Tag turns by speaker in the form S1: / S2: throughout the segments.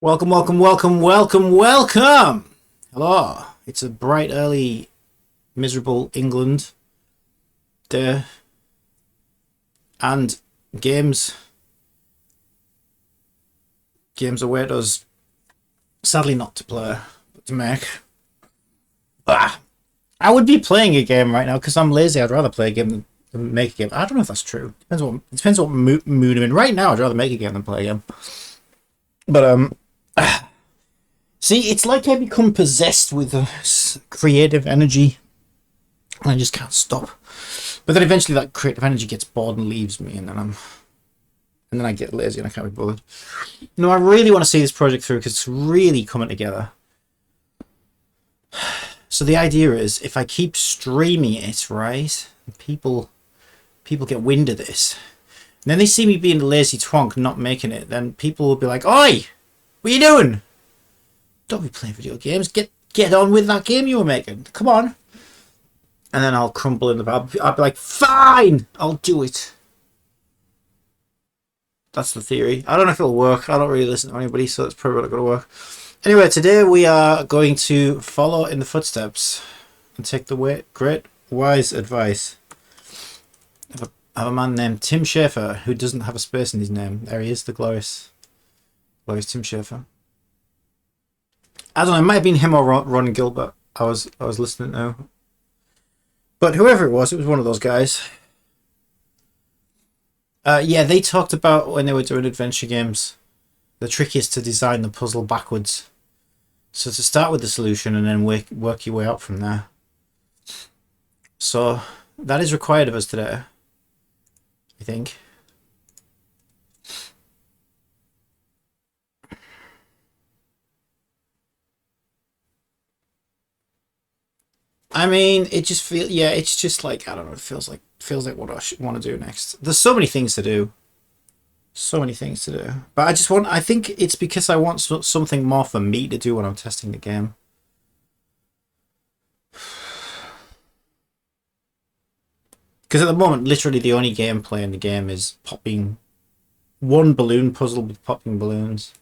S1: Welcome, welcome, welcome, welcome, welcome! Hello. It's a bright, early, miserable England day. And games. Games await us. Sadly not to play, but to make. Ah, I would be playing a game right now because I'm lazy. I'd rather play a game than make a game. I don't know if that's true. Depends what mood I'm in. Right now, I'd rather make a game than play a game. But, see, it's like I become possessed with a creative energy and I just can't stop. But then eventually that creative energy gets bored and leaves me, and then I get lazy and I can't be bothered. No, I really want to see this project through because it's really coming together. So the idea is, if I keep streaming it, right, people get wind of this, and then they see me being a lazy twonk, not making it, then people will be like, "Oi, what are you doing? Don't be playing video games. Get on with that game you were making. Come on." And then I'll crumble in the bar. I'll be like, "Fine, I'll do it." That's the theory. I don't know if it'll work. I don't really listen to anybody, so it's probably not going to work. Anyway, today we are going to follow in the footsteps and take the great wise advice of a man named Tim Schafer, who doesn't have a space in his name. There he is, the glorious Tim Schafer. I don't know, it might have been him or Ron Gilbert. I was listening to. But whoever it was one of those guys. Yeah, they talked about when they were doing adventure games, the trick is to design the puzzle backwards. So to start with the solution and then work your way up from there. So that is required of us today, I think. I mean, it just feels, yeah, it's just like, I don't know, it feels like what I want to do next. There's so many things to do. So many things to do. But I think it's because I want something more for me to do when I'm testing the game. Because at the moment, literally the only gameplay in the game is popping one balloon puzzle with popping balloons.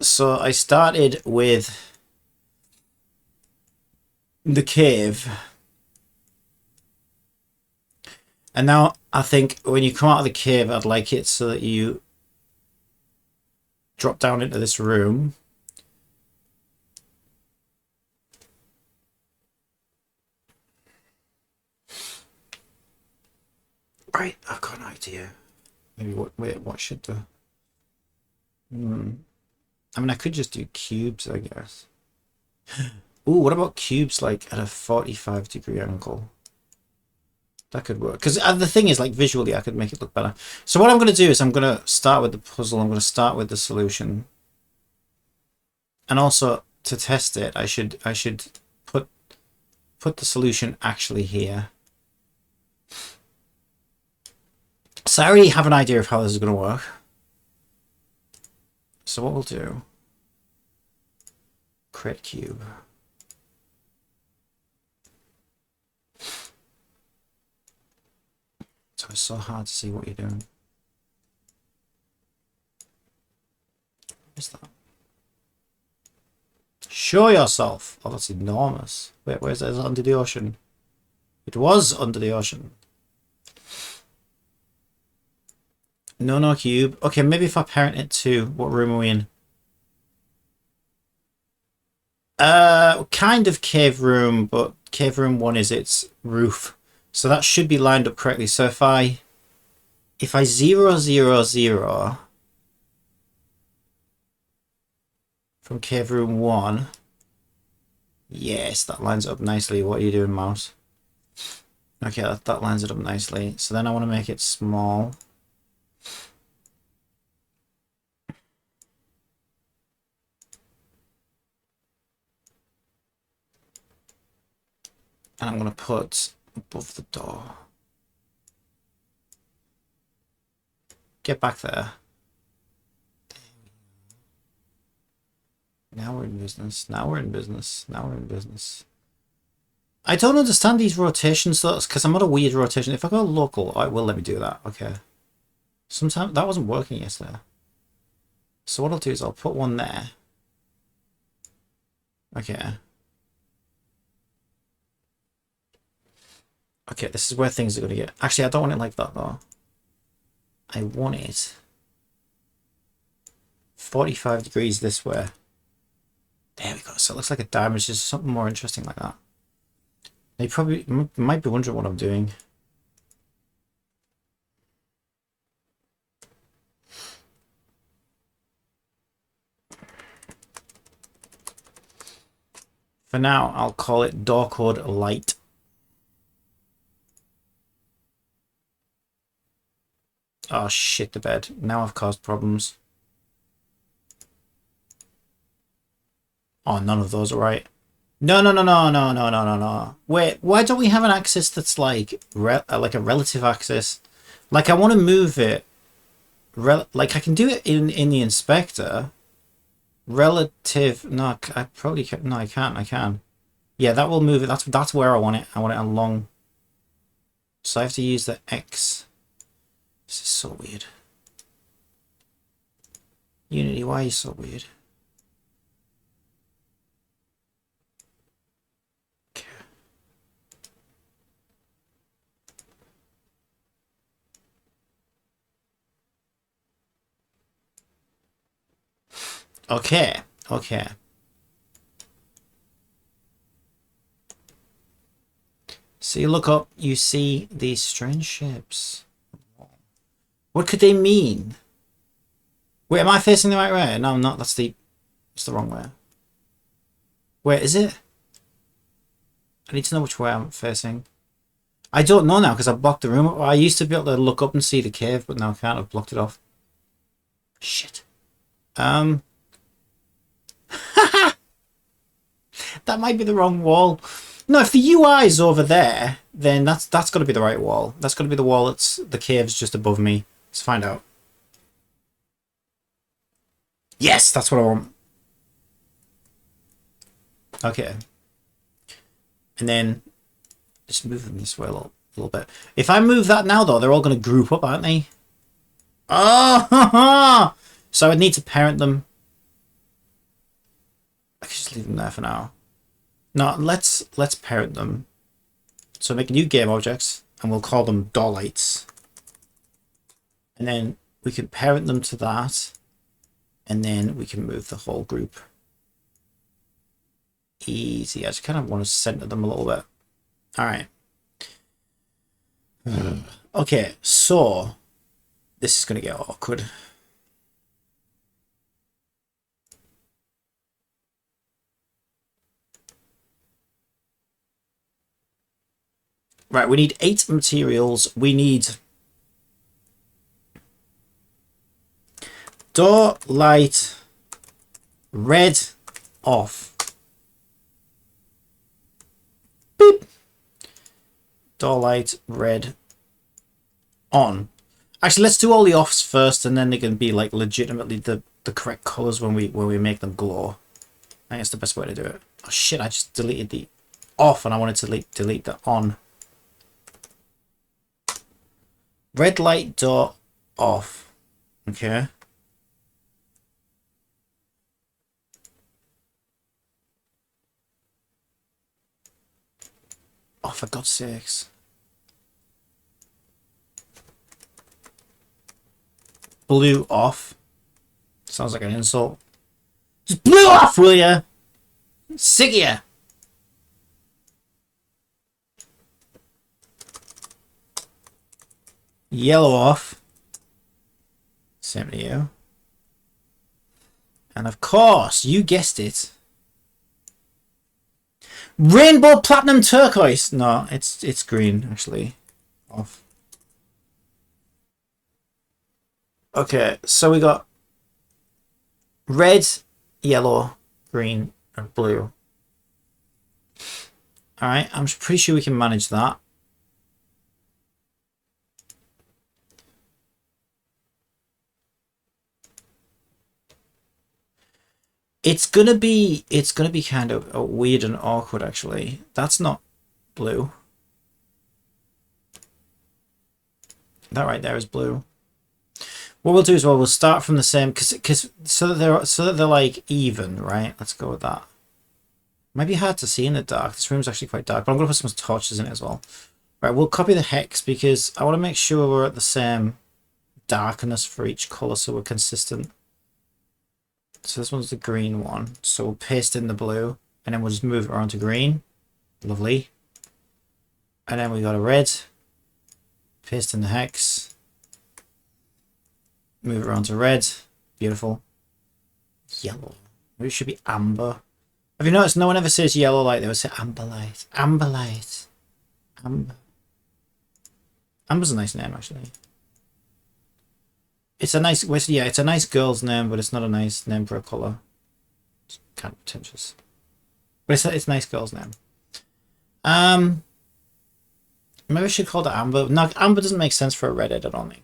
S1: So I started with the cave, and now I think when you come out of the cave, I'd like it so that you drop down into this room, right? I've got an idea. Maybe what should the I mean, I could just do cubes, I guess. Ooh, what about cubes like at a 45-degree angle? That could work. Because the thing is, like, visually, I could make it look better. So what I'm going to do is I'm going to start with the puzzle. I'm going to start with the solution. And also, to test it, I should put the solution actually here. So I already have an idea of how this is going to work. So what we'll do, create cube. So it's so hard to see what you're doing. What is that? Show yourself. Oh, that's enormous. Wait, where's that? Is it under the ocean? It was under the ocean. No cube. Okay, maybe if I parent it to, what room are we in? Kind of cave room, but cave room 1 is its roof. So that should be lined up correctly. So if I 0, 0, 0 from cave room 1, yes, that lines up nicely. What are you doing, mouse? Okay, that lines it up nicely. So then I want to make it small. And I'm going to put above the door. Get back there. Now we're in business. Now we're in business. Now we're in business. I don't understand these rotations though, because I'm on a weird rotation. If I go local, it will let me do that. Okay. Sometimes that wasn't working yesterday. So what I'll do is I'll put one there. Okay. Okay, this is where things are going to get... Actually, I don't want it like that, though. I want it 45 degrees this way. There we go. So it looks like a diamond. It's just something more interesting like that. They probably might be wondering what I'm doing. For now, I'll call it door code light. Oh shit, the bed. Now I've caused problems. Oh, none of those are right. No, no, no, no, no, no, no, no, no. Wait, why don't we have an axis that's like a relative axis? Like I want to move it. Like I can do it in the inspector. Relative. No, I probably can. No, I can't. I can. Yeah, that will move it. That's where I want it. I want it along. So I have to use the X. This is so weird. Unity, why are you so weird? Okay. Okay. Okay. So you look up, you see these strange shapes. What could they mean? Wait, am I facing the right way? No, I'm not. That's the wrong way. Wait, is it? I need to know which way I'm facing. I don't know now because I blocked the room. I used to be able to look up and see the cave, but now I can't. I've blocked it off. Shit. That might be the wrong wall. No, if the UI is over there, then that's got to be the right wall. That's got to be the wall. The cave's just above me. Let's find out. Yes, that's what I want. Okay. And then just move them this way a little bit. If I move that now, though, they're all going to group up, aren't they? Oh! So I would need to parent them. I could just leave them there for now. No, let's parent them. So make new game objects, and we'll call them door lights. And then we can parent them to that, and then we can move the whole group. Easy. I just kind of want to center them a little bit. All right. Okay, so this is going to get awkward. Right, we need 8 materials. We need door light red off. Beep. Door light red on. Actually, let's do all the offs first, and then they can be like legitimately the correct colors when we make them glow. I think that's the best way to do it. Oh shit! I just deleted the off, and I wanted to delete the on. Red light door off. Okay. Oh, for God's sakes. Blue off. Sounds like an insult. Just blue off, will ya? Sick of ya. Yellow off. Same to you. And of course, you guessed it. Rainbow platinum turquoise. No, it's green actually. Off. Okay, so we got red, yellow, green, and blue. Alright, I'm pretty sure we can manage that. It's gonna be kind of weird and awkward actually. That's not blue. That right there is blue. What we'll do is we'll start from the same, because so that they're like even, right? Let's go with that. Might be hard to see in the dark. This room's actually quite dark, but I'm gonna put some torches in it as well. Right, we'll copy the hex because I want to make sure we're at the same darkness for each color so we're consistent. So this one's the green one. So we'll paste in the blue and then we'll just move it around to green. Lovely. And then we got a red. Paste in the hex. Move it around to red. Beautiful. Yellow. Maybe it should be amber. Have you noticed no one ever says yellow light? They would say amber light. Amber light. Amber. Amber's a nice name, actually. It's a nice, yeah, it's a nice girl's name, but it's not a nice name for a colour. It's kind of pretentious. But it's a nice girl's name. Maybe I should call it Amber. No, Amber doesn't make sense for a redhead, I don't think.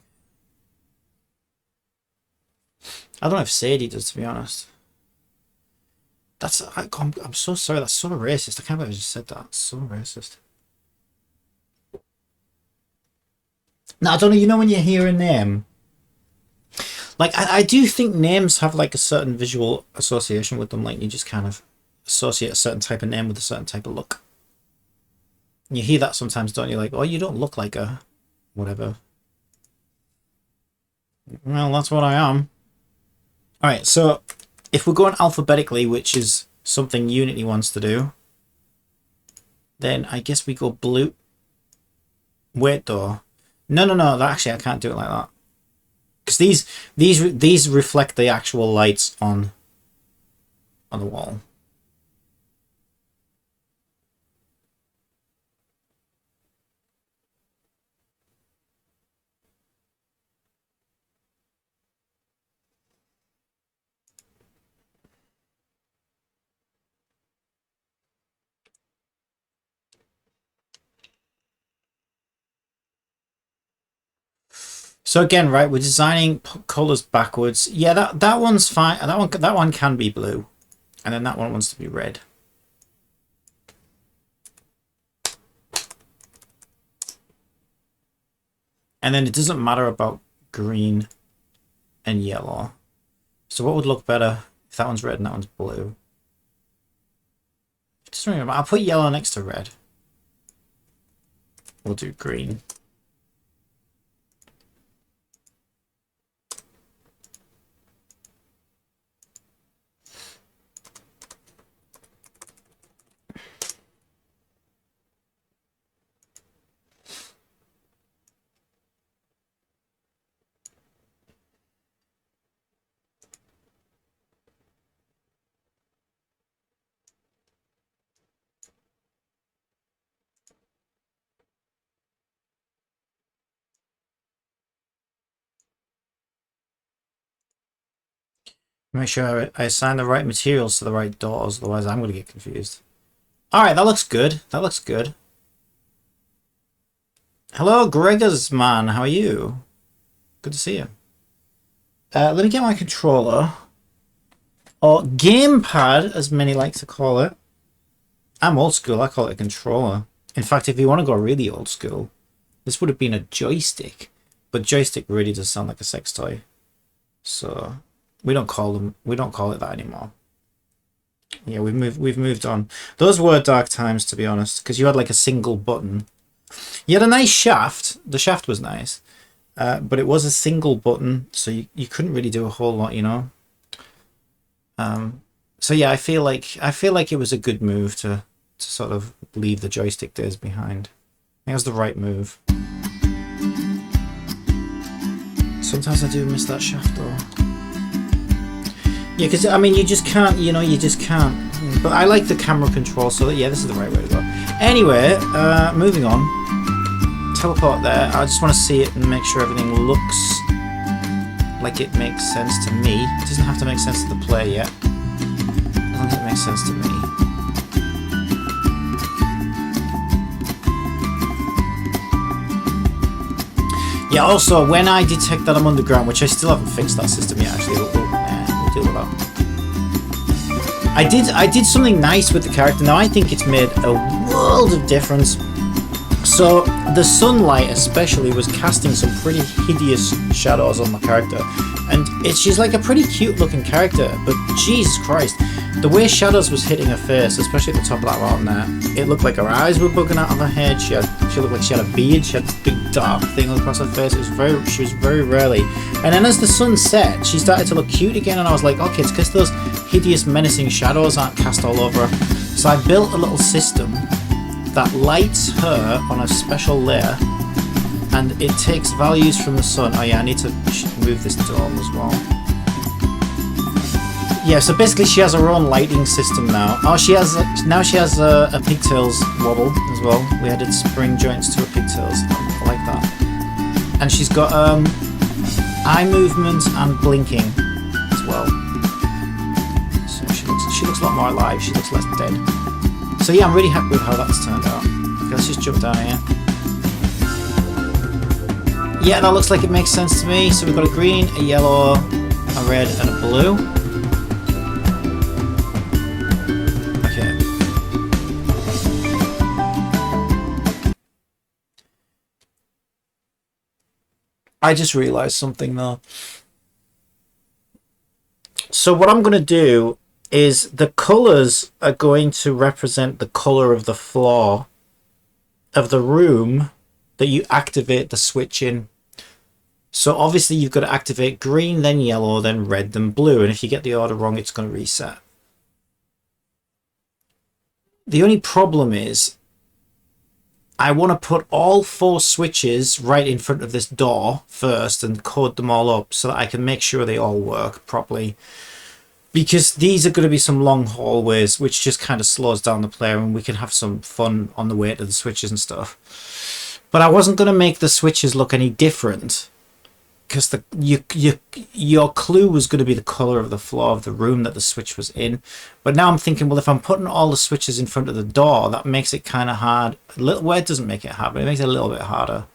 S1: I don't know if Sadie does, to be honest. I'm so sorry, that's so racist. I can't believe I just said that. It's so racist. Now, I don't know, you know when you hear a name, like, I do think names have, like, a certain visual association with them. Like, you just kind of associate a certain type of name with a certain type of look. And you hear that sometimes, don't you? Like, oh, you don't look like a whatever. Well, that's what I am. Alright, so if we're going alphabetically, which is something Unity wants to do, then I guess we go blue. Wait, though. No, actually, I can't do it like that. Because these reflect the actual lights on the wall. So again, right, we're designing colors backwards. Yeah, that one's fine. That one can be blue, and then that one wants to be red. And then it doesn't matter about green and yellow. So what would look better if that one's red and that one's blue? Just remember, I'll put yellow next to red. We'll do green. Make sure I assign the right materials to the right doors, otherwise I'm going to get confused. Alright, that looks good. That looks good. Hello, Gregor's man. How are you? Good to see you. Let me get my controller. Or gamepad, as many like to call it. I'm old school. I call it a controller. In fact, if you want to go really old school, this would have been a joystick. But joystick really does sound like a sex toy. So we don't call it that anymore. Yeah, we've moved on. Those were dark times, to be honest, because you had like a single button. You had a nice shaft. The shaft was nice, but it was a single button, so you couldn't really do a whole lot, you know. So yeah, I feel like it was a good move to sort of leave the joystick days behind. I think it was the right move. Sometimes I do miss that shaft though. Yeah, because I mean, you just can't, you know, you just can't. But I like the camera control, so that, yeah, this is the right way to go. Anyway, moving on. Teleport there. I just want to see it and make sure everything looks like it makes sense to me. It doesn't have to make sense to the player yet. I don't think it makes sense to me. Yeah, also, when I detect that I'm underground, which I still haven't fixed that system yet, actually, we'll deal with that. I did something nice with the character. Now, I think it's made a world of difference So the sunlight especially was casting some pretty hideous shadows on the character, and she's like a pretty cute looking character, but Jesus Christ, the way shadows was hitting her face, especially at the top of that mountain there, it looked like her eyes were bugging out of her head. She looked like she had a beard. She had this big dark thing across her face. She was very rarely. And then as the sun set, she started to look cute again, and I was like, okay, it's because those hideous menacing shadows aren't cast all over her. So I built a little system that lights her on a special layer, and it takes values from the sun. Oh yeah, I need to move this dome as well. Yeah, so basically she has her own lighting system now. Oh, she has a pigtails wobble as well. We added spring joints to her pigtails. I like that. And she's got eye movement and blinking as well. So she looks a lot more alive. She looks less dead. So yeah, I'm really happy with how that's turned out. Okay, let's just jump down here. Yeah, that looks like it makes sense to me. So we've got a green, a yellow, a red, and a blue. Okay. I just realized something though. So what I'm going to do is the colors are going to represent the color of the floor of the room that you activate the switch in. So obviously you've got to activate green, then yellow, then red, then blue, and if you get the order wrong, it's going to reset. The only problem is I want to put all 4 switches right in front of this door first and code them all up so that I can make sure they all work properly. Because these are going to be some long hallways, which just kind of slows down the player, and we can have some fun on the way to the switches and stuff. But I wasn't going to make the switches look any different, because your clue was going to be the color of the floor of the room that the switch was in. But now I'm thinking, well, if I'm putting all the switches in front of the door, that makes it kind of hard. Well, it doesn't make it hard, but it makes it a little bit harder,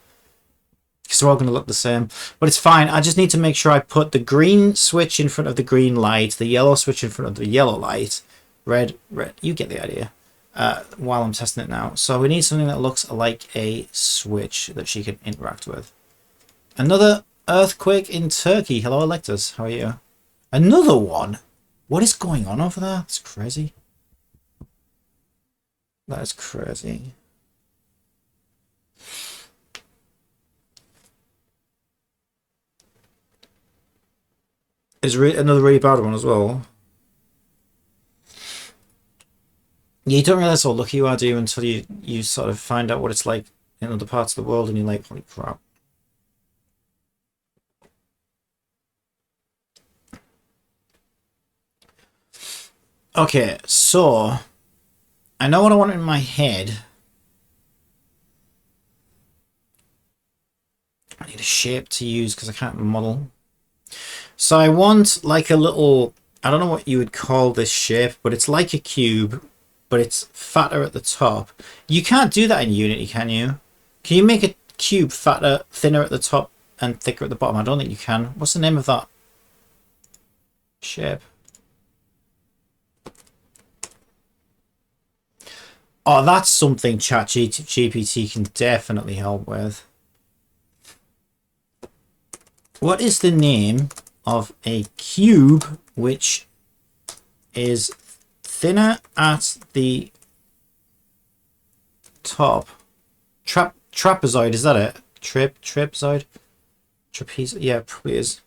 S1: because they're all going to look the same. But it's fine. I just need to make sure I put the green switch in front of the green light, the yellow switch in front of the yellow light, red, you get the idea, while I'm testing it now. So we need something that looks like a switch that she can interact with. Another earthquake in Turkey. Hello, Electors. How are you? Another one? What is going on over there? That's crazy. That is crazy. Is another really bad one as well. Yeah, you don't realize how lucky you are, do you, until you sort of find out what it's like in other parts of the world, and you're like, holy crap. Okay, so I know what I want in my head. I need a shape to use because I can't model. So I want like a little, I don't know what you would call this shape, but it's like a cube, but it's fatter at the top. You can't do that in Unity, can you? Can you make a cube fatter, thinner at the top and thicker at the bottom? I don't think you can. What's the name of that shape? Oh, that's something ChatGPT can definitely help with. What is the name of a cube which is thinner at the top? Trapezoid, is that it? Trapezoid? Trapeze? Yeah, probably is.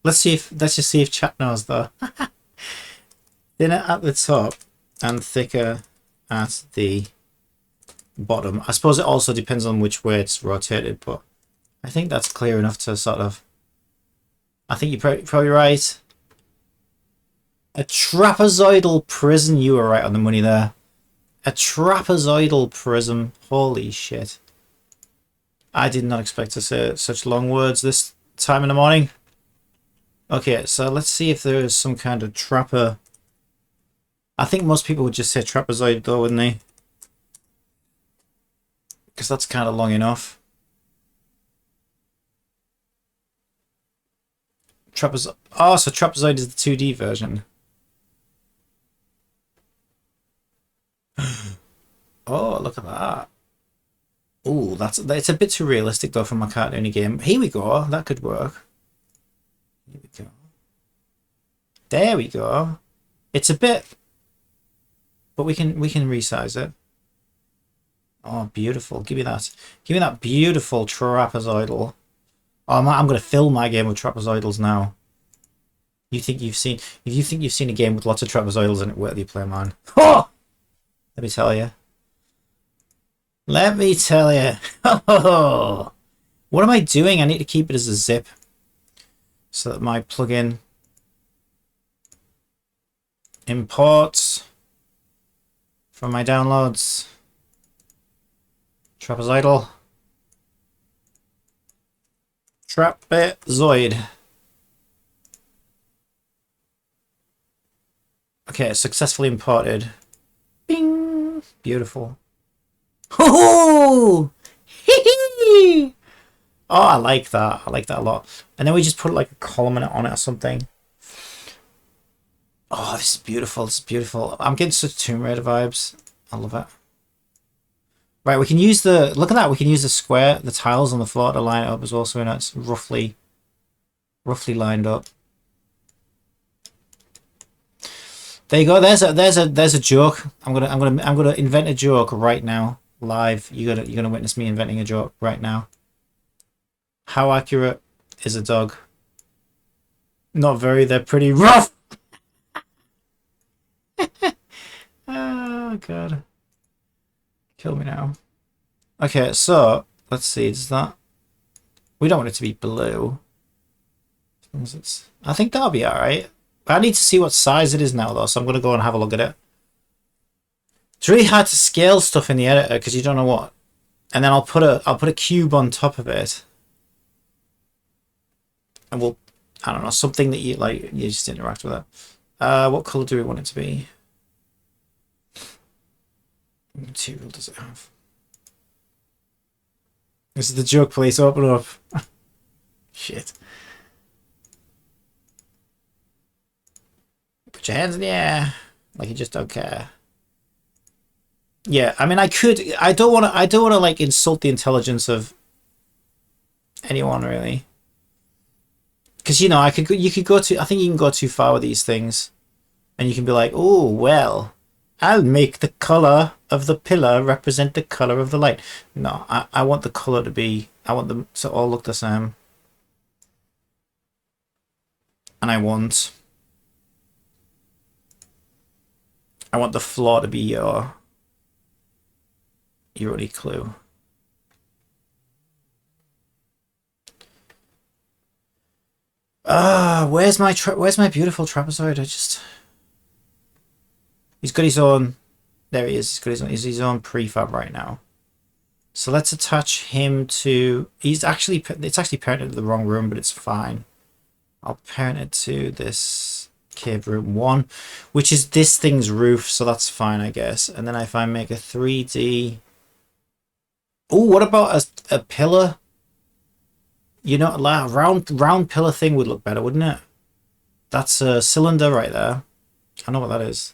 S1: Let's just see if chat knows though. Thinner at the top and thicker at the bottom. I suppose it also depends on which way it's rotated, but I think that's clear enough to sort of. I think you're probably right. A trapezoidal prism. You were right on the money there. A trapezoidal prism. Holy shit. I did not expect to say such long words this time in the morning. Okay, so let's see if there is some kind of trapper. I think most people would just say trapezoid though, wouldn't they? Because that's kind of long enough. Trapezoid. Oh, so trapezoid is the 2D version. Oh, look at that. Ooh, it's a bit too realistic though for my cartoony game. Here we go. That could work. Here we go. There we go. It's a bit, but we can resize it. Oh, beautiful. Give me that. Give me that beautiful trapezoidal. Oh, I'm going to fill my game with trapezoidals now. If you think you've seen a game with lots of trapezoidals in it, where do you play mine? Oh! Let me tell you. Let me tell you. Oh! What am I doing? I need to keep it as a zip so that my plugin imports from my downloads. Trapezoidal. Trapezoid. Okay, successfully imported. Bing! Beautiful. Oh! Oh, I like that. I like that a lot. And then we just put like a column on it or something. Oh, this is beautiful. This is beautiful. I'm getting such Tomb Raider vibes. I love it. Right, we can use the... Look at that. We can use the square, the tiles on the floor to line it up as well, so we know it's roughly lined up. There you go. There's a joke. I'm gonna invent a joke right now, live. You're gonna witness me inventing a joke right now. How accurate is a dog? Not very. They're pretty rough. Oh god. Kill me now. Okay, so let's see. Does that? We don't want it to be blue. I think that'll be all right. I need to see what size it is now, though, so I'm gonna go and have a look at it. It's really hard to scale stuff in the editor because you don't know what. And then I'll put a cube on top of it, and we'll, I don't know, something that you like. You just interact with it. What color do we want it to be? What material does it have? This is the joke, please. Open up. Shit. Put your hands in the air, like you just don't care. Yeah, I mean, I don't want to like insult the intelligence of anyone really, because you know, I think you can go too far with these things, and you can be like, oh well, I'll make the color of the pillar represent the color of the light. No, I want the color to be, I want them to all look the same, and I want the floor to be your only clue. Where's my beautiful trapezoid? He's got his own. There he is. He's his own prefab right now. So let's attach him to. It's actually parented to the wrong room, but it's fine. I'll parent it to this cave room 1, which is this thing's roof, so that's fine, I guess. And then if I make a 3D. Oh, what about a pillar? You know, a round pillar thing would look better, wouldn't it? That's a cylinder right there. I know what that is.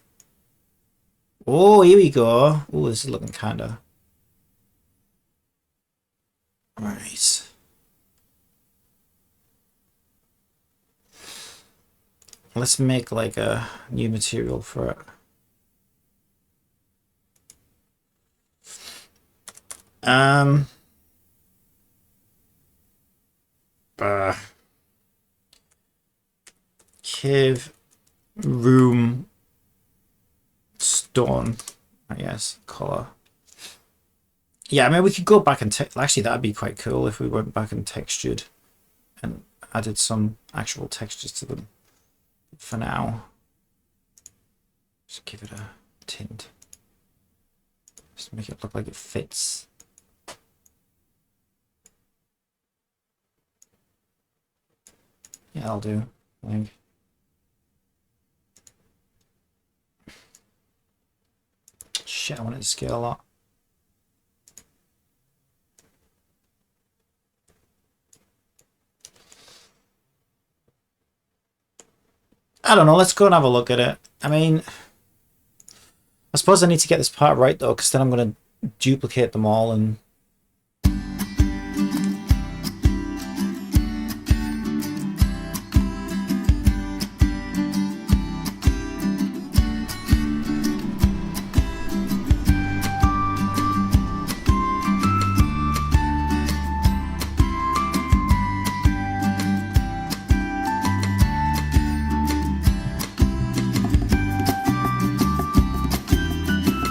S1: Oh, here we go. Oh, this is looking kinda. Right. Let's make like a new material for it. Cave room stone, I guess, color. Yeah, I mean, we could go back and actually that'd be quite cool if we went back and textured and added some actual textures to them. For now, just give it a tint. Just make it look like it fits. Yeah, I'll do. I think. Shit, I want it to scale a lot. I don't know, let's go and have a look at it. I mean, I suppose I need to get this part right though, because then I'm going to duplicate them all and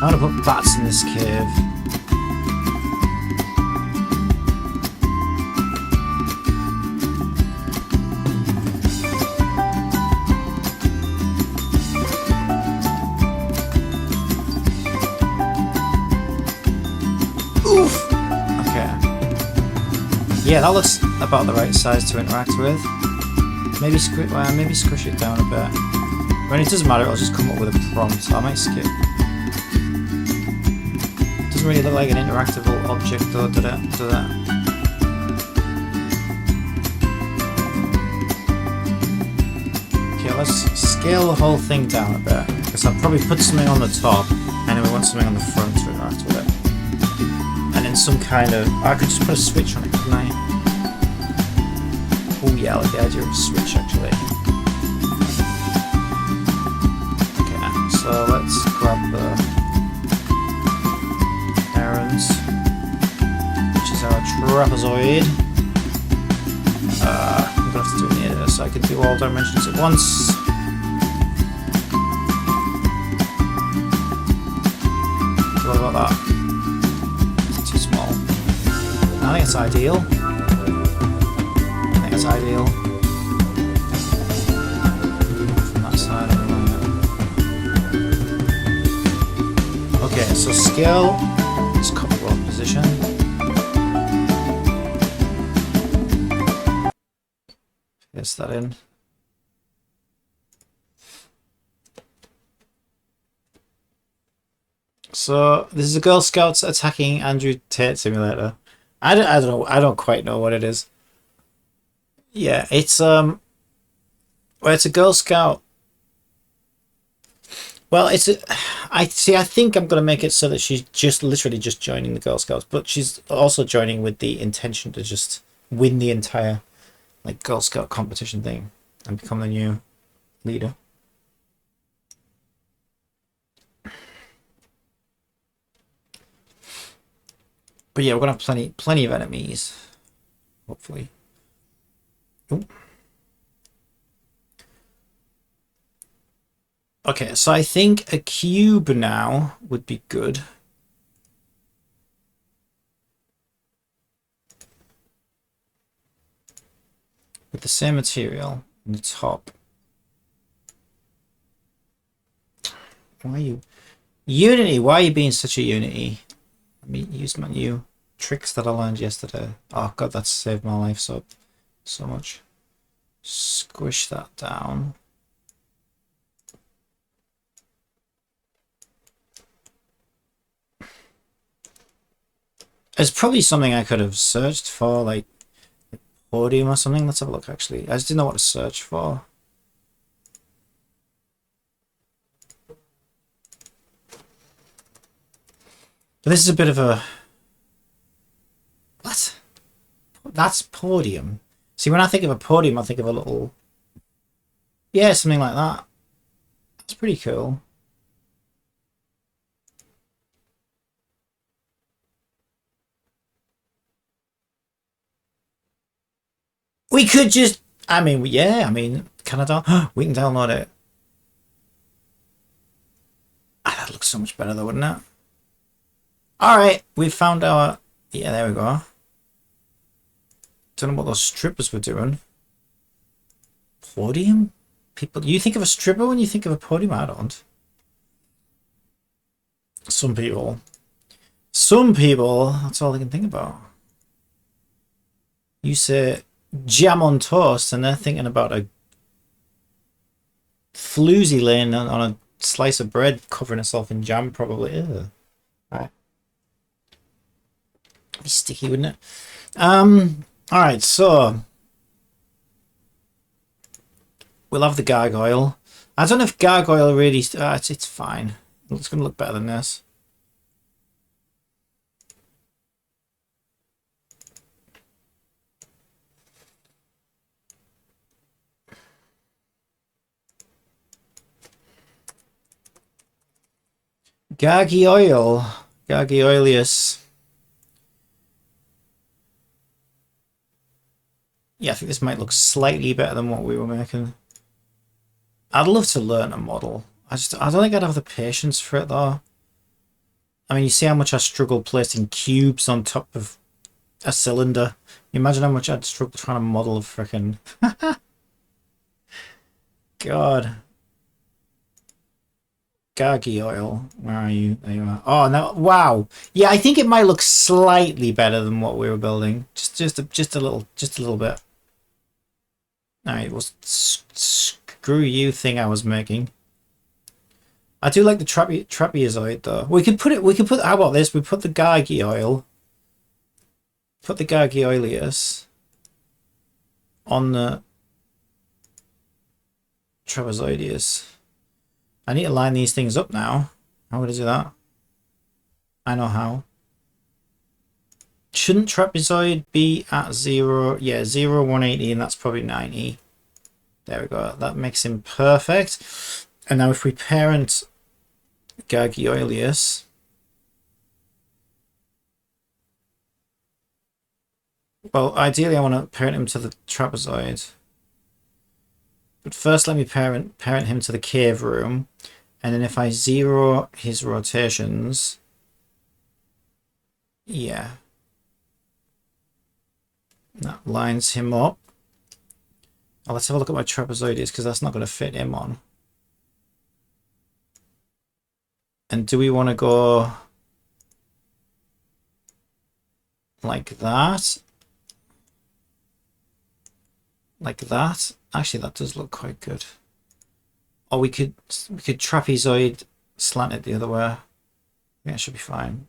S1: I'm gonna put bats in this cave. Oof! Okay. Yeah, that looks about the right size to interact with. Maybe squish it down a bit. When it doesn't matter, it'll just come up with a prompt, so I might skip. Doesn't really look like an interactable object though, did it? Okay, let's scale the whole thing down a bit, because I'll probably put something on the top, and then we want something on the front to interact with it. And then some kind of... I could just put a switch on it, couldn't I? Oh yeah, I like the idea of a switch actually. So let's grab the errands, which is our trapezoid. I'm gonna have to do it near this so I can do all dimensions at once. What about that? It's too small. I think it's ideal. I think it's ideal. From that side of the line. Okay, so scale is copy roll position. Paste that in. So this is a Girl Scouts attacking Andrew Tate simulator. I don't know. I don't quite know what it is. Yeah, it's well, it's a Girl Scout. Well, it's a, I think I'm gonna make it so that she's just literally just joining the Girl Scouts, but she's also joining with the intention to just win the entire like Girl Scout competition thing and become the new leader. But yeah, we're gonna have plenty of enemies, hopefully. Ooh. Okay, so I think a cube now would be good. With the same material on the top. Why are you... Unity, why are you being such a Unity? Let me use my new tricks that I learned yesterday. Oh god, that's saved my life so much. Squish that down. There's probably something I could have searched for, like podium or something. Let's have a look actually. I just didn't know what to search for. But this is a bit of a... What? That's podium. See, when I think of a podium, I think of a little... Yeah, something like that. That's pretty cool. We could just... I mean, yeah, I mean, can I download... We can download it. Ah, that looks so much better though, wouldn't it? Alright, we found our... Yeah, there we go. Don't know what those strippers were doing. Podium? People... You think of a stripper when you think of a podium? I don't. Some people. Some people, that's all they can think about. You say jam on toast and they're thinking about a floozy laying on a slice of bread covering itself in jam, probably. Ugh. Alright. Be sticky, wouldn't it? Alright, so we'll have the gargoyle. I don't know if gargoyle really... it's fine. It's going to look better than this. Gargoyleus. Yeah, I think this might look slightly better than what we were making. I'd love to learn a model. I don't think I'd have the patience for it though. I mean, you see how much I struggle placing cubes on top of a cylinder. Imagine how much I'd struggle trying to model a frickin' God. Gargoyle, where are you? There you are. Oh no! Wow. Yeah, I think it might look slightly better than what we were building. Just a little bit. All right. Well, screw you, thing I was making. I do like the trapezoid though. We could put it. We could put. How about this? We put the gargoyle. Put the gargoyleus on the trapezoideus. I need to line these things up now. How would I do that? I know how. Shouldn't trapezoid be at 0? Yeah, 0, 180, and that's probably 90. There we go. That makes him perfect. And now if we parent Gargoyleus, well, ideally I want to parent him to the trapezoid. But first let me parent him to the cave room. And then if I 0 his rotations, yeah, that lines him up. Oh, let's have a look at my trapezoides because that's not going to fit him on. And do we want to go like that? Like that? Actually, that does look quite good. Or we could trapezoid slant it the other way. I think that should be fine.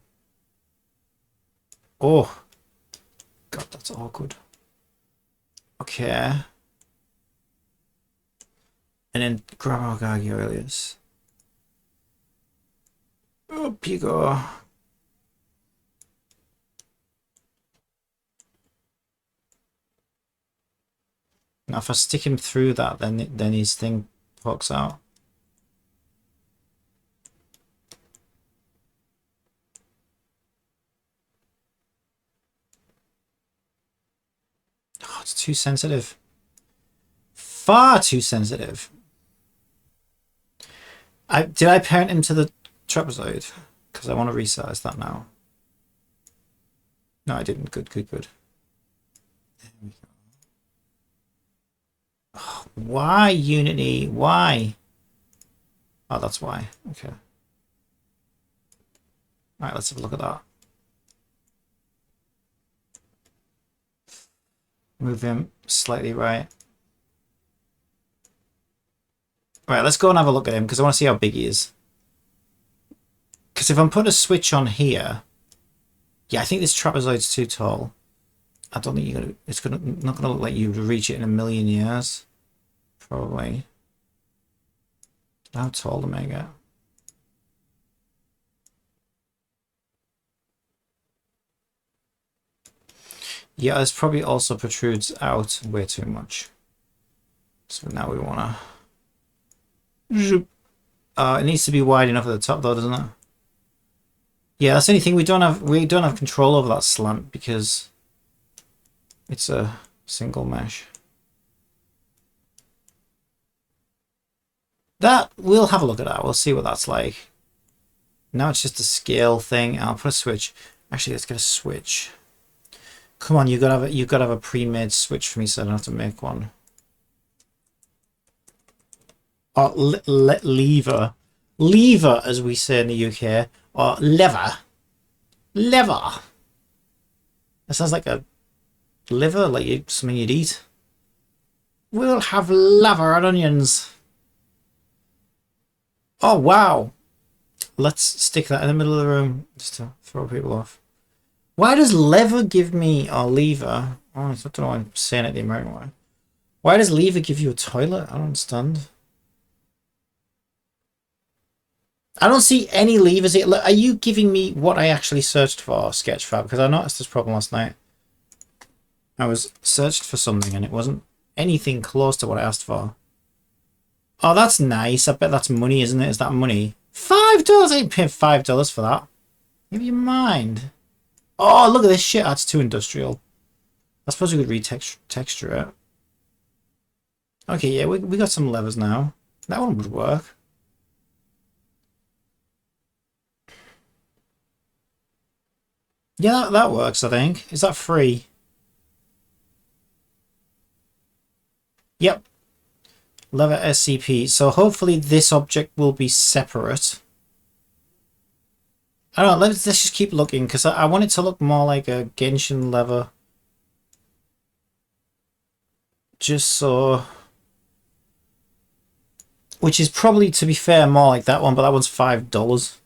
S1: Oh, God, that's awkward. Okay. And then grab our Gargoyleus. Up you go. Now if I stick him through that, then his thing pokes out. Oh, it's too sensitive. Far too sensitive. Did I parent him to the trapezoid? Because I want to resize that now. No, I didn't. Good. There we go. Oh, why Unity? Why? Oh, that's why. Okay. All right, let's have a look at that. Move him slightly right. Right, let's go and have a look at him because I want to see how big he is. Because if I'm putting a switch on here, yeah, I think this trapezoid's too tall. I don't think it's not gonna look like you reach it in a million years. Probably. How tall to make it? Yeah, this probably also protrudes out way too much. So now we wanna. It needs to be wide enough at the top, though, doesn't it? Yeah, that's the only thing we don't have control over that slant because it's a single mesh. That we'll have a look at that. We'll see what that's like. Now it's just a scale thing. I'll put a switch. Actually, let's get a switch. Come on, you've got to have a pre-made switch for me, so I don't have to make one. Or lever, as we say in the UK, or lever. That sounds like a liver, like something you'd eat. We'll have lava and onions. Oh wow! Let's stick that in the middle of the room just to throw people off. Why does lever give me or lever? Oh, I don't know why I'm saying it the American way. Why does lever give you a toilet? I don't understand. I don't see any levers here. Are you giving me what I actually searched for, Sketchfab? Because I noticed this problem last night. I was searched for something and it wasn't anything close to what I asked for. Oh, that's nice. I bet that's money, isn't it? Is that money? $5? I ain't paying $5 for that. Give me your mind. Oh, look at this shit. That's too industrial. I suppose we could retexture it. Okay, yeah, we got some levers now. That one would work. Yeah, that works, I think. Is that free? Yep. Lever SCP. So hopefully this object will be separate. I don't know, let's just keep looking, because I want it to look more like a Genshin lever. Just so... Which is probably, to be fair, more like that one, but that one's $5.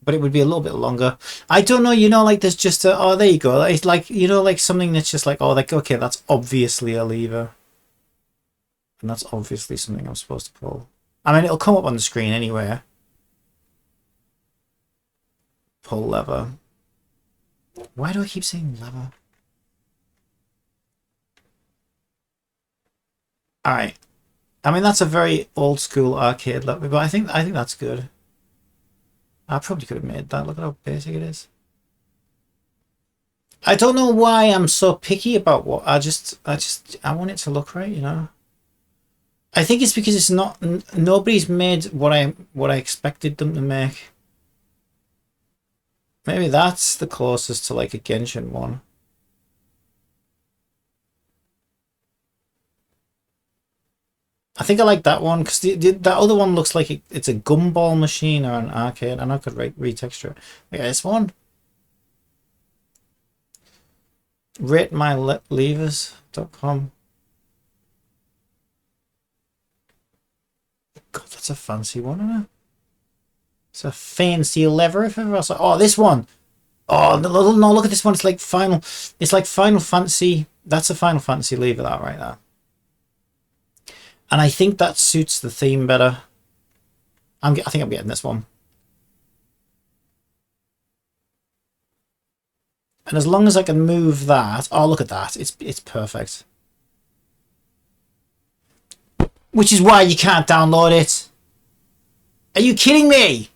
S1: But it would be a little bit longer. I don't know, you know, like there's just a... Oh, there you go. It's like, you know, like something that's just like, oh, like, okay, that's obviously a lever. And that's obviously something I'm supposed to pull. I mean, it'll come up on the screen anyway. Pull lever. Why do I keep saying lever? Alright. I mean, that's a very old school arcade lever, but I think that's good. I probably could have made that. Look at how basic it is. I don't know why I'm so picky about what I want it to look right, you know. I think it's because it's not nobody's made what I expected them to make. Maybe that's the closest to like a Genshin one. I think I like that one because that other one looks like it's a gumball machine or an arcade, and I could retexture it. Look at this one. RateMyLevers.com. God, that's a fancy one, isn't it? It's a fancy lever if ever I saw. Oh, this one. Oh no, look at this one. It's like Final Fantasy. That's a Final Fantasy lever, that right there. And I think that suits the theme better. I think I'm getting this one. And as long as I can move that, oh look at that, it's perfect. Which is why you can't download it. Are you kidding me?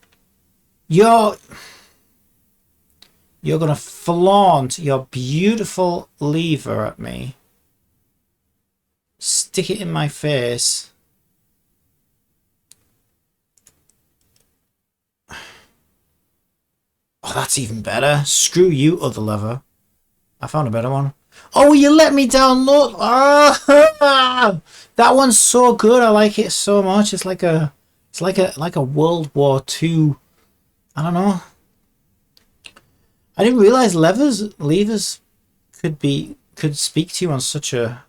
S1: You're gonna flaunt your beautiful lever at me. Stick it in my face. Oh, that's even better. Screw you, other lever. I found a better one. Oh, you let me download. Oh, that one's so good. I like it so much. It's like a World War II. I don't know. I didn't realize levers could speak to you on such a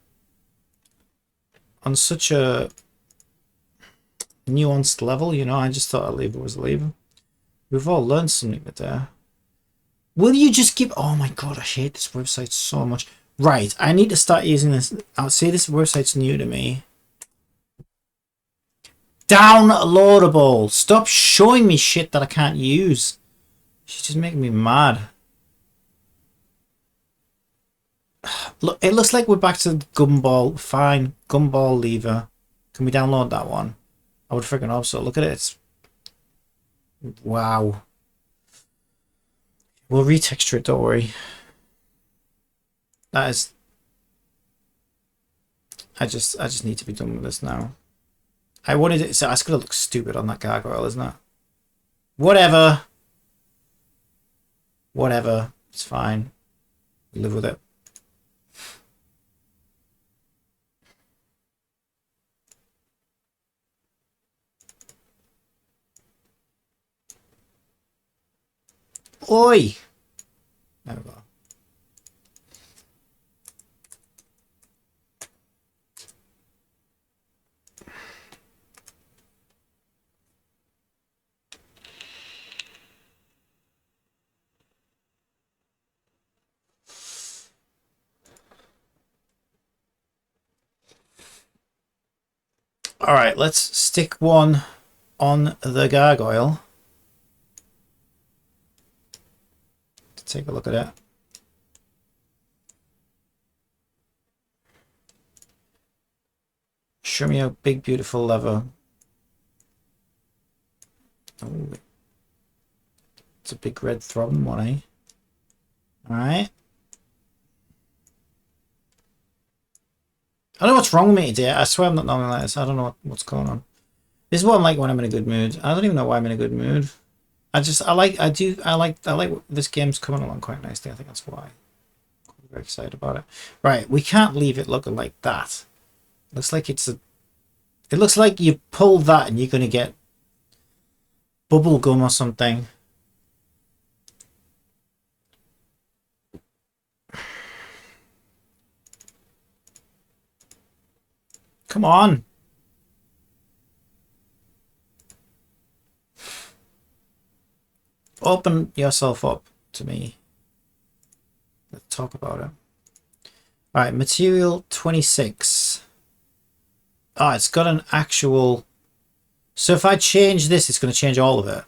S1: nuanced level, you know. I just thought a lever was a lever. We've all learned something there. Will you just give... Oh my god, I hate this website so much. Right, I need to start using this. I'll say this website's new to me. Downloadable. Stop showing me shit that I can't use. She's just making me mad. Look, it looks like we're back to Gumball. Fine, Gumball lever. Can we download that one? I would freaking hope so. Look at it. It's... Wow. We'll retexture it, don't worry. That is... I just need to be done with this now. I wanted it, so it's gonna look stupid on that gargoyle, isn't it? Whatever. Whatever. It's fine. Live with it. Oi! There we go. All right, let's stick one on the gargoyle. Take a look at it. Show me a big, beautiful lever. Oh, it's a big red throbbing one, eh? All right. I don't know what's wrong with me today. I swear I'm not normally like this. I don't know what's going on. This is what I'm like when I'm in a good mood. I don't even know why I'm in a good mood. I like this game's coming along quite nicely. I think that's why I'm very excited about it. Right, we can't leave it looking like that. Looks like it looks like you pull that and you're gonna get bubble gum or something. Come on. Open yourself up to me. Let's talk about it. Alright, material 26. Oh, it's got an actual... So if I change this, it's going to change all of it.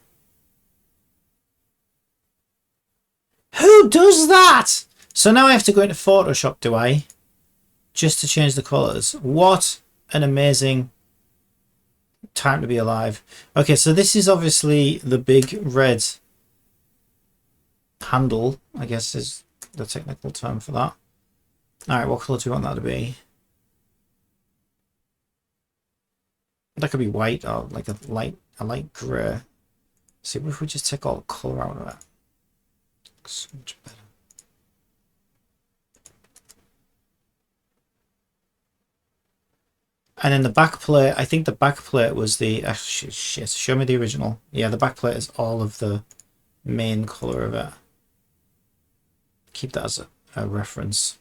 S1: Who does that? So now I have to go into Photoshop, do I? Just to change the colours. What an amazing time to be alive. Okay, so this is obviously the big red handle, I guess is the technical term for that. Alright, what colour do we want that to be? That could be white or like a light grey. See, what if we just take all the colour out of it? Looks so much better. And then the back plate, I think the back plate was the... shit, show me the original. Yeah, the back plate is all of the main colour of it. Keep that as a reference.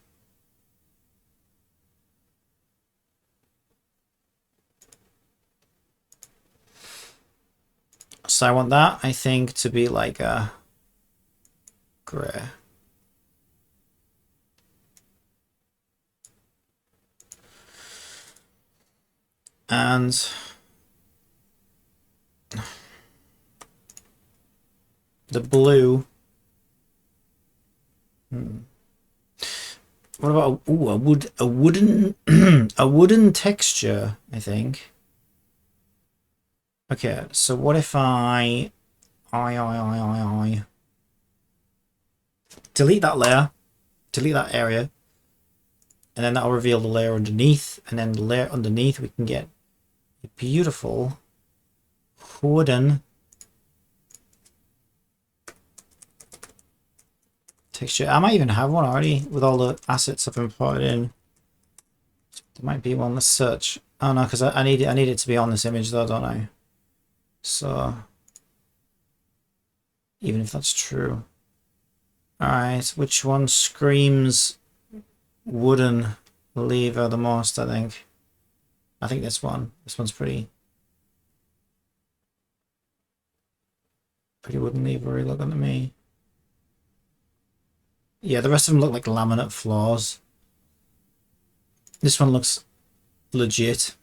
S1: So I want that, I think, to be like a grey. And the blue. What about a wooden a wooden texture, I think. Okay, so what if I delete that layer, delete that area, and then that'll reveal the layer underneath, and then the layer underneath we can get a beautiful wooden texture. I might even have one already with all the assets I've imported in. There might be one. Let's search. Oh no, because I need it to be on this image though, don't I? So even if that's true. Alright, which one screams wooden lever the most, I think? I think this one. This one's pretty wooden lever looking to me. Yeah, the rest of them look like laminate floors. This one looks legit.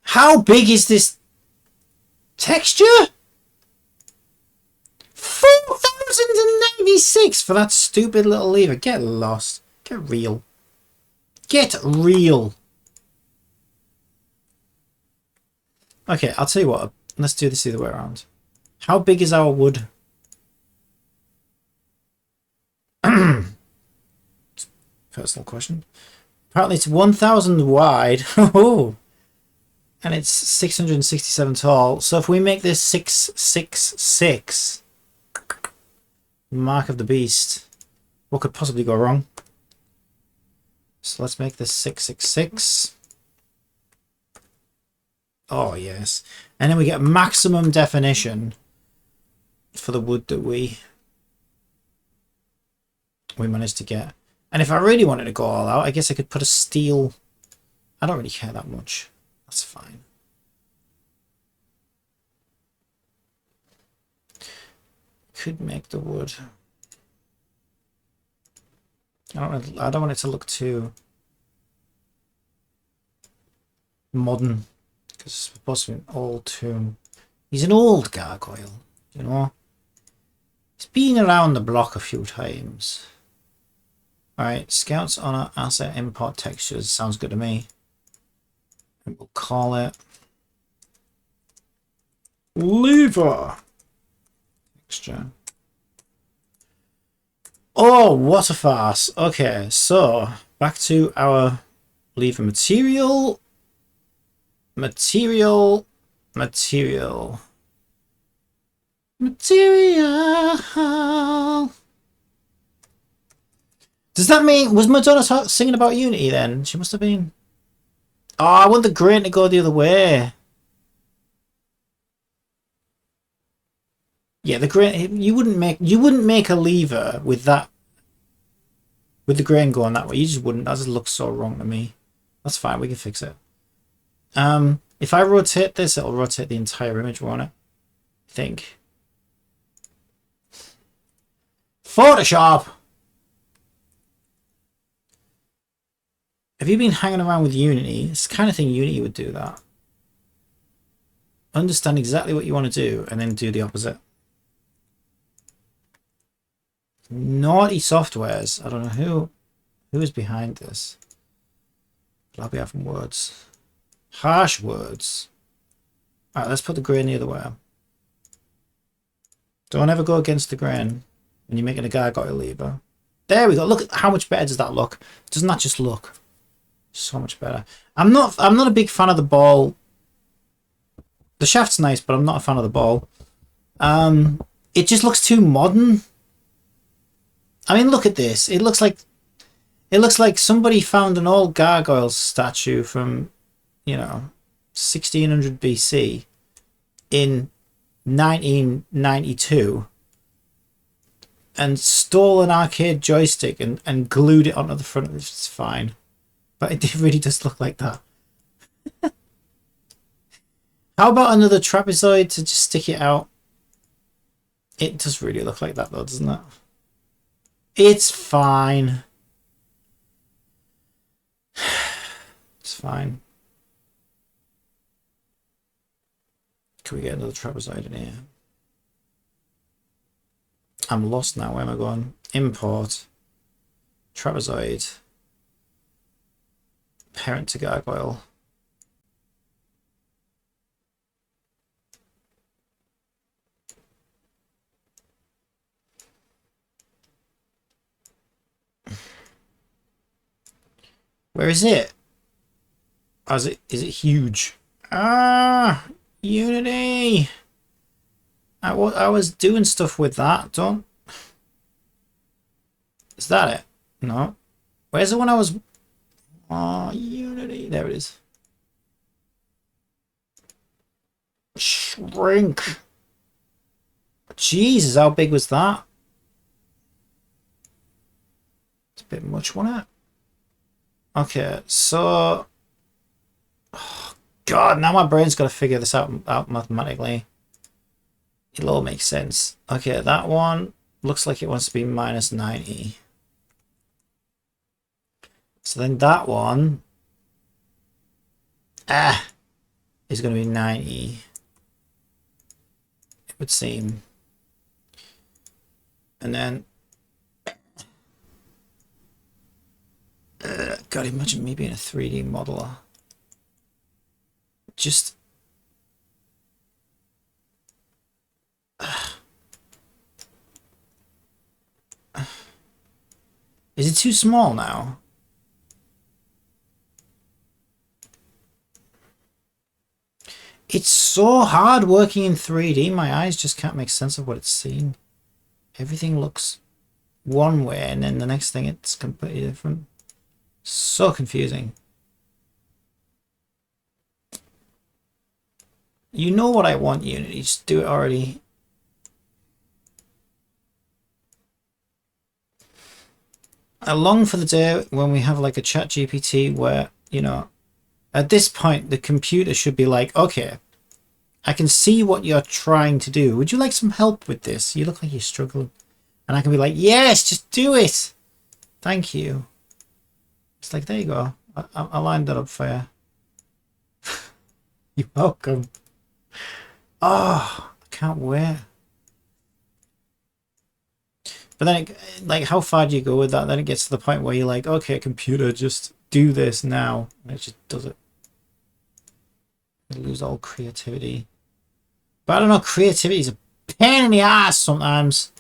S1: How big is this texture? 4,096 for that stupid little lever. Get lost. Get real. Get real. Okay, I'll tell you what. Let's do this the other way around. How big is our wood? Personal question. Apparently it's 1,000 wide. Oh. And it's 667 tall. So if we make this 666, mark of the beast, what could possibly go wrong? So let's make this 666. Oh yes. And then we get maximum definition for the wood that we managed to get. And if I really wanted to go all out, I guess I could put a steel. I don't really care that much. That's fine. Could make the wood. I don't want it to look too modern, because it's supposed to be an old tomb. He's an old gargoyle, you know. He's been around the block a few times. Alright, Scouts Honor Asset Import Textures sounds good to me. And we'll call it lever texture. Oh, what a farce. Okay, so back to our lever material. Material. Does that mean, was Madonna singing about Unity then? She must have been. Oh, I want the grain to go the other way. Yeah, the grain. You wouldn't make a lever with that, with the grain going that way. You just wouldn't. That just looks so wrong to me. That's fine. We can fix it. If I rotate this, it'll rotate the entire image, won't it? I think. Photoshop. Have you been hanging around with Unity? It's the kind of thing Unity would do that. Understand exactly what you want to do and then do the opposite. Naughty softwares. I don't know who is behind this. But I'll be having words. Harsh words. Alright, let's put the grain the other way. Don't ever go against the grain when you're making a gargoyle lever. There we go. Look at how much better does that look. Doesn't that just look so much better? I'm not a big fan of the ball. The shaft's nice, but I'm not a fan of the ball. It just looks too modern. I mean, look at this. It looks like somebody found an old gargoyle statue from, you know, 1600 BC in 1992 and stole an arcade joystick and glued it onto the front of it. It's fine, but it really does look like that. How about another trapezoid to just stick it out? It does really look like that though, doesn't it? It's fine. It's fine. Can we get another trapezoid in here? I'm lost now. Where am I going? Import. Trapezoid. Parent to gargoyle. Where is it? Oh, is it huge? Ah, Unity. I was doing stuff with that. Don't. Is that it? No. Where's the one I was? Oh, Unity. There it is. Shrink. Jesus, how big was that? It's a bit much, wasn't it? Okay, so. Oh, God, now my brain's got to figure this out mathematically. It'll all make sense. Okay, that one looks like it wants to be minus 90. So then that one is going to be 90. It would seem. And then God, imagine me being a 3D modeler. Just is it too small now? It's so hard working in 3D. My eyes just can't make sense of what it's seeing. Everything looks one way and then the next thing it's completely different. So confusing. You know what I want, Unity. Just do it already. I long for the day when we have like a chat GPT where, you know, at this point the computer should be like, okay, I can see what you're trying to do. Would you like some help with this? You look like you're struggling. And I can be like, yes, just do it. Thank you. It's like, there you go. I lined that up for you. You're welcome. Oh, I can't wait. But then, like, how far do you go with that? Then it gets to the point where you're like, okay, computer, just do this now. And it just does it. You lose all creativity. But I don't know, creativity is a pain in the ass sometimes.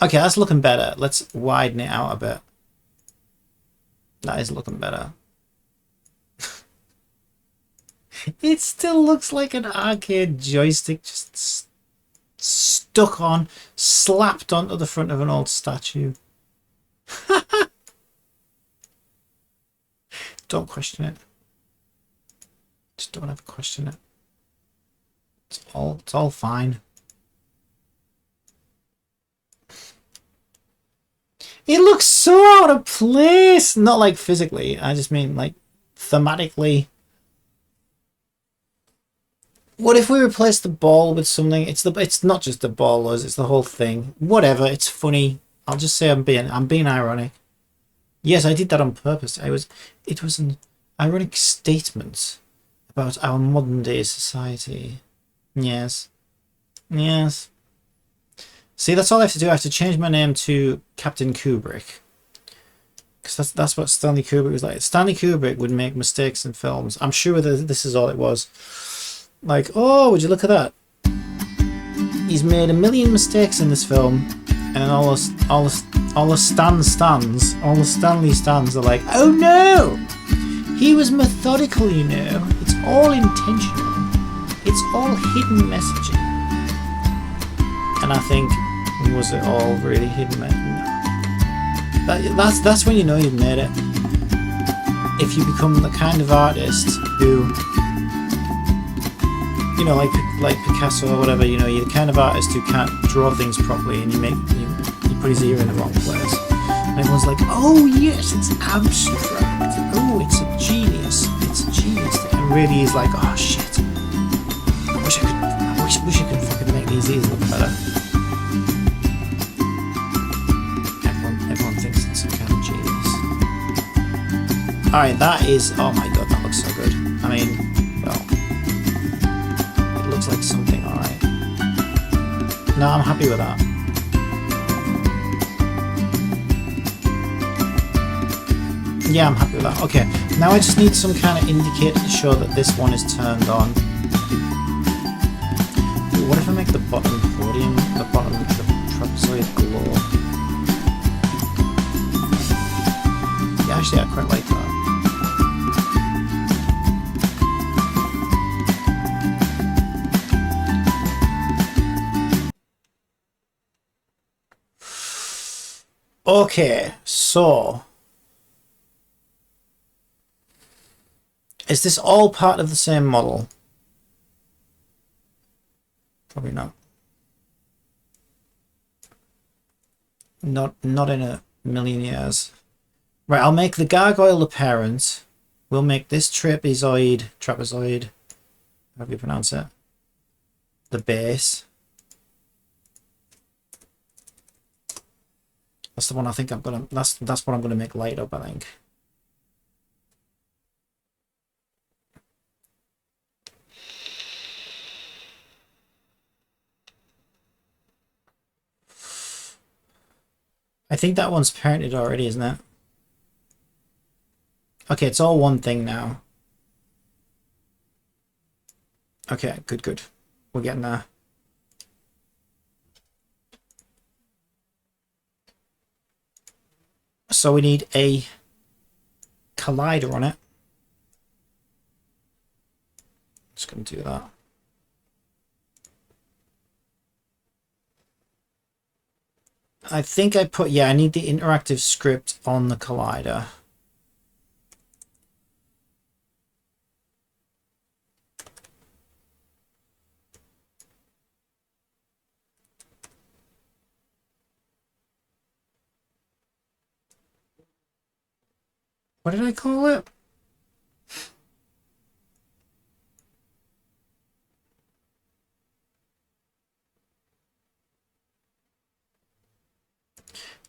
S1: Okay, that's looking better. Let's widen it out a bit. That is looking better. It still looks like an arcade joystick just stuck on, slapped onto the front of an old statue. Don't question it. Just don't ever question it. It's all fine. It looks so out of place. Not like physically. I just mean like thematically. What if we replace the ball with something? It's not just the ball, it's the whole thing. Whatever. It's funny. I'll just say I'm being ironic. Yes, I did that on purpose. It was an ironic statement about our modern day society. Yes. Yes. See, that's all I have to do. I have to change my name to Captain Kubrick. Because that's what Stanley Kubrick was like. Stanley Kubrick would make mistakes in films. I'm sure that this is all it was. Like, oh, would you look at that? He's made a million mistakes in this film, and all the Stanley stands are like, oh no! He was methodical, you know. It's all intentional. It's all hidden messaging. And I think, was it all really hidden messaging? That's when you know you've made it. If you become the kind of artist who, you know, like Picasso or whatever, you know, you're the kind of artist who can't draw things properly, and you put his ear in the wrong place, and everyone's like, oh yes, it's abstract, oh, it's a genius thing. And really he's like, oh shit, I wish I could fucking make these ears look better. Everyone thinks it's some kind of genius. Alright, that is, oh my god, that looks so good. I mean, well, looks like something alright. No, I'm happy with that. Yeah, I'm happy with that. Okay, now I just need some kind of indicator to show that this one is turned on. What if I make the bottom podium, the bottom of the trapezoid glow? Yeah, actually I quite like that. Okay, so is this all part of the same model? Probably not. Not in a million years. Right, I'll make the gargoyle the parent. We'll make this trapezoid, however you pronounce it, the base. That's the one I think I'm gonna. That's what I'm gonna make light up, I think. I think that one's parented already, isn't it? Okay, it's all one thing now. Okay, good. We're getting there. So we need a collider on it. Just gonna do that. I think I put, yeah, I need the interactive script on the collider. What did I call it?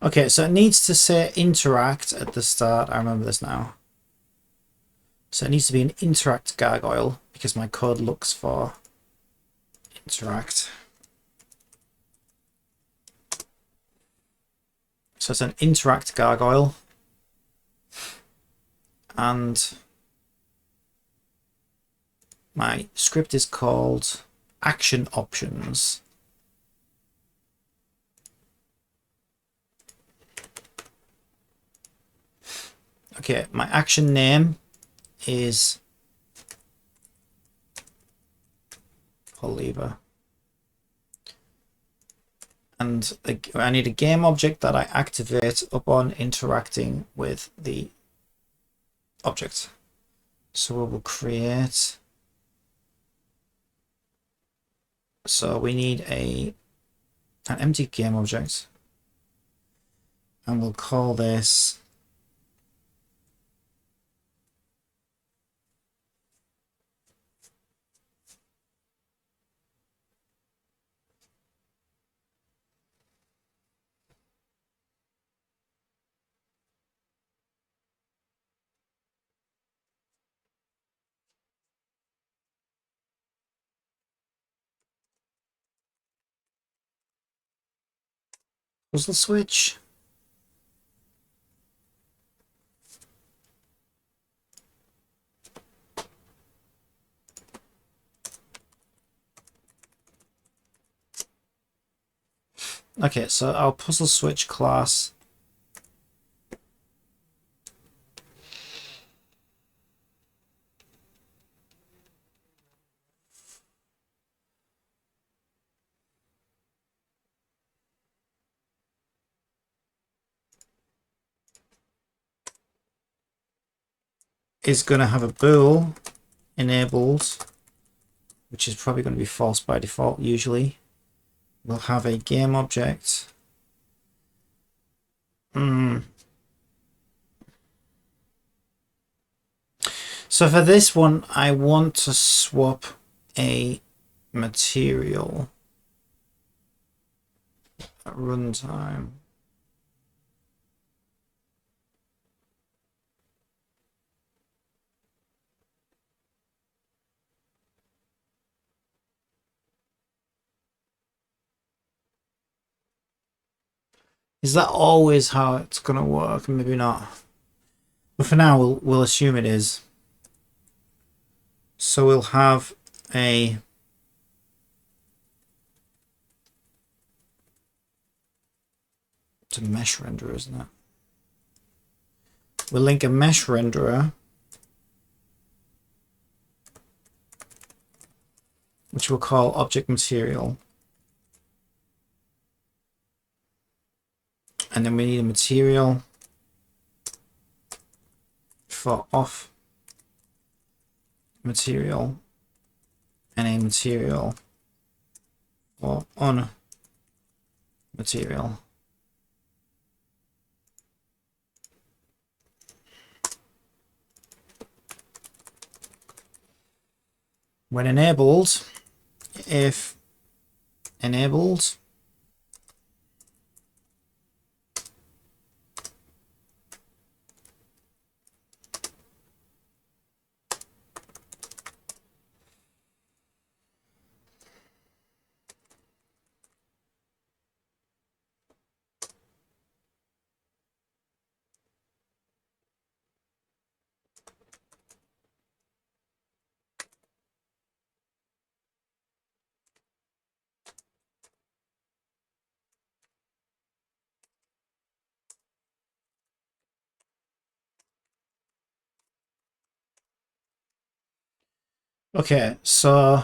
S1: Okay, so it needs to say interact at the start. I remember this now. So it needs to be an interact gargoyle because my code looks for interact. So it's an interact gargoyle. And my script is called action options. Okay, my action name is pull lever. And I need a game object that I activate upon interacting with the object. So we will create. So we need an empty game object, and we'll call this puzzle switch. Okay, so our puzzle switch class is going to have a bool enabled, which is probably going to be false by default usually. We'll have a game object. So for this one, I want to swap a material at runtime. Is that always how it's going to work? Maybe not. But for now, we'll assume it is. So we'll have a to mesh renderer, isn't it? We'll link a mesh renderer, which we'll call object material. And then we need a material for off material and a material for on material. When enabled, if enabled, okay, so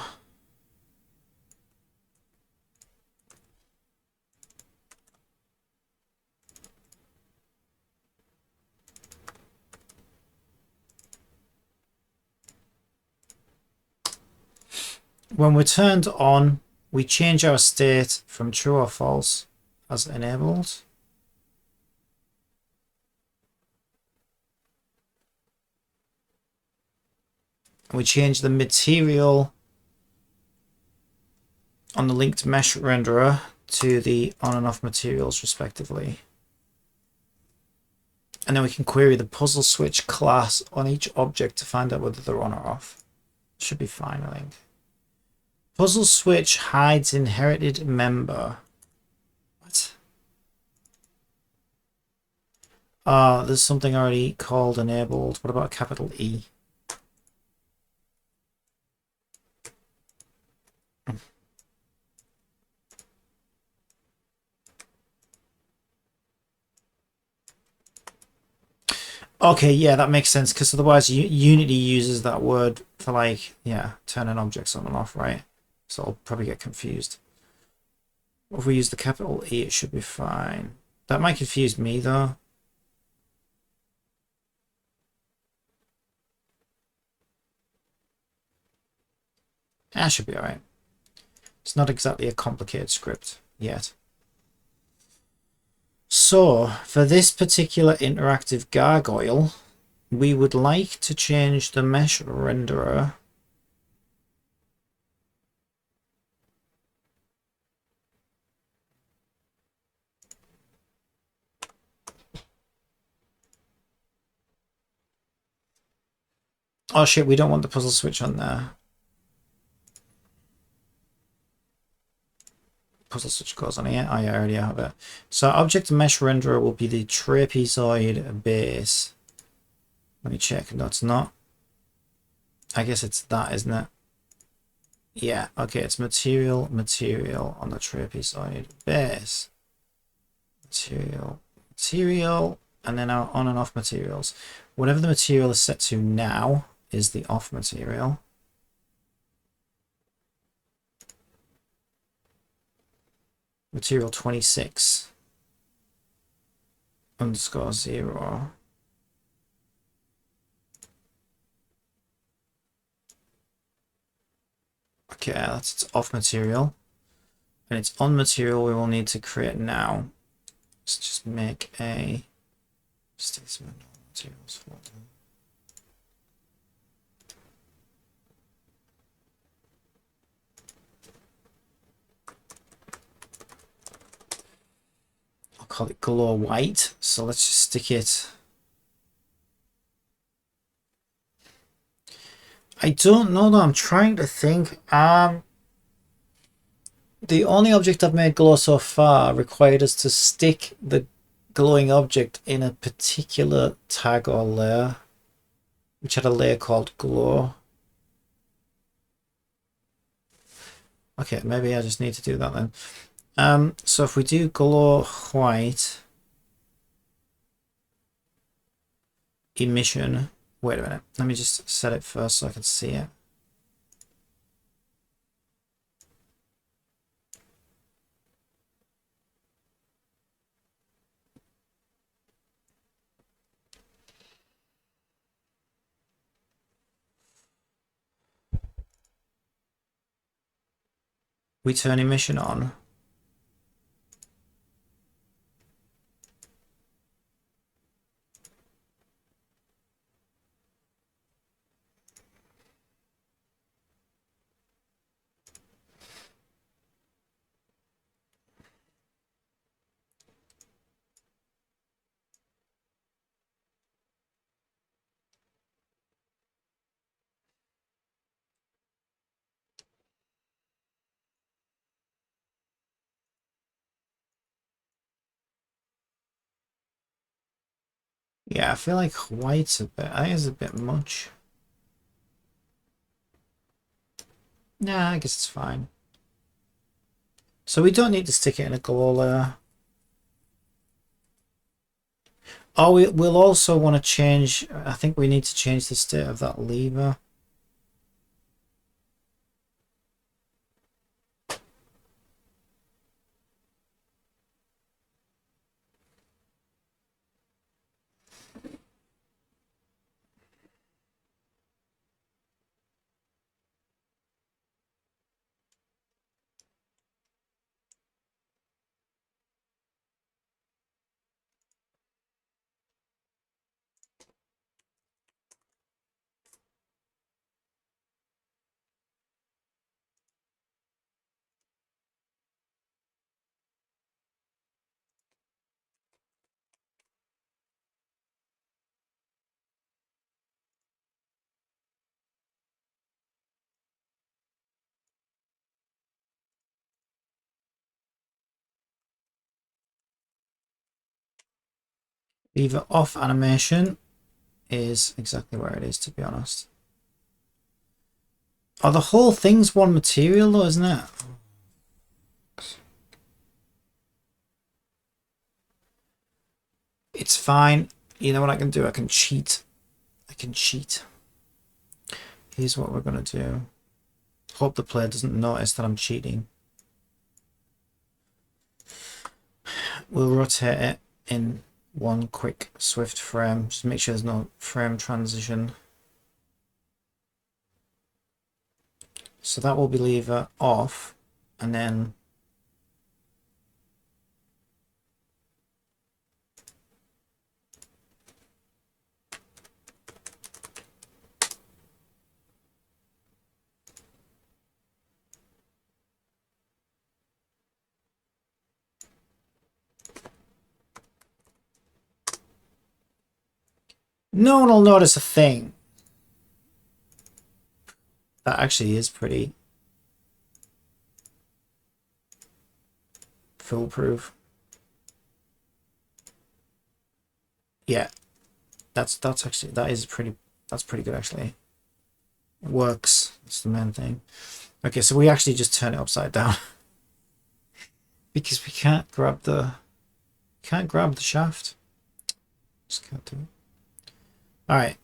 S1: when we're turned on, we change our state from true or false as enabled. We change the material on the linked mesh renderer to the on and off materials respectively. And then we can query the puzzle switch class on each object to find out whether they're on or off. Should be fine, I think. Puzzle switch hides inherited member. What? There's something already called enabled. What about capital E? Okay, yeah, that makes sense, because otherwise Unity uses that word for like, yeah, turning objects on and off, right? So I'll probably get confused. If we use the capital E, it should be fine. That might confuse me though. That should be alright. It's not exactly a complicated script yet. So, for this particular interactive gargoyle, we would like to change the mesh renderer Oh shit, we don't want the puzzle switch on there. Puzzle switch goes on here. Oh yeah, I already have it. So object mesh renderer will be the trapezoid base. Let me check. No, it's not. I guess it's that, isn't it? Yeah, okay, it's material on the trapezoid base. Material, and then our on and off materials. Whatever the material is set to now is the off material. Material 26 underscore 0. Okay, that's its off material. And its on material we will need to create now. Let's just make a statement materials folder. I'll call it glow white. So let's just stick it. I don't know though, I'm trying to think. The only object I've made glow so far required us to stick the glowing object in a particular tag or layer, which had a layer called glow. Okay, maybe I just need to do that then. So if we do glow white emission, wait a minute, let me just set it first so I can see it. We turn emission on. Yeah, I feel like white's a bit, I think it's a bit much. Nah, I guess it's fine. So we don't need to stick it in a glow layer. Oh, we'll also want to change, I think we need to change the state of that lever. Lever off animation is exactly where it is, to be honest. Oh, the whole thing's one material though, isn't it? It's fine. You know what I can do? I can cheat. I can cheat. Here's what we're going to do. Hope the player doesn't notice that I'm cheating. We'll rotate it in one quick swift frame. Just make sure there's no frame transition. So that will be lever off, and then no one will notice a thing. That actually is pretty foolproof. Yeah, that's actually that's pretty good actually. It works. That's the main thing. Okay, so we actually just turn it upside down because we can't grab the shaft. Just can't do it. All right.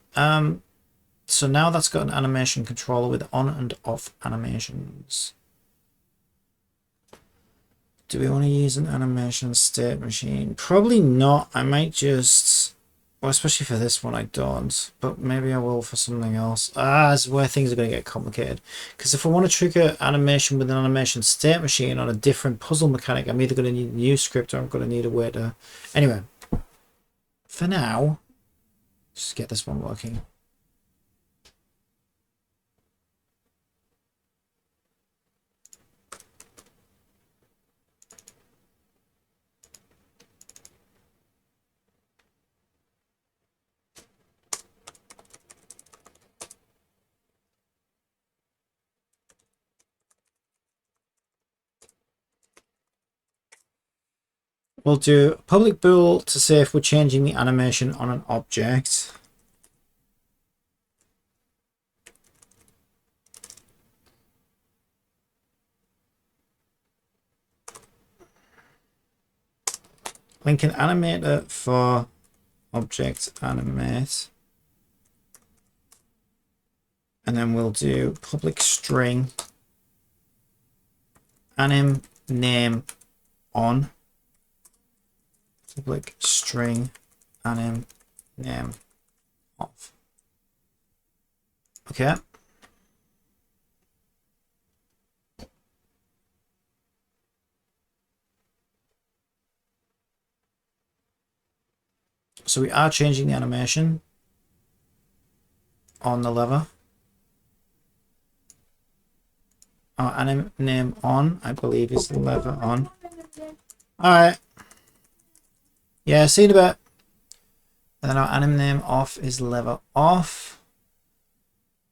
S1: So now that's got an animation controller with on and off animations. Do we want to use an animation state machine? Probably not. I might just, well, especially for this one, I don't. But maybe I will for something else. This is where things are going to get complicated. Because if I want to trigger animation with an animation state machine on a different puzzle mechanic, I'm either going to need a new script or I'm going to need a way to... Anyway, for now, just get this one working. We'll do a public bool to say if we're changing the animation on an object. Link an animator for object animate. And then we'll do public string anim name on. Public string anim name off. Okay. So we are changing the animation on the lever. Our anim name on, I believe, is the lever on. Alright. Yeah, see you in a bit. And then our anim name off is lever off.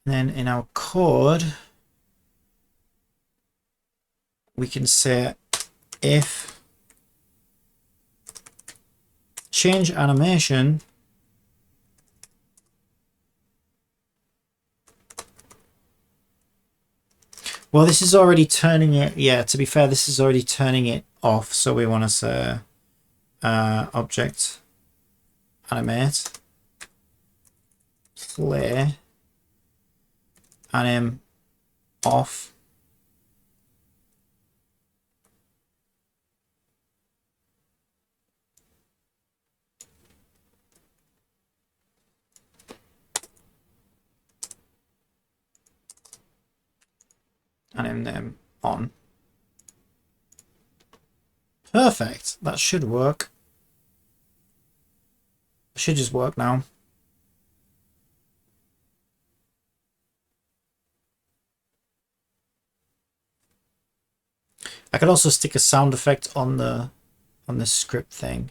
S1: And then in our code, we can say if change animation well, this is already turning it. Yeah, to be fair, this is already turning it off. So we want to say object animate play anim off. Anim name on. Perfect. That should work. It should just work now. I could also stick a sound effect on the script thing.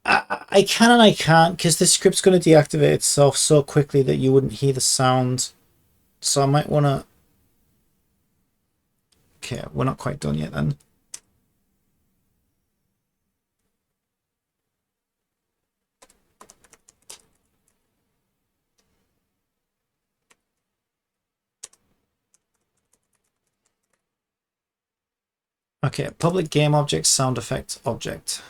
S1: I can and I can't because this script's going to deactivate itself so quickly that you wouldn't hear the sound. So I might want to... Okay, we're not quite done yet then. Okay, public game object, sound effect object.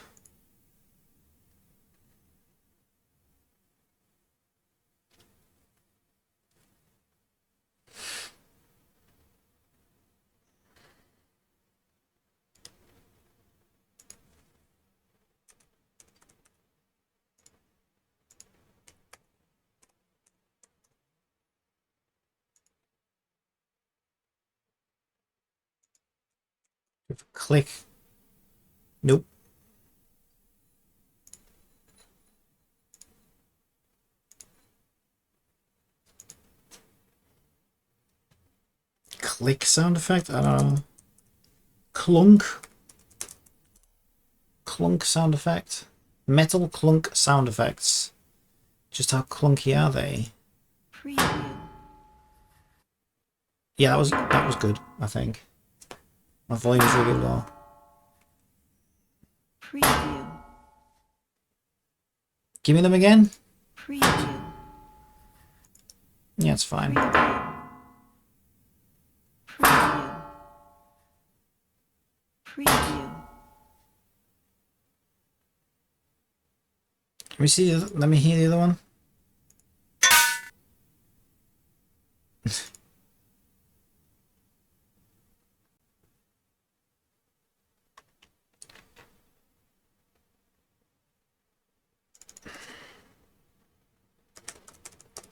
S1: Click. Nope. Click sound effect? I don't know. Clunk. Clunk sound effect. Metal clunk sound effects. Just how clunky are they?
S2: Preview.
S1: Yeah, that was good, I think. My volume is really low.
S2: Preview.
S1: Give me them again?
S2: Preview.
S1: Yeah, it's fine.
S2: Preview. Preview. Preview.
S1: Let me hear the other one.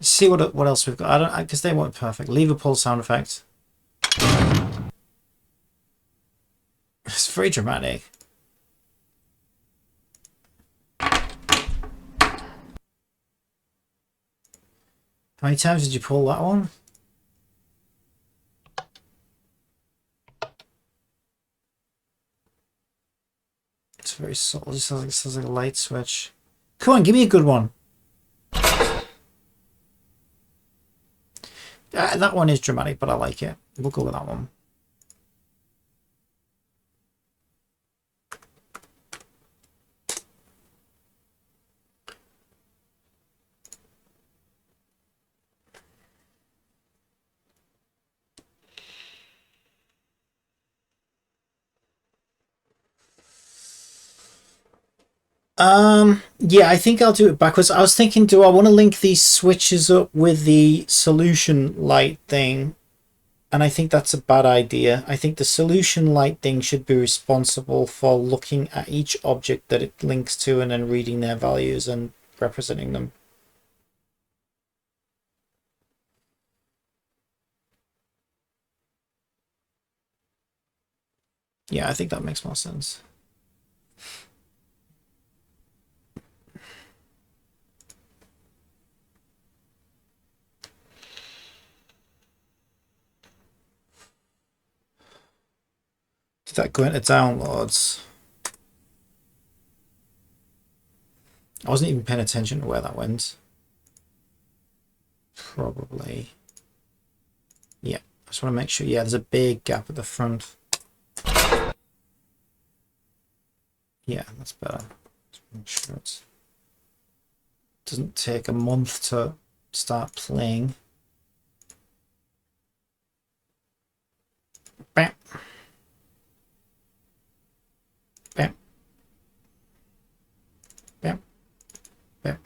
S1: See what else we've got. I guess they weren't perfect. Lever pull sound effect. It's very dramatic. How many times did you pull that one? It's very subtle. It sounds like a light switch. Come on, give me a good one. That one is dramatic, but I like it. We'll go with that one. Yeah, I think I'll do it backwards. I was thinking, do I want to link these switches up with the solution light thing? And I think that's a bad idea. I think the solution light thing should be responsible for looking at each object that it links to and then reading their values and representing them. Yeah, I think that makes more sense. Did that go into downloads? I wasn't even paying attention to where that went. Probably. Yeah, I just want to make sure. Yeah, there's a big gap at the front. Yeah, that's better. Let's make sure it doesn't take a month to start playing. Bam. Bam. Bam. Bam.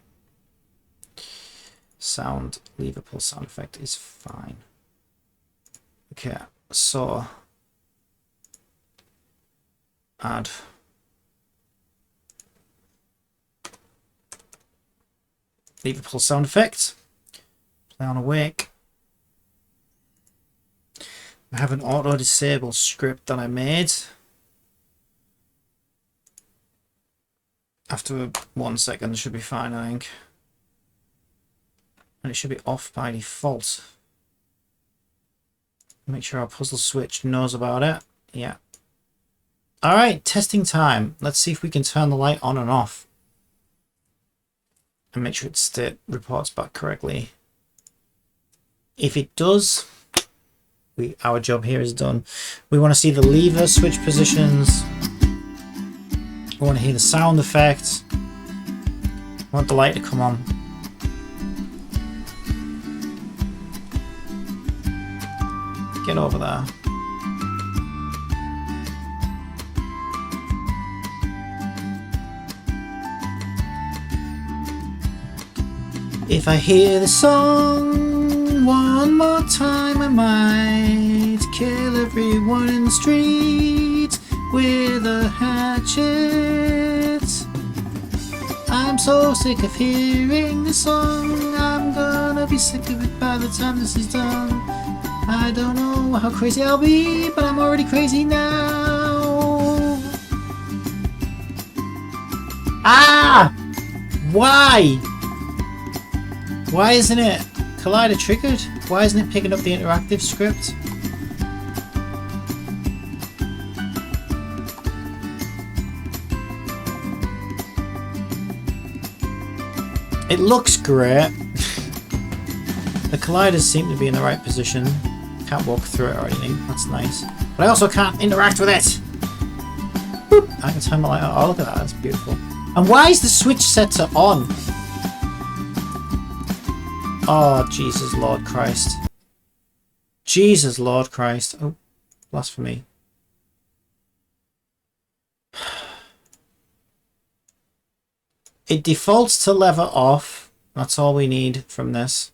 S1: Sound, lever pull sound effect is fine. Okay, so add lever pull sound effect. Play on awake. I have an auto disable script that I made. After 1 second, it should be fine, I think. And it should be off by default. Make sure our puzzle switch knows about it. Yeah. Alright, testing time. Let's see if we can turn the light on and off. And make sure it reports back correctly. If it does, our job here is done. We want to see the lever switch positions. We want to hear the sound effect. We want the light to come on. Get over there. If I hear the song one more time, I might kill everyone in the street with a hatchet. I'm so sick of hearing the song, I'm gonna be sick of it by the time this is done. I don't know how crazy I'll be, but I'm already crazy now. Ah! Why? Why isn't it Collider triggered? Why isn't it picking up the interactive script? It looks great. The colliders seem to be in the right position. Can't walk through it or anything. That's nice. But I also can't interact with it. Boop. I can turn my light on. Oh, look at that. That's beautiful. And why is the switch set to on? Oh, Jesus Lord Christ. Jesus Lord Christ. Oh, blasphemy. It defaults to lever off. That's all we need from this.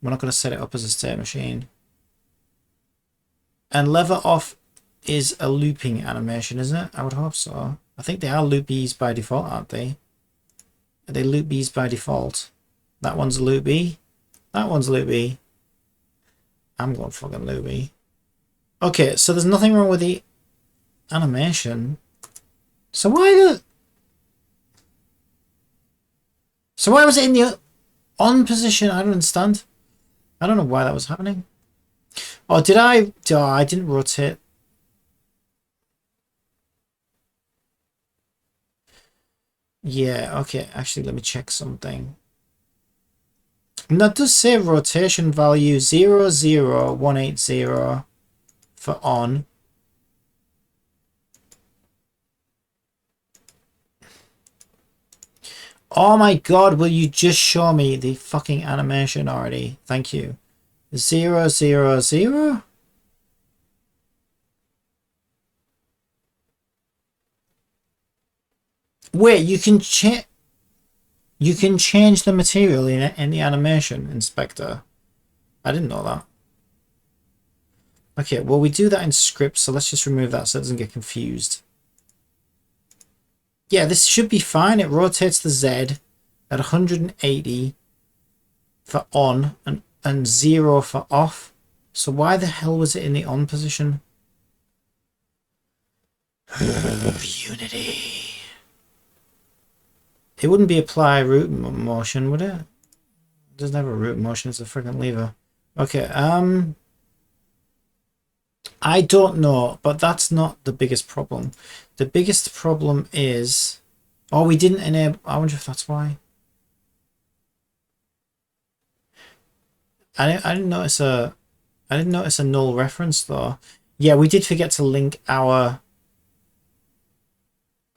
S1: We're not going to set it up as a state machine. And lever off is a looping animation, isn't it? I would hope so. I think they are loopies by default, aren't they? Are they loopies by default? That one's loopy. That one's loopy. I'm going fucking loopy. Okay, so there's nothing wrong with the animation. So why was it in the on position? I don't understand. I don't know why that was happening. Oh, did I? Oh, I didn't rotate. Yeah, okay. Actually, let me check something. And that does say rotation value 00180 for on. Oh my god, will you just show me the fucking animation already? Thank you. 000? Wait, you can change the material in the animation inspector. I didn't know that. Okay, well we do that in script, so let's just remove that so it doesn't get confused. Yeah, this should be fine. It rotates the Z at 180 for on and 0 for off. So why the hell was it in the on position? Unity. It wouldn't be apply root motion, would it? It doesn't have a root motion, it's a freaking lever. Okay, I don't know, but that's not the biggest problem. The biggest problem is... Oh, we didn't enable... I wonder if that's why. I didn't notice a null reference though. Yeah, we did forget to link our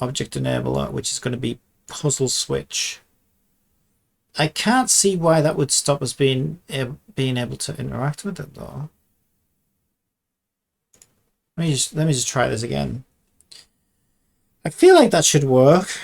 S1: object enabler, which is going to be puzzle switch. I can't see why that would stop us being able to interact with it though. Let me just try this again. I feel like that should work.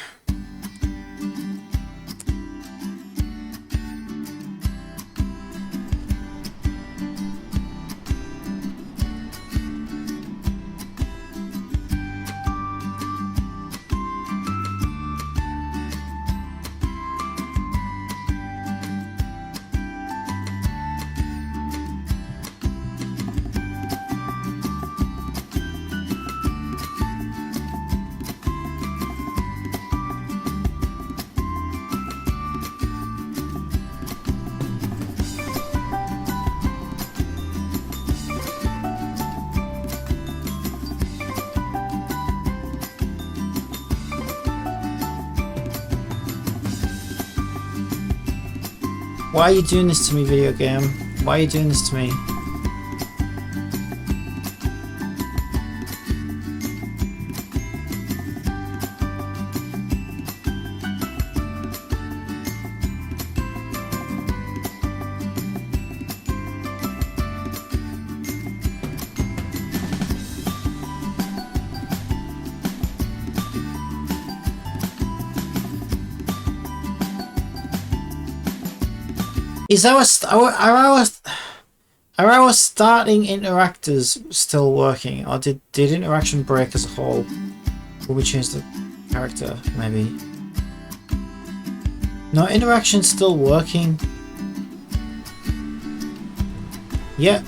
S1: Why are you doing this to me, video game? Why are you doing this to me? Is are our starting interactors still working, or did interaction break as a whole? Will we change the character? Maybe. No, interaction's still working. Yeah.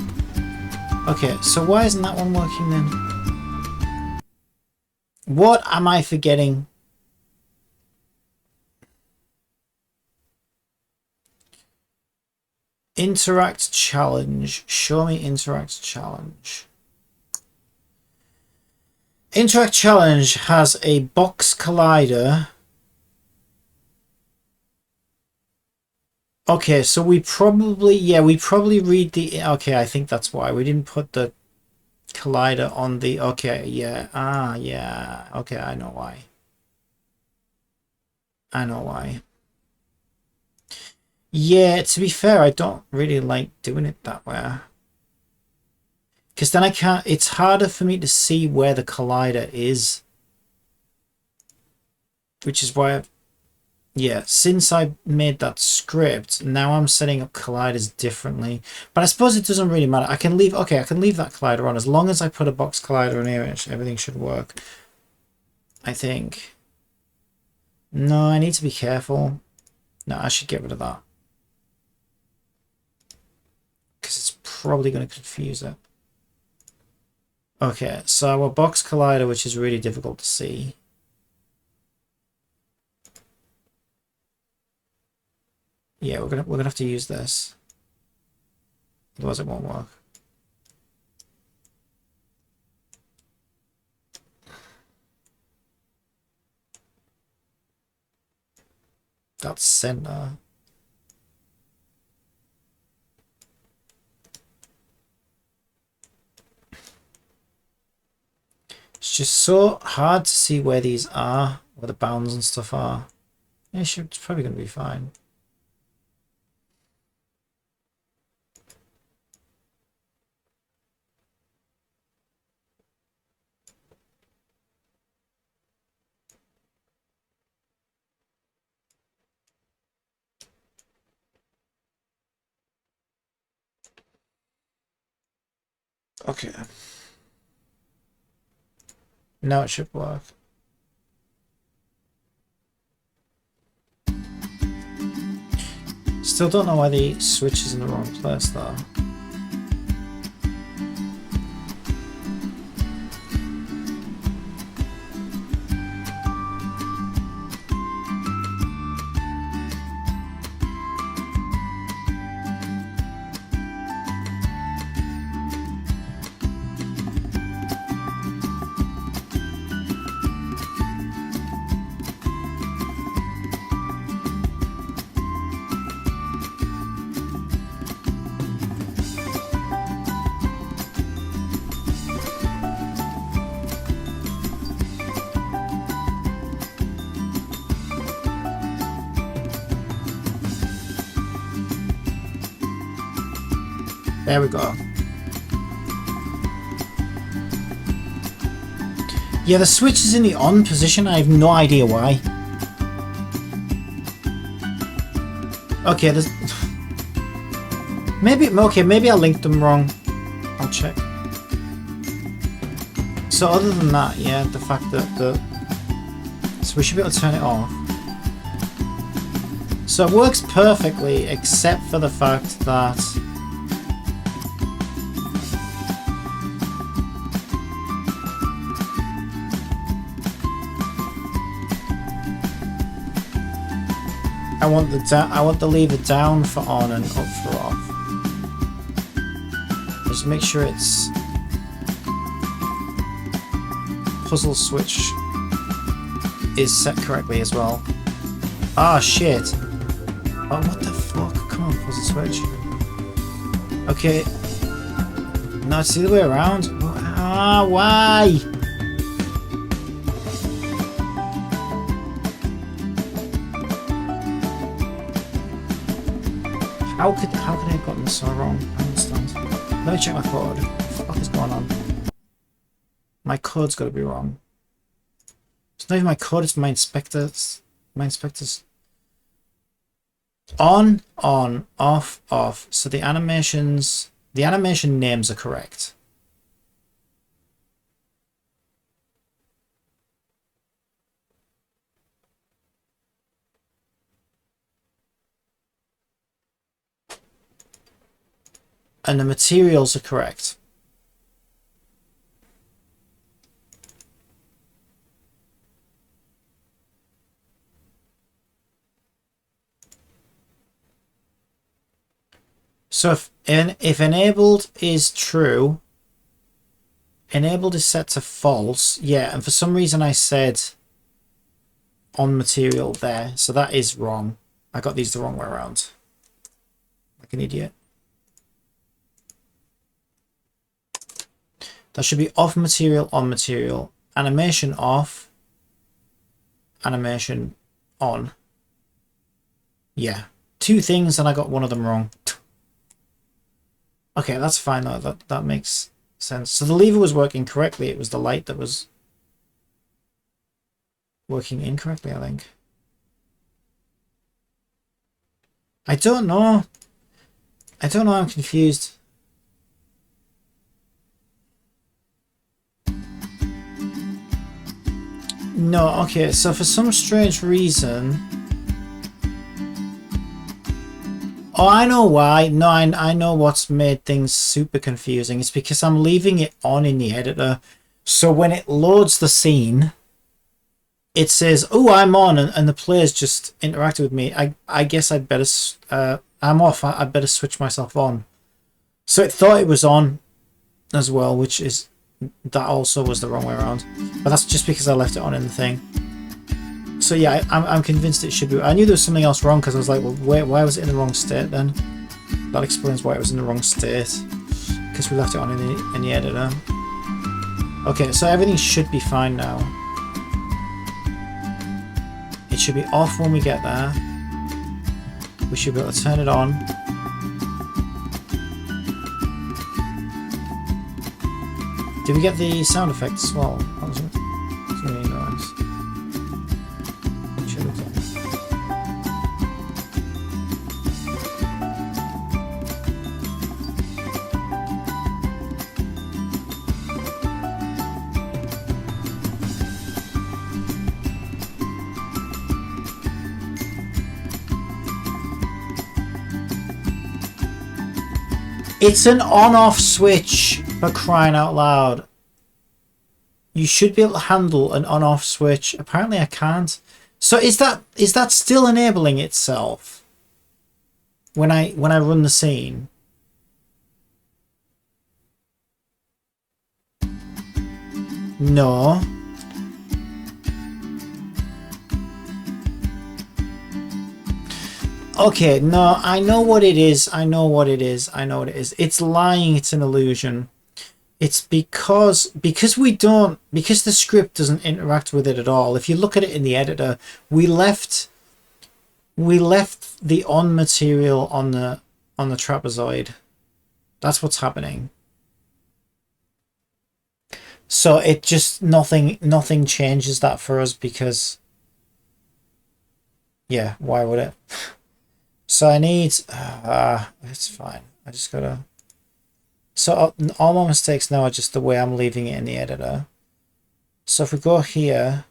S1: Okay, so why isn't that one working then? What am I forgetting? Interact challenge. Show me interact challenge. Interact challenge has a box collider. Okay, so we probably read the... Okay, I think that's why. We didn't put the collider on the... Okay, yeah. Ah, yeah. Okay, I know why. I know why. Yeah, to be fair, I don't really like doing it that way. Because then I can't... It's harder for me to see where the collider is. Which is why I've... Yeah, since I made that script, now I'm setting up colliders differently. But I suppose it doesn't really matter. I can leave... Okay, I can leave that collider on. As long as I put a box collider in here, everything should work. I think. No, I need to be careful. No, I should get rid of that. Because it's probably going to confuse it. Okay, so our box collider, which is really difficult to see. Yeah, we're gonna have to use this. Otherwise it won't work. That's center. It's just so hard to see where these are, where the bounds and stuff are. Yeah, it's probably going to be fine. Okay. Now it should work. Still don't know why the switch is in the wrong place though. There we go. Yeah, the switch is in the on position. I have no idea why. Okay, there's... maybe I linked them wrong. I'll check. So other than that, yeah, the fact that so we should be able to turn it off. So it works perfectly, except for the fact that I want the lever down for on and up for off. Just make sure it's puzzle switch is set correctly as well. Ah, shit. Oh, what the fuck? Come on, puzzle switch. Okay. No, it's the other way around. Ah, why? How could I have gotten this so wrong? I understand. Let me check my code. What the fuck is going on? My code's got to be wrong. It's not even my code, it's my inspectors. My inspectors. On, off, off. So the animation names are correct. And the materials are correct. So if enabled is true, enabled is set to false. Yeah, and for some reason I said on material there, so that is wrong. I got these the wrong way around. Like an idiot. That should be off material, on material. Animation off. Animation on. Yeah. Two things and I got one of them wrong. Okay, that's fine though. That makes sense. So the lever was working correctly. It was the light that was working incorrectly, I think. I don't know. I'm confused. No, okay, so for some strange reason... Oh, I know why. No, I know what's made things super confusing. It's because I'm leaving it on in the editor. So when it loads the scene, it says, oh, I'm on, and the player's just interacted with me. I guess I'd better... I'm off. I'd better switch myself on. So it thought it was on as well, which is... That also was the wrong way around. But that's just because I left it on in the thing. So yeah, I'm convinced it should be... I knew there was something else wrong because I was like, well, wait, why was it in the wrong state then? That explains why it was in the wrong state. Because we left it on in the editor. Okay, so everything should be fine now. It should be off when we get there. We should be able to turn it on. Did we get the sound effects as well? That was it. It's really nice. Should have done. It's an on-off switch, for crying out loud. You should be able to handle an on-off switch. Apparently I can't. So is that still enabling itself when I run the scene? No. Okay, no, I know what it is. It's lying, it's an illusion. It's because the script doesn't interact with it at all. If you look at it in the editor, we left the on material on the trapezoid. That's what's happening. So it just nothing changes that for us because yeah, why would it? So I need it's fine. I just gotta. So all my mistakes now are just the way I'm leaving it in the editor. So if we go here,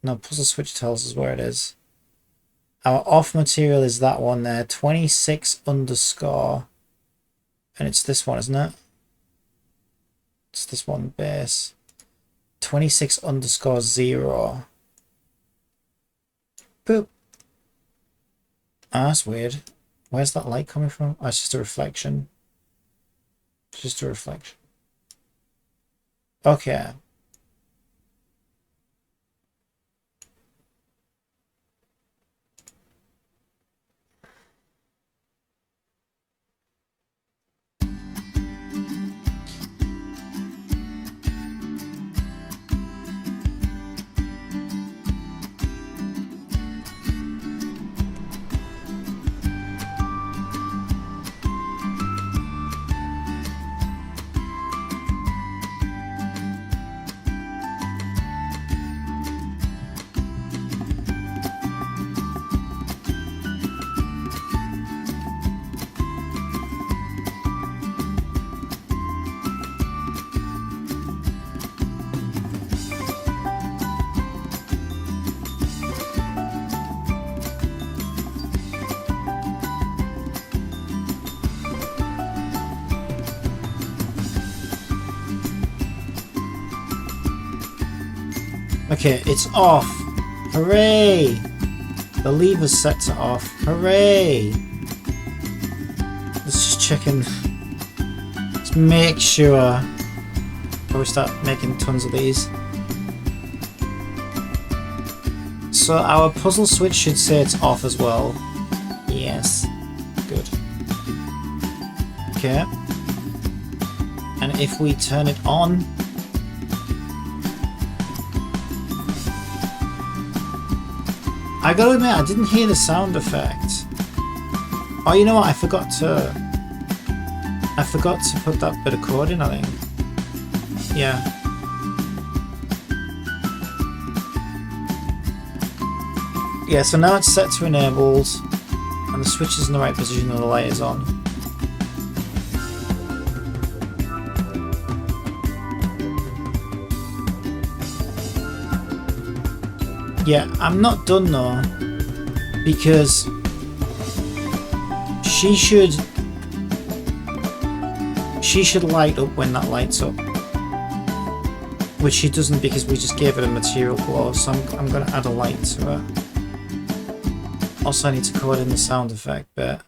S1: no, puzzle switch tells us where it is. Our off material is that one there, 26 underscore, and it's this one, isn't it? It's this one base, 26 underscore 0. Boop. Ah, that's weird. Where's that light coming from? Oh, it's just a reflection. It's just a reflection. Okay. Okay, it's off. Hooray! The lever's set to off. Hooray! Let's just check in. Let's make sure before we start making tons of these. So our puzzle switch should say it's off as well. Yes. Good. Okay. And if we turn it on, I gotta admit, I didn't hear the sound effect. Oh, you know what? I forgot to put that bit of code in, I think. Yeah. Yeah, so now it's set to enabled, and the switch is in the right position and the light is on. Yeah, I'm not done though, because she should light up when that lights up, which she doesn't because we just gave it a material glow. So I'm going to add a light to it. Also, I need to code in the sound effect bit.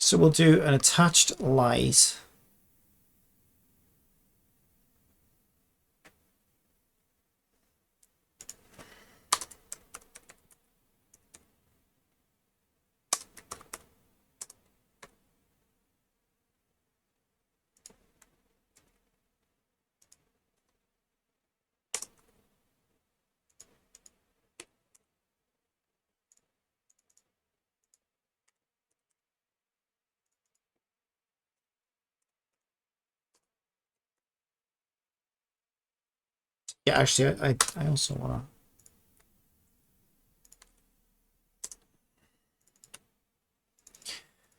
S1: So we'll do an attached light. Yeah, actually, I also want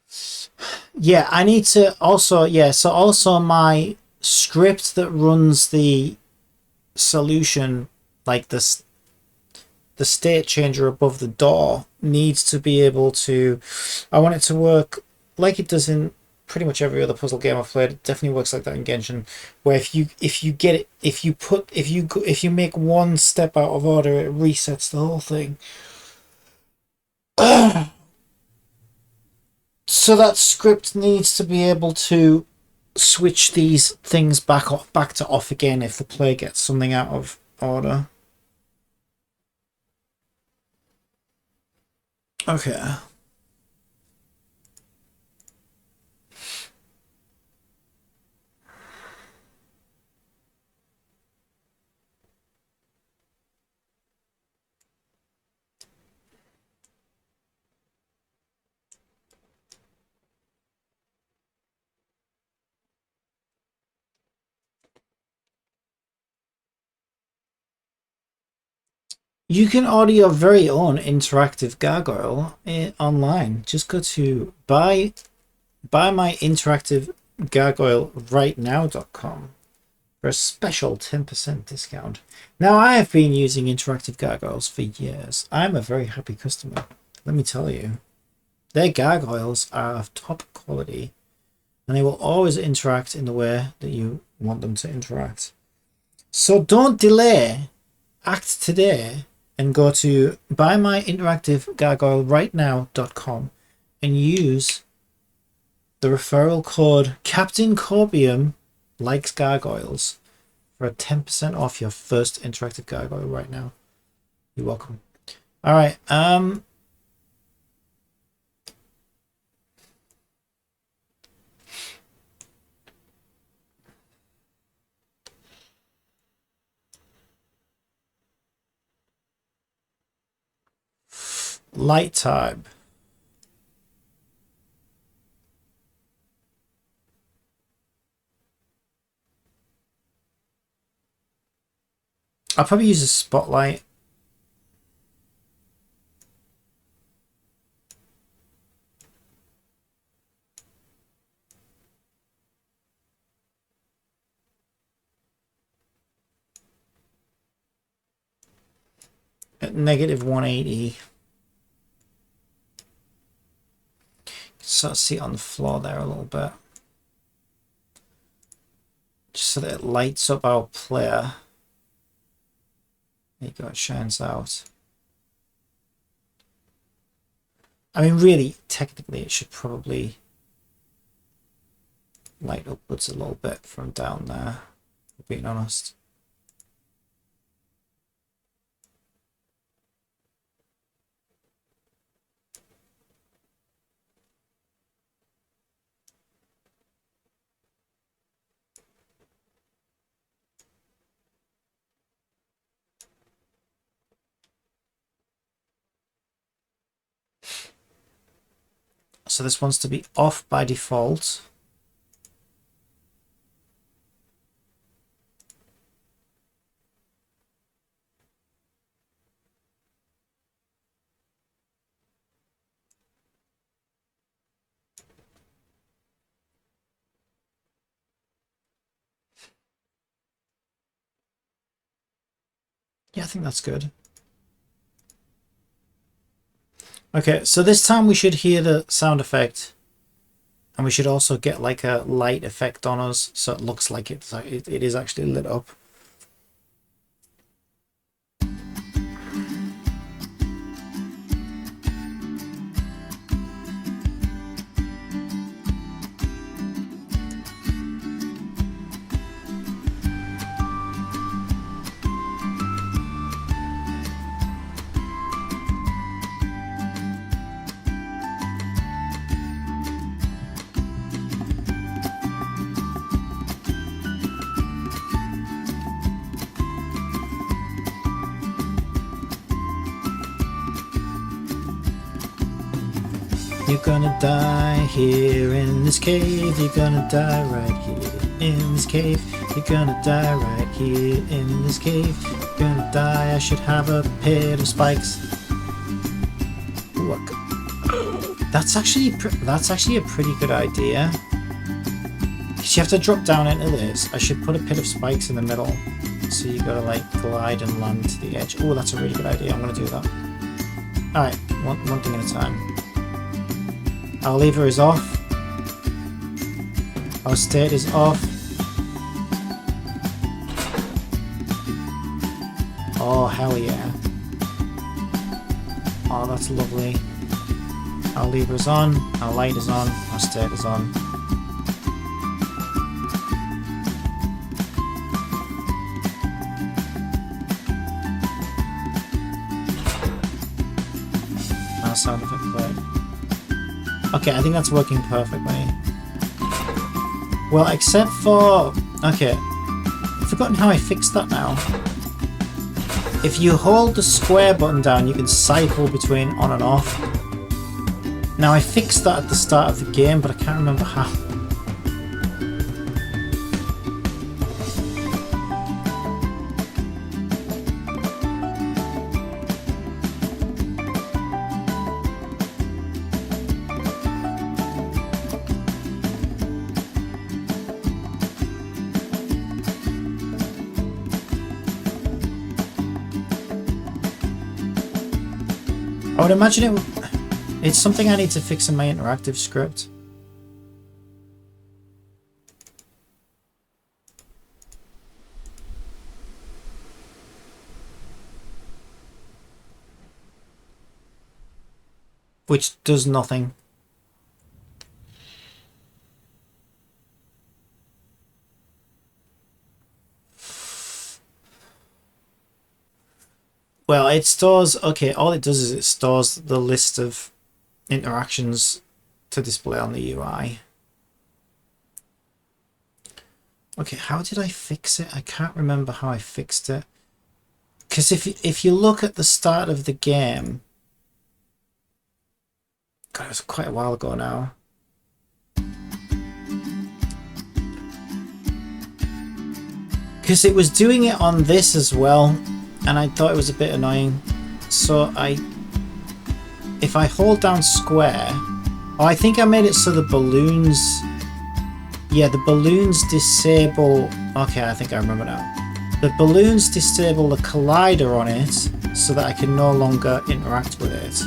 S1: to... Yeah, I need to also... Yeah, so also my script that runs the solution, like this, the state changer above the door, needs to be able to... I want it to work like it does in pretty much every other puzzle game I've played. It definitely works like that in Genshin, where if you get it, if you make one step out of order, it resets the whole thing. So that script needs to be able to switch these things back to off again if the player gets something out of order. Okay. You can order your very own interactive gargoyle online. Just go to buymyinteractivegargoylerightnow.com for a special 10% discount. Now, I have been using interactive gargoyles for years. I'm a very happy customer. Let me tell you, their gargoyles are of top quality, and they will always interact in the way that you want them to interact. So don't delay. Act today and go to buymyinteractivegargoylerightnow.com and use the referral code Captain Corbium likes gargoyles for a 10% off your first interactive gargoyle right now. You're welcome. All right. Light type. I'll probably use a spotlight. at negative 180. Sort of see it on the floor there a little bit. Just so that it lights up our player. There you go, it shines out. I mean, really, technically, it should probably light upwards a little bit from down there, being honest. So this wants to be off by default. Yeah, I think that's good. Okay, so this time we should hear the sound effect, and we should also get like a light effect on us, so it looks like it is actually lit up. You're gonna die here in this cave. You're gonna die right here in this cave. You're gonna die right here in this cave. You're gonna die. I should have a pair of spikes. Look, that's actually a pretty good idea. Because you have to drop down into this. I should put a pit of spikes in the middle, so you gotta like glide and land to the edge. Oh, that's a really good idea. I'm gonna do that. All right, one thing at a time. Our lever is off. Our state is off. Oh, hell yeah. Oh, that's lovely. Our lever is on. Our light is on. Our state is on. Our sound effect played. Okay, I think that's working perfectly. Well, except for... Okay, I've forgotten how I fixed that now. If you hold the square button down, you can cycle between on and off. Now, I fixed that at the start of the game, but I can't remember how. I would imagine it's something I need to fix in my interactive script. Which does nothing. Well, it stores, okay, all it does is it stores the list of interactions to display on the UI. Okay, how did I fix it? I can't remember how I fixed it. Because if you look at the start of the game, God, it was quite a while ago now. Because it was doing it on this as well. And I thought it was a bit annoying, so if I hold down square, oh, I think I made it so the balloons, yeah, the balloons disable, okay, I think I remember now. The balloons disable the collider on it, so that I can no longer interact with it.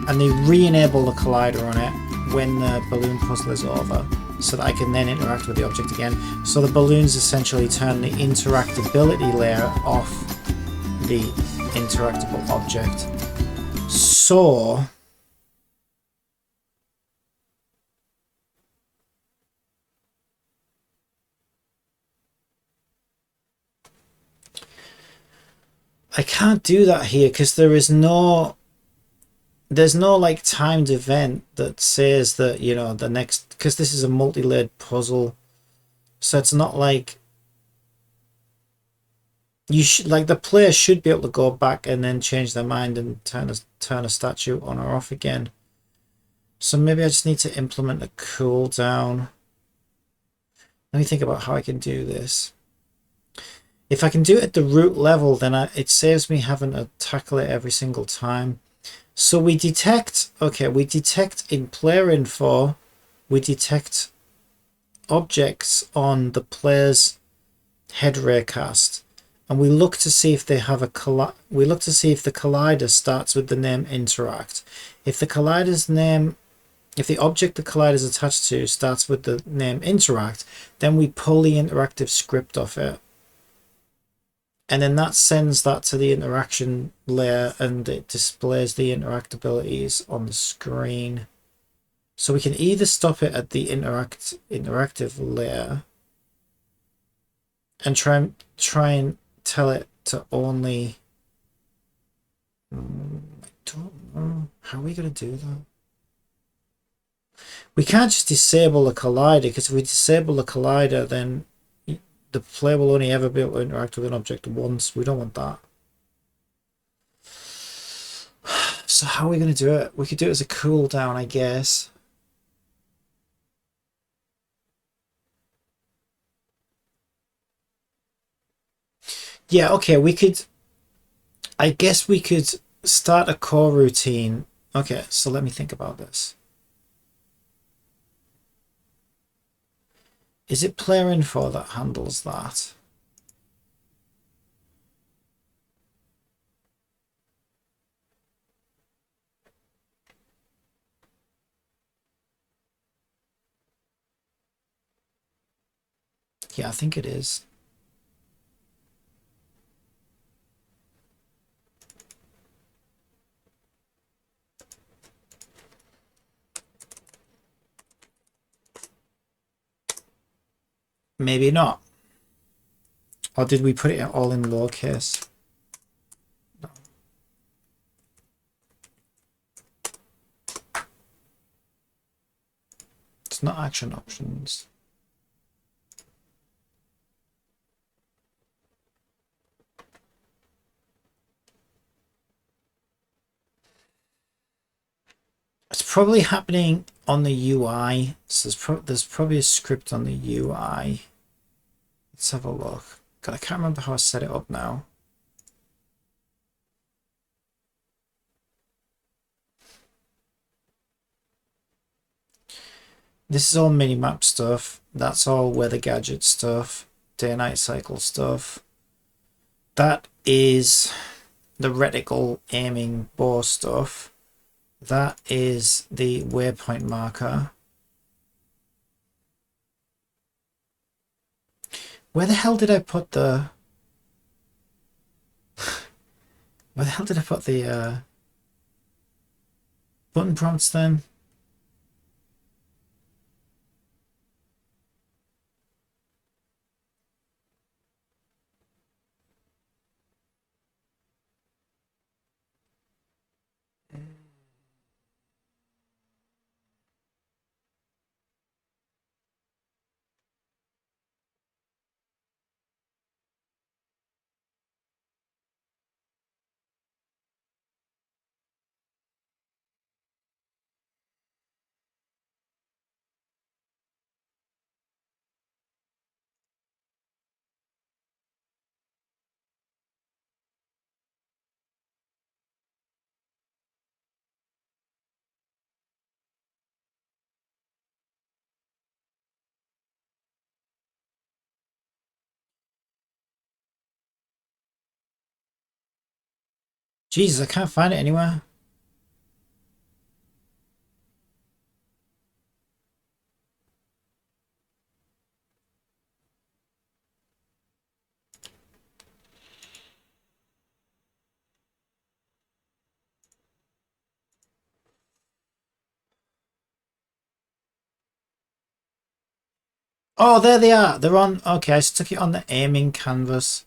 S1: And they re-enable the collider on it when the balloon puzzle is over, so that I can then interact with the object again. So the balloons essentially turn the interactability layer off the interactable object. So I can't do that here because there's no like timed event that says that, you know, the next, because this is a multi-layered puzzle, so it's not like you should, like, the player should be able to go back and then change their mind and turn a statue on or off again. So maybe I just need to implement a cooldown. Let me think about how I can do this. If I can do it at the root level, then it saves me having to tackle it every single time. So we detect, okay, we detect in player info, we detect objects on the player's head raycast, and we look to see if they have we look to see if the collider starts with the name interact. If the collider's name, if the object the collider is attached to starts with the name interact, then we pull the interactive script off it. And then that sends that to the interaction layer and it displays the interactabilities on the screen. So we can either stop it at the interactive layer and try and tell it to only... I don't know. How are we going to do that? We can't just disable the collider, because if we disable the collider, then the player will only ever be able to interact with an object once. We don't want that. So how are we going to do it? We could do it as a cooldown, I guess. Yeah, okay, we could... I guess we could start a core routine. Okay, so let me think about this. Is it player info that handles that? Yeah, I think it is. Maybe not. Or did we put it all in lowercase? No. It's not action options. It's probably happening on the UI. So there's probably a script on the UI. Let's have a look. God, I can't remember how I set it up now. This is all minimap stuff. That's all weather gadget stuff. Day-night cycle stuff. That is the reticle aiming bow stuff. That is the waypoint marker. Where the hell did I put the... Where the hell did I put the button prompts then? Jesus, I can't find it anywhere. Oh, there they are. They're on. Okay, I stuck it on the aiming canvas.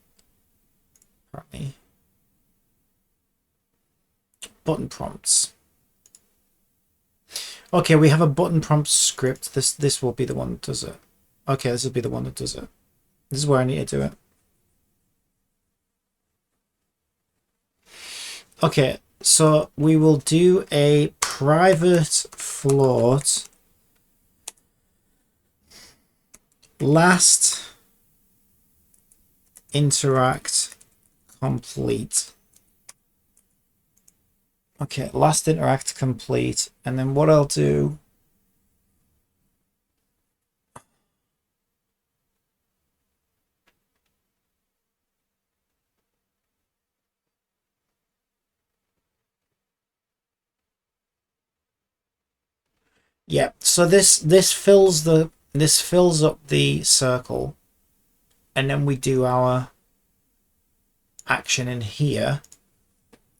S1: Right. Button prompts. Okay, we have a button prompt script. This will be the one that does it. Okay, this will be the one that does it. This is where I need to do it. Okay, so we will do a private float. Last interact complete. Okay, last interact complete. And then what I'll do... Yeah, so this fills up the circle, and then we do our action in here.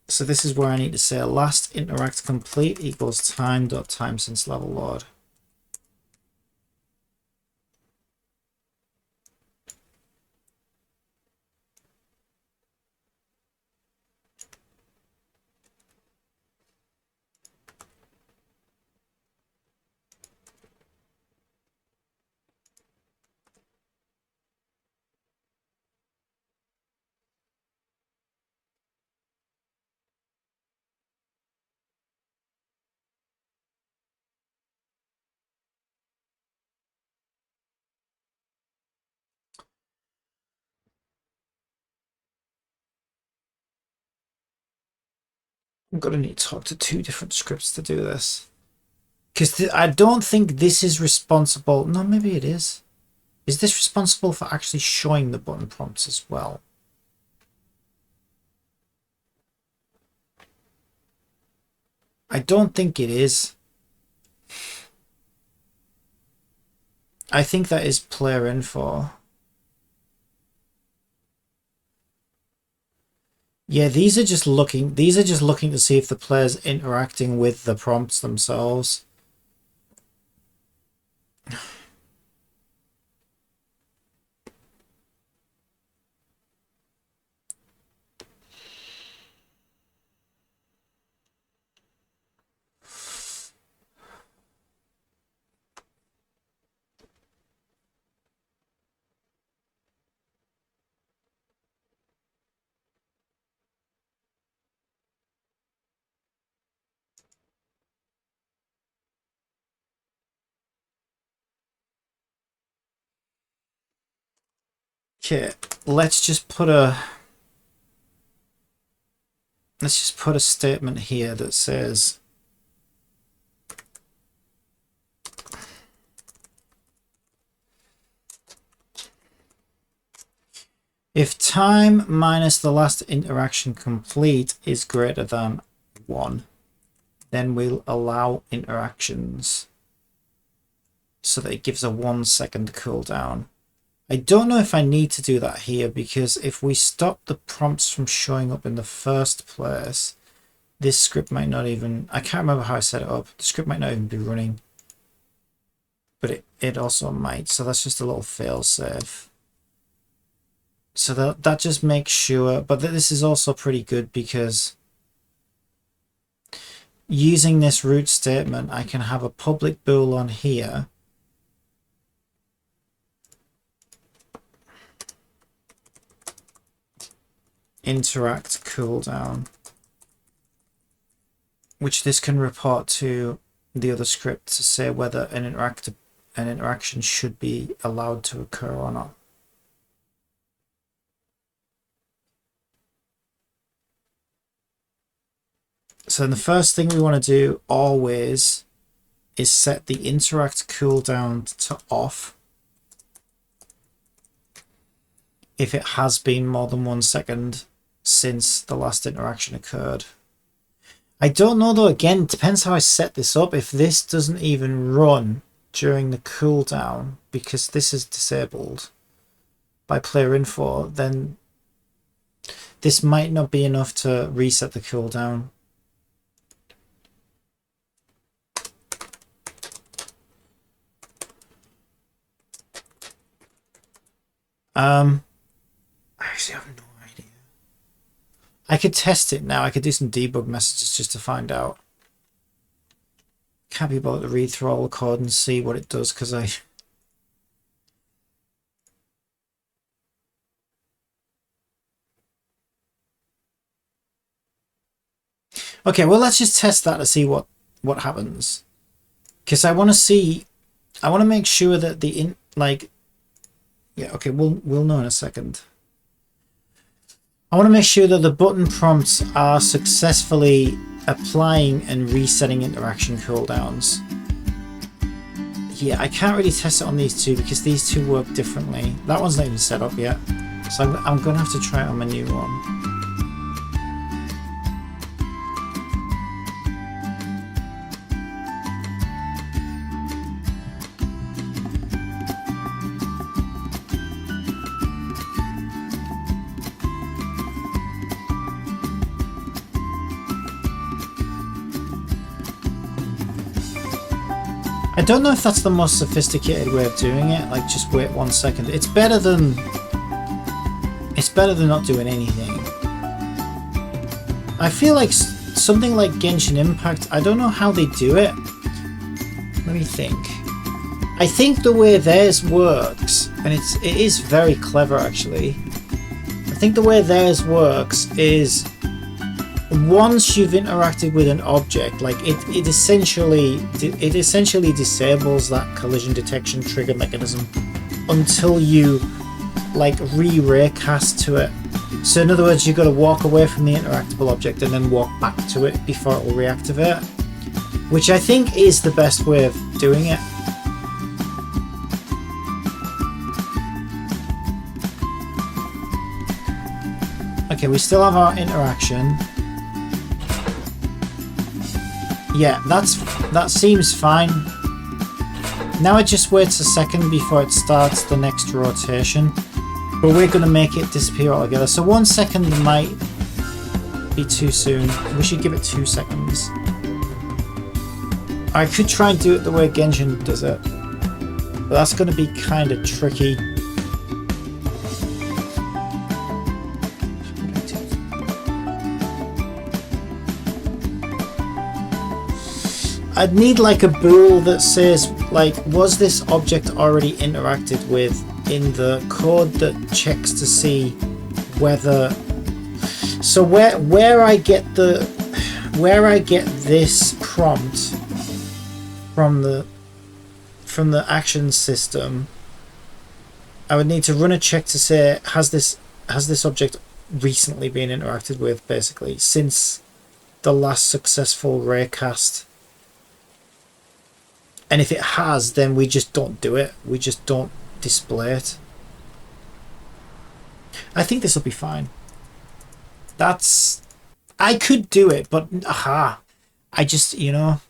S1: So this is where I need to say last interact complete equals time since level load. I'm gonna need to talk to two different scripts to do this. Because I don't think this is responsible. No, maybe it is. Is this responsible for actually showing the button prompts as well? I don't think it is. I think that is player info. Yeah, these are just looking to see if the player's interacting with the prompts themselves. Okay, let's just put a statement here that says if time minus the last interaction complete is greater than 1, then we'll allow interactions so that it gives a 1-second cooldown. I don't know if I need to do that here, because if we stop the prompts from showing up in the first place, this script might not even... I can't remember how I set it up. The script might not even be running. But it also might. So that's just a little fail-safe. So that just makes sure... But this is also pretty good because using this root statement, I can have a public bool on here. Interact cooldown, which this can report to the other script to say whether an interaction should be allowed to occur or not. So the first thing we want to do always is set the interact cooldown to off if it has been more than 1 second since the last interaction occurred. I don't know though, again, it depends how I set this up. If this doesn't even run during the cooldown because this is disabled by player info, then this might not be enough to reset the cooldown. I actually have no idea. I could test it now. I could do some debug messages just to find out. Can't be bothered to read through all the code and see what it does because I... Okay, well, let's just test that to see what happens. Because I want to see... I want to make sure that the... Yeah, okay, we'll know in a second. I want to make sure that the button prompts are successfully applying and resetting interaction cooldowns. Yeah, I can't really test it on these two because these two work differently. That one's not even set up yet. So I'm going to have to try it on my new one. I don't know if that's the most sophisticated way of doing it, like just wait 1 second. It's better than not doing anything. I feel like something like Genshin Impact, I don't know how they do it. Let me think. I think the way theirs works, and it is very clever actually. I think the way theirs works is once you've interacted with an object, like it essentially disables that collision detection trigger mechanism until you like re-raycast to it. So in other words, you've got to walk away from the interactable object and then walk back to it before it will reactivate, which I think is the best way of doing it. Okay, we still have our interaction. Yeah, that seems fine. Now it just waits a second before it starts the next rotation, but we're going to make it disappear altogether. So 1 second might be too soon. We should give it 2 seconds. I could try and do it the way Genshin does it, but that's going to be kind of tricky. I'd need like a bool that says like, was this object already interacted with in the code that checks to see whether, so where I get this prompt from the action system, I would need to run a check to say has this object recently been interacted with, basically since the last successful raycast. And if it has, then we just don't do it. We just don't display it. I think this will be fine. I could do it, but I just, you know,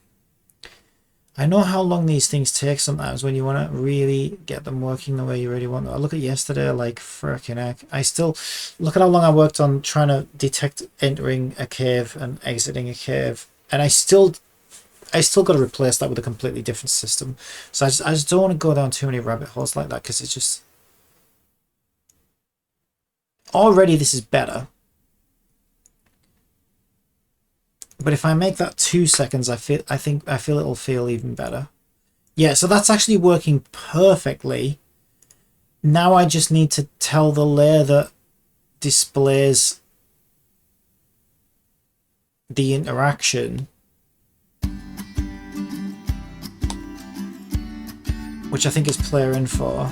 S1: I know how long these things take sometimes when you want to really get them working the way you really want. I look at yesterday, like, frickin' heck. I still, look at how long I worked on trying to detect entering a cave and exiting a cave. And I still got to replace that with a completely different system. So I just don't want to go down too many rabbit holes like that, because it's just... Already this is better. But if I make that 2 seconds, I feel it'll feel even better. Yeah, so that's actually working perfectly. Now I just need to tell the layer that displays the interaction, which I think is player info,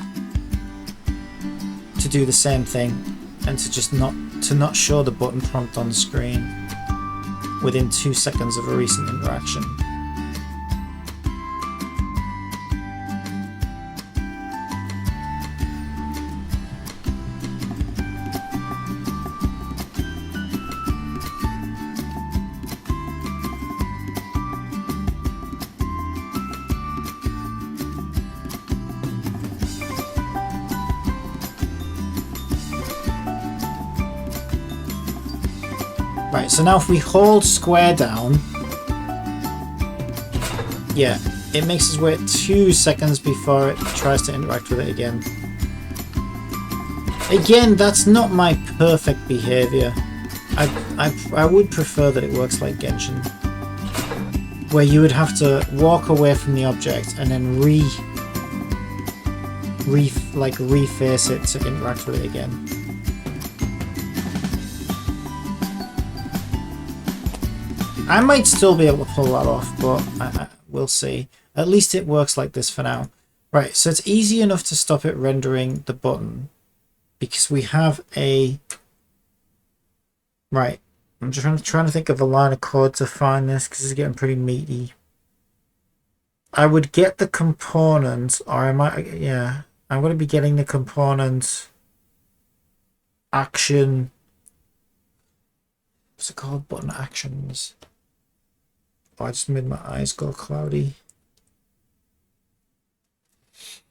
S1: to do the same thing and to just not show the button prompt on the screen within 2 seconds of a recent interaction. Right, so now if we hold square down, yeah, it makes us wait 2 seconds before it tries to interact with it again. Again, that's not my perfect behavior. I would prefer that it works like Genshin, where you would have to walk away from the object and then reface it to interact with it again. I might still be able to pull that off, but we'll see. At least it works like this for now. Right, so it's easy enough to stop it rendering the button because we have a... Right, I'm just trying to think of a line of code to find this because it's getting pretty meaty. I would get the component, or I might, yeah, I'm going to be getting the component action. What's it called? Button actions. Oh, I just made my eyes go cloudy.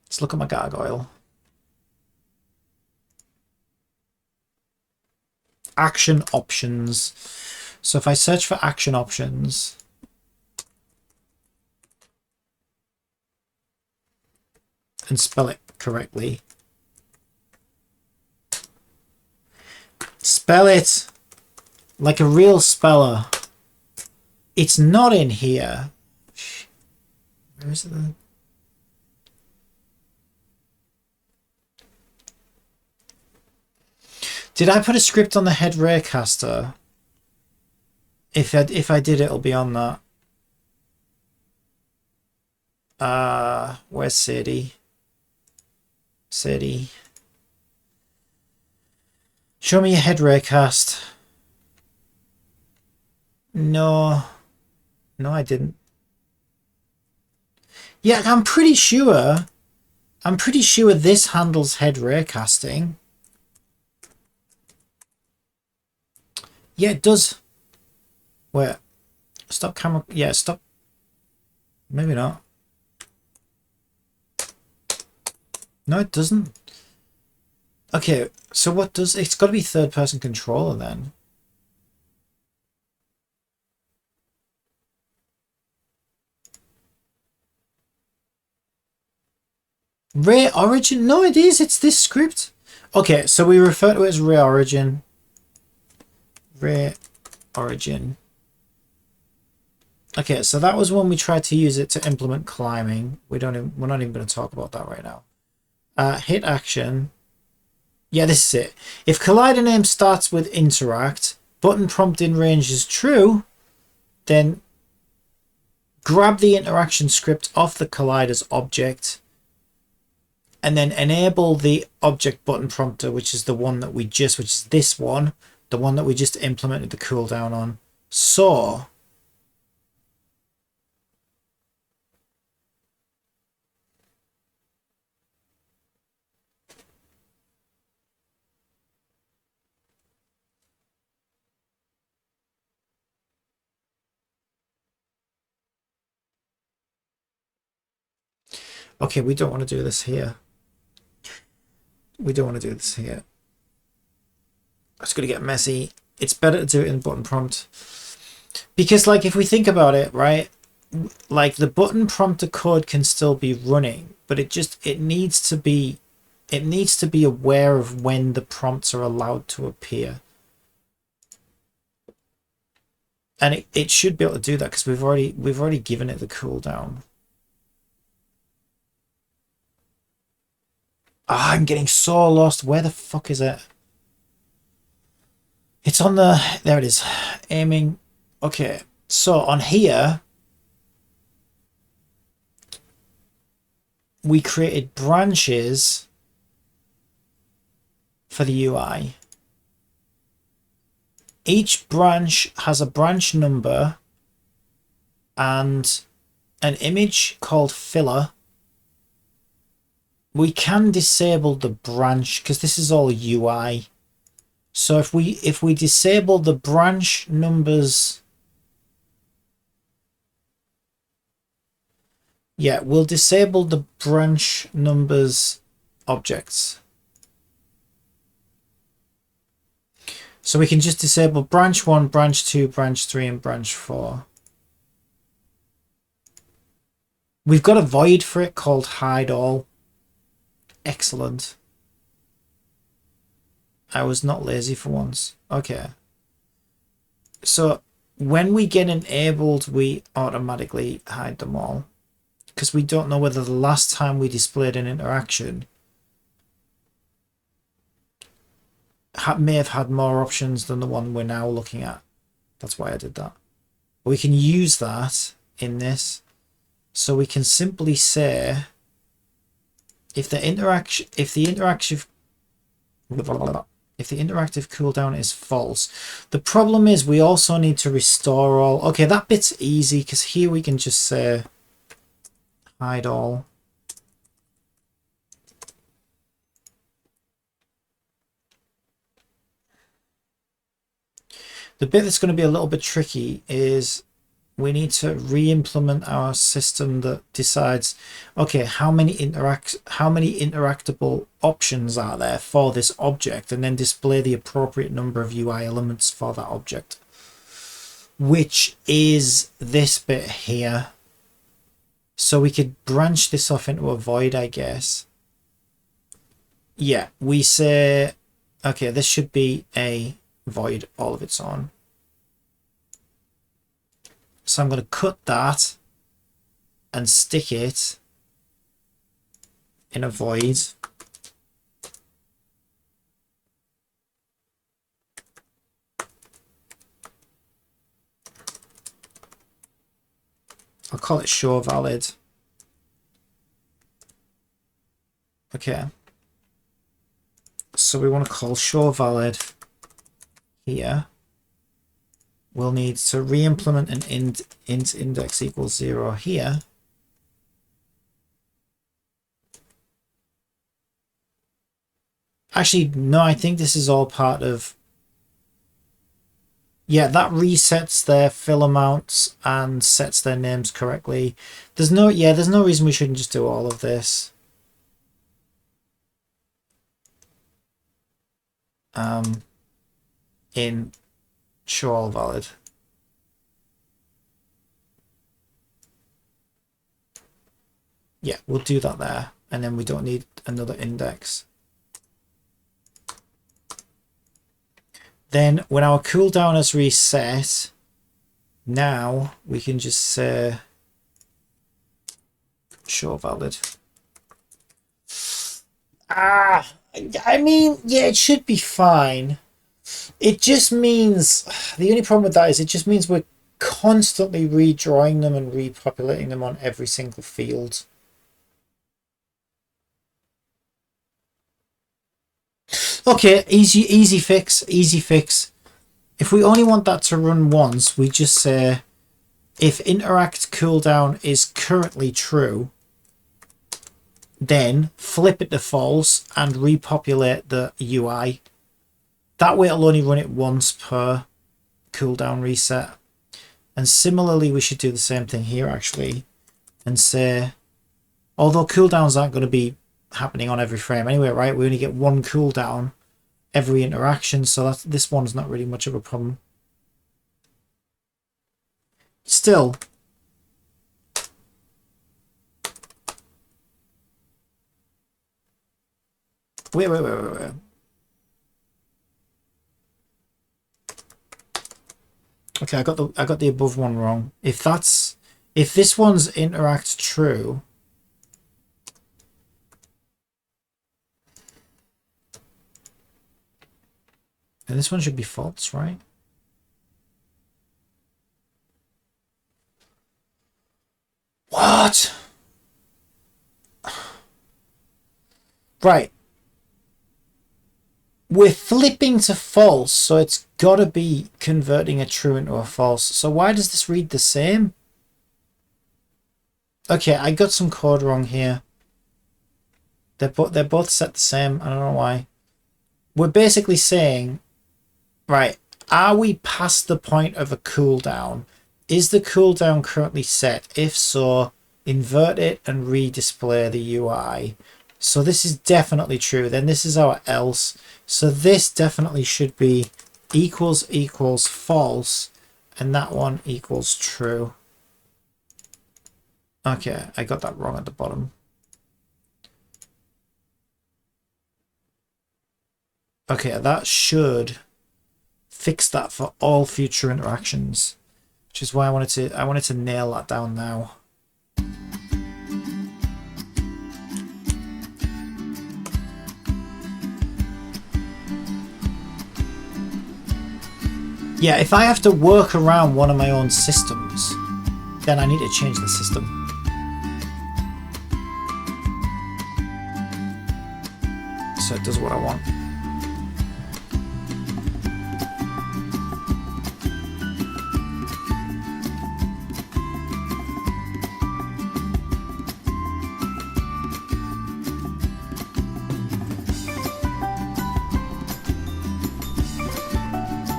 S1: Let's look at my gargoyle. Action options. So if I search for action options, and spell it correctly. Spell it like a real speller. It's not in here. Where is it then? Did I put a script on the head raycaster? If I did, it'll be on that. Where's Sadie? Sadie. Show me a head raycast. No. No, I didn't. Yeah, I'm pretty sure this handles head raycasting. Yeah, it does. Wait. Stop camera. Yeah, stop. Maybe not. No, it doesn't. Okay, so what does... It's got to be third-person controller then. Ray Origin? No, it is. It's this script. Okay, so we refer to it as Ray Origin. Ray Origin. Okay, so that was when we tried to use it to implement climbing. We're not even going to talk about that right now. Hit action. Yeah, this is it. If collider name starts with interact, button prompt in range is true, then grab the interaction script off the collider's object and then enable the object button prompter, which is the one that which is this one, the one that we just implemented the cooldown on. So okay, we don't want to do this here. We don't want to do this here. It's going to get messy. It's better to do it in button prompt. Because, like, if we think about it, right, like the button prompter code can still be running, but it needs to be aware of when the prompts are allowed to appear. And it should be able to do that because we've already given it the cooldown. Ah, I'm getting so lost. Where the fuck is it? It's on the... There it is. Aiming. Okay. So on here, we created branches for the UI. Each branch has a branch number and an image called filler. We can disable the branch because this is all UI. So if we disable the branch numbers, yeah, we'll disable the branch numbers objects. So we can just disable branch 1, branch 2, branch 3, and branch 4. We've got a void for it called hide all. Excellent. I was not lazy for once. Okay. So when we get enabled, we automatically hide them all. Because we don't know whether the last time we displayed an interaction may have had more options than the one we're now looking at. That's why I did that. We can use that in this. So we can simply say if the interactive cooldown is false. The problem is we also need to restore all. Okay, that bit's easy because here we can just say hide all. The bit that's going to be a little bit tricky is we need to re-implement our system that decides, okay, how many interactable options are there for this object, and then display the appropriate number of UI elements for that object, which is this bit here. So we could branch this off into a void, I guess. Yeah, we say, okay, this should be a void all of its own. So I'm going to cut that and stick it in a void. I'll call it show valid. Okay. So we want to call show valid here. We'll need to re-implement an int index equals 0 here. Actually, no, I think this is all part of... Yeah, that resets their fill amounts and sets their names correctly. There's no reason we shouldn't just do all of this. In show all valid. Yeah, we'll do that there, and then we don't need another index. Then when our cooldown is reset, now we can just say show valid. I mean, yeah, it should be fine. It just means, the only problem with that is it just means we're constantly redrawing them and repopulating them on every single field. Okay, easy fix. If we only want that to run once, we just say if interact cooldown is currently true, then flip it to false and repopulate the UI. That way it'll only run it once per cooldown reset. And similarly, we should do the same thing here actually, and say, although cooldowns aren't going to be happening on every frame anyway, right? We only get one cooldown every interaction, so this one's not really much of a problem. Still, wait. Okay, I got the above one wrong. If this one's interact true, and this one should be false, right? What? Right. We're flipping to false, so it's got to be converting a true into a false. So why does this read the same? Okay, I got some code wrong here. They're both set the same. I don't know why. We're basically saying, right, are we past the point of a cooldown? Is the cooldown currently set? If so, invert it and redisplay the UI. So this is definitely true. Then this is our else. So this definitely should be equals equals false, and that one equals true. Okay, I got that wrong at the bottom. Okay, that should fix that for all future interactions, which is why I wanted to nail that down now. Yeah, if I have to work around one of my own systems, then I need to change the system. So it does what I want.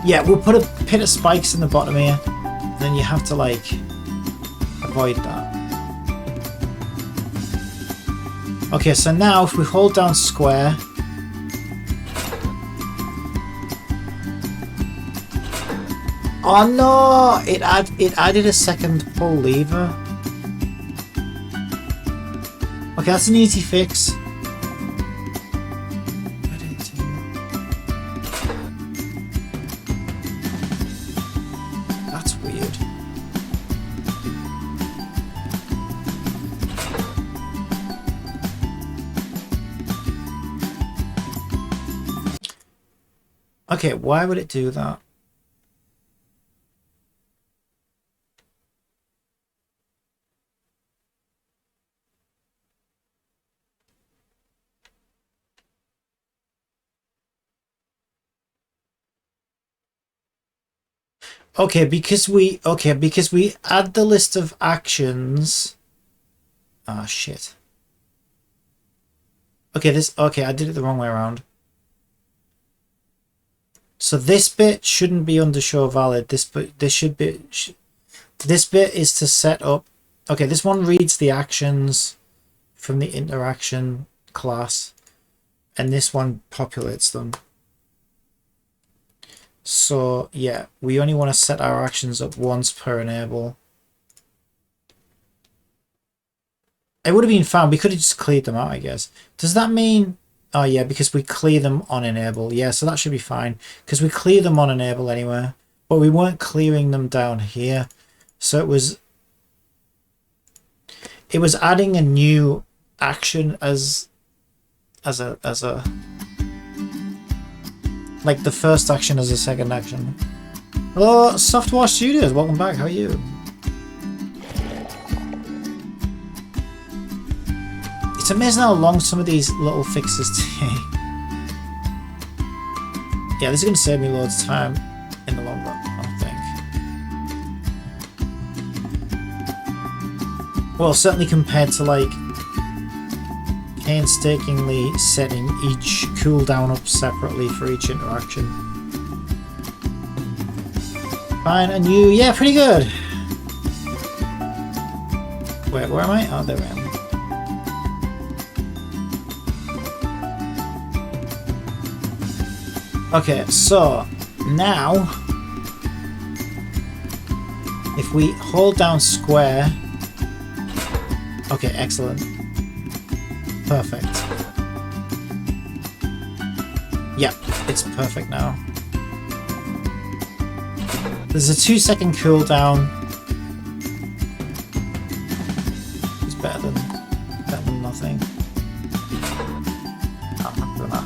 S1: Yeah, we'll put a pit of spikes in the bottom here. Then you have to, like, avoid that. Okay, so now if we hold down square... Oh no! It added a second pull lever. Okay, that's an easy fix. That's weird. Okay, why would it do that? Okay, because we add the list of actions. Ah, shit. Okay, I did it the wrong way around. So this bit shouldn't be under show valid. This bit is to set up. Okay, this one reads the actions from the interaction class, and this one populates them. So yeah, we only want to set our actions up once per enable. It would have been fine. We could have just cleared them out, I guess. Does that mean... Oh yeah, because we clear them on enable. Yeah, so that should be fine. Because we clear them on enable anyway. But we weren't clearing them down here. So it was adding a new action as a like the first action as a second action. Hello, Software Studios. Welcome back. How are you? It's amazing how long some of these little fixes take. Yeah, this is going to save me loads of time in the long run, I think. Well, certainly compared to, like, painstakingly setting each cooldown up separately for each interaction. Fine, and you... Yeah, pretty good! Wait, where am I? Oh, there I am. Okay, so now if we hold down square, okay, excellent, perfect. Yep, it's perfect now. There's a 2-second cooldown. It's better than nothing. I'm not doing that.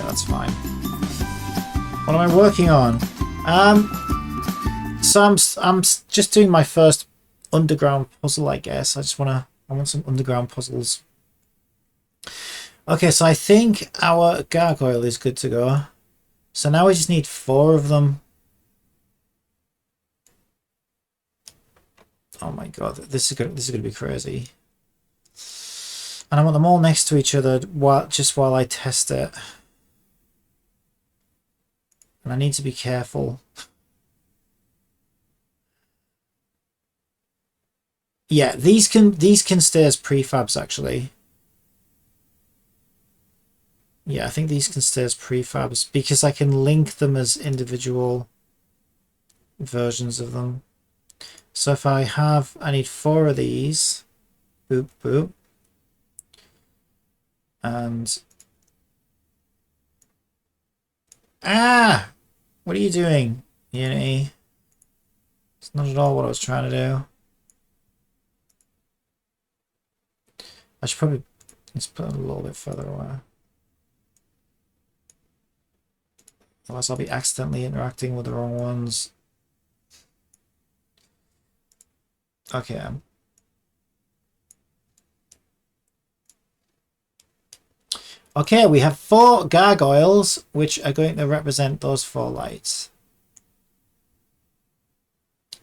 S1: That's fine. What am I working on? So I'm just doing my first underground puzzle, I guess. I want some underground puzzles. Okay, so I think our gargoyle is good to go. So now we just need 4 of them. Oh my god, this is gonna be crazy. And I want them all next to each other while I test it. And I need to be careful. Yeah, these can stay as prefabs actually. Yeah, I think these can stay as prefabs because I can link them as individual versions of them. So if I need 4 of these, boop, boop, and what are you doing, Unity? It's not at all what I was trying to do. I should probably, let's put it a little bit further away. Otherwise I'll be accidentally interacting with the wrong ones. Okay. Okay, we have 4 gargoyles, which are going to represent those 4 lights.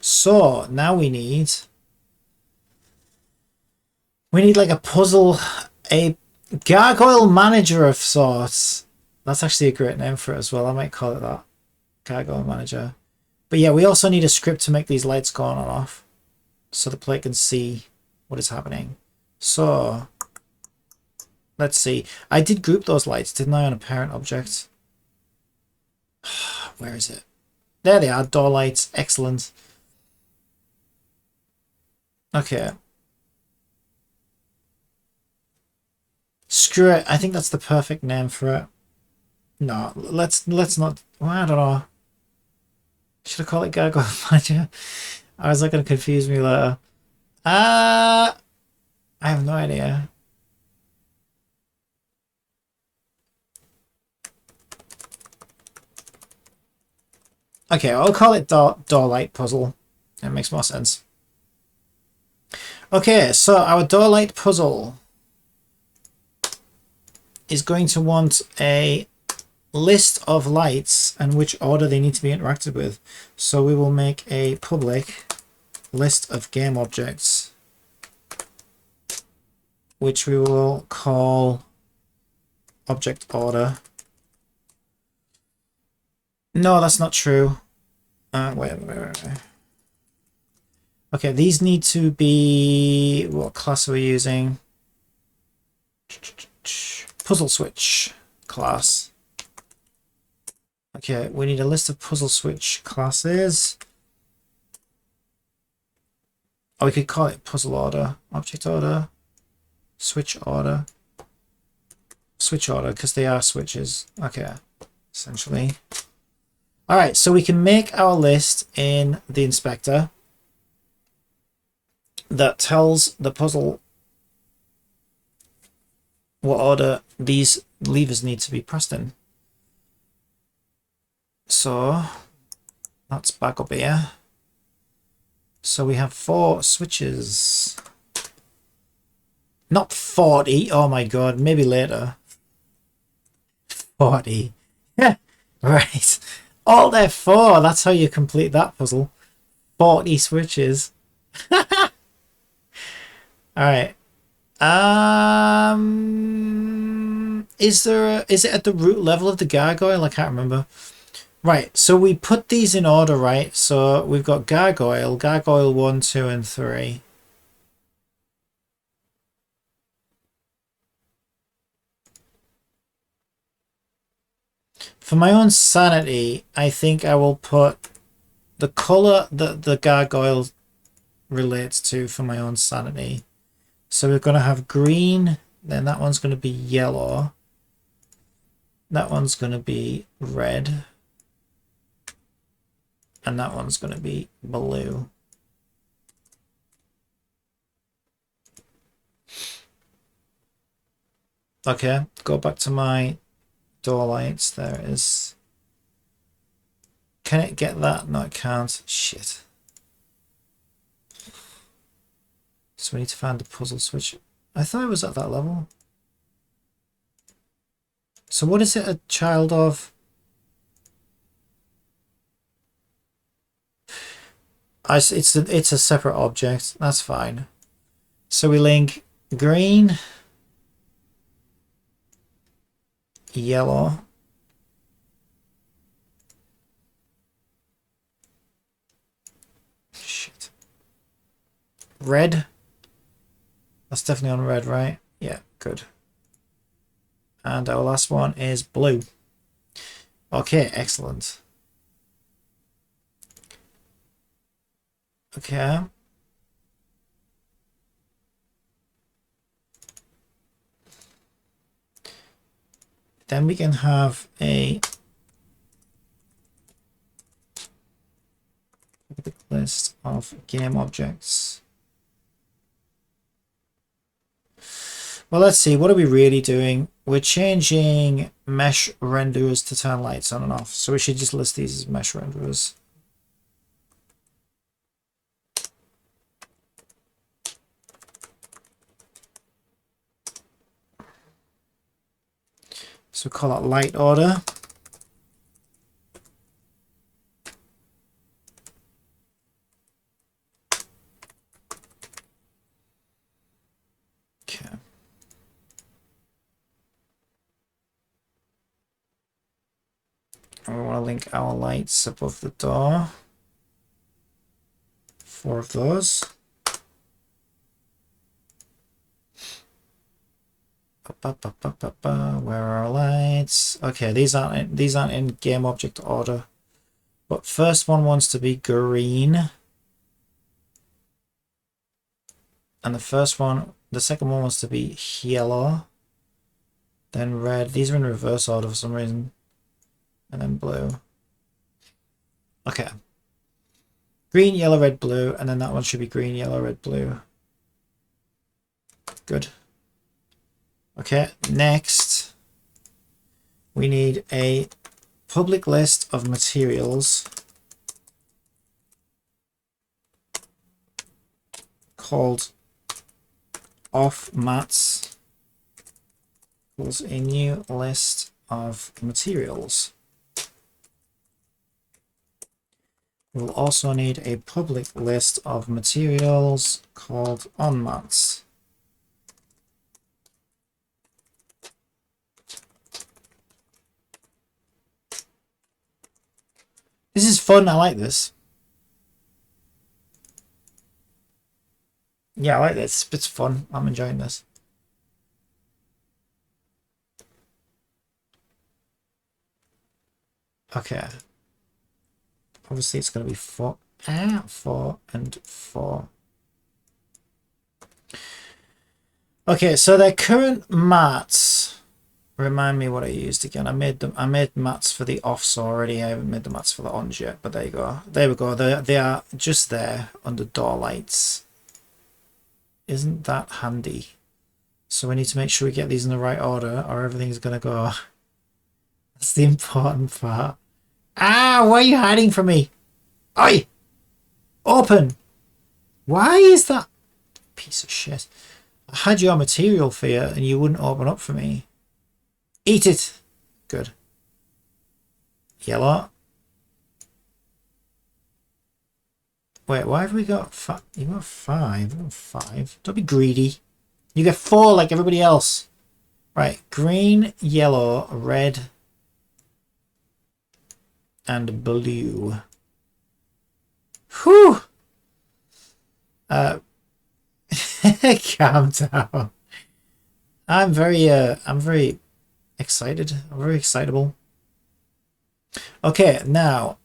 S1: So now we need like a puzzle, a gargoyle manager of sorts. That's actually a great name for it as well. I might call it that, gargoyle manager. But yeah, we also need a script to make these lights go on and off, so the player can see what is happening. So let's see. I did group those lights, didn't I, on a parent object? Where is it? There they are, door lights. Excellent. Okay. Screw it. I think that's the perfect name for it. No, let's not. Well, I don't know. Should I call it Gargoyle Manager? Or is that going to confuse me later? I have no idea. Okay, I'll call it door light puzzle. That makes more sense. Okay, so our door light puzzle is going to want a list of lights and which order they need to be interacted with. So we will make a public list of game objects, which we will call object order. No, that's not true. Wait. Okay, these need to be, what class are we using? Puzzle switch class. Okay, we need a list of puzzle switch classes. Oh, we could call it puzzle order, object order, switch order, because they are switches. Okay, essentially. All right, so we can make our list in the inspector that tells the puzzle what order these levers need to be pressed in. So that's back up here. So we have 4 switches. Not 40. Oh my god, maybe later. 40. Yeah, right. All there 4. That's how you complete that puzzle. 40 switches. Alright. Is it at the root level of the gargoyle? I can't remember. Right, so we put these in order, right? So we've got gargoyle 1, 2, and 3. For my own sanity, I think I will put the color that the gargoyle relates to for my own sanity. So we're going to have green, then that one's going to be yellow. That one's going to be red. And that one's going to be blue. Okay, go back to my door lights. There it is. Can it get that? No, it can't. Shit. So we need to find the puzzle switch. I thought it was at that level. So what is it a child of? It's a separate object. That's fine. So we link green, yellow, shit, red. That's definitely on red, right? Yeah, good. And our last one is blue. Okay, excellent. Okay. Then we can have a list of game objects. Well, let's see. What are we really doing? We're changing mesh renderers to turn lights on and off. So we should just list these as mesh renderers. So call it light order. Okay. And we want to link our lights above the door. 4 of those. Where are our lights? Okay, these aren't in game object order. But first one wants to be green. And the second one wants to be yellow. Then red. These are in reverse order for some reason. And then blue. Okay. Green, yellow, red, blue. And then that one should be green, yellow, red, blue. Good. Okay, next we need a public list of materials called off mats equals a new list of materials. We'll also need a public list of materials called on mats. This is fun. I like this. Yeah, I like this. It's fun. I'm enjoying this. Okay. Obviously, it's going to be 4 and 4. Okay, so their current mats. Remind me what I used again. I made mats for the offs already. I haven't made the mats for the ons yet, but there you go. There we go. They are just there under door lights. Isn't that handy? So we need to make sure we get these in the right order or everything's gonna go. That's the important part. Ah, why are you hiding from me? Oi! Open! Why is that? Piece of shit. I had your material for you and you wouldn't open up for me. Eat it. Good. Yellow. Wait, why have we got 5? You got 5. You got 5. Don't be greedy. You get 4 like everybody else. Right. Green, yellow, red, and blue. Whew. Calm down. I'm very excited. I'm very excitable. Okay, now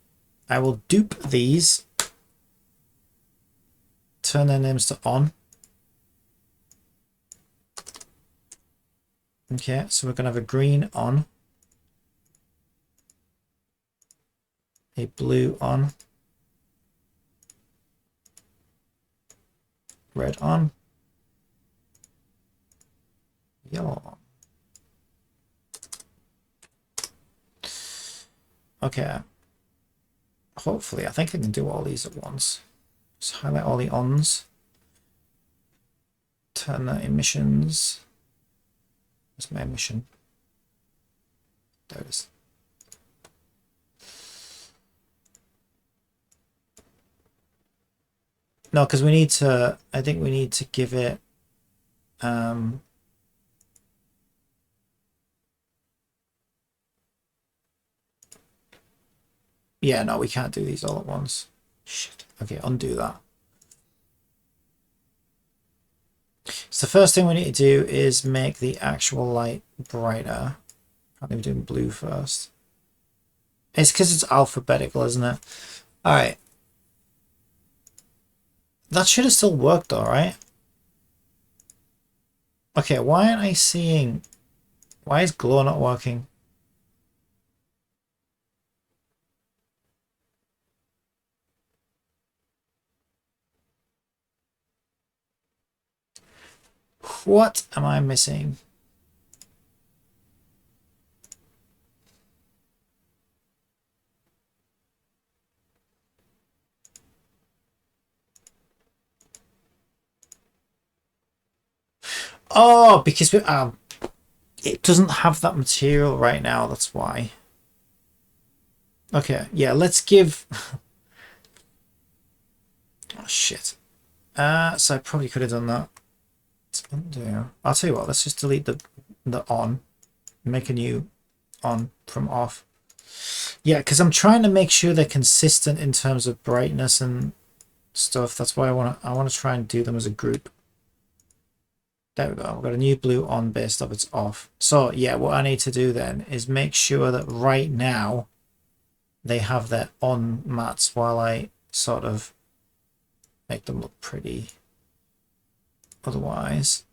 S1: I will dupe these. Turn their names to on. Okay, so we're going to have a green on. A blue on. Red on. Yellow on. Okay. Hopefully, I think I can do all these at once. Just highlight all the ons. Turn the emissions. Where's my emission? There it is. No, because we need to, I think we need to give it, yeah, no, we can't do these all at once. Shit. Okay, undo that. So the first thing we need to do is make the actual light brighter. Probably doing blue first. It's because it's alphabetical, isn't it? Alright. That should have still worked though, right? Okay, why aren't I seeing... Why is glow not working? What am I missing? Oh, because we, it doesn't have that material right now, that's why. Okay, yeah, let's give... Oh, shit. So I probably could have done that. Let's undo. I'll tell you what, let's just delete the on. Make a new on from off. Yeah, because I'm trying to make sure they're consistent in terms of brightness and stuff. That's why I want to try and do them as a group. There we go. We've got a new blue on based off its off. So yeah, what I need to do then is make sure that right now they have their on mats while I sort of make them look pretty. Otherwise,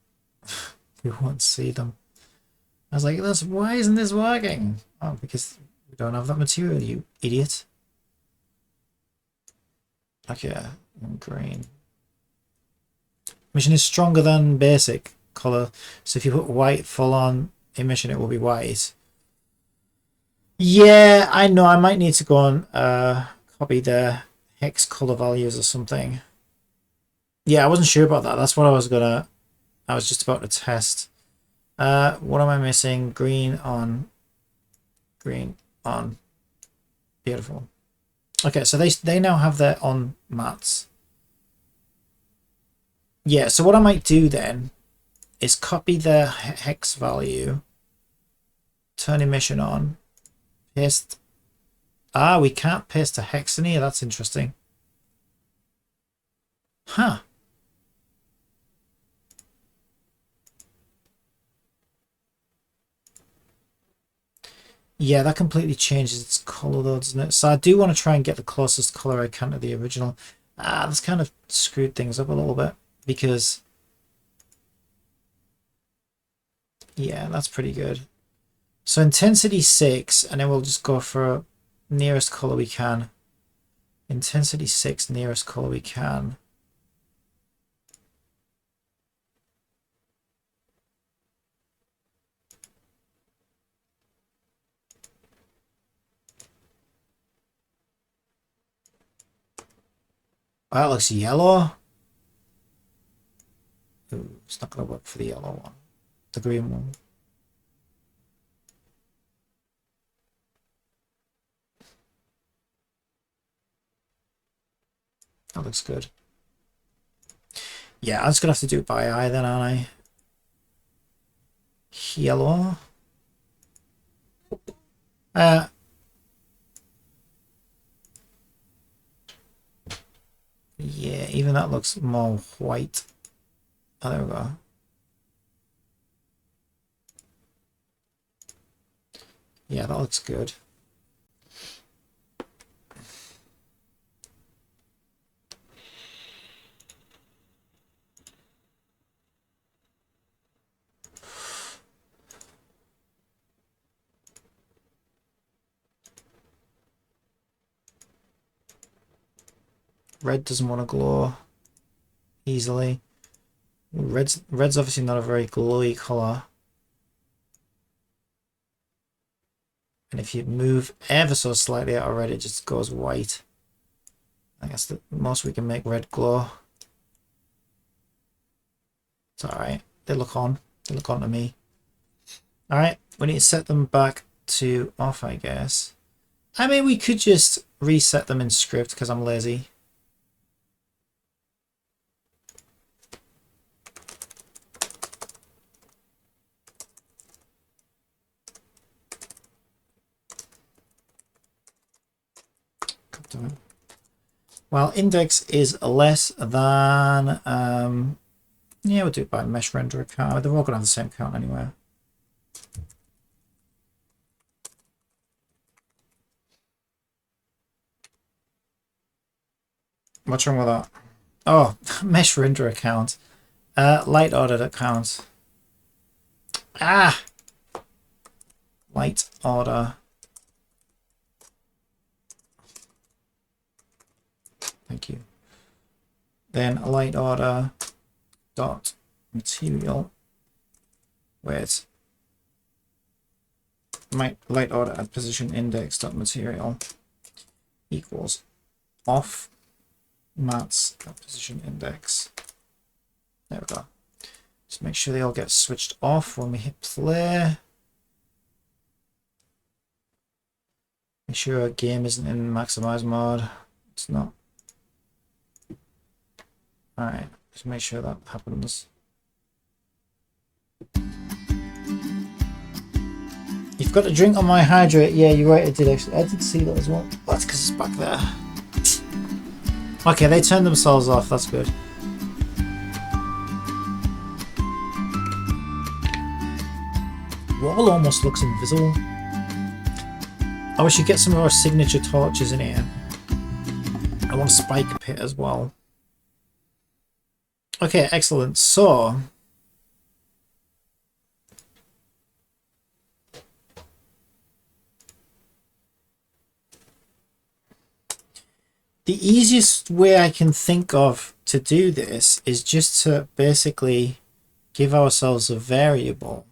S1: we won't see them. I was like, why isn't this working? Oh, because we don't have that material, you idiot. Okay, green. Emission is stronger than basic color, so if you put white full on emission, it will be white. Yeah, I know. I might need to go and copy the hex color values or something. Yeah, I wasn't sure about that. That's what I was just about to test. What am I missing? Green on. Green on. Beautiful. Okay, so they now have their on mats. Yeah, so what I might do then is copy the hex value, turn emission on, paste. Ah, we can't paste a hex in here. That's interesting. Huh. Yeah, that completely changes its color though, doesn't it? So I do want to try and get the closest color I can to the original. Ah, that's kind of screwed things up a little bit because... Yeah, that's pretty good. So intensity 6, and then we'll just go for nearest color we can. Intensity 6, nearest color we can. Oh, that looks yellow. Ooh, it's not going to work for the yellow one. The green one. That looks good. Yeah, I'm just going to have to do it by eye then, aren't I? Yellow. Yeah, even that looks more white. Oh, there we go. Yeah, that looks good. Red doesn't want to glow easily. Red's obviously not a very glowy color. And if you move ever so slightly out of red, it just goes white. I guess the most we can make red glow. It's alright. They look on. They look on to me. Alright, we need to set them back to off, I guess. I mean, we could just reset them in script because I'm lazy. Well, index is less than Yeah, we'll do it by mesh renderer count. They're all gonna have the same count anyway. What's wrong with that? Oh, mesh renderer count. Light order count. Ah! Light order. Thank you. Then light order dot material. Wait. My light order at position index dot material equals off mats at position index. There we go. Just make sure they all get switched off when we hit play. Make sure our game isn't in maximize mode. It's not. Alright, just make sure that happens. You've got to drink on my hydrate. Yeah, you're right, I did actually. I did see that as well. That's because it's back there. Okay, they turned themselves off, that's good. Wall almost looks invisible. I wish you'd get some of our signature torches in here. I want a spike pit as well. Okay, excellent. So the easiest way I can think of to do this is just to basically give ourselves a variable,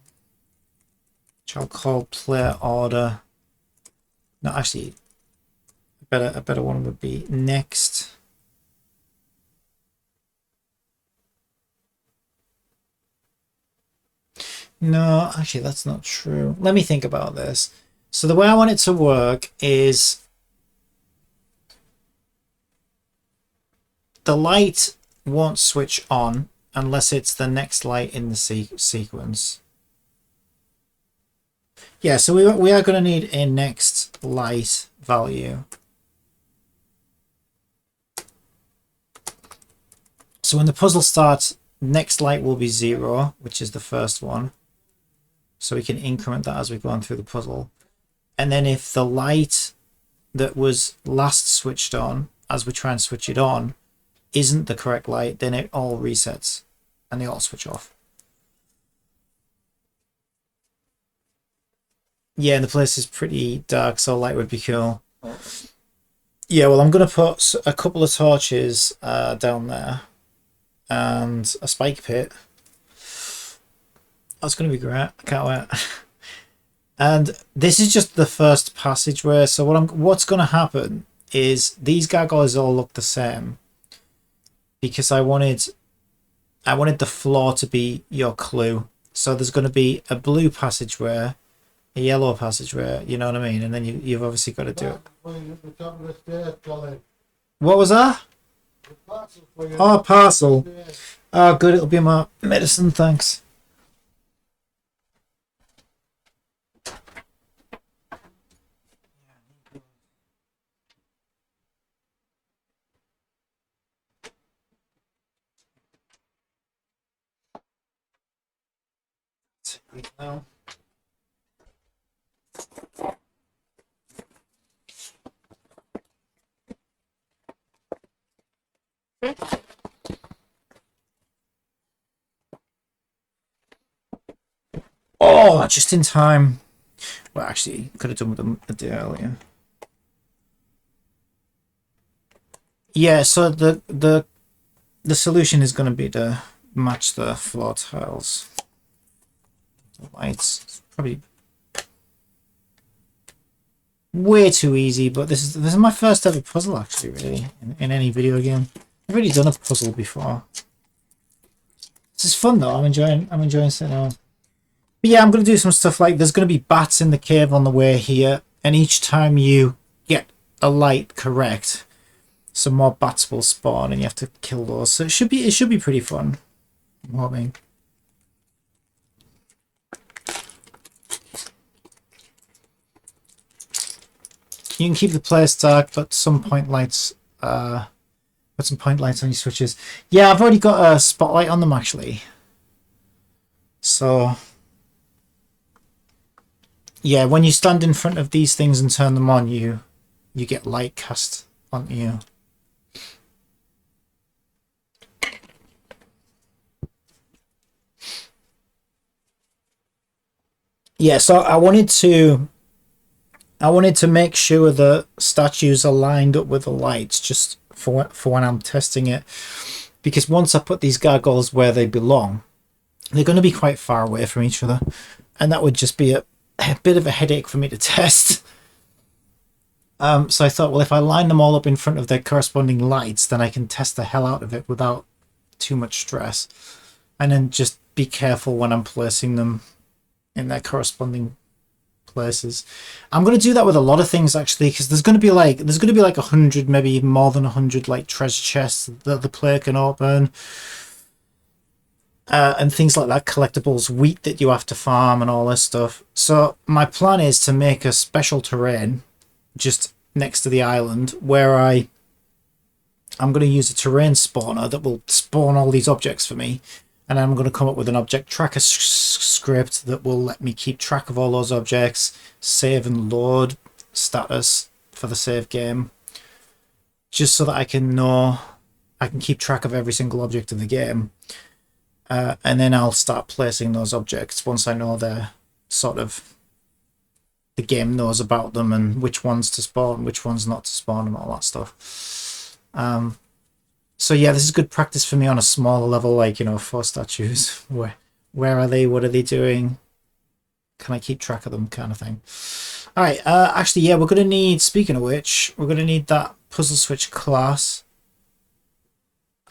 S1: which I'll call player order. No, actually, a better one would be next. No, actually, that's not true. Let me think about this. So the way I want it to work is the light won't switch on unless it's the next light in the sequence. Yeah, so we are going to need a next light value. So when the puzzle starts, next light will be 0, which is the first one. So we can increment that as we go on through the puzzle. And then if the light that was last switched on, as we try and switch it on, isn't the correct light, then it all resets and they all switch off. Yeah, and the place is pretty dark, so light would be cool. Yeah, well, I'm going to put a couple of torches down there and a spike pit. That's going to be great. I can't wait. And this is just the first passageway. So what's going to happen is these gargoyles all look the same because I wanted the floor to be your clue. So there's going to be a blue passageway, a yellow passageway. You know what I mean? And then you've obviously got to do it. What was that? Oh, parcel. Oh, good. It'll be my medicine. Thanks. Now. Oh, just in time. Well, actually, could have done with them a day earlier. Yeah, so the solution is going to be to match the floor tiles. The lights. It's probably way too easy, but this is my first ever puzzle actually, really, in any video game. I've already done a puzzle before. This is fun though. I'm enjoying sitting on. But yeah, I'm going to do some stuff like there's going to be bats in the cave on the way here, and each time you get a light correct, some more bats will spawn, and you have to kill those. So it should be pretty fun. I'm hoping. You can keep the place dark, but at some point lights Put some point lights on your switches. Yeah, I've already got a spotlight on them actually. So yeah, when you stand in front of these things and turn them on, you get light cast onto you. Yeah, so I wanted to make sure the statues are lined up with the lights just for when I'm testing it, because once I put these gargoyles where they belong, they're going to be quite far away from each other, and that would just be a bit of a headache for me to test. So I thought, well, if I line them all up in front of their corresponding lights, then I can test the hell out of it without too much stress, and then just be careful when I'm placing them in their corresponding places. I'm going to do that with a lot of things actually, because there's going to be like 100, maybe more than 100 like treasure chests that the player can open, and things like that, collectibles, wheat that you have to farm, and all this stuff. So my plan is to make a special terrain just next to the island where I'm going to use a terrain spawner that will spawn all these objects for me, and I'm going to come up with an object tracker script that will let me keep track of all those objects, save and load status for the save game, just so that I can keep track of every single object in the game, and then I'll start placing those objects once I know they're sort of, the game knows about them and which ones to spawn, which ones not to spawn, and all that stuff. So yeah, this is good practice for me on a smaller level, like, 4 statues. Where are they? What are they doing? Can I keep track of them, kind of thing. All right. Actually, yeah, we're gonna need. Speaking of which, we're gonna need that puzzle switch class.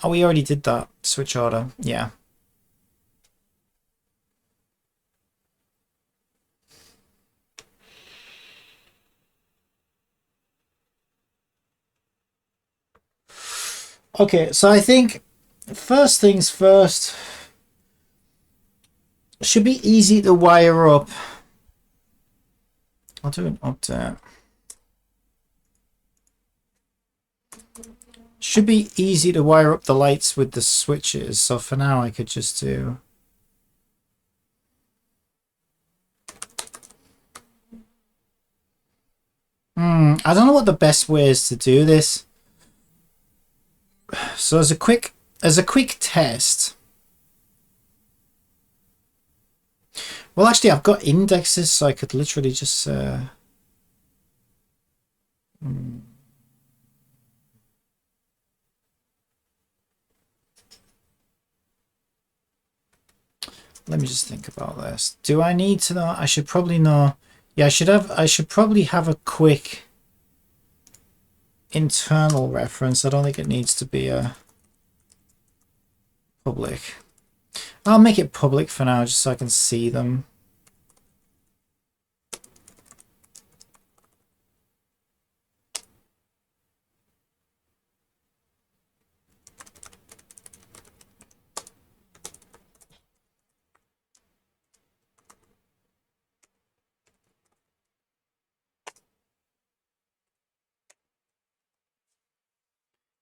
S1: Oh, we already did that switch order. Yeah. Okay, so I think first things first, should be easy to wire up. I'll do an update. Should be easy to wire up the lights with the switches. So for now, I could just do. I don't know what the best way is to do this. So as a quick test. Well, actually, I've got indexes, so I could literally just. Let me just think about this. Do I need to know? I should probably know. Yeah, I should probably have a quick internal reference. I don't think it needs to be a public. I'll make it public for now, just so I can see them.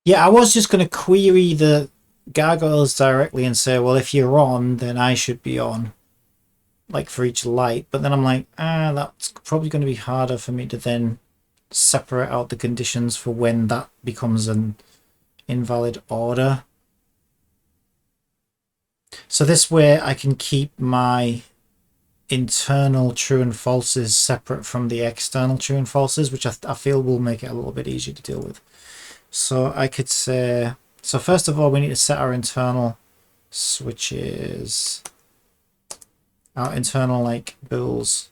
S1: Yeah, I was just going to query the gargoyles directly and say, well, if you're on, then I should be on, like for each light. But then I'm like, that's probably going to be harder for me to then separate out the conditions for when that becomes an invalid order. So this way I can keep my internal true and falses separate from the external true and falses, which I feel will make it a little bit easier to deal with. So I could say, so first of all, we need to set our internal switches, our internal like bills.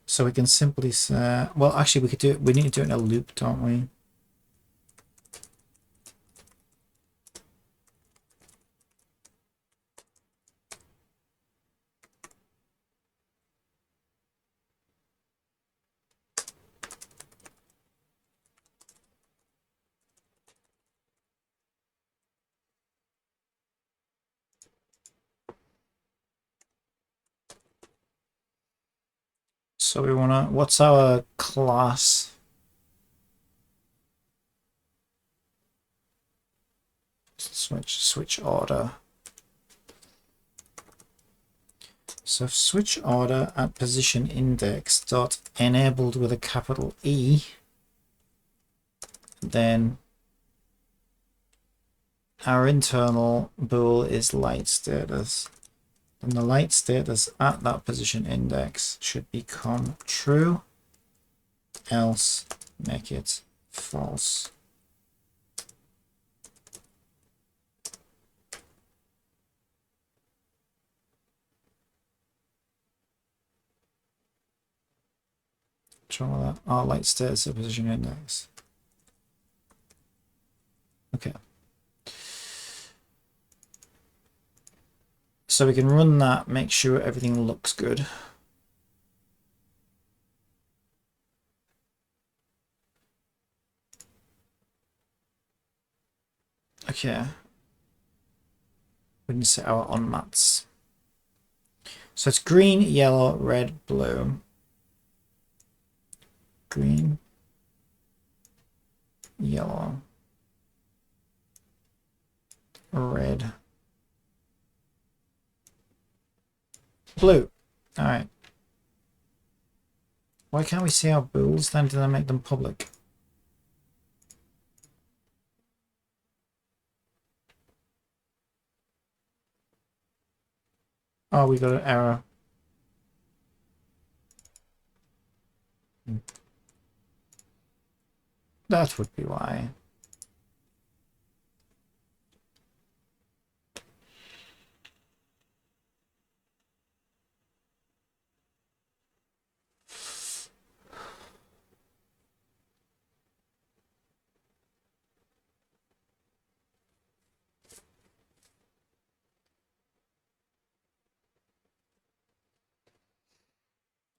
S1: So we can simply say, well, actually we could do it, we need to do it in a loop, don't we? So we wanna, what's our class? Switch order. So switch order at position index dot enabled with a capital E, then our internal bool is light status, and the light status at that position index should become true, else make it false. What's wrong with that? Oh, light status at position index. Okay. So we can run that, make sure everything looks good. Okay. We can set our on mats. So it's green, yellow, red, blue. Green, yellow, red, blue. All right. Why can't we see our bools then? Did I make them public? Oh, we got an error. That would be why.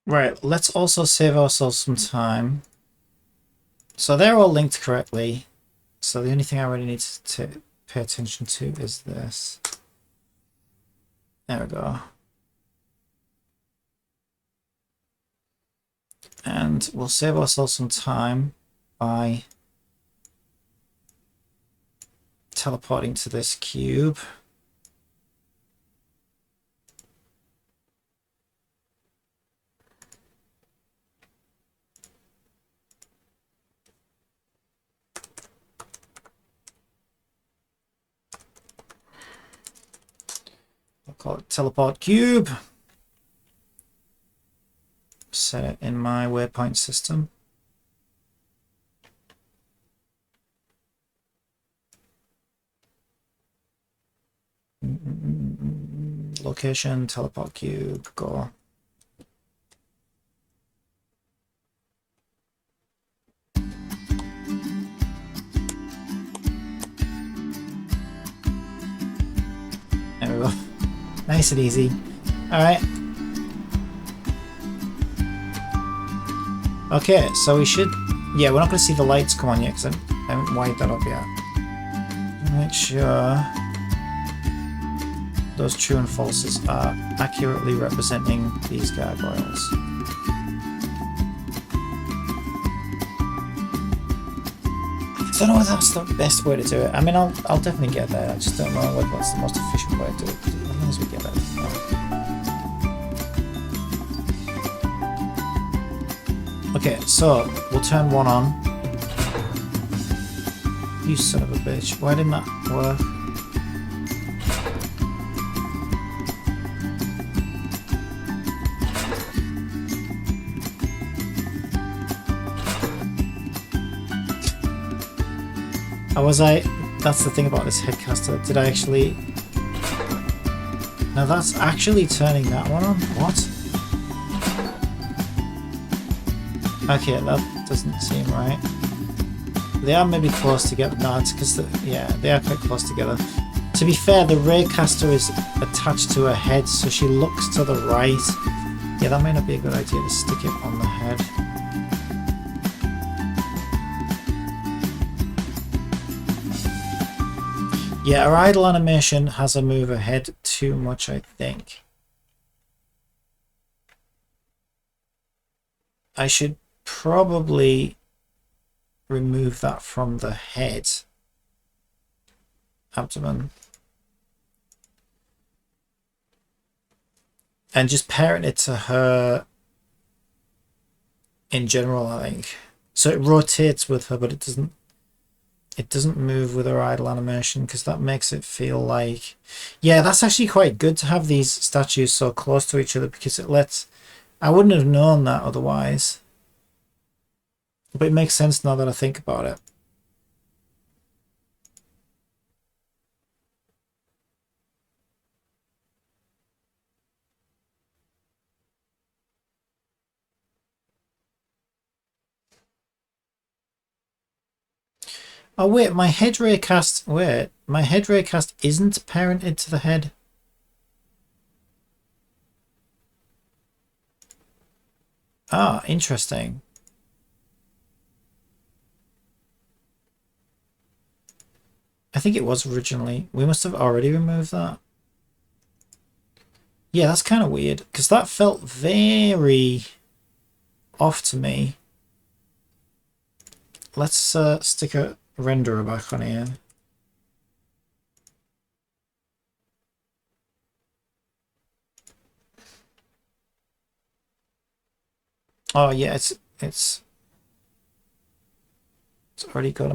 S1: Right, let's also save ourselves some time. So they're all linked correctly. So the only thing I really need to pay attention to is this. There we go. And we'll save ourselves some time by teleporting to this cube. I'll call it teleport cube. Set it in my waypoint system. Location, teleport cube, go. There we go. Nice and easy. Alright. Okay, so we should... Yeah, we're not going to see the lights come on yet because I haven't wired that up yet. Make sure those true and falses are accurately representing these gargoyles. I don't know if that's the best way to do it. I mean, I'll definitely get there. I just don't know whether that's the most efficient way to do it. As long as we get there. Okay, so we'll turn one on. You son of a bitch. Why didn't that work? That's the thing about this headcaster. Did I actually... Now that's actually turning that one on? What? Okay, that doesn't seem right. They are maybe close together. No, it's because, yeah, they are quite close together. To be fair, the Raycaster is attached to her head, so she looks to the right. Yeah, that might not be a good idea to stick it on the head. Yeah, our idle animation has her move her head too much, I think. I should probably remove that from the head. Abdomen. And just parent it to her in general, I think. So it rotates with her, but it doesn't move with her idle animation, because that makes it feel like, yeah, that's actually quite good to have these statues so close to each other, because it lets, I wouldn't have known that otherwise, but it makes sense now that I think about it. Oh wait, my head ray cast, wait, my head ray cast isn't parented to the head. Ah, interesting. I think it was originally. We must have already removed that. Yeah, that's kind of weird, because that felt very off to me. Let's stick a renderer back on here. Oh yeah, it's already got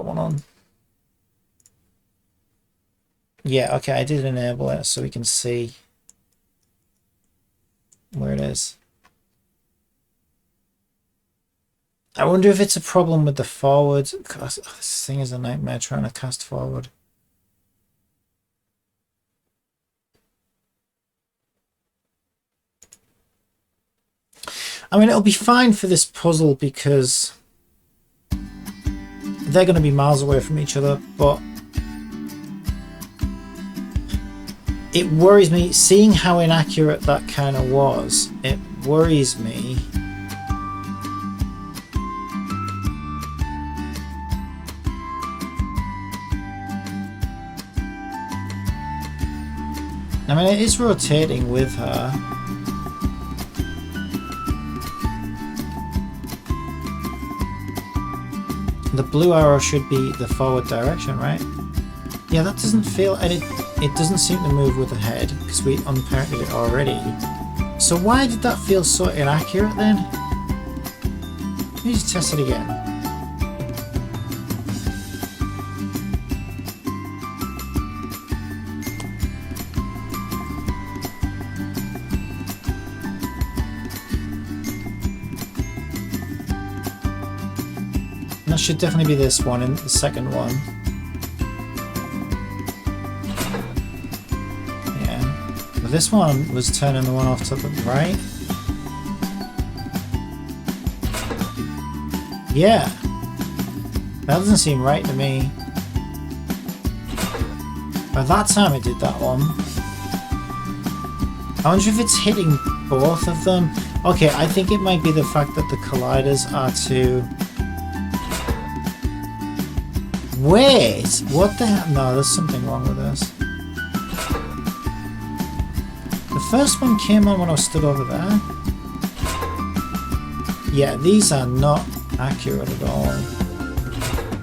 S1: one on. Yeah, okay, I did enable it so we can see where it is. I wonder if it's a problem with the forward. Gosh, this thing is a nightmare trying to cast forward. I mean, it'll be fine for this puzzle because they're going to be miles away from each other, but it worries me, seeing how inaccurate that kind of was, it worries me. I mean, it is rotating with her. The blue arrow should be the forward direction, right? Yeah, that doesn't feel, and it doesn't seem to move with the head because we unparented it already. So why did that feel so inaccurate then? Let me just test it again. And that should definitely be this one and the second one. This one was turning the one off to the right. Yeah. That doesn't seem right to me. By that time it did that one. I wonder if it's hitting both of them. Okay, I think it might be the fact that the colliders are too... Wait! What the hell? No, there's something wrong with this. The first one came on when I stood over there. Yeah, these are not accurate at all.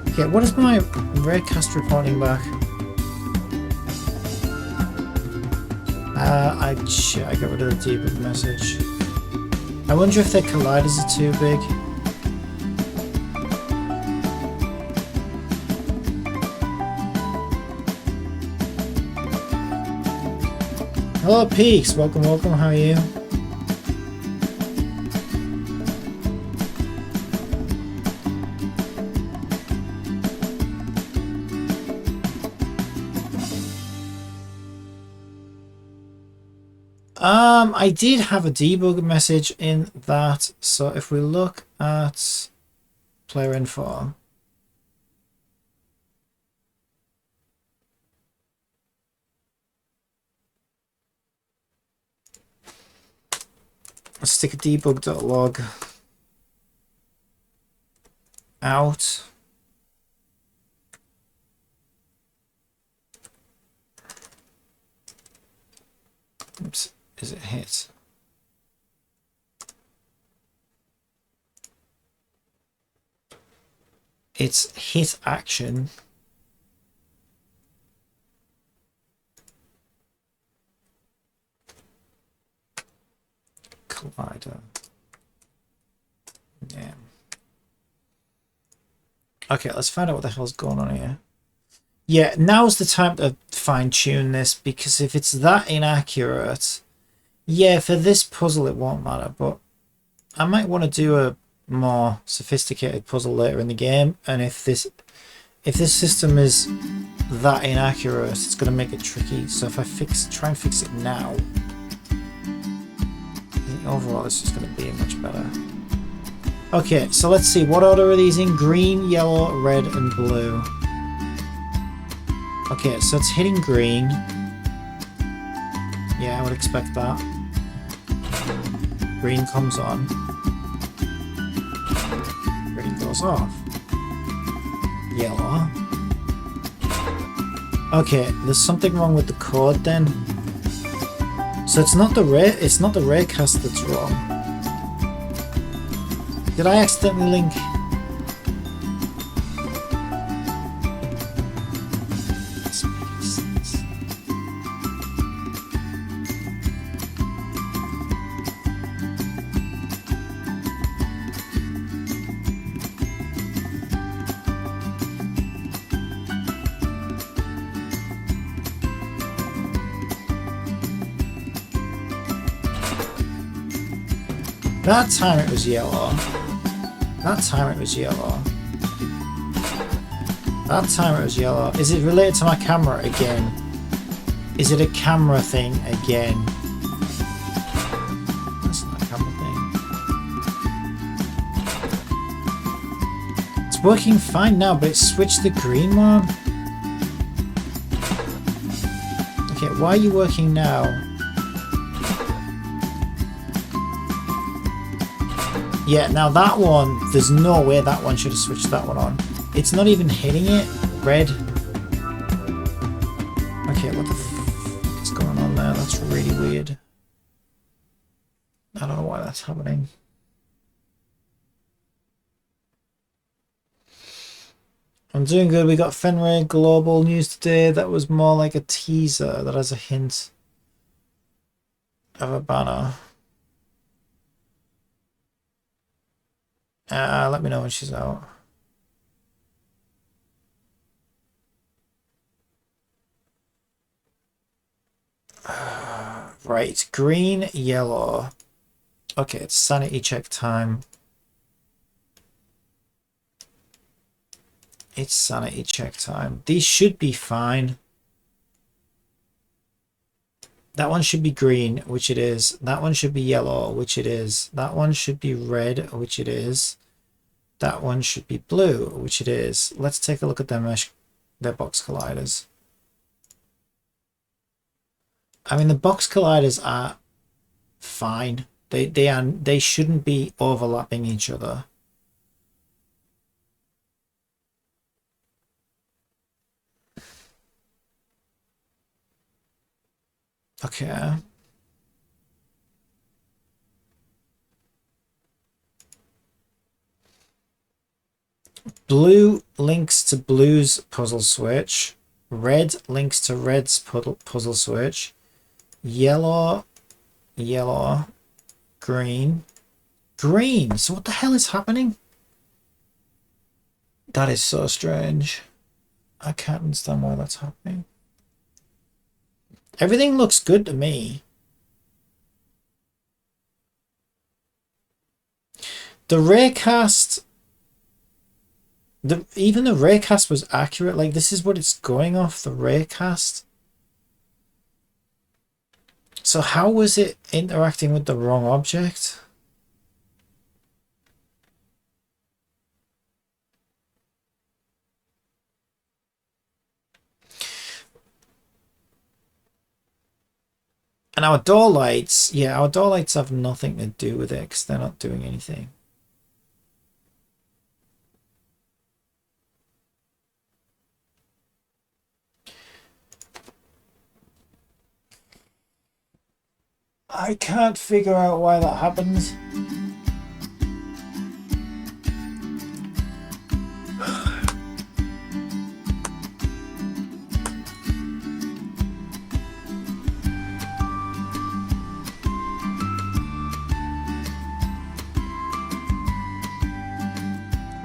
S1: Okay, what is my raycast reporting back? I got rid of the debug message. I wonder if their colliders are too big. Hello Peaks, welcome, how are you? I did have a debug message in that, so if we look at player info, let's stick a debug.log out. Oops, is it hit? it's hit action. Collider. Yeah. Okay, let's find out what the hell's going on here. Yeah, now's the time to fine-tune this, because if it's that inaccurate, yeah, for this puzzle it won't matter, but I might want to do a more sophisticated puzzle later in the game, and if this system is that inaccurate, it's going to make it tricky. So if I try and fix it now, I think overall this is going to be much better. Okay, so let's see, what order are these in? Green, yellow, red, and blue. Okay, so it's hitting green. Yeah, I would expect that. Green comes on. Green goes off. Yellow. Okay, there's something wrong with the code then. So it's not the raycast that's wrong. Did I accidentally link? That time it was yellow. That time it was yellow. That time it was yellow. Is it related to my camera again? Is it a camera thing again? That's not a camera thing. It's working fine now, but it switched the green one. Okay, why are you working now? Yeah, now that one, there's no way that one should have switched that one on. It's not even hitting it. Red. Okay, what the f is going on there? That's really weird. I don't know why that's happening. I'm doing good. We got Fenway Global News today. That was more like a teaser that has a hint of a banner. Let me know when she's out. Right, green, yellow. Okay, it's sanity check time. It's sanity check time. These should be fine. That one should be green, which it is. That one should be yellow, which it is. That one should be red, which it is. That one should be blue, which it is. Let's take a look at their box colliders. I mean, the box colliders are fine. They shouldn't be overlapping each other. Okay. Blue links to blue's puzzle switch. Red links to red's puzzle switch. Yellow, yellow, green, green. So what the hell is happening? That is so strange. I can't understand why that's happening. Everything looks good to me. The raycast, even the raycast was accurate. Like, this is what it's going off, the raycast. So how was it interacting with the wrong object? And our door lights, yeah, our door lights have nothing to do with it because they're not doing anything. I can't figure out why that happens.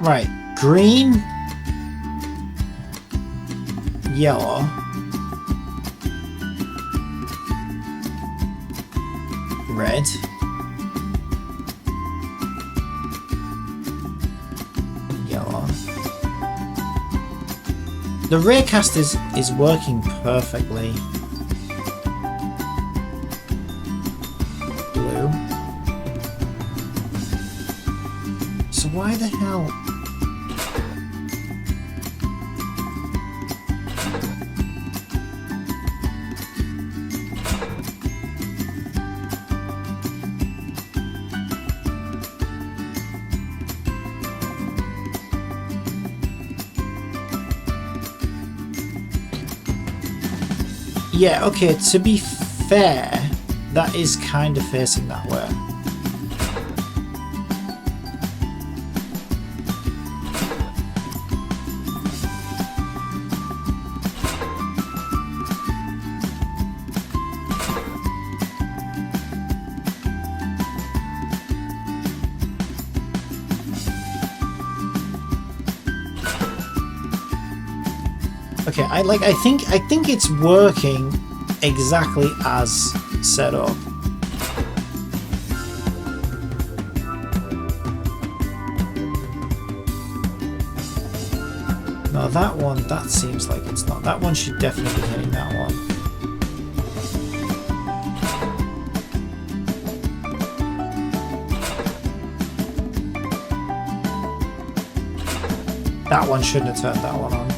S1: Right, green, yellow, red, yellow. The raycast is working perfectly. Blue. So why the hell? Yeah, okay, to be fair, that is kind of facing that way. Okay, I think it's working exactly as set up. No, that seems like it's not. That one should definitely be hitting that one. That one shouldn't have turned that one on.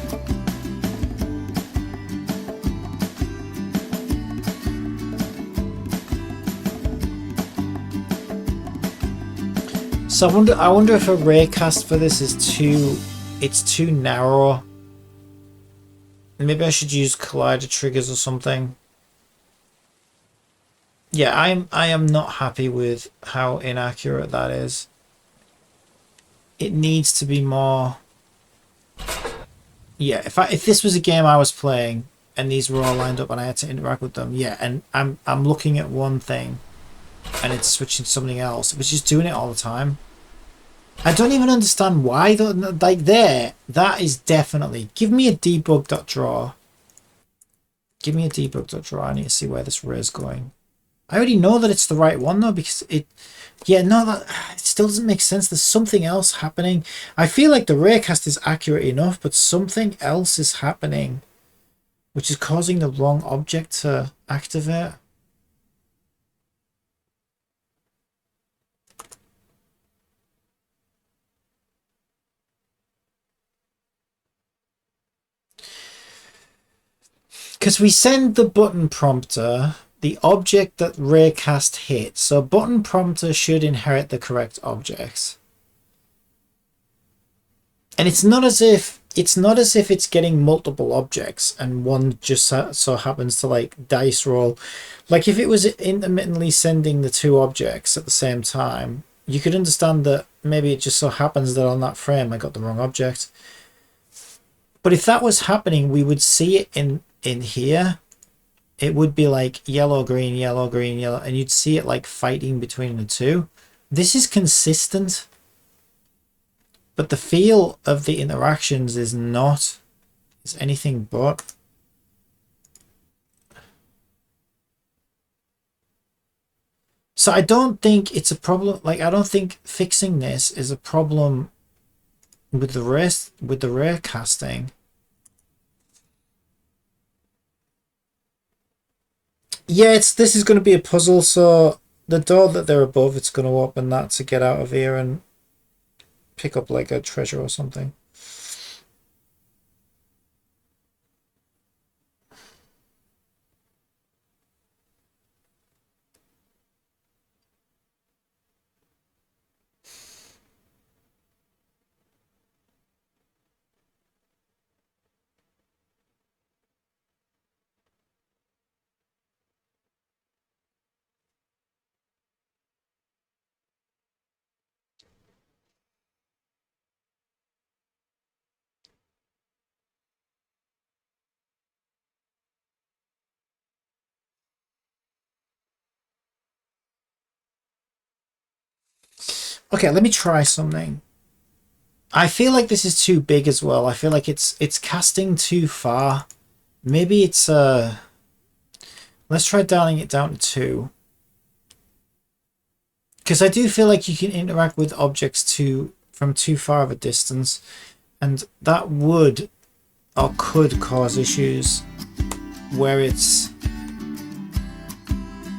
S1: So I wonder if a raycast for this is too narrow. Maybe I should use collider triggers or something. Yeah, I am not happy with how inaccurate that is. It needs to be more. Yeah, if this was a game I was playing and these were all lined up and I had to interact with them, yeah, and I'm looking at one thing and it's switching to something else, but just doing it all the time. I don't even understand why though. Like that is definitely. Give me a debug.draw. Give me a debug.draw. I need to see where this ray is going. I already know that it's the right one though, because it. Yeah, no, that it still doesn't make sense. There's something else happening. I feel like the raycast is accurate enough, but something else is happening, which is causing the wrong object to activate. Because we send the button prompter the object that raycast hit, so button prompter should inherit the correct objects. And it's not as if it's getting multiple objects and one just so happens to like dice roll. Like if it was intermittently sending the two objects at the same time, you could understand that maybe it just so happens that on that frame I got the wrong object. But if that was happening, we would see it in here. It would be like yellow, green, yellow, green, yellow, and you'd see it like fighting between the two. This is consistent, but the feel of the interactions is not. It's anything but. So I don't think it's a problem. Like I don't think fixing this is a problem with the rare casting. Yeah, this is going to be a puzzle. So the door that they're above, it's going to open that to get out of here and pick up like a treasure or something. Okay, let me try something. I feel like this is too big as well. I feel like it's casting too far. Maybe it's let's try dialing it down to 2. Because I do feel like you can interact with objects from too far of a distance, and that would or could cause issues where it's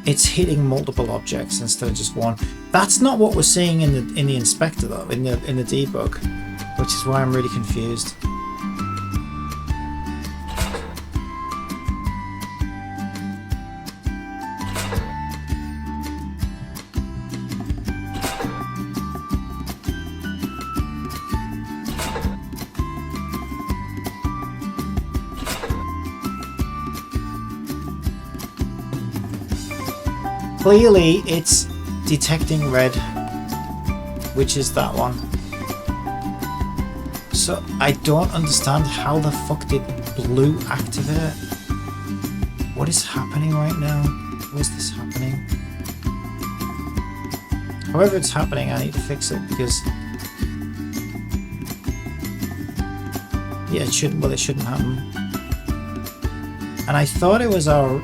S1: hitting multiple objects instead of just one. That's not what we're seeing in the inspector though, in the debug, which is why I'm really confused. Clearly, it's detecting red, which is that one. So I don't understand how the fuck did blue activate? What is happening right now? Why is this happening? However it's happening, I need to fix it because yeah, it shouldn't happen. And I thought it was our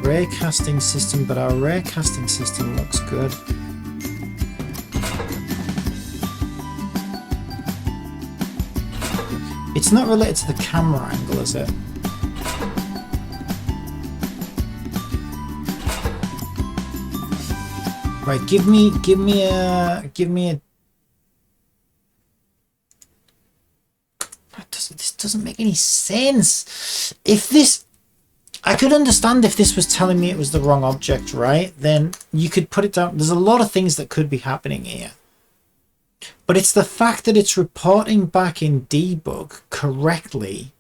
S1: ray casting system, but our ray casting system looks good. It's not related to the camera angle, is it? Right, give me a this doesn't make any sense. If this, I could understand if this was telling me it was the wrong object, right? Then you could put it down. There's a lot of things that could be happening here. But it's the fact that it's reporting back in debug correctly,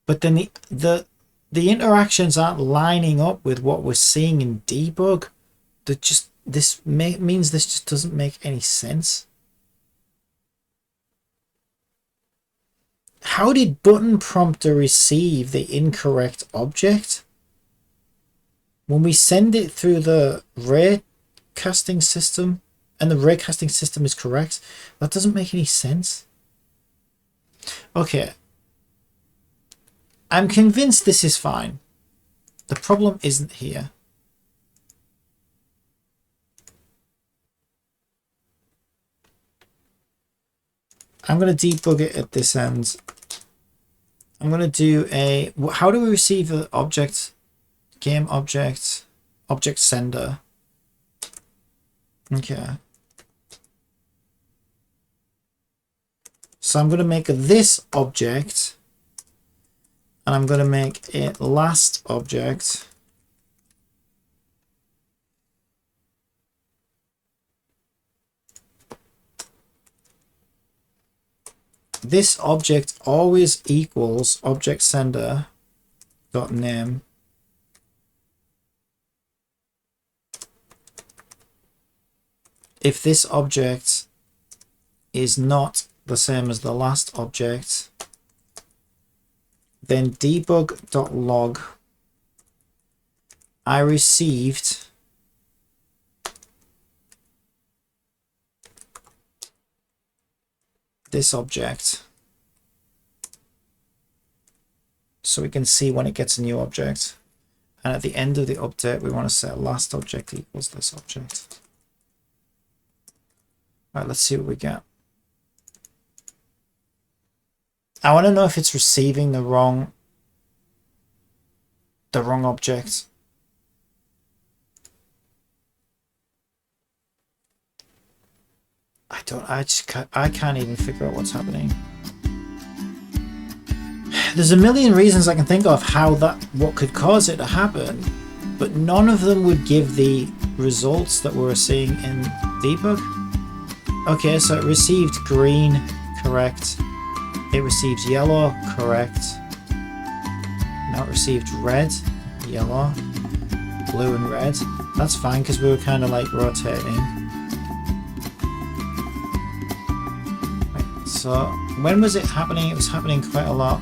S1: but then the interactions aren't lining up with what we're seeing in debug. That just means this just doesn't make any sense. How did button prompter receive the incorrect object when we send it through the ray casting system and the ray casting system is correct? That doesn't make any sense. Okay. I'm convinced this is fine. The problem isn't here. I'm going to debug it at this end. I'm going to do a... How do we receive an object? Game object. Object sender. Okay. So I'm going to make this object. And I'm going to make it last object. This object always equals object sender dot name. If this object is not the same as the last object, then debug.log I received this object, so we can see when it gets a new object. And at the end of the update, we want to set last object equals this object. All right, let's see what we get. I want to know if it's receiving the wrong object. I can't even figure out what's happening. There's a million reasons I can think of what could cause it to happen, but none of them would give the results that we're seeing in debug. Okay, so it received green, correct. It received yellow, correct. Now it received red, yellow, blue and red. That's fine because we were kind of like rotating. So when was it happening? It was happening quite a lot.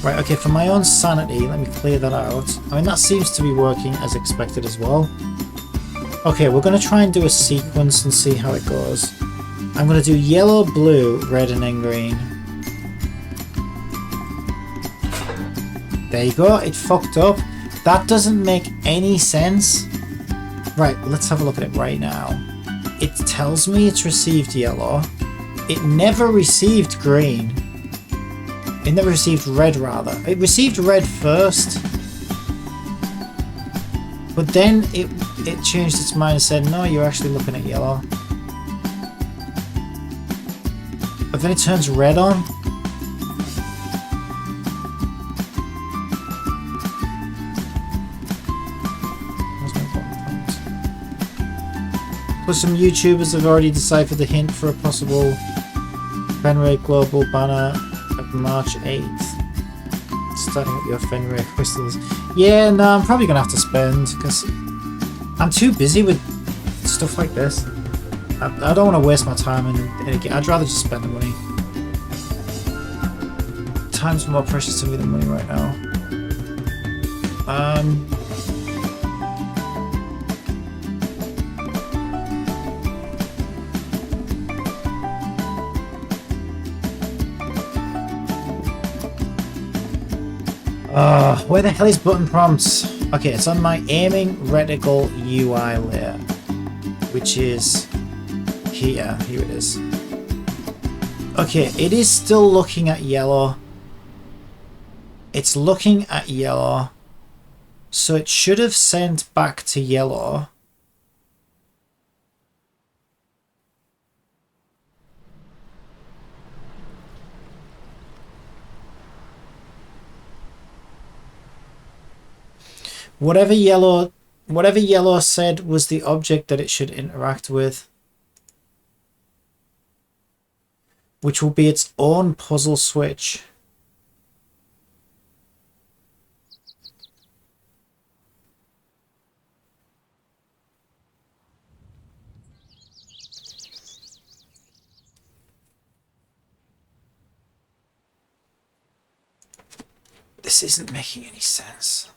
S1: Right, okay, for my own sanity, let me clear that out. I mean, that seems to be working as expected as well. Okay, we're going to try and do a sequence and see how it goes. I'm going to do yellow, blue, red, and then green. There you go, it fucked up. That doesn't make any sense. Right, let's have a look at it right now. It tells me it's received yellow. It never received green. It never received red, rather. It received red first. But then it changed its mind and said, no, you're actually looking at yellow. But then it turns red on. Plus some YouTubers have already deciphered the hint for a possible Fenrir Global banner of March 8th. Starting up your Fenrir crystals. Yeah, no, I'm probably going to have to spend, because I'm too busy with stuff like this. I don't want to waste my time in a game. I'd rather just spend the money. Time's more precious to me than money right now. Where the hell is button prompts? Okay, it's on my aiming reticle UI layer, which is here. Here it is. Okay, it is still looking at yellow. It's looking at yellow. So it should have sent back to yellow. Whatever yellow said was the object that it should interact with, which will be its own puzzle switch. This isn't making any sense.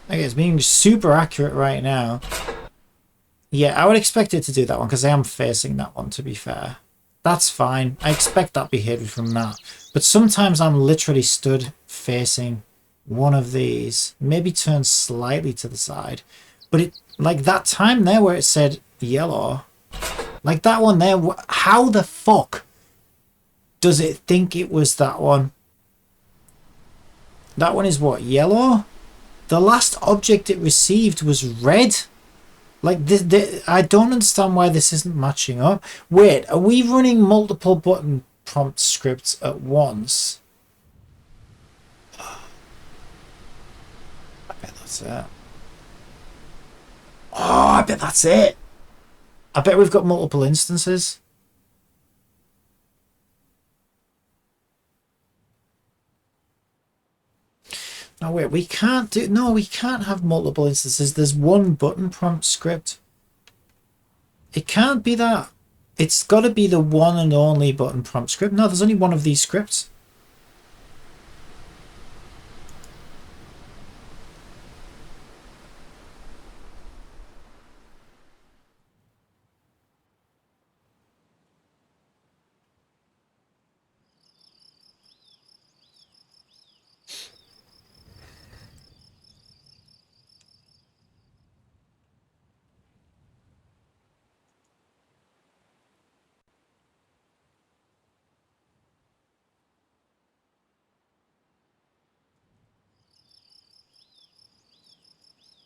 S1: Okay, it's being super accurate right now. Yeah, I would expect it to do that one because I am facing that one, to be fair. That's fine. I expect that behavior from that. But sometimes I'm literally stood facing one of these. Maybe turn slightly to the side. But it, like that time there where it said yellow, like that one there, how the fuck does it think it was that one? That one is what, yellow? The last object it received was red. Like, I don't understand why this isn't matching up. Wait, are we running multiple button prompt scripts at once? I bet that's it. Oh, I bet that's it. I bet we've got multiple instances. No, wait, we can't do... No, we can't have multiple instances. There's one button prompt script. It can't be that. It's got to be the one and only button prompt script. No, there's only one of these scripts.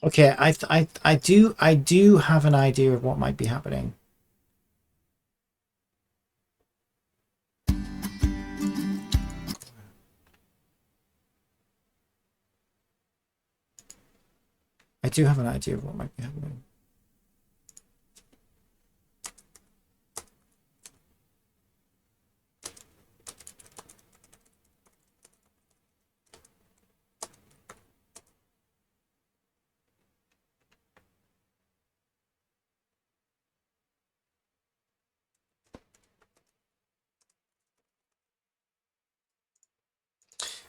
S1: Okay, I do have an idea of what might be happening. I do have an idea of what might be happening.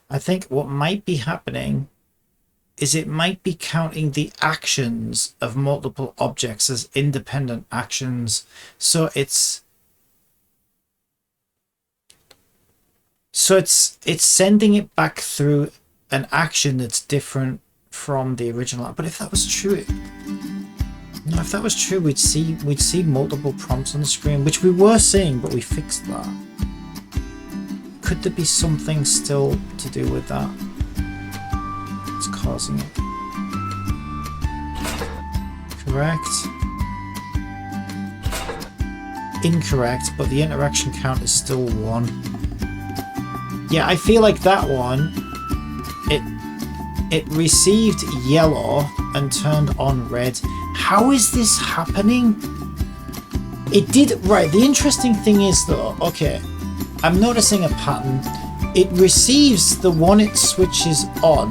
S1: I think what might be happening is it might be counting the actions of multiple objects as independent actions. So it's sending it back through an action that's different from the original. But if that was true, no, if that was true, we'd see multiple prompts on the screen, which we were seeing, but we fixed that. Could there be something still to do with that? It's causing it. Correct. Incorrect, but the interaction count is still 1. Yeah, I feel like that one, it received yellow and turned on red. How is this happening? It did, right, the interesting thing is though, okay, I'm noticing a pattern. It receives the one it switches on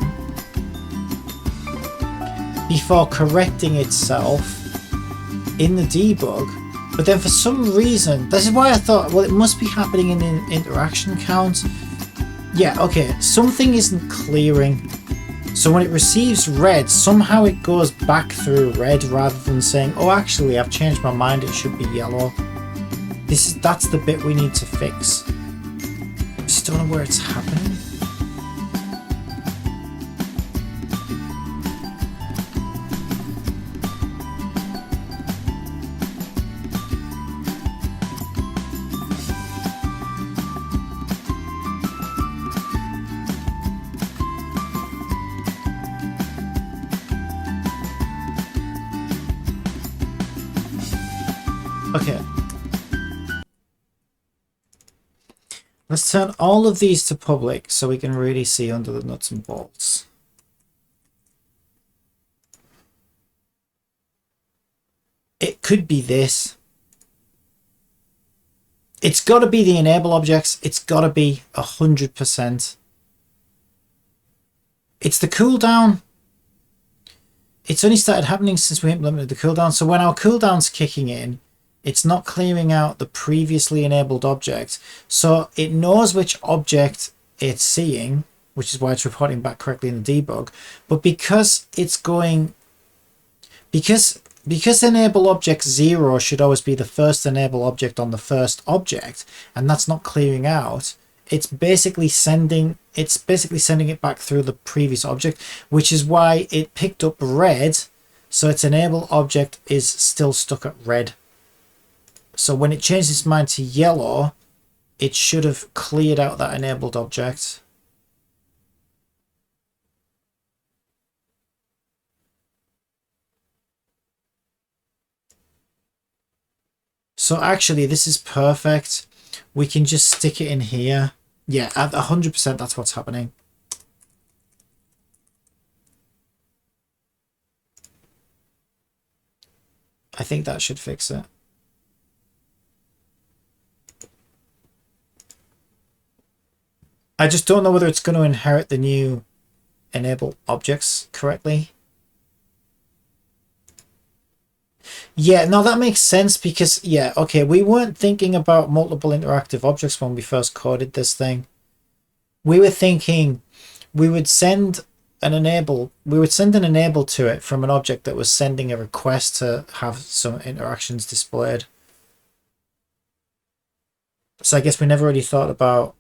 S1: before correcting itself in the debug, but then for some reason, this is why I thought, well, it must be happening in the interaction count. Yeah, okay, something isn't clearing. So when it receives red, somehow it goes back through red rather than saying, oh, actually, I've changed my mind, it should be yellow. That's the bit we need to fix. I just don't know where it's happening. Okay. Let's turn all of these to public so we can really see under the nuts and bolts. It could be this. It's got to be the enable objects. It's got to be 100%. It's the cooldown. It's only started happening since we implemented the cooldown. So when our cooldown's kicking in, it's not clearing out the previously enabled object. So it knows which object it's seeing, which is why it's reporting back correctly in the debug. But because it's going, because enable object 0 should always be the first enable object on the first object, and that's not clearing out, it's basically sending it back through the previous object, which is why it picked up red. So its enable object is still stuck at red. So when it changed its mind to yellow, it should have cleared out that enabled object. So actually, this is perfect. We can just stick it in here. Yeah, at 100%, that's what's happening. I think that should fix it. I just don't know whether it's going to inherit the new enable objects correctly. Yeah, no, that makes sense because, yeah, okay, we weren't thinking about multiple interactive objects when we first coded this thing. We were thinking we would send an enable to it from an object that was sending a request to have some interactions displayed. So I guess we never really thought about,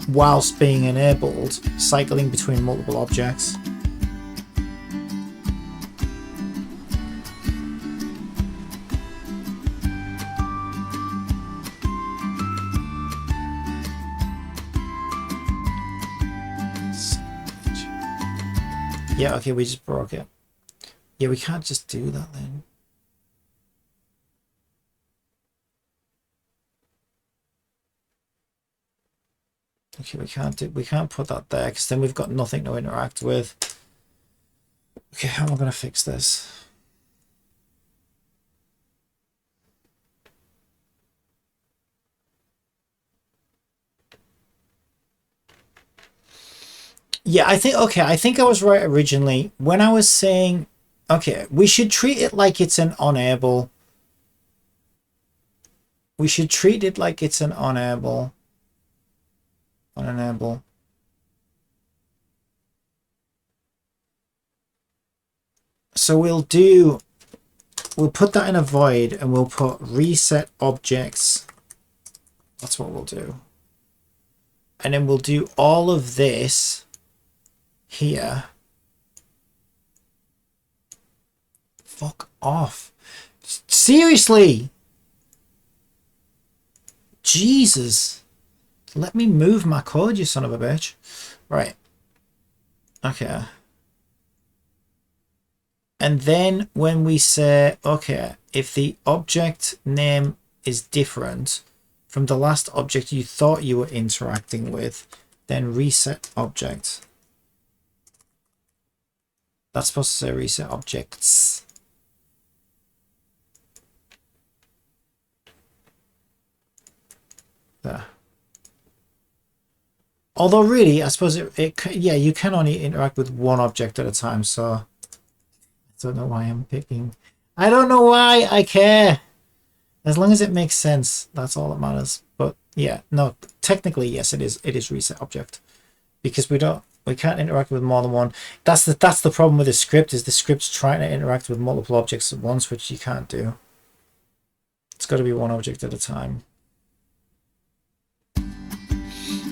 S1: whilst being enabled, cycling between multiple objects. Yeah, okay, we just broke it. Yeah, we can't just do that then. Okay, we can't put that there because then we've got nothing to interact with. Okay, how am I going to fix this? Yeah, I think I was right originally when I was saying, okay, we should treat it like it's an unable. We should treat it like it's an unable. Unenable. So we'll put that in a void and we'll put reset objects. That's what we'll do. And then we'll do all of this here. Fuck off. Seriously. Jesus. Let me move my code, you son of a bitch. Right. Okay. And then when we say, okay, if the object name is different from the last object you thought you were interacting with, then reset object. That's supposed to say reset objects. There. Although really, I suppose yeah, you can only interact with one object at a time, so I don't know why I'm picking. I don't know why I care. As long as it makes sense, that's all that matters. But yeah, no, technically yes, it is reset object, because we can't interact with more than one. That's the problem with the script, is the script's trying to interact with multiple objects at once, which you can't do. It's got to be one object at a time.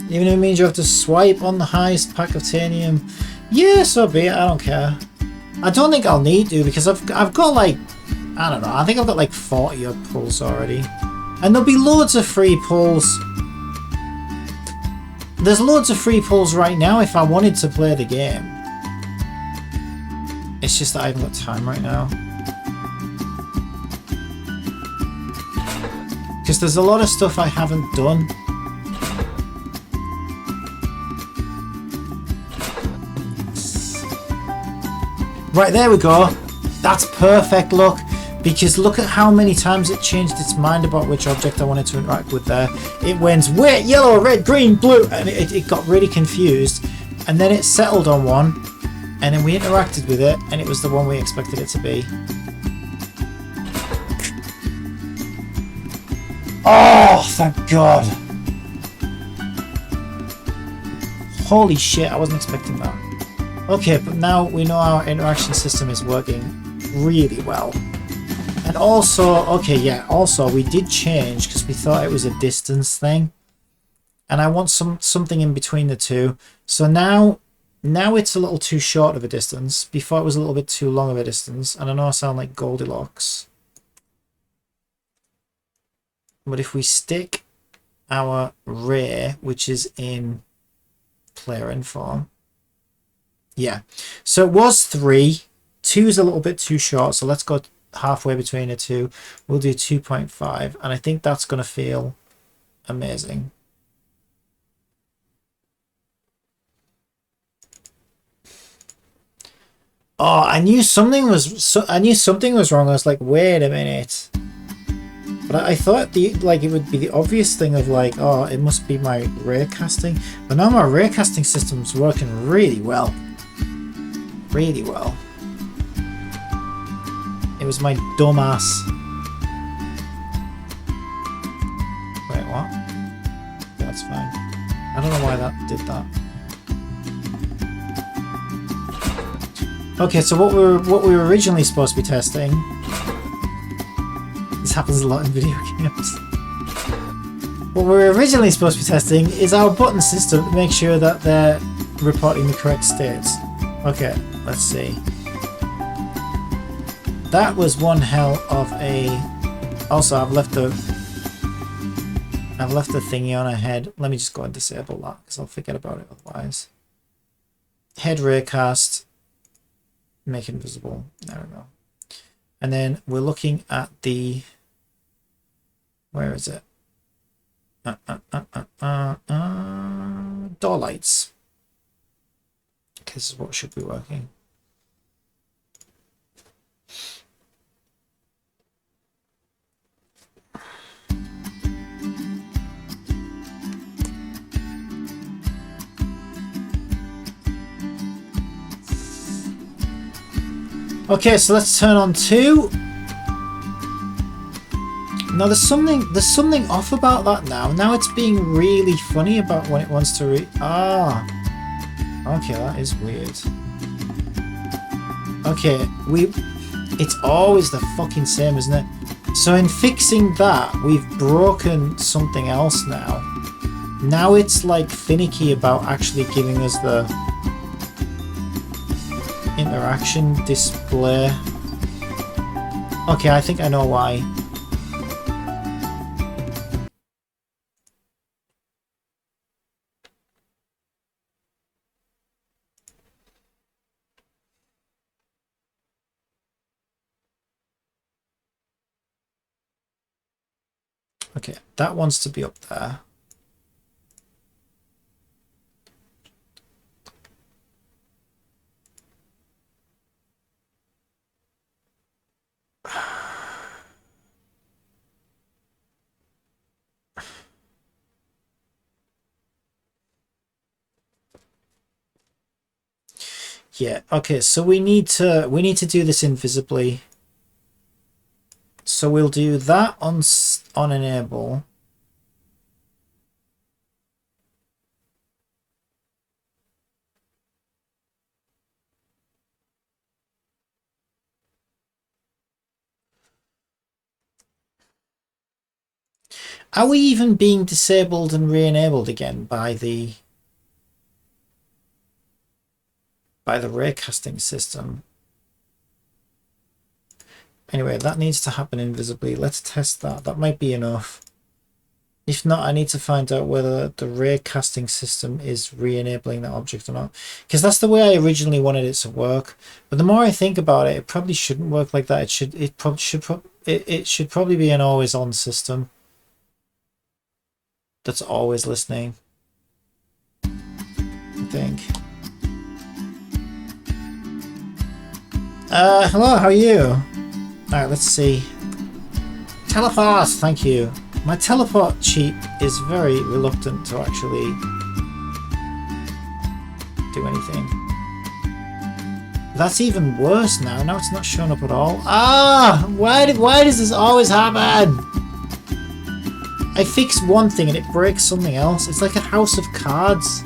S1: Even if it means you have to swipe on the highest pack of titanium, yeah, so be it. I don't care. I don't think I'll need to, because I've got like, I don't know, I think I've got like 40 odd pulls already. And there'll be loads of free pulls. There's loads of free pulls right now if I wanted to play the game. It's just that I haven't got time right now. Because there's a lot of stuff I haven't done. Right, there we go. That's perfect, look. Because look at how many times it changed its mind about which object I wanted to interact with there. It went, wait, yellow, red, green, blue, and it got really confused. And then it settled on one, and then we interacted with it, and it was the one we expected it to be. Oh, thank God. Holy shit, I wasn't expecting that. Okay, but now we know our interaction system is working really well. And also, okay, yeah, also we did change because we thought it was a distance thing. And I want something in between the two. So now it's a little too short of a distance. Before it was a little bit too long of a distance. And I know I sound like Goldilocks. But if we stick our ray, which is in player inform. Yeah, so it was 3. 2 is a little bit too short, so let's go halfway between the two. We'll do 2.5, and I think that's going to feel amazing. Oh, I knew something was wrong. I was like, wait a minute. But I thought it would be the obvious thing of like, oh, it must be my raycasting. But now my raycasting system's working really well. Really well. It was my dumbass. Wait, what? That's fine. I don't know why that did that. Okay, so what we were originally supposed to be testing. This happens a lot in video games. What we were originally supposed to be testing is our button system to make sure that they're reporting the correct states. Okay, let's see. That was one hell of a... Also, I've left the thingy on ahead. Let me just go and disable that because I'll forget about it otherwise. Head raycast. Make invisible. There we go. And then we're looking at the... Where is it? Door lights. This is what should be working. Okay, so let's turn on 2. No, there's something off about that now. Now it's being really funny about when it wants to read. Ah, okay, that is weird. Okay, it's always the fucking same, isn't it? So in fixing that, we've broken something else now. Now it's like finicky about actually giving us the interaction display. Okay, I think I know why. Okay, that wants to be up there. Yeah, okay, so we need to do this invisibly. So we'll do that on enable. Are we even being disabled and re-enabled again by the raycasting system? Anyway, that needs to happen invisibly. Let's test that. That might be enough. If not, I need to find out whether the raycasting system is re-enabling that object or not. Because that's the way I originally wanted it to work. But the more I think about it, it probably shouldn't work like that. It should probably be an always-on system that's always listening, I think. Hello, how are you? Alright, let's see. Teleport, thank you. My teleport cheat is very reluctant to actually do anything. That's even worse now. Now it's not showing up at all. Ah! Why does this always happen? I fix one thing and it breaks something else. It's like a house of cards.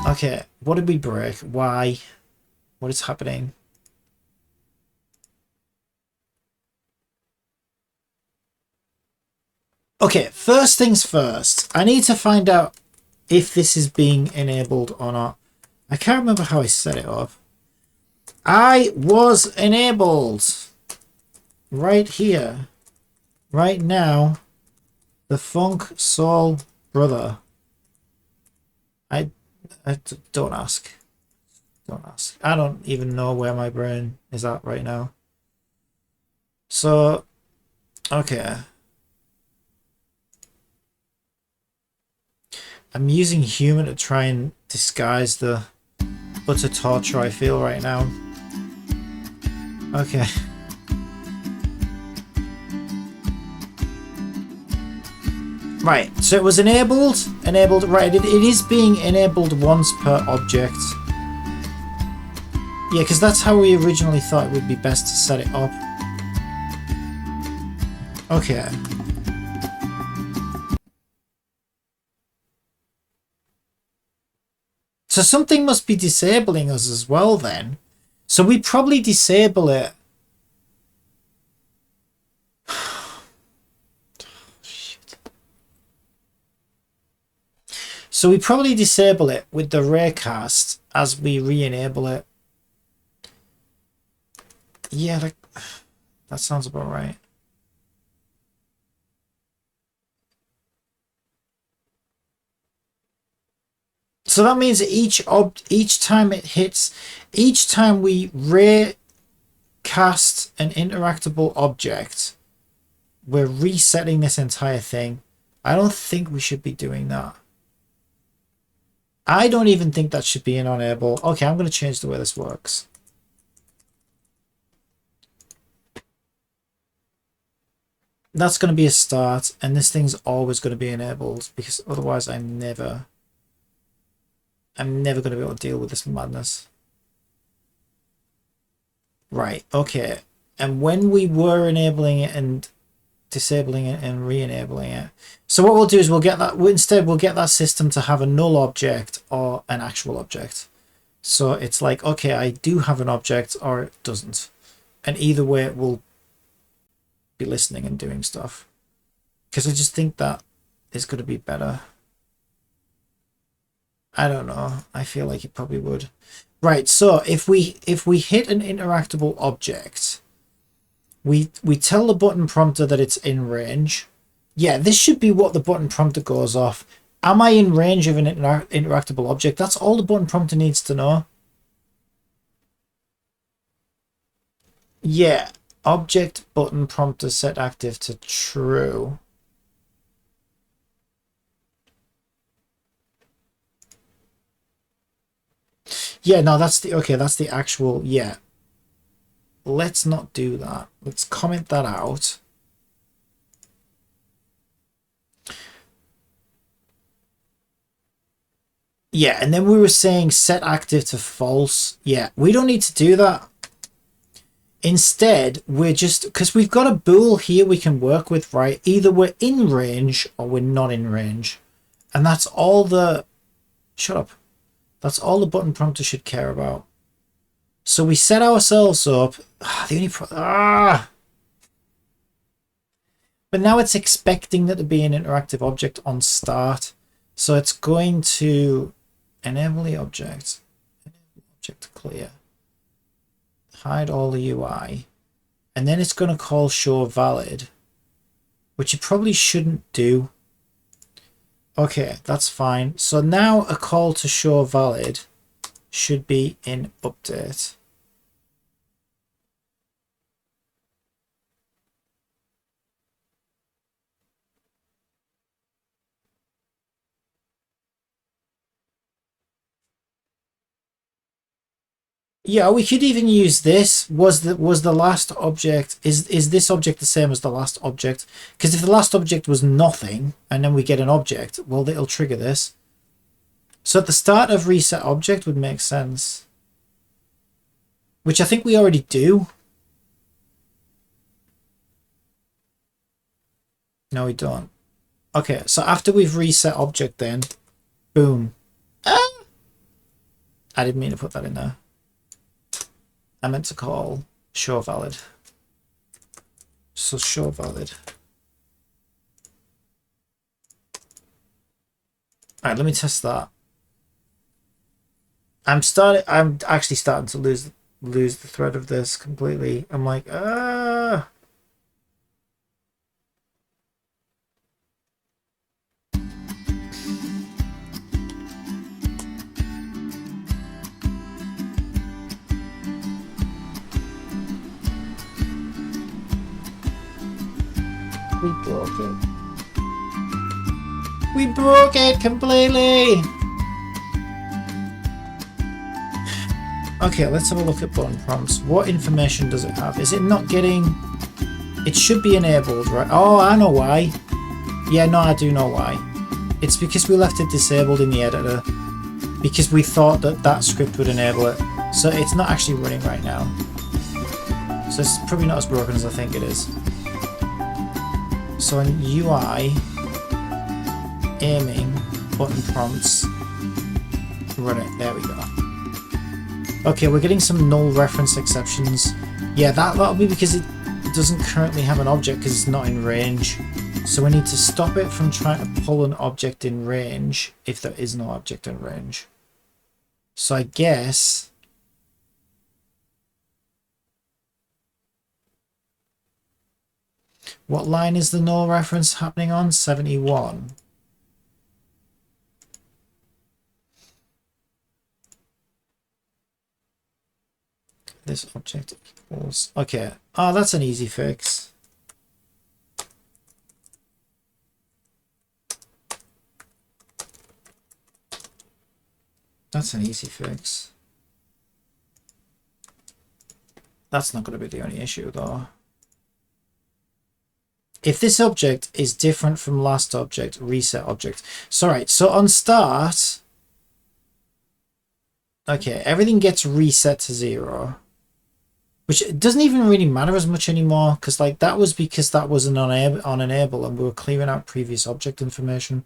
S1: Okay. What did we break? Why? What is happening? Okay, first things first. I need to find out if this is being enabled or not. I can't remember how I set it up. I was enabled right here, right now. The Funk Soul Brother. I don't ask. Don't ask. I don't even know where my brain is at right now. So, okay. I'm using human to try and disguise the utter torture I feel right now. Okay. Right, so it was enabled, right, it is being enabled once per object. Yeah, because that's how we originally thought it would be best to set it up. Okay. So something must be disabling us as well then. So we probably disable it. So we probably disable it with the raycast as we re-enable it. Yeah, that sounds about right. So that means each time it hits, each time we raycast an interactable object, we're resetting this entire thing. I don't think we should be doing that. I don't even think that should be an enable. Okay, I'm going to change the way this works. That's going to be a start, and this thing's always going to be enabled, because otherwise I'm never going to be able to deal with this madness. Right, okay. And when we were enabling it and disabling it and re-enabling it. So what we'll do is we'll get that system to have a null object or an actual object. So it's like, okay, I do have an object or it doesn't. And either way it will be listening and doing stuff. Because I just think that is going to be better. I don't know. I feel like it probably would. Right, so if we hit an interactable object, we tell the button prompter that it's in range. Yeah, this should be what the button prompter goes off. Am I in range of an interactable object? That's all the button prompter needs to know. Yeah, object button prompter set active to true. Yeah, no, that's the actual, yeah. Let's not do that. Let's comment that out. Yeah, and then we were saying set active to false. Yeah, we don't need to do that. Instead, we're just, because we've got a bool here we can work with, right? Either we're in range or we're not in range. And that's all the, shut up. That's all the button prompter should care about. So we set ourselves up. But now it's expecting that to be an interactive object on start. So it's going to enable the object. Enable object clear. Hide all the UI. And then it's going to call show valid, which you probably shouldn't do. Okay, that's fine. So now a call to show valid should be in update. Yeah, we could even use this. Was the last object, is this object the same as the last object? Because if the last object was nothing and then we get an object, well, it'll trigger this. So at the start of reset object would make sense. Which I think we already do. No, we don't. Okay, so after we've reset object then, boom. Ah! I didn't mean to put that in there. I meant to call show valid. So show valid. Alright, let me test that. I'm actually starting to lose the thread of this completely. I'm like, we broke it. We broke it completely. Okay, let's have a look at button prompts. What information does it have? Is it not getting... It should be enabled, right? Oh, I know why. Yeah, no, I do know why. It's because we left it disabled in the editor. Because we thought that that script would enable it. So it's not actually running right now. So it's probably not as broken as I think it is. So in UI, aiming, button prompts, run it. There we go. Okay, we're getting some null reference exceptions. Yeah, that'll be because it doesn't currently have an object because it's not in range. So we need to stop it from trying to pull an object in range if there is no object in range. So I guess... What line is the null reference happening on? 71. This object equals... Okay. Oh, that's an easy fix. That's an easy fix. That's not going to be the only issue, though. If this object is different from last object, reset object. So, right, so on start... Okay, everything gets reset to 0. Which doesn't even really matter as much anymore, because like that was because that was an on enable and we were clearing out previous object information.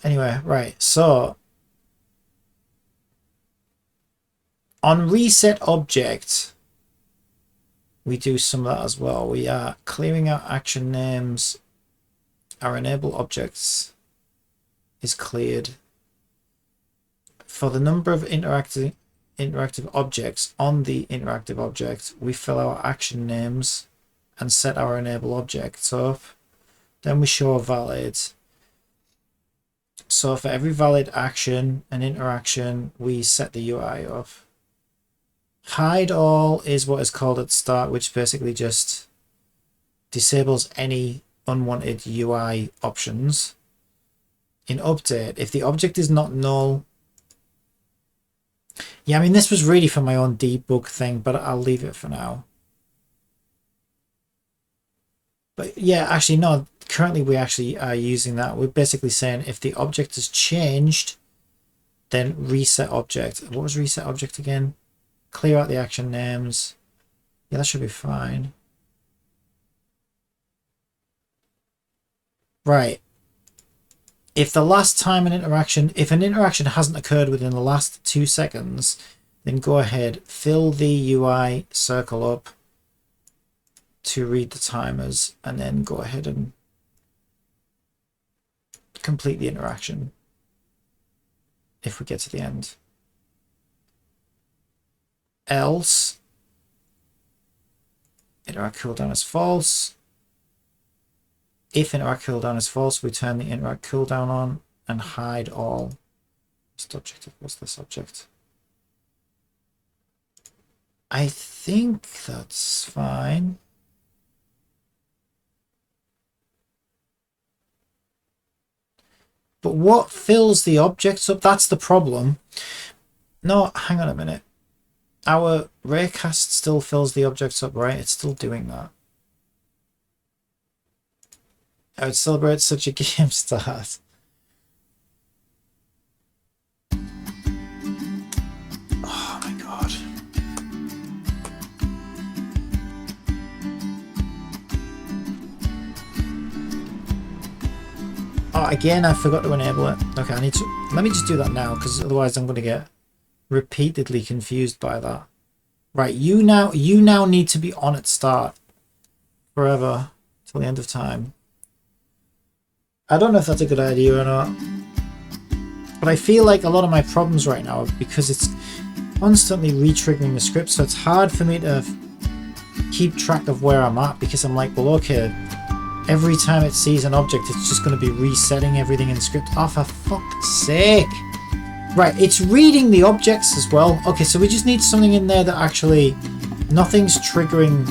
S1: Anyway, right, so on reset object, we do some of that as well. We are clearing out action names. Our enable objects is cleared. For the number of interactive objects on the interactive object, we fill our action names and set our enable objects up. Then we show a valid. So for every valid action and interaction, we set the UI up. Hide all is what is called at start, which basically just disables any unwanted UI options. In update, if the object is not null, yeah, I mean, this was really for my own debug thing, but I'll leave it for now. But yeah, actually, no, currently we actually are using that. We're basically saying if the object has changed, then reset object. What was reset object again? Clear out the action names. Yeah, that should be fine. Right. If the last time an interaction hasn't occurred within the last 2 seconds, then go ahead, fill the UI circle up to read the timers, and then go ahead and complete the interaction if we get to the end. Else, interact cooldown is false. If interact cooldown is false, we turn the interact cooldown on and hide all. What's the subject? I think that's fine. But what fills the objects up? That's the problem. No, hang on a minute. Our raycast still fills the objects up, right? It's still doing that. I would celebrate such a game start. Oh my god. Oh, again, I forgot to enable it. Okay, let me just do that now, because otherwise I'm going to get repeatedly confused by that. Right, you now need to be on at start forever till the end of time. I don't know if that's a good idea or not, but I feel like a lot of my problems right now are because it's constantly re-triggering the script, so it's hard for me to keep track of where I'm at, because I'm like, well, okay, every time it sees an object, it's just going to be resetting everything in the script. Oh, for fuck's sake. Right, it's reading the objects as well. Okay, so we just need something in there that actually nothing's triggering.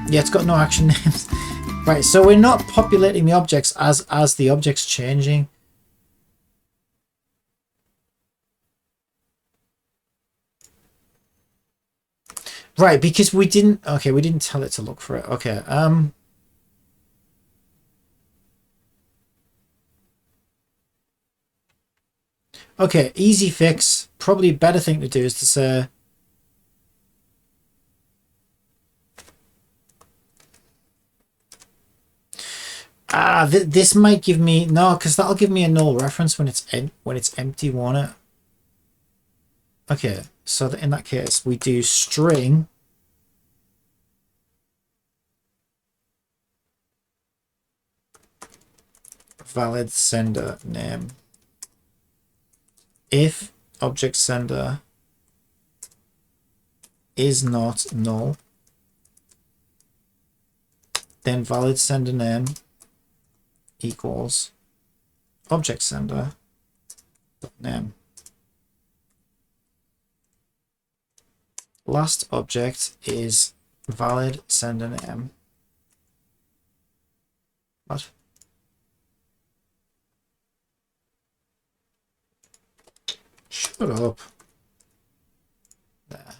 S1: Yeah, it's got no action names. Right, so we're not populating the objects as the object's changing. Right, because we didn't tell it to look for it. Okay, okay, easy fix. Probably a better thing to do is to say this might give me no, because that'll give me a null reference when it's empty, won't it? Okay, so in that case we do string valid sender name. If object sender is not null, then valid sender name equals object sender name. Last object is valid sender name. What? Shut up. There.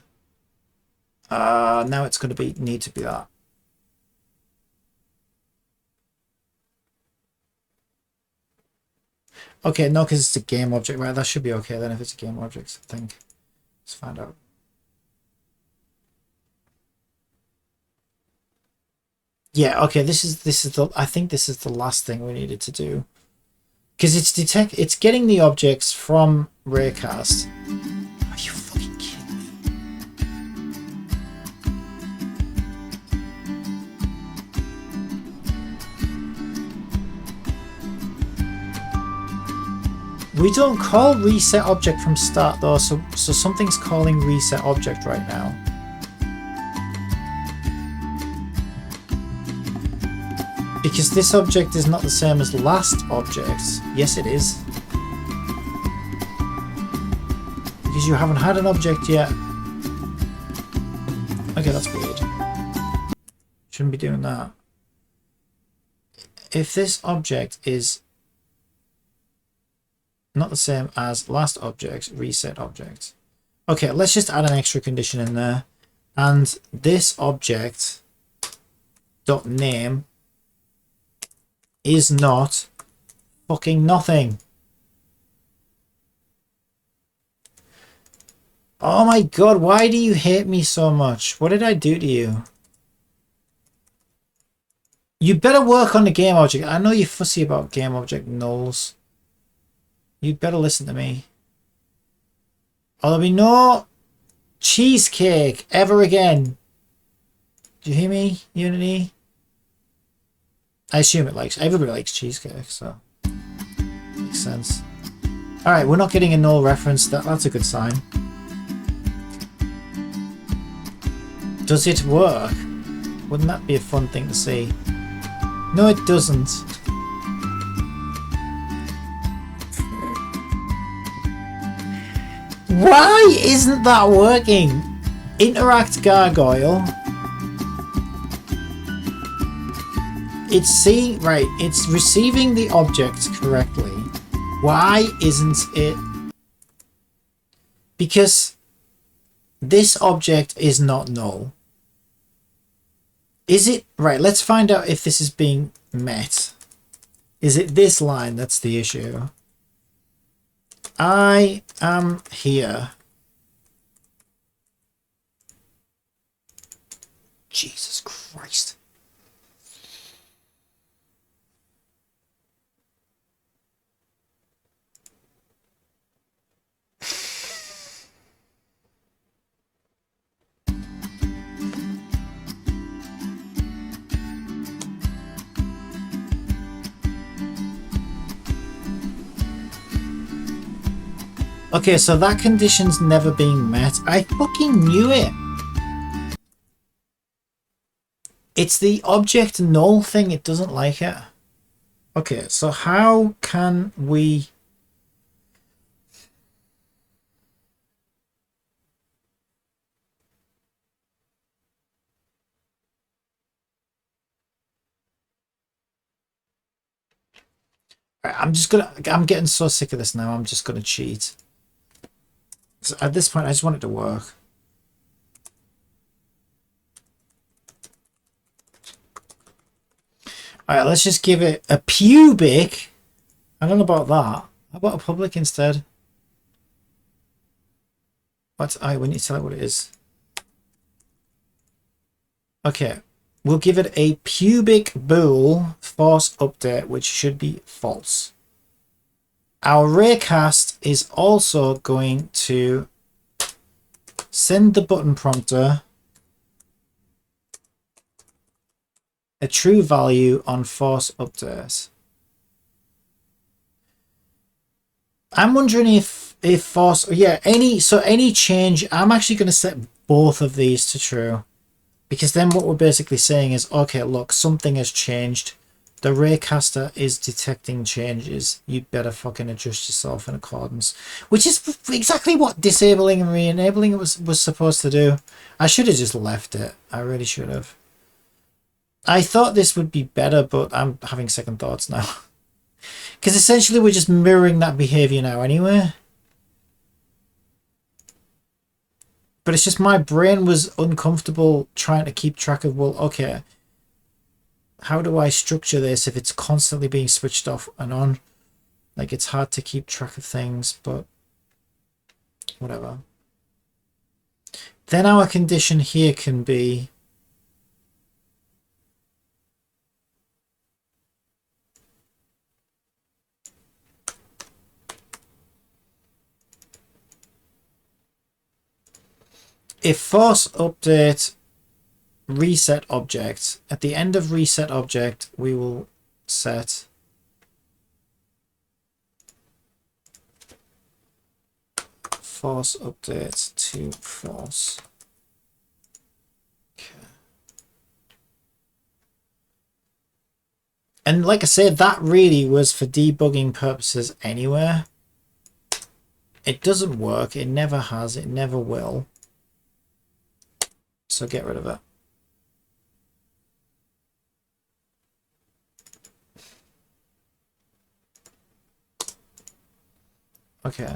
S1: Now it's going to need to be that. Okay, no, because it's a game object, right? That should be okay then if it's a game object, I think. Let's find out. Yeah, okay, this is the I think this is the last thing we needed to do. Because it's getting the objects from Raycast. Are you fucking kidding me? We don't call reset object from start though, so something's calling reset object right now. Because this object is not the same as last object. Yes, it is. Because you haven't had an object yet. Okay, that's weird. Shouldn't be doing that. If this object is not the same as last object, reset object. Okay, let's just add an extra condition in there. And this object dot name is not fucking nothing. Oh my god, why do you hate me so much? What did I do to you? You better work on the game object. I know you're fussy about game object nulls. You'd better listen to me. Oh, there'll be no cheesecake ever again. Do you hear me, Unity? I assume everybody likes cheesecake, so makes sense. Alright, we're not getting a null reference. That's a good sign. Does it work? Wouldn't that be a fun thing to see? No, it doesn't. Why isn't that working? Interact gargoyle. It's seeing, right, it's receiving the objects correctly. Why isn't it? Because this object is not null. Is it? Right, let's find out if this is being met. Is it this line that's the issue? I am here. Jesus Christ. Okay, so that condition's never being met. I fucking knew it. It's the object null thing. It doesn't like it. Okay, so how can we... I'm getting so sick of this now. I'm just gonna cheat. So at this point, I just want it to work. Alright, let's just give it a pubic. I don't know about that. How about a public instead? What? We need to tell it what it is. Okay, we'll give it a pubic bool force update, which should be false. Our raycast is also going to send the button prompter a true value on force update. I'm wondering if force, yeah, any change, I'm actually going to set both of these to true, because then what we're basically saying is, okay, look, something has changed. The raycaster is detecting changes. You better fucking adjust yourself in accordance. Which is exactly what disabling and re-enabling was supposed to do. I should have just left it. I really should have. I thought this would be better, but I'm having second thoughts now. Because essentially we're just mirroring that behavior now anyway. But it's just my brain was uncomfortable trying to keep track of, well, okay, how do I structure this if it's constantly being switched off and on? Like, it's hard to keep track of things, but whatever. then our condition here can be if force update reset object, at the end of reset object, we will set force update to false. Okay. And like I said, that really was for debugging purposes anyway. It doesn't work. It never has. It never will. So get rid of it. Okay.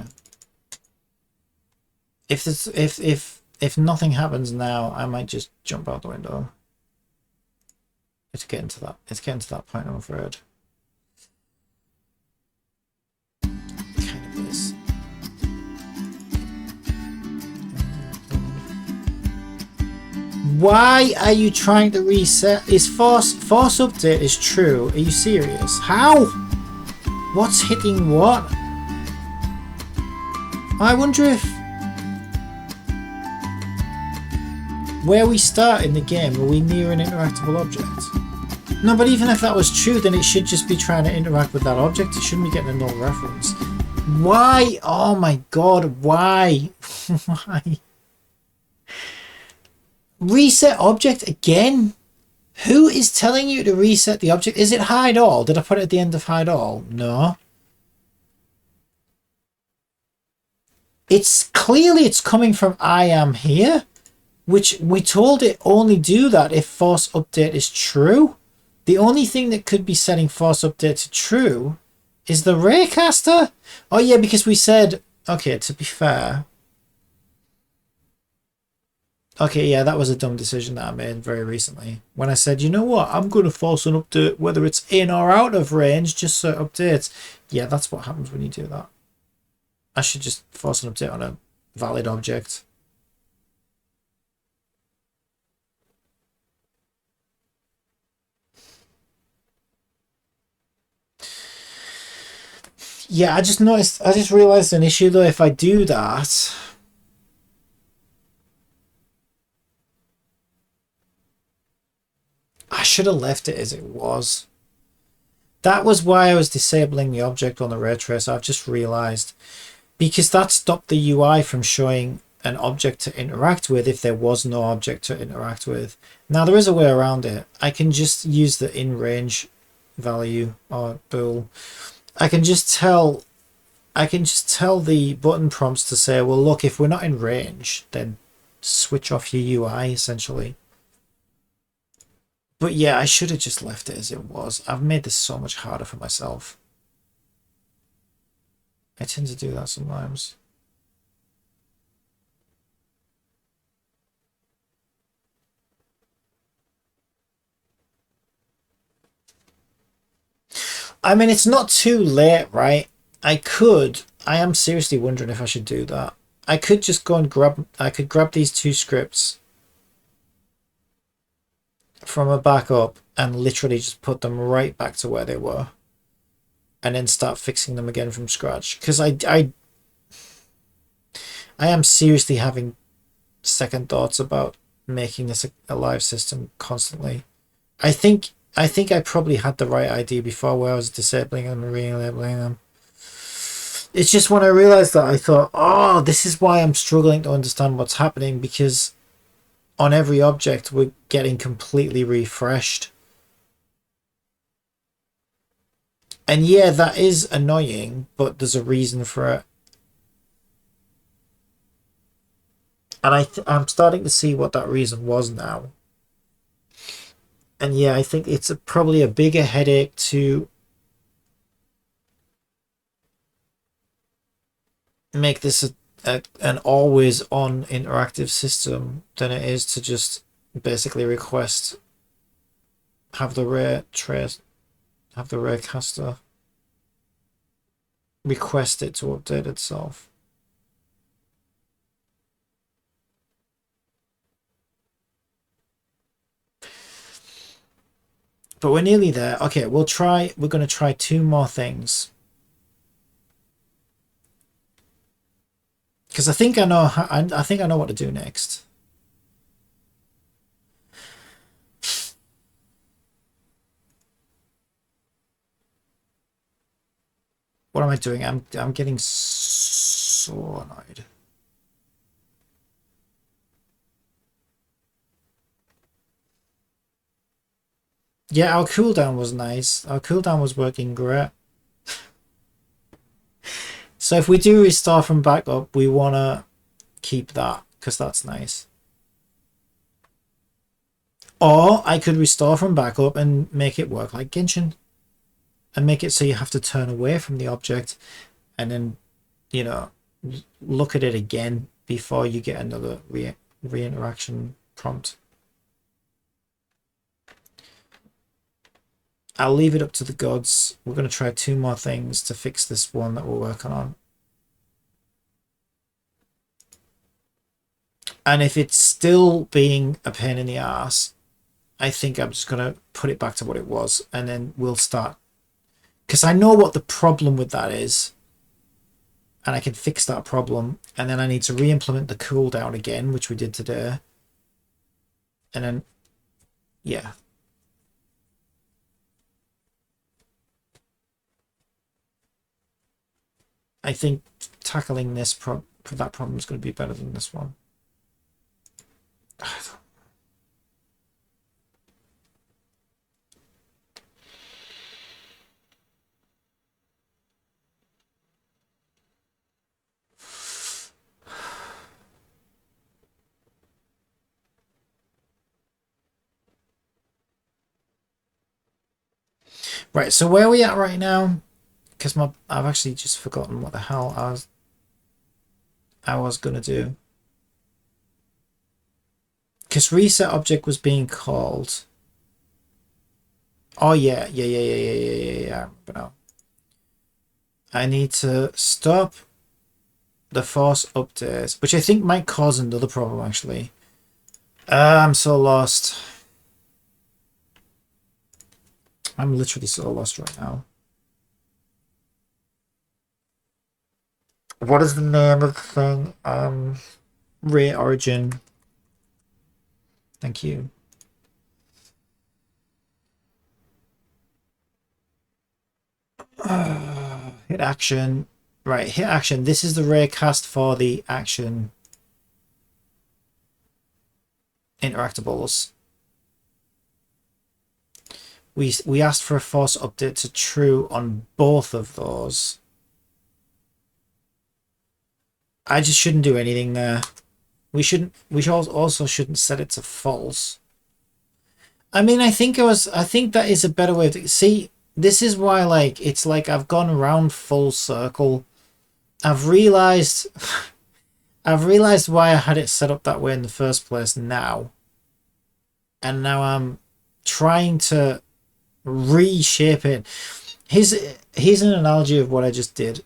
S1: If this, if nothing happens now, I might just jump out the window. It's getting to that point, I'm afraid. Kind of is. Why are you trying to reset? Is force update is true? Are you serious? How? What's hitting what? I wonder if where we start in the game, are we near an interactable object? No, but even if that was true, then it should just be trying to interact with that object. It shouldn't be getting a null reference. Why? Oh my god, why? Why? Reset object again? Who is telling you to reset the object? Is it hide all? Did I put it at the end of hide all? No. It's clearly it's coming from I am here, which we told it only do that if force update is true. The only thing that could be setting force update to true is the raycaster. Oh yeah, because we said, okay, to be fair. Okay, yeah, that was a dumb decision that I made very recently. When I said, you know what, I'm going to force an update whether it's in or out of range just so it updates. Yeah, that's what happens when you do that. I should just force an update on a valid object. Yeah, I just realized an issue though. If I do that, I should have left it as it was. That was why I was disabling the object on the ray trace. I've just realized, because that stopped the UI from showing an object to interact with if there was no object to interact with. Now there is a way around it. I can just use the in range value or bool. I can just tell the button prompts to say, well, look, if we're not in range, then switch off your UI essentially. But yeah, I should have just left it as it was. I've made this so much harder for myself. I tend to do that sometimes. I mean, it's not too late, right? I am seriously wondering if I should do that. I could just go and grab these two scripts from a backup and literally just put them right back to where they were. And then start fixing them again from scratch. Because I am seriously having second thoughts about making this a live system constantly. I think I probably had the right idea before where I was disabling and relabeling them. It's just when I realized that I thought, oh, this is why I'm struggling to understand what's happening, because on every object we're getting completely refreshed. And yeah, that is annoying, but there's a reason for it. And I'm starting to see what that reason was now. And yeah, I think it's probably a bigger headache to make this an always on interactive system than it is to just basically request have the raycaster request it to update itself. But we're nearly there. Okay, we're going to try two more things. Because I think I know I think I know what to do next. What am I doing? I'm getting so annoyed. Yeah, our cooldown was nice. Our cooldown was working great. So if we do restore from backup, we want to keep that because that's nice. Or I could restore from backup and make it work like Genshin. And make it so you have to turn away from the object and then, you know, look at it again before you get another re-interaction prompt. I'll leave it up to the gods. We're going to try two more things to fix this one that we're working on. And if it's still being a pain in the ass, I think I'm just going to put it back to what it was and then we'll start. Because I know what the problem with that is. And I can fix that problem. And then I need to re-implement the cooldown again, which we did today. And then, yeah. I think tackling this that problem is going to be better than this one. Right, so where are we at right now? Because I've actually just forgotten what the hell I was gonna do. Because reset object was being called. Oh yeah. But now I need to stop the force update, which I think might cause another problem actually. I'm so lost. I'm literally so lost right now. What is the name of the thing? Ray Origin. Thank you. Hit action. Right, hit action. This is the ray cast for the action interactables. We asked for a force update to true on both of those. I just shouldn't do anything there. We also shouldn't set it to false. I mean, I think that is a better way to see. This is why, like, it's like I've gone around full circle. I've realized why I had it set up that way in the first place now. And now I'm trying to reshape it. Here's an analogy of what I just did.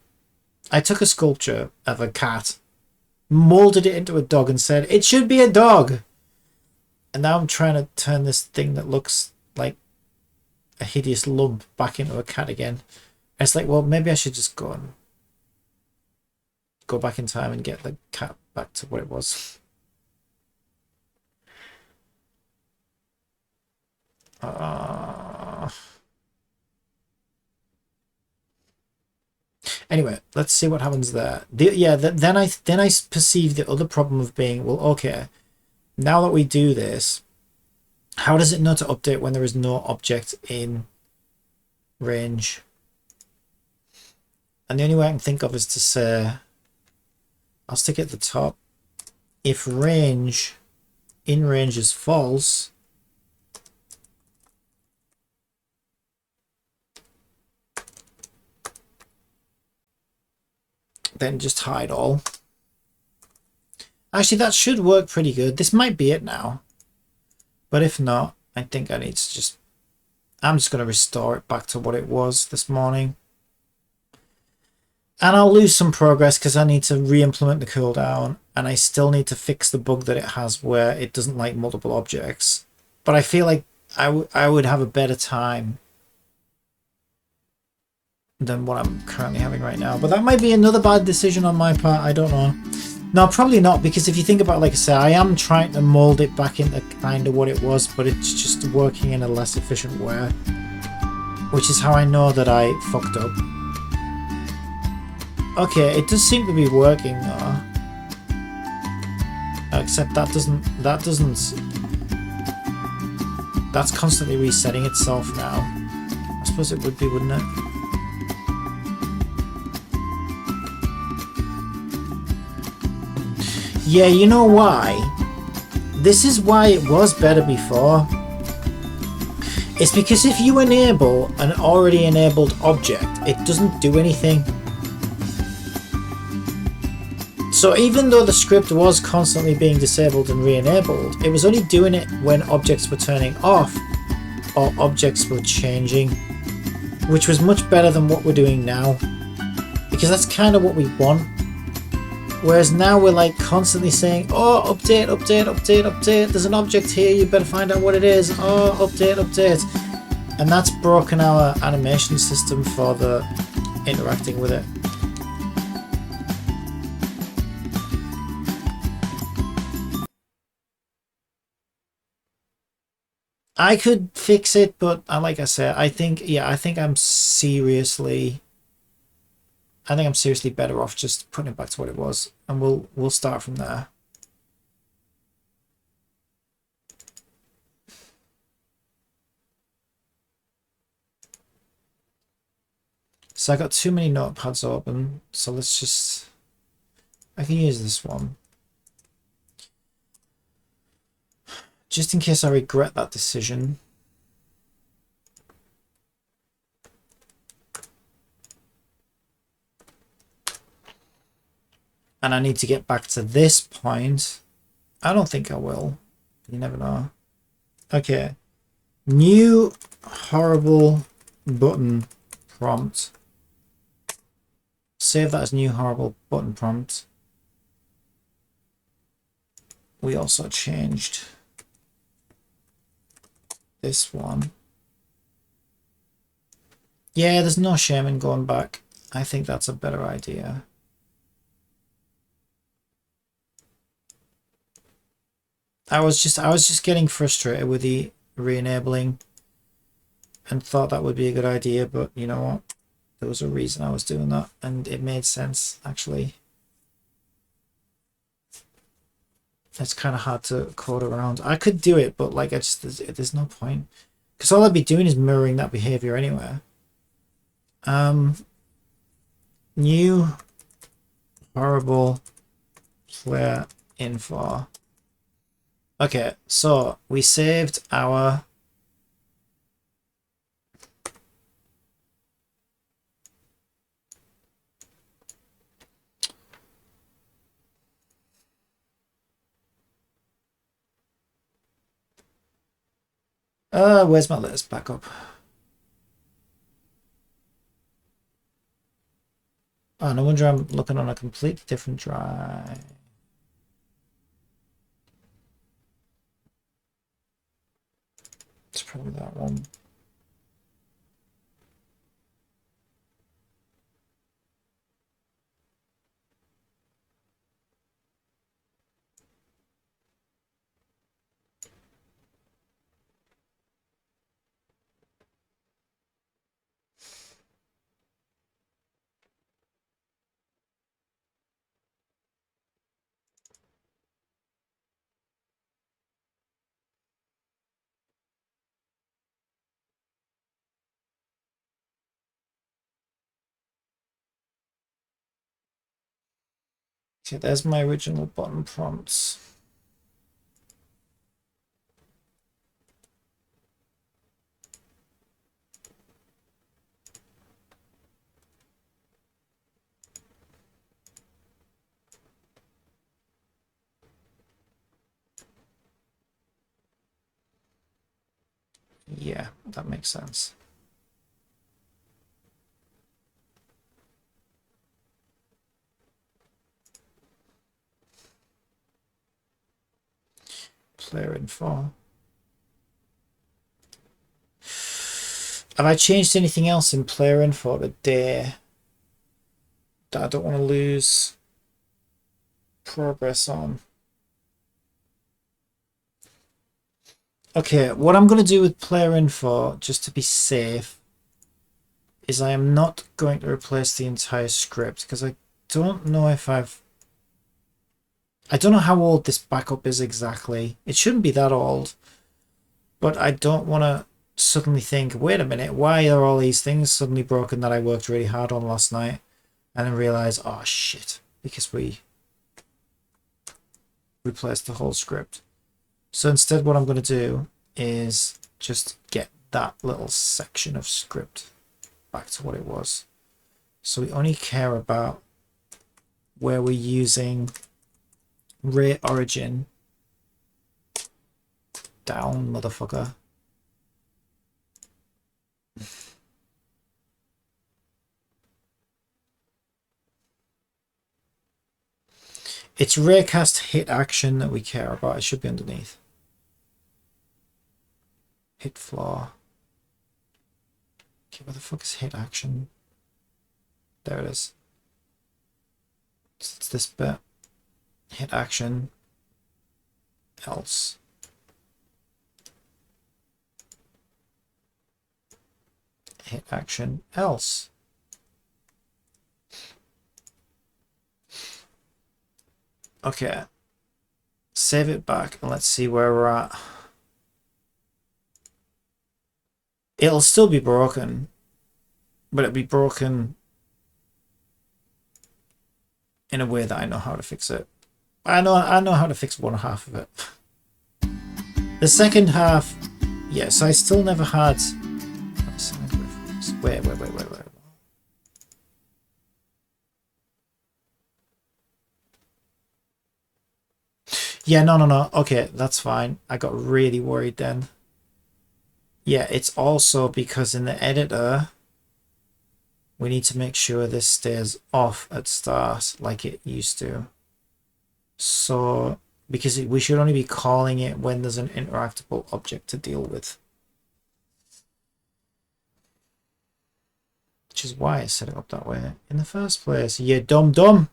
S1: I took a sculpture of a cat, molded it into a dog and said, it should be a dog. And now I'm trying to turn this thing that looks like a hideous lump back into a cat again. And it's like, well, maybe I should just go back in time and get the cat back to what it was. Anyway, let's see what happens there. Then I perceive the other problem of being, well, okay, now that we do this, how does it know to update when there is no object in range? And the only way I can think of is to say, I'll stick it at the top. If in range is false, then just hide all. Actually, that should work pretty good. This might be it now. But if not, I think I need to I'm just going to restore it back to what it was this morning. And I'll lose some progress because I need to re-implement the cooldown. And I still need to fix the bug that it has where it doesn't like multiple objects. But I feel like I would have a better time than what I'm currently having right now. But that might be another bad decision on my part. I don't know. No, probably not, because if you think about it, like I said, I am trying to mold it back into kind of what it was, but it's just working in a less efficient way, which is how I know that I fucked up. Okay, it does seem to be working though. Except that's constantly resetting itself now. I suppose it would be, wouldn't it? Yeah, you know why? This is why it was better before. It's because if you enable an already enabled object, it doesn't do anything. So even though the script was constantly being disabled and re-enabled, it was only doing it when objects were turning off or objects were changing, which was much better than what we're doing now, because that's kind of what we want. Whereas now we're like constantly saying, oh, update, update, update, update, there's an object here, you better find out what it is, oh, update, update. And that's broken our animation system for the interacting with it. I could fix it, but like I said, I think I'm seriously better off just putting it back to what it was, and we'll start from there. So I got too many notepads open, so let's just, I can use this one. Just in case I regret that decision. And I need to get back to this point. I don't think I will. You never know. Okay. New horrible button prompt. Save that as new horrible button prompt. We also changed this one. Yeah, there's no shame in going back. I think that's a better idea. I was just getting frustrated with the re-enabling and thought that would be a good idea, but you know what? There was a reason I was doing that, and it made sense, actually. It's kind of hard to code around. I could do it, but like, there's no point. Because all I'd be doing is mirroring that behavior anyway. New horrible player info. Okay, so we saved our where's my latest backup? Oh, no wonder I'm looking on a completely different drive. It's probably that one. Okay, there's my original button prompts. Yeah, that makes sense. Player info. Have I changed anything else in player info today that I don't want to lose progress on? Okay, what I'm going to do with player info, just to be safe, is I am not going to replace the entire script, because I don't know if I don't know how old this backup is exactly. It shouldn't be that old, but I don't want to suddenly think, wait a minute, why are all these things suddenly broken that I worked really hard on last night, and then realize, oh shit, because we replaced the whole script. So instead what I'm going to do is just get that little section of script back to what it was. So we only care about where we're using rate origin down, motherfucker. It's raycast hit action that we care about. It should be underneath. Hit floor. Okay, where the fuck is hit action? There it is. It's this bit. Hit action. Else. Hit action. Else. Okay. Save it back and let's see where we're at. It'll still be broken, but it'll be broken in a way that I know how to fix it. I know how to fix one half of it. The second half, yes, I still never had. Wait. Yeah, no. Okay, that's fine. I got really worried then. Yeah, it's also because in the editor, we need to make sure this stays off at start like it used to. So, because we should only be calling it when there's an interactable object to deal with. Which is why I set it up that way in the first place. You dumb.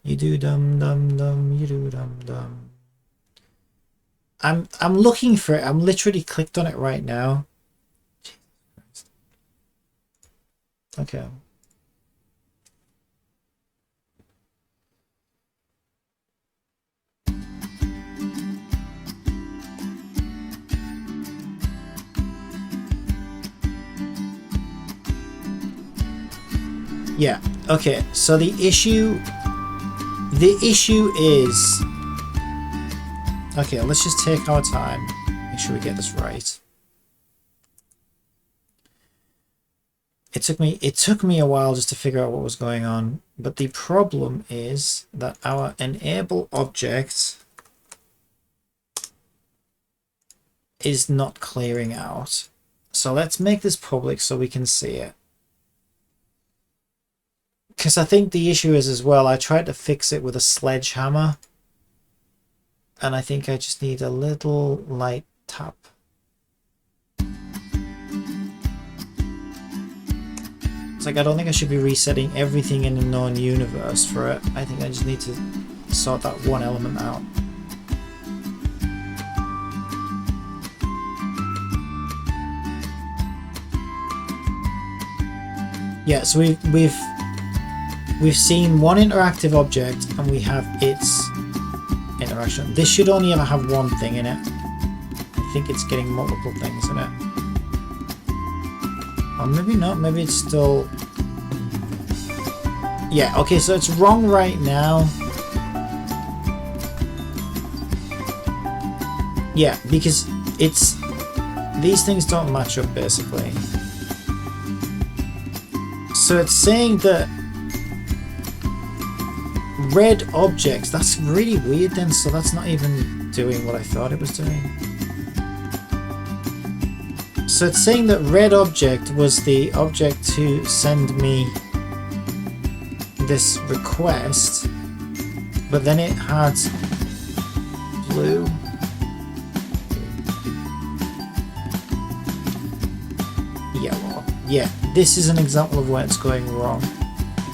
S1: You do dumb, you do dumb. I'm looking for it. I'm literally clicked on it right now. Okay. Yeah, okay. So the issue is, okay, let's just take our time, make sure we get this right. It took me a while just to figure out what was going on, but the problem is that our enable object is not clearing out. So let's make this public so we can see it. Because I think the issue is as well, I tried to fix it with a sledgehammer, and I think I just need a little light tap. It's like I don't think I should be resetting everything in a known universe for it. I think I just need to sort that one element out. Yeah, so we've seen one interactive object and we have its interaction. This should only ever have one thing in it. I think it's getting multiple things in it. Or maybe not, maybe it's still... Yeah, okay, so it's wrong right now. Yeah, because it's... These things don't match up, basically. So it's saying that red objects, that's really weird then, so that's not even doing what I thought it was doing. So it's saying that red object was the object to send me this request, but then it had blue. Yeah, this is an example of where it's going wrong.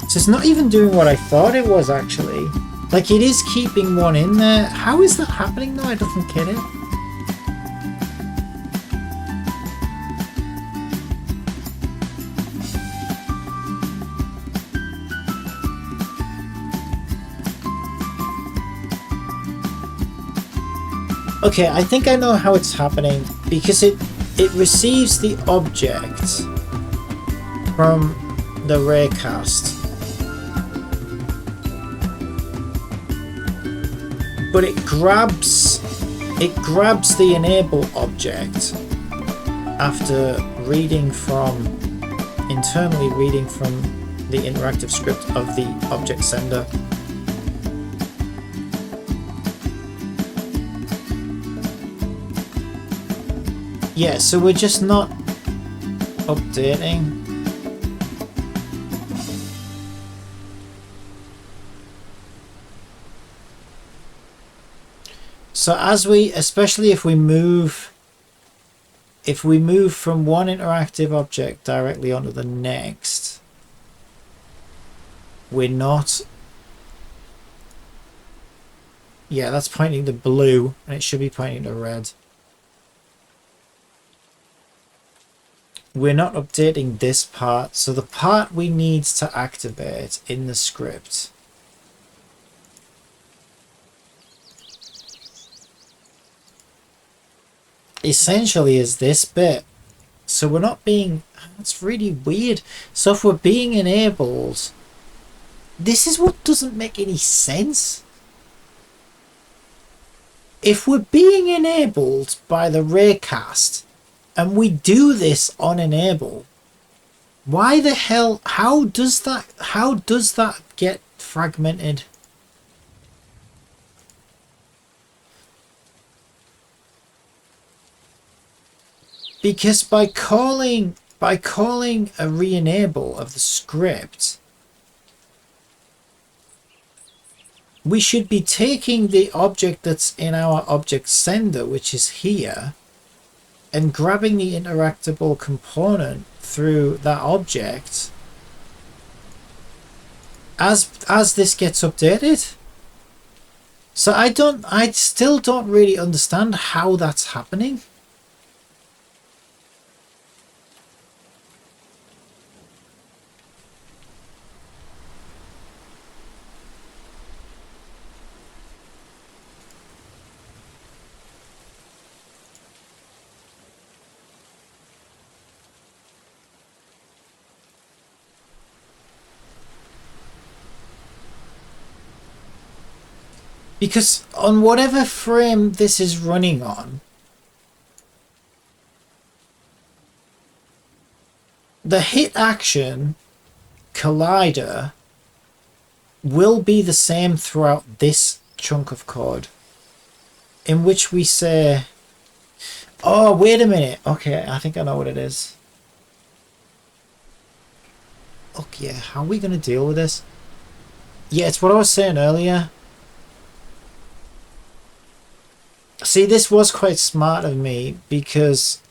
S1: So it's not even doing what I thought it was, actually. Like, it is keeping one in there. How is that happening, though? I don't get it. Okay, I think I know how it's happening, because it receives the object from the raycast, but it grabs the enable object after internally reading from the interactive script of the object sender. Yeah, so we're just not updating. So especially if we move from one interactive object directly onto the next, we're not. Yeah, that's pointing to blue, and it should be pointing to red. We're not updating this part, so the part we need to activate in the script essentially is this bit. So we're not being... That's really weird. So if we're being enabled, this is what doesn't make any sense. If we're being enabled by the raycast, and we do this on enable, why the hell, how does that get fragmented? Because by calling a re-enable of the script, we should be taking the object that's in our object sender, which is here, and grabbing the interactable component through that object as this gets updated. So I still don't really understand how that's happening. Because on whatever frame this is running on, the hit action collider will be the same throughout this chunk of code, in which we say, oh, wait a minute. Okay, I think I know what it is. Okay, how are we going to deal with this? Yeah, it's what I was saying earlier. See, this was quite smart of me, because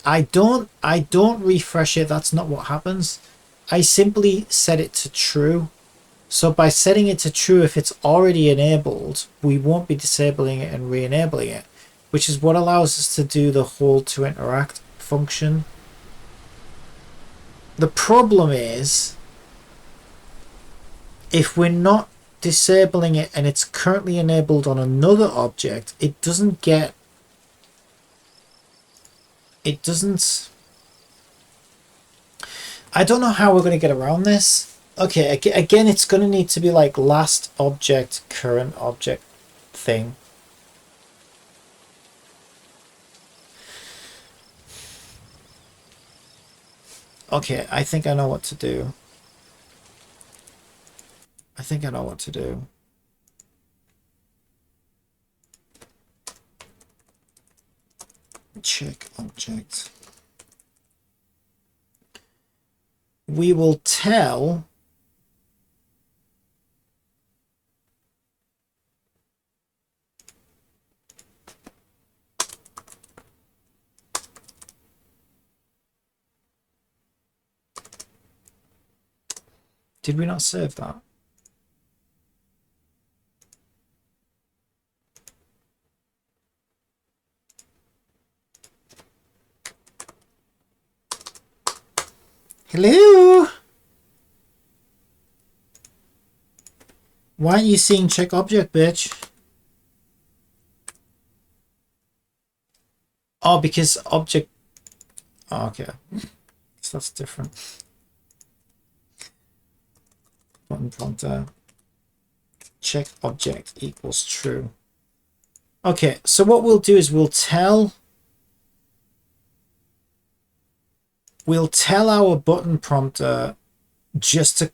S1: I don't refresh it. That's not what happens. I simply set it to true. So by setting it to true, if it's already enabled, we won't be disabling it and re-enabling it, which is what allows us to do the hold to interact function. The problem is, if we're not disabling it and it's currently enabled on another object, it doesn't I don't know how we're going to get around this. Okay, again, it's going to need to be like last object, current object thing. Okay, I think I know what to do. Check object. We will tell Did we not save that? Hello? Why aren't you seeing check object, bitch? Oh, because object... Oh, okay. So that's different. Button prompter. Check object equals true. Okay, so what we'll do is we'll tell our button prompter just to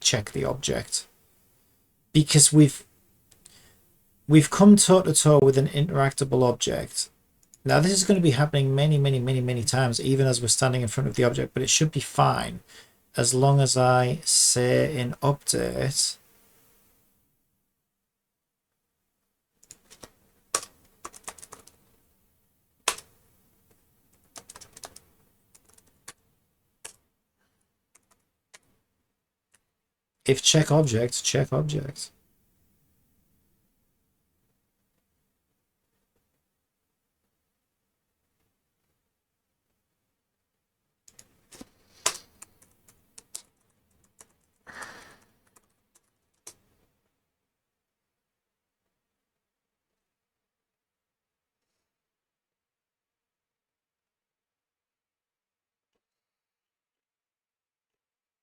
S1: check the object, because we've come toe to toe with an interactable object. Now this is going to be happening many times, even as we're standing in front of the object, but it should be fine as long as I say in update if check object, check object.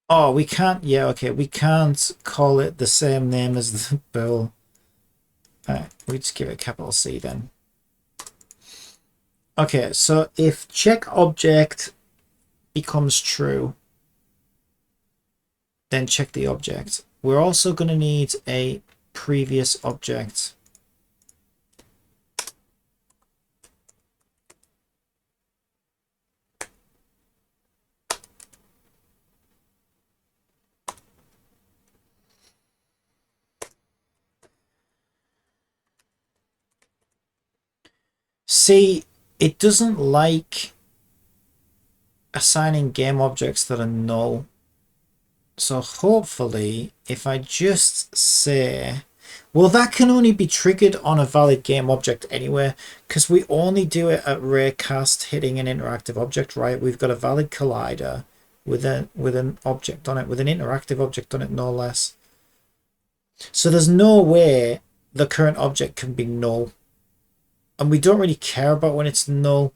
S1: Oh, we can't. Yeah, okay. We can't call it the same name as the bill. Alright, we just give it a capital C then. Okay, so if check object becomes true, then check the object. We're also going to need a previous object. See, it doesn't like assigning game objects that are null. So hopefully, if I just say, well, that can only be triggered on a valid game object anyway, because we only do it at raycast hitting an interactive object, right? We've got a valid collider with an object on it, with an interactive object on it, no less. So there's no way the current object can be null. And we don't really care about when it's null,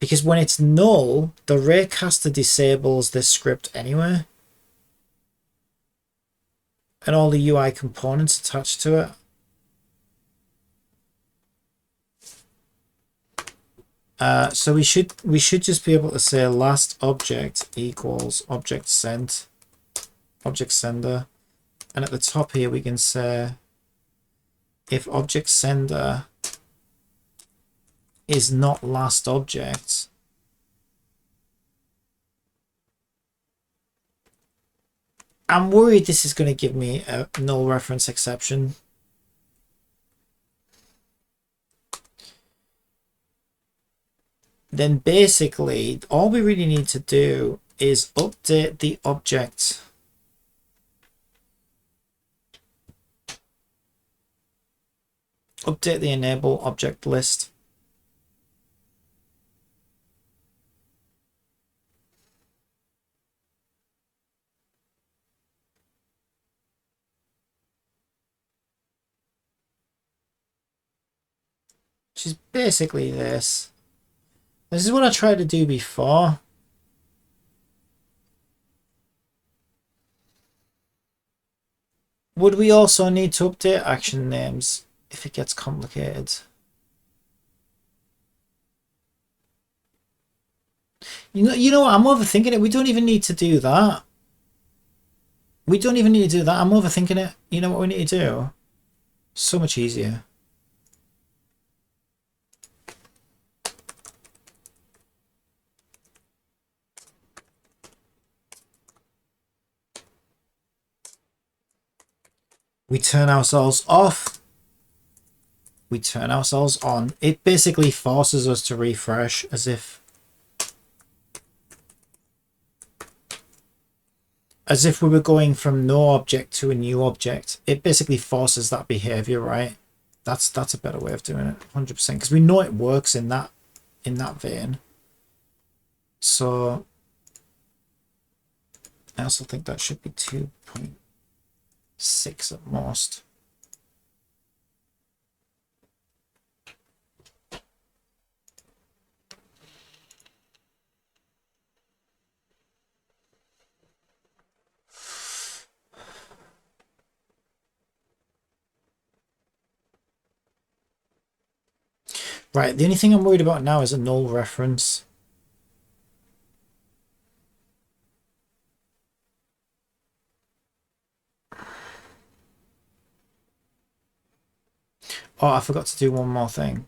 S1: because when it's null, the raycaster disables this script anyway, and all the UI components attached to it. So we should just be able to say last object equals object sent, object sender, and at the top here we can say if object sender is not last object, I'm worried this is going to give me a null reference exception. Then basically all we really need to do is update the object. Update the enable object list. Which is basically this. This is what I tried to do before. Would we also need to update action names if it gets complicated? You know what? I'm overthinking it. We don't even need to do that. We don't even need to do that. I'm overthinking it. You know what we need to do? So much easier. We turn ourselves off. We turn ourselves on. It basically forces us to refresh as if as if we were going from no object to a new object. It basically forces that behavior, right? That's a better way of doing it, 100%, because we know it works in that vein. So I also think that should be 2.6 at most. Right, the only thing I'm worried about now is a null reference. Oh, I forgot to do one more thing.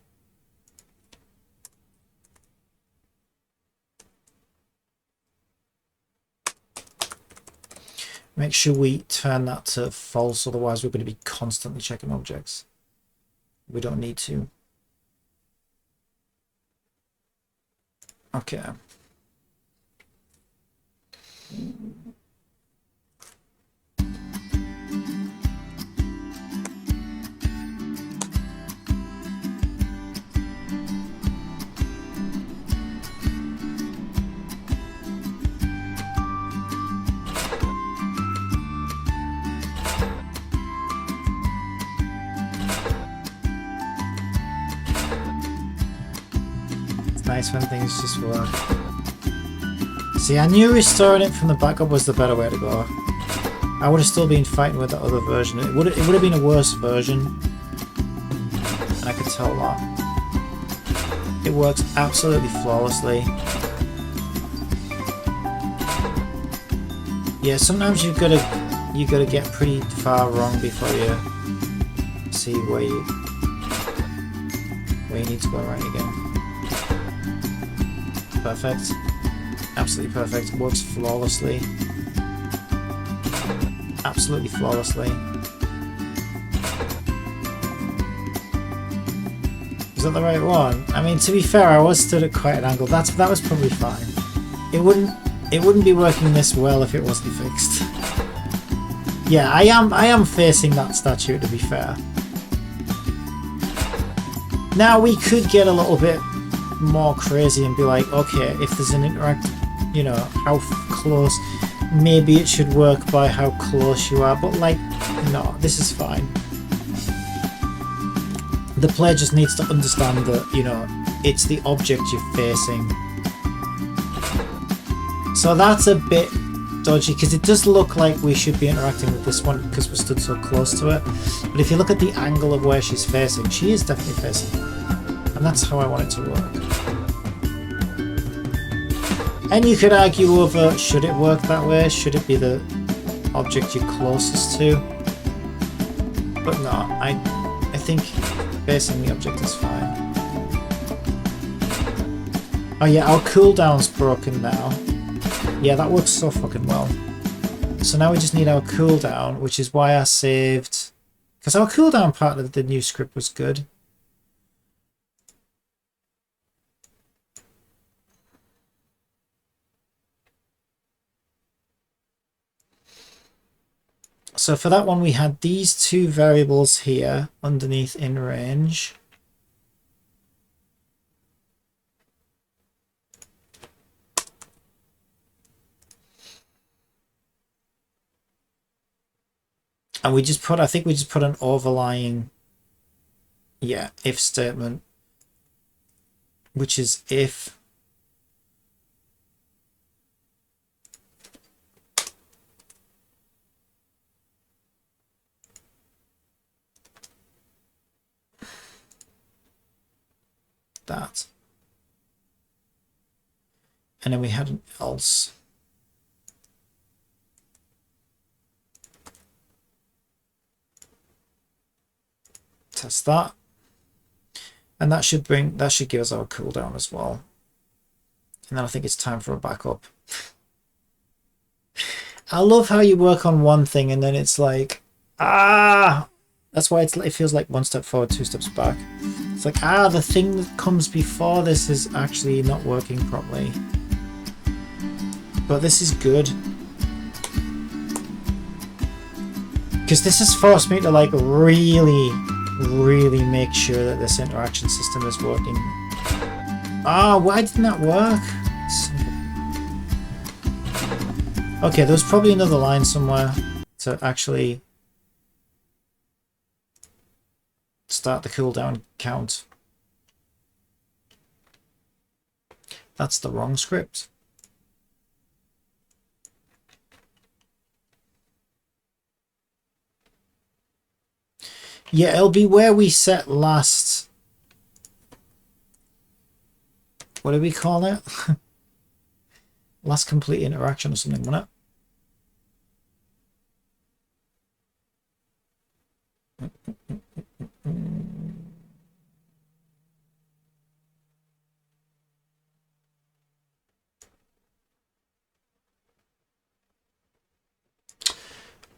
S1: Make sure we turn that to false, otherwise we're going to be constantly checking objects. We don't need to. Okay. Nice when things just work. See, I knew restoring it from the backup was the better way to go. I would have still been fighting with the other version. It would have been a worse version. And I could tell that. It works absolutely flawlessly. Yeah, sometimes you've got to get pretty far wrong before you see where you need to go right again. Perfect. Absolutely perfect. Works flawlessly. Absolutely flawlessly. Is that the right one? I mean, to be fair, I was stood at quite an angle. That was probably fine. It wouldn't be working this well if it wasn't fixed. Yeah, I am facing that statue, to be fair. Now we could get a little bit more crazy and be like, okay, if there's an interact, you know, how close, maybe it should work by how close you are, but like, no, this is fine. The player just needs to understand that, you know, it's the object you're facing. So that's a bit dodgy, because it does look like we should be interacting with this one because we're stood so close to it, but if you look at the angle of where she's facing, she is definitely facing, and that's how I want it to work. And you could argue over, should it work that way? Should it be the object you're closest to? But no, I think facing the object is fine. Oh yeah, our cooldown's broken now. Yeah, that works so fucking well. So now we just need our cooldown, which is why I saved... Because our cooldown part of the new script was good. So for that one, we had these two variables here underneath in range. And we just put, I think we just put an overlying, yeah, if statement, which is if that, and then we had an else. Test that, and that should give us our cooldown as well. And then I think it's time for a backup. I love how you work on one thing and then it's like, that's why it feels like one step forward, two steps back. It's like, the thing that comes before this is actually not working properly. But this is good. Because this has forced me to like really make sure that this interaction system is working. Ah, why didn't that work? Okay, there's probably another line somewhere to actually start the cooldown count. That's the wrong script. Yeah, it'll be where we set last. What do we call it? Last complete interaction or something, wasn't it?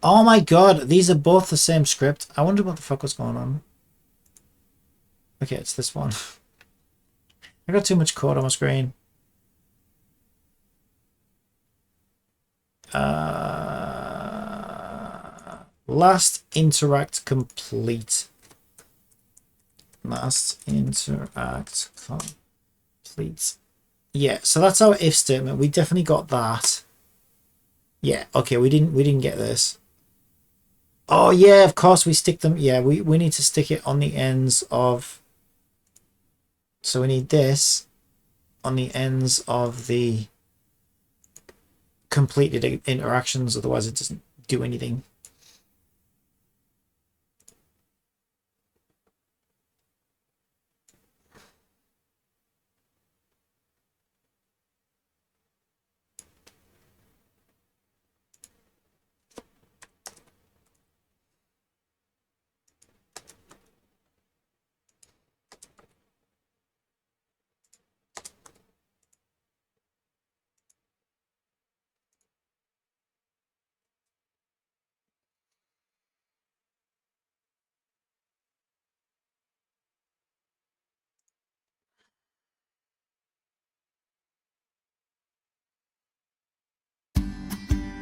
S1: Oh my god, these are both the same script. I wonder what the fuck was going on. Okay, it's this one. I got too much code on my screen. Last interact complete. Last interact complete. Yeah, so that's our if statement. We definitely got that. Yeah, okay, we didn't get this. Oh yeah, of course we stick them. Yeah, we need to stick it on the ends of. So we need this on the ends of the completed interactions, otherwise it doesn't do anything.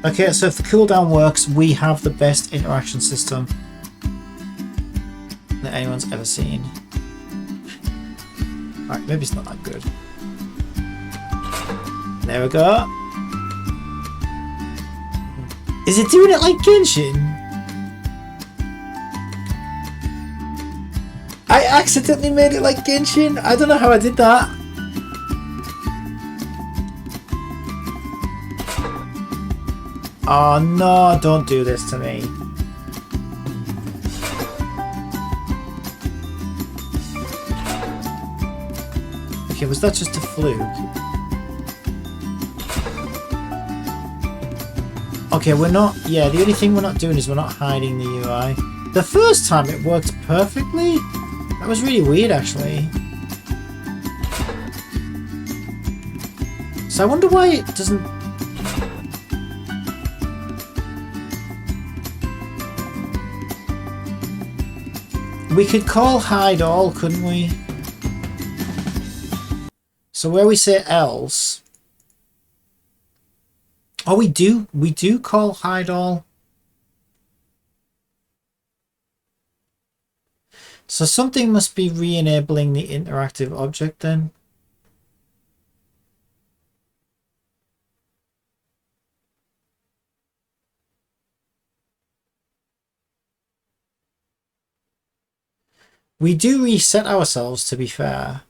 S1: Okay, so if the cooldown works, we have the best interaction system that anyone's ever seen. Alright, maybe it's not that good. There we go. Is it doing it like Genshin? I accidentally made it like Genshin. I don't know how I did that. Oh no, don't do this to me. Okay, was that just a fluke? Okay, we're not... Yeah, the only thing we're not doing is we're not hiding the UI. The first time it worked perfectly. That was really weird, actually. So I wonder why it doesn't... We could call hide all, couldn't we? So where we say else... Oh, we do call hide all. So something must be re-enabling the interactive object then. We do reset ourselves, to be fair.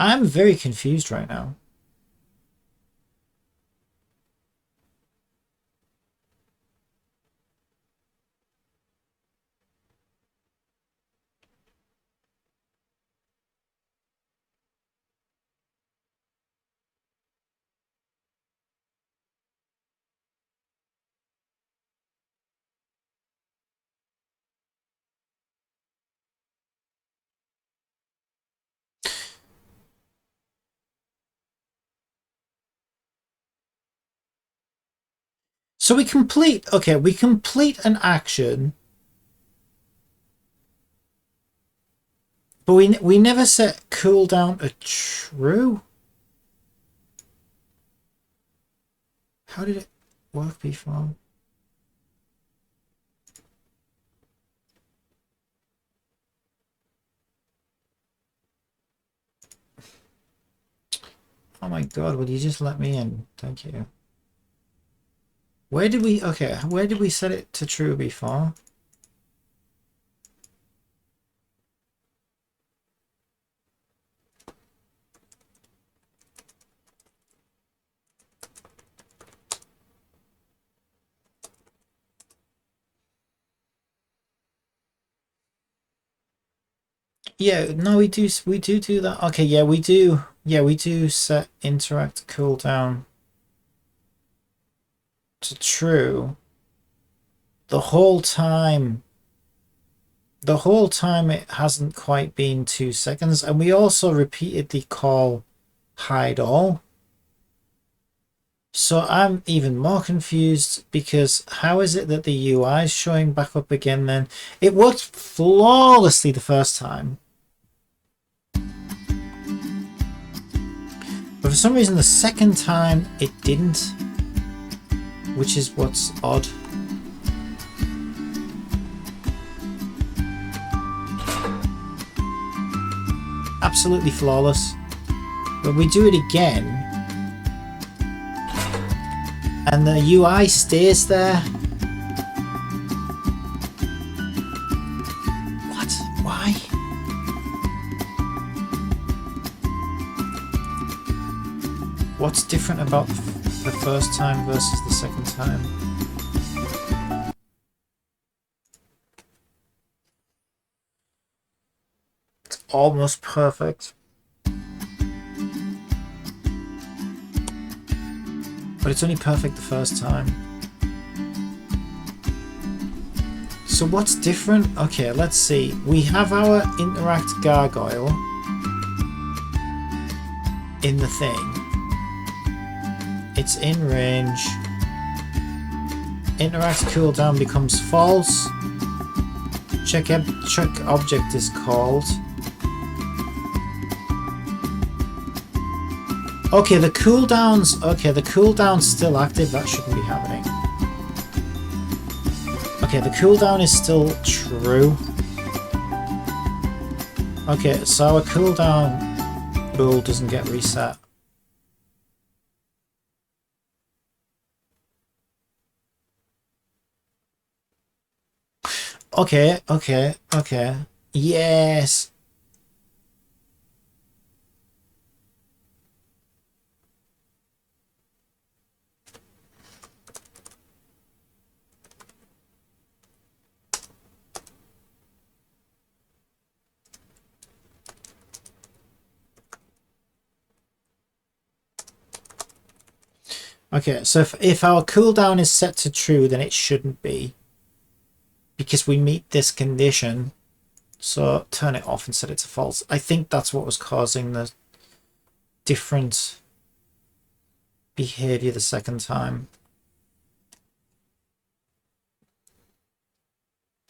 S1: I'm very confused right now. So we complete, okay, we complete an action, but we never set cooldown to true. How did it work before? Oh my god, would you just let me in? Thank you. Where did we, okay, where did we set it to true before? Yeah, no, we do that. Okay, yeah, we do. Yeah, we do set interact cooldown to true the whole time. The whole time it hasn't quite been 2 seconds, and we also repeatedly call hide all. So I'm even more confused, because how is it that the UI is showing back up again then? It worked flawlessly the first time. But for some reason the second time it didn't, which is what's odd. Absolutely flawless. But we do it again, and the UI stays there. What? Why? What's different about the first time versus the second time? It's almost perfect. But it's only perfect the first time. So what's different? Okay, let's see. We have our interact gargoyle in the thing. It's in range. Interact cooldown becomes false. Check object is called. Okay, the cooldown's still active. That shouldn't be happening. Okay, the cooldown is still true. Okay, so our cooldown rule doesn't get reset. Okay. Yes. Okay, so if our cooldown is set to true, then it shouldn't be, because we meet this condition. So turn it off and set it to false. I think that's what was causing the different behavior the second time.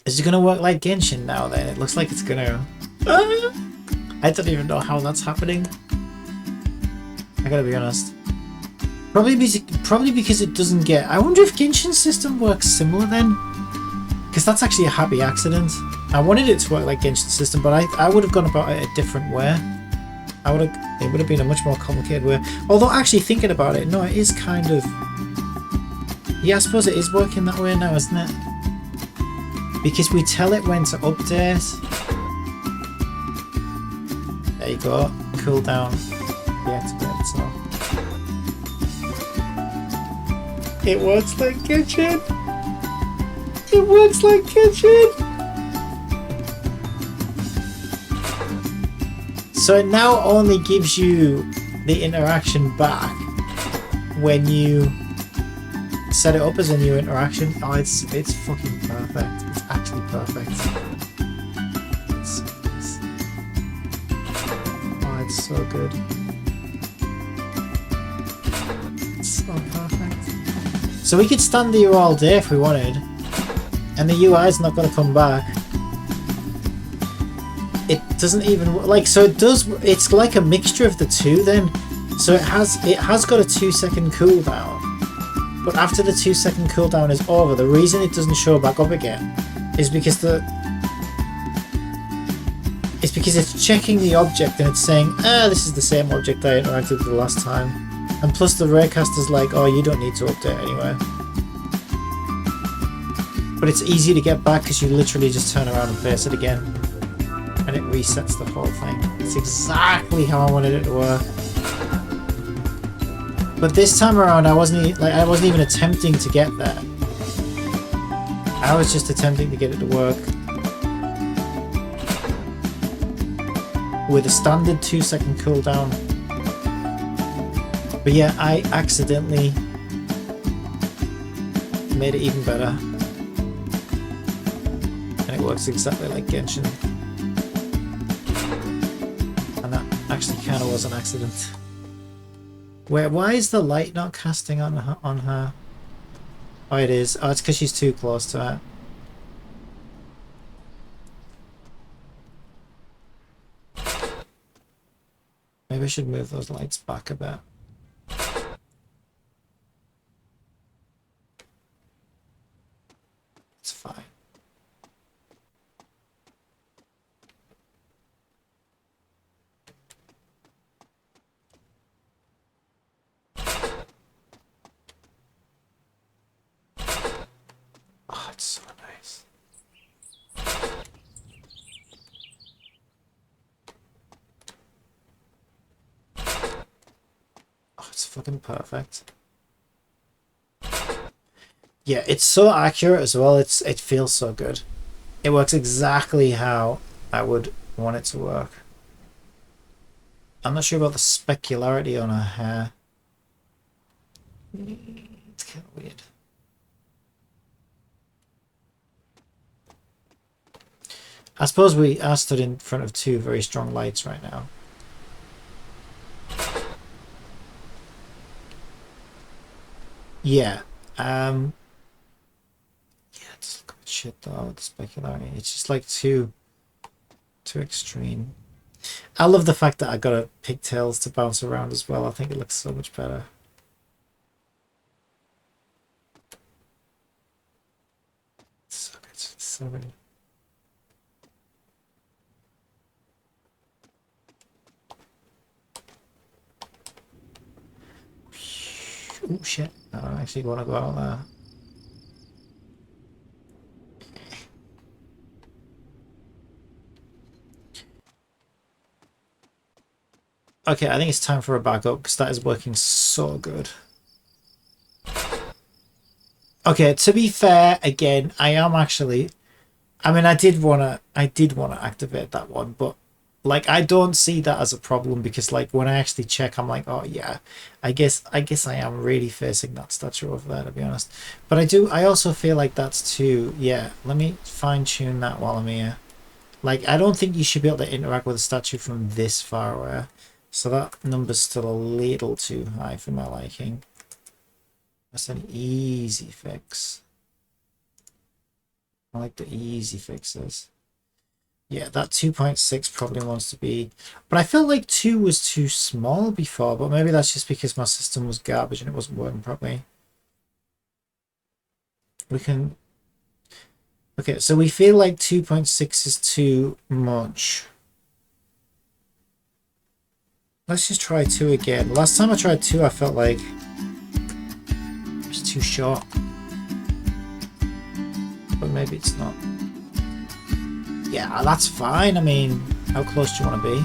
S1: Is it going to work like Genshin now then? It looks like it's going to... I don't even know how that's happening. I gotta be honest. Probably because it doesn't get... I wonder if Genshin's system works similar then? Because that's actually a happy accident. I wanted it to work like Genshin's system, but I would have gone about it a different way. It would have been a much more complicated way. Although actually thinking about it, no, it is kind of... Yeah, I suppose it is working that way now, isn't it? Because we tell it when to update. There you go. Cooldown. Deactivate itself. It works like Genshin. It works like Genshin. So it now only gives you the interaction back when you set it up as a new interaction. Oh, it's fucking perfect. It's actually perfect. Oh, it's so good. It's so perfect. So we could stand here all day if we wanted, and the UI is not going to come back. It doesn't even like, so it does. It's like a mixture of the two then. So it has got a 2-second cooldown, but after the 2-second cooldown is over, the reason it doesn't show back up again is because it's checking the object and it's saying, this is the same object I interacted with the last time. And plus the raycaster's like, oh, you don't need to update anyway. But it's easy to get back because you literally just turn around and face it again. And it resets the whole thing. It's exactly how I wanted it to work. But this time around I wasn't even attempting to get there. I was just attempting to get it to work with a standard 2-second cooldown. But yeah, I accidentally made it even better. And it works exactly like Genshin. And that actually kind of was an accident. Why is the light not casting on her? Oh, it is. Oh, it's because she's too close to it. Maybe I should move those lights back a bit. It's fine. Oh, it's so nice. Oh, it's fucking perfect. Yeah, it's so accurate as well. It feels so good. It works exactly how I would want it to work. I'm not sure about the specularity on her hair. It's kind of weird. I suppose we are stood in front of two very strong lights right now. Yeah. Yeah, it's good shit though, the specularity. It's just like too extreme. I love the fact that I got a pigtails to bounce around as well. I think it looks so much better. It's so good. It's so good. Oh shit, I don't actually want to go out there. Okay, I think it's time for a backup because that is working so good. Okay, to be fair, again, I am actually, I mean, I did want to activate that one, but like I don't see that as a problem because like when I actually check, I'm like, oh yeah, I guess I am really facing that statue over there, to be honest. But I also feel like that's too, yeah, let me fine tune that while I'm here. Like I don't think you should be able to interact with a statue from this far away. So that number's still a little too high for my liking. That's an easy fix. I like the easy fixes. Yeah, that 2.6 probably wants to be... But I felt like 2 was too small before, but maybe that's just because my system was garbage and it wasn't working properly. We can... Okay, so we feel like 2.6 is too much. Let's just try 2 again. Last time I tried 2, I felt like it was too short. But maybe it's not. Yeah, that's fine. I mean, how close do you want to be?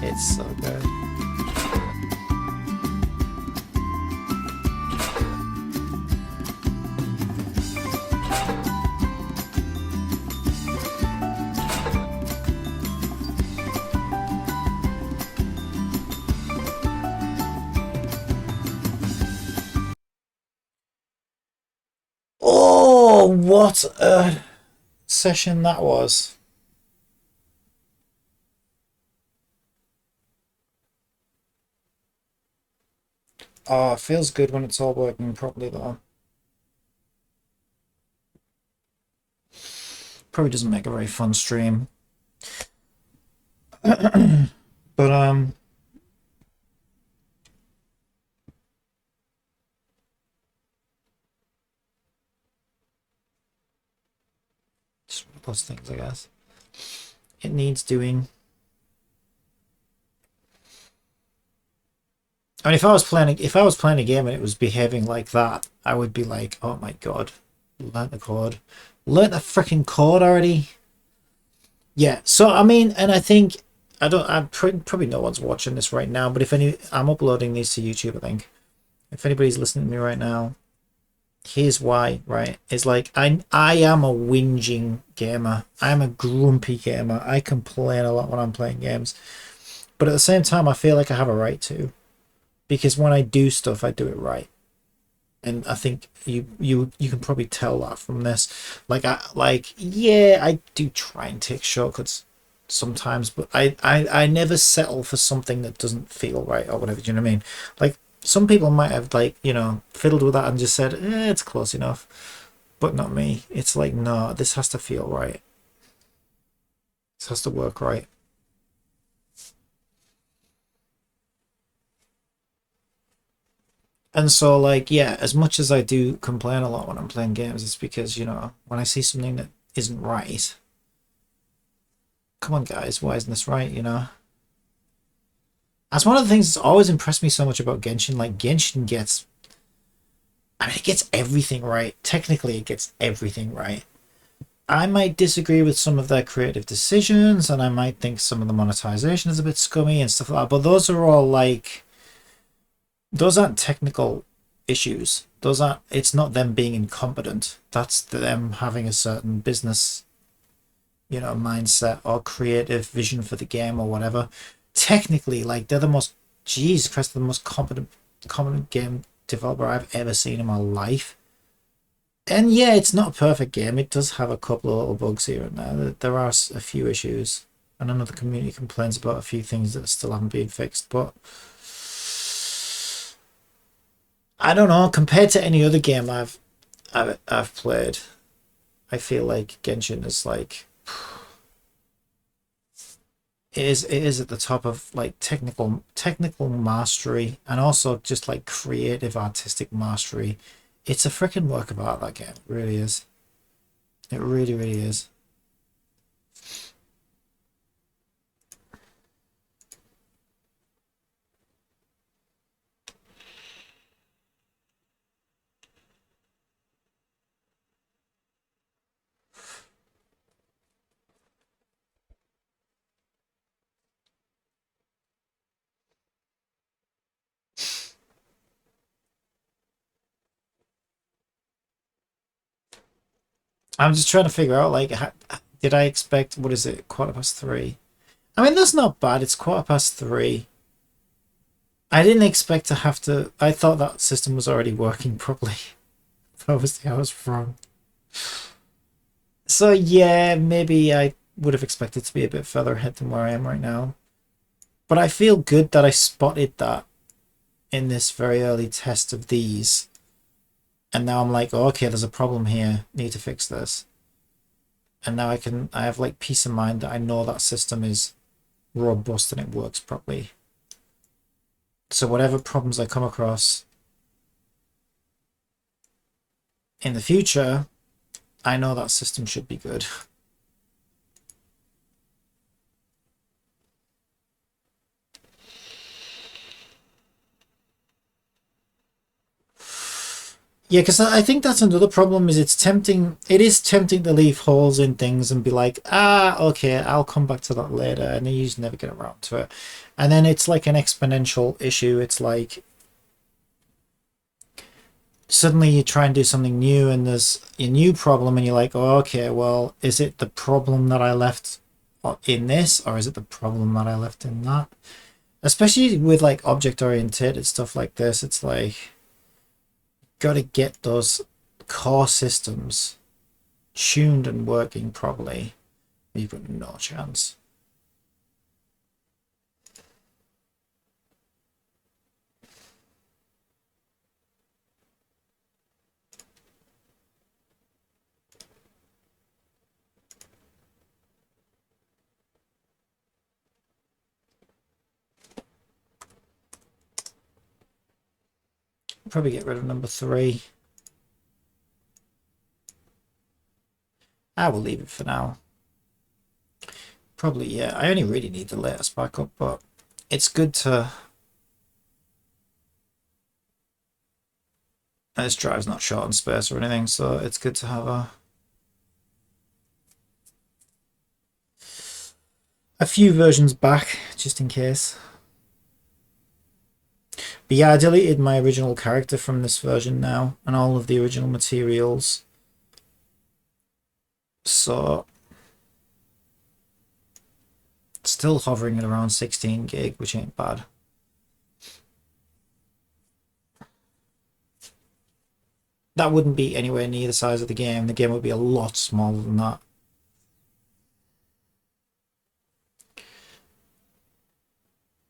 S1: It's so good. What a session that was. Oh, it feels good when it's all working properly though. Probably doesn't make a very fun stream. But just one of those things, I guess. It needs doing. I mean, if I was playing a game and it was behaving like that, I would be like, oh my god, learn the code, learn the freaking code already. Yeah. So I mean, and I think I don't. Probably no one's watching this right now, but if any, I'm uploading these to YouTube. I think if anybody's listening to me right now, here's why. Right? It's like I am a whinging gamer. I am a grumpy gamer. I complain a lot when I'm playing games, but at the same time, I feel like I have a right to. Because when I do stuff, I do it right, and I think you can probably tell that from this. Yeah, I do try and take shortcuts sometimes, but I never settle for something that doesn't feel right or whatever. Do you know what I mean? Like some people might have fiddled with that and just said it's close enough, but not me. It's like no, this has to feel right. This has to work right. And so, like, yeah, as much as I do complain a lot when I'm playing games, it's because, when I see something that isn't right, come on, guys, why isn't this right? That's one of the things that's always impressed me so much about Genshin. Like, Genshin it gets everything right. Technically, it gets everything right. I might disagree with some of their creative decisions, and I might think some of the monetization is a bit scummy and stuff like that, but those are all, like... Those aren't technical issues. It's not them being incompetent. That's them having a certain business, mindset or creative vision for the game or whatever. Technically, like they're the most, Jesus Christ, the most competent game developer I've ever seen in my life. And yeah, it's not a perfect game. It does have a couple of little bugs here and there. There are a few issues. And I know the community complains about a few things that still haven't been fixed, but I don't know. Compared to any other game I've played, I feel like Genshin is like it is at the top of like technical mastery and also just like creative artistic mastery. It's a freaking work of art, that game. It really is. It really, really is. I'm just trying to figure out, like, did I expect, what is it, 3:15? I mean, that's not bad. It's 3:15. I didn't expect to have to. I thought that system was already working properly. Obviously, I was wrong. So, yeah, maybe I would have expected to be a bit further ahead than where I am right now. But I feel good that I spotted that in this very early test of these. And now I'm like, oh, okay, there's a problem here. Need to fix this. And now I have like peace of mind that I know that system is robust and it works properly. So whatever problems I come across in the future, I know that system should be good. Yeah, because I think that's another problem is it is tempting to leave holes in things and be like, okay, I'll come back to that later, and then you just never get around to it. And then it's like an exponential issue. It's like suddenly you try and do something new and there's a new problem and you're like, oh, okay, well, is it the problem that I left in this or is it the problem that I left in that? Especially with like object-oriented stuff like this, it's like got to get those core systems tuned and working properly, you've got no chance. Probably get rid of number 3. I will leave it for now. Probably, yeah. I only really need the latest backup, but it's good to... This drive's not short on space or anything, so it's good to have a few versions back, just in case. But yeah, I deleted my original character from this version now, and all of the original materials. So still hovering at around 16 gig, which ain't bad. That wouldn't be anywhere near the size of the game. The game would be a lot smaller than that.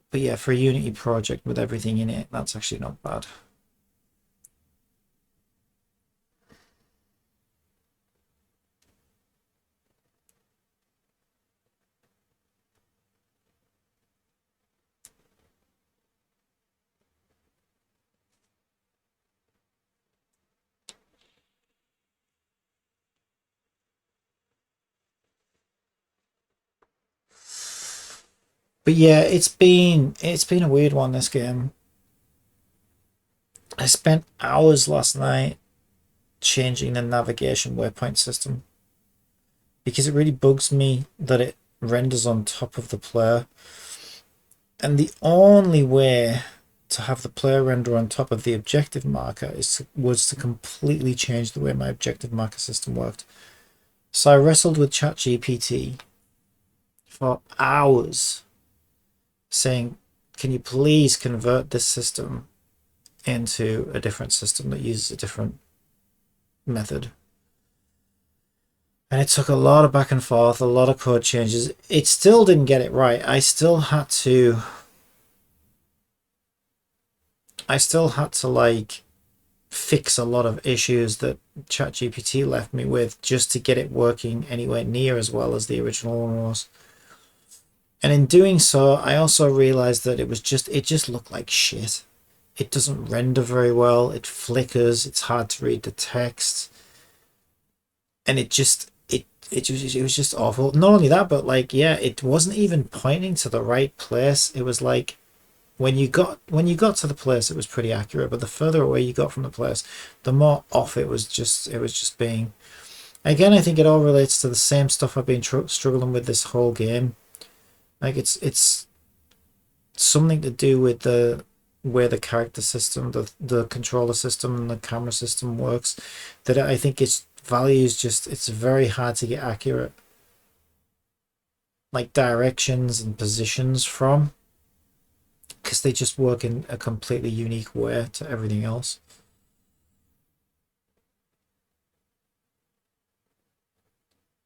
S1: But yeah, for a Unity project with everything in it, that's actually not bad. But yeah, it's been a weird one, this game. I spent hours last night changing the navigation waypoint system because it really bugs me that it renders on top of the player. And the only way to have the player render on top of the objective marker was to completely change the way my objective marker system worked. So I wrestled with ChatGPT for hours saying, can you please convert this system into a different system that uses a different method? And it took a lot of back and forth, a lot of code changes. It still didn't get it right. I still had to like fix a lot of issues that ChatGPT left me with just to get it working anywhere near as well as the original one was. And in doing so, I also realized that it just looked like shit. It doesn't render very well. It flickers. It's hard to read the text. And it was just awful. Not only that, but like, yeah, it wasn't even pointing to the right place. It was like when you got to the place, it was pretty accurate, but the further away you got from the place, the more off it was just being. Again, I think it all relates to the same stuff I've been struggling with this whole game. Like it's something to do with the way the character system, the controller system and the camera system works, that I think its values it's very hard to get accurate, like directions and positions from, because they just work in a completely unique way to everything else.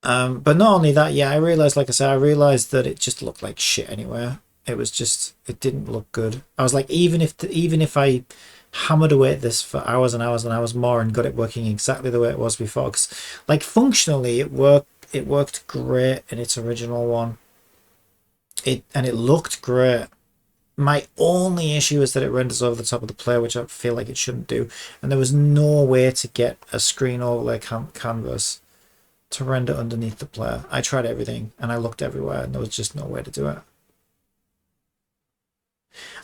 S1: But not only that, yeah, I realized, like I said, I realized that it just looked like shit anywhere. It didn't look good. I was like, even if I hammered away at this for hours and hours and hours more and got it working exactly the way it was before, because like functionally it worked great in its original one. It looked great. My only issue is that it renders over the top of the player, which I feel like it shouldn't do, and there was no way to get a screen overlay canvas to render underneath the player. I tried everything and I looked everywhere and there was just no way to do it.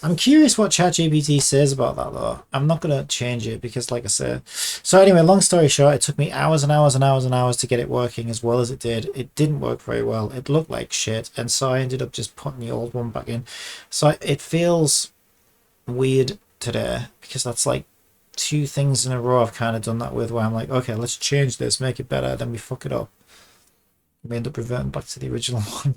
S1: I'm curious what ChatGPT says about that though. I'm not going to change it because, like I said. So anyway, long story short, it took me hours and hours and hours and hours to get it working as well as it did. It didn't work very well. It looked like shit, and so I ended up just putting the old one back in. So it feels weird today because that's like 2 things in a row I've kind of done that with, where I'm like, okay, let's change this, make it better, then we fuck it up. We end up reverting back to the original one,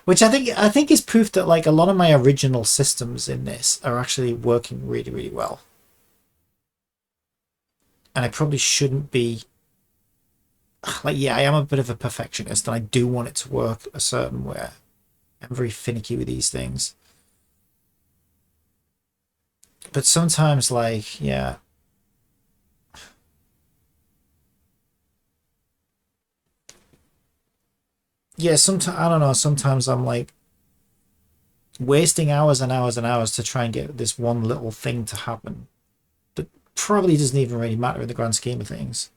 S1: which I think is proof that like a lot of my original systems in this are actually working really, really well. And I probably shouldn't be like, yeah, I am a bit of a perfectionist and I do want it to work a certain way. I'm very finicky with these things. But sometimes, like, yeah. Yeah, sometimes, I don't know, sometimes I'm like wasting hours and hours and hours to try and get this one little thing to happen that probably doesn't even really matter in the grand scheme of things.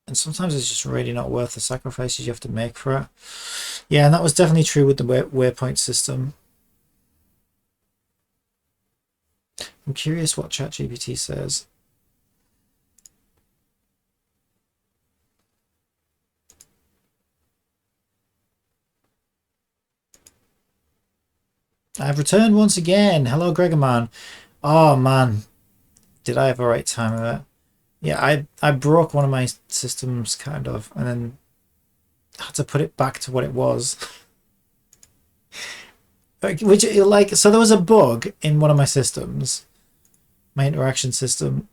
S1: And sometimes it's just really not worth the sacrifices you have to make for it. Yeah, and that was definitely true with the waypoint system. I'm curious what ChatGPT says. I've returned once again. Hello, Gregorman. Oh man, did I have a right time of it? Yeah, I broke one of my systems kind of, and then had to put it back to what it was. Which, like, so there was a bug in one of my systems, my interaction system,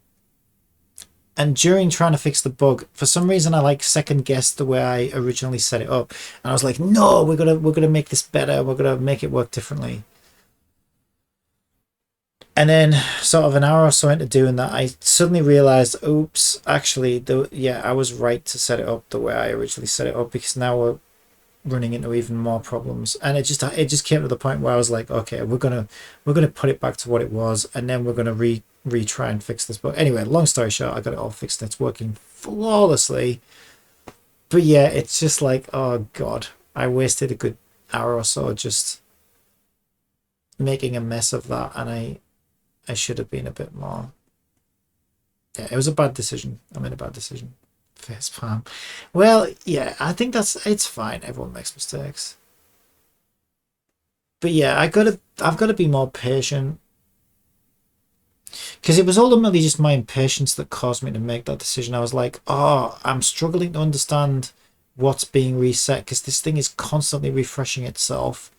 S1: and during trying to fix the bug, for some reason I like second guessed the way I originally set it up, and I was like, no, we're gonna make this better, we're gonna make it work differently. And then, sort of an hour or so into doing that, I suddenly realized, oops, actually, yeah, I was right to set it up the way I originally set it up, because now we're running into even more problems. And it just came to the point where I was like, okay, we're gonna put it back to what it was, and then we're gonna retry and fix this. But anyway, long story short, I got it all fixed and it's working flawlessly. But yeah, it's just like, oh god, I wasted a good hour or so just making a mess of that, and I should have been a bit more. Yeah, it was a bad decision. I made a bad decision. Facepalm. Well, yeah, I think it's fine. Everyone makes mistakes. But yeah, I've got to be more patient, because it was ultimately just my impatience that caused me to make that decision. I was like, oh, I'm struggling to understand what's being reset, because this thing is constantly refreshing itself.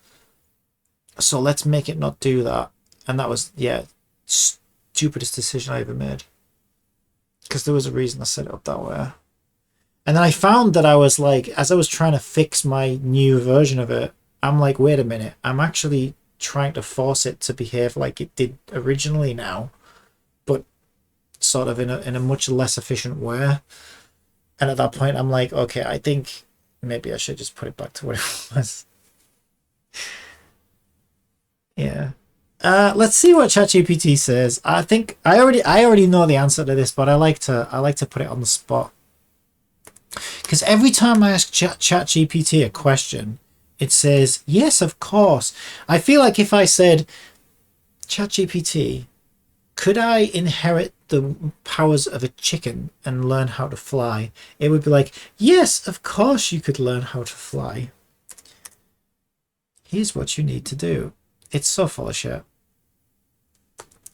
S1: So let's make it not do that. And that was, yeah, stupidest decision I ever made, because there was a reason I set it up that way. And then I found that I was like, as I was trying to fix my new version of it, I'm like, wait a minute, I'm actually trying to force it to behave like it did originally now, but sort of in a much less efficient way. And at that point, I'm like, okay, I think maybe I should just put it back to what it was. Yeah. Let's see what ChatGPT says. I think I already know the answer to this, but I like to put it on the spot. Because every time I ask ChatGPT a question, it says, yes, of course. I feel like if I said, ChatGPT, could I inherit the powers of a chicken and learn how to fly? It would be like, yes, of course you could learn how to fly. Here's what you need to do. It's so full of shit.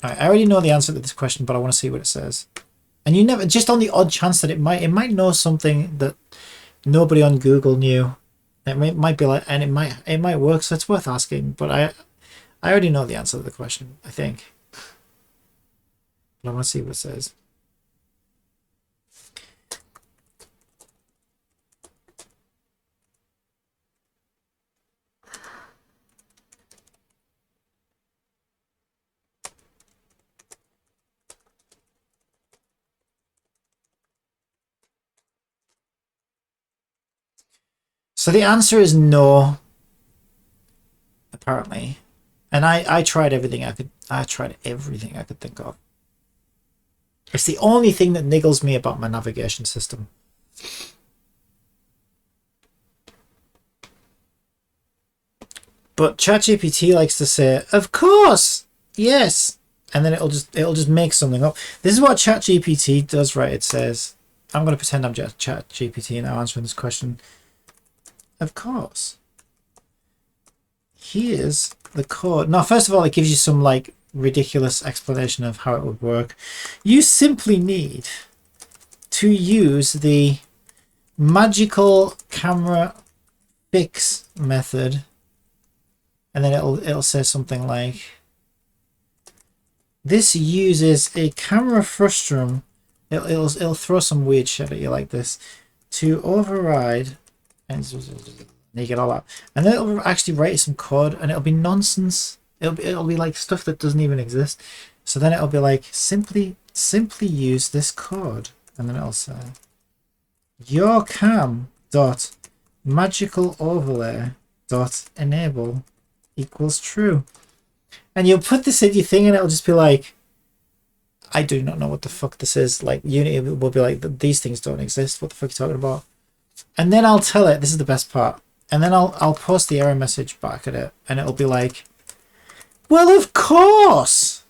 S1: Right, I already know the answer to this question, but I want to see what it says. And you never, just on the odd chance that it might know something that nobody on Google knew. It might be like, and it might work, so it's worth asking. But I already know the answer to the question, I think. But I want to see what it says. So the answer is no, apparently. And I tried everything I tried everything I could think of. It's the only thing that niggles me about my navigation system. But ChatGPT likes to say, of course, yes. And then it'll just make something up. This is what ChatGPT does, right? It says, I'm going to pretend I'm just ChatGPT now answering this question. Of course. Here's the code. Now, first of all, it gives you some like ridiculous explanation of how it would work. You simply need to use the magical camera fix method, and then it'll say something like, this uses a camera frustum It'll throw some weird shit at you like this. To override, and you get all that, and then it'll actually write some code, and it'll be nonsense. It'll be like stuff that doesn't even exist. So then it'll be like simply use this code, and then it'll say your cam dot magical overlay dot enable equals true, and you'll put this in your thing, and it'll just be like, I do not know what the fuck this is. Like Unity will be like, these things don't exist. What the fuck are you talking about? And then I'll tell it, this is the best part. And then I'll post the error message back at it, and it'll be like, well, of course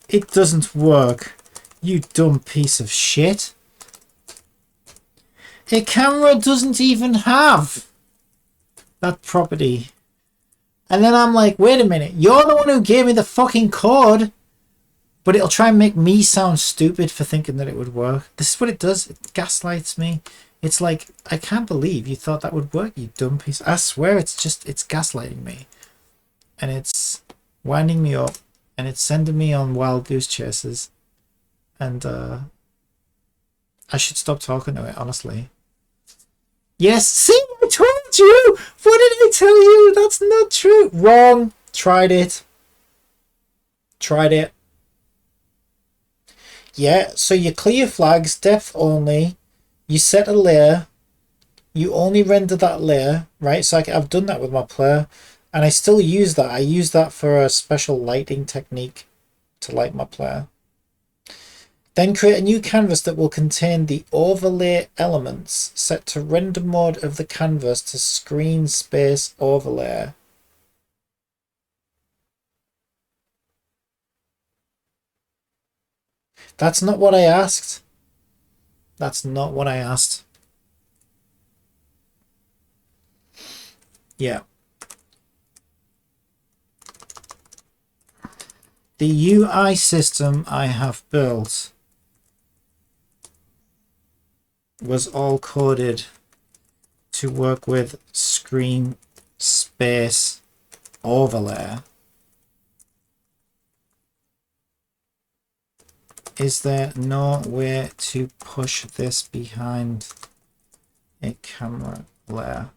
S1: it doesn't work, you dumb piece of shit. A camera doesn't even have that property. And then I'm like, wait a minute, you're the one who gave me the fucking code. But it'll try and make me sound stupid for thinking that it would work. This is what it does. It gaslights me. It's like, I can't believe you thought that would work, you dumb piece. I swear it's gaslighting me. And it's winding me up. And it's sending me on wild goose chases. And I should stop talking to it, honestly. Yes, see, I told you! What did I tell you? That's not true. Wrong. Tried it. Yeah, so you clear flags, depth only, you set a layer, you only render that layer, right? So I've done that with my player, and I still use that. I use that for a special lighting technique to light my player. Then create a new canvas that will contain the overlay elements set to render mode of the canvas to screen space overlay. That's not what I asked. That's not what I asked. Yeah. The UI system I have built was all coded to work with screen space overlay. Is there no way to push this behind a camera layer?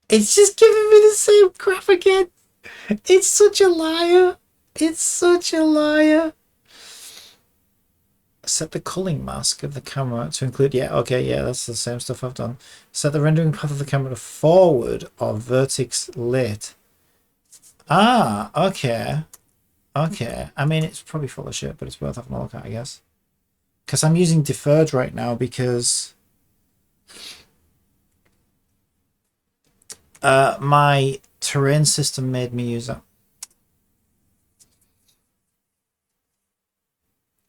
S1: It's just giving me the same crap again. It's such a liar. It's such a liar. Set the culling mask of the camera to include, yeah, okay, yeah, that's the same stuff I've done. Set the rendering path of the camera to forward or vertex lit. Ah, okay. Okay. I mean, it's probably full of shit, but it's worth having a look at, I guess. Because I'm using deferred right now because my terrain system made me use it.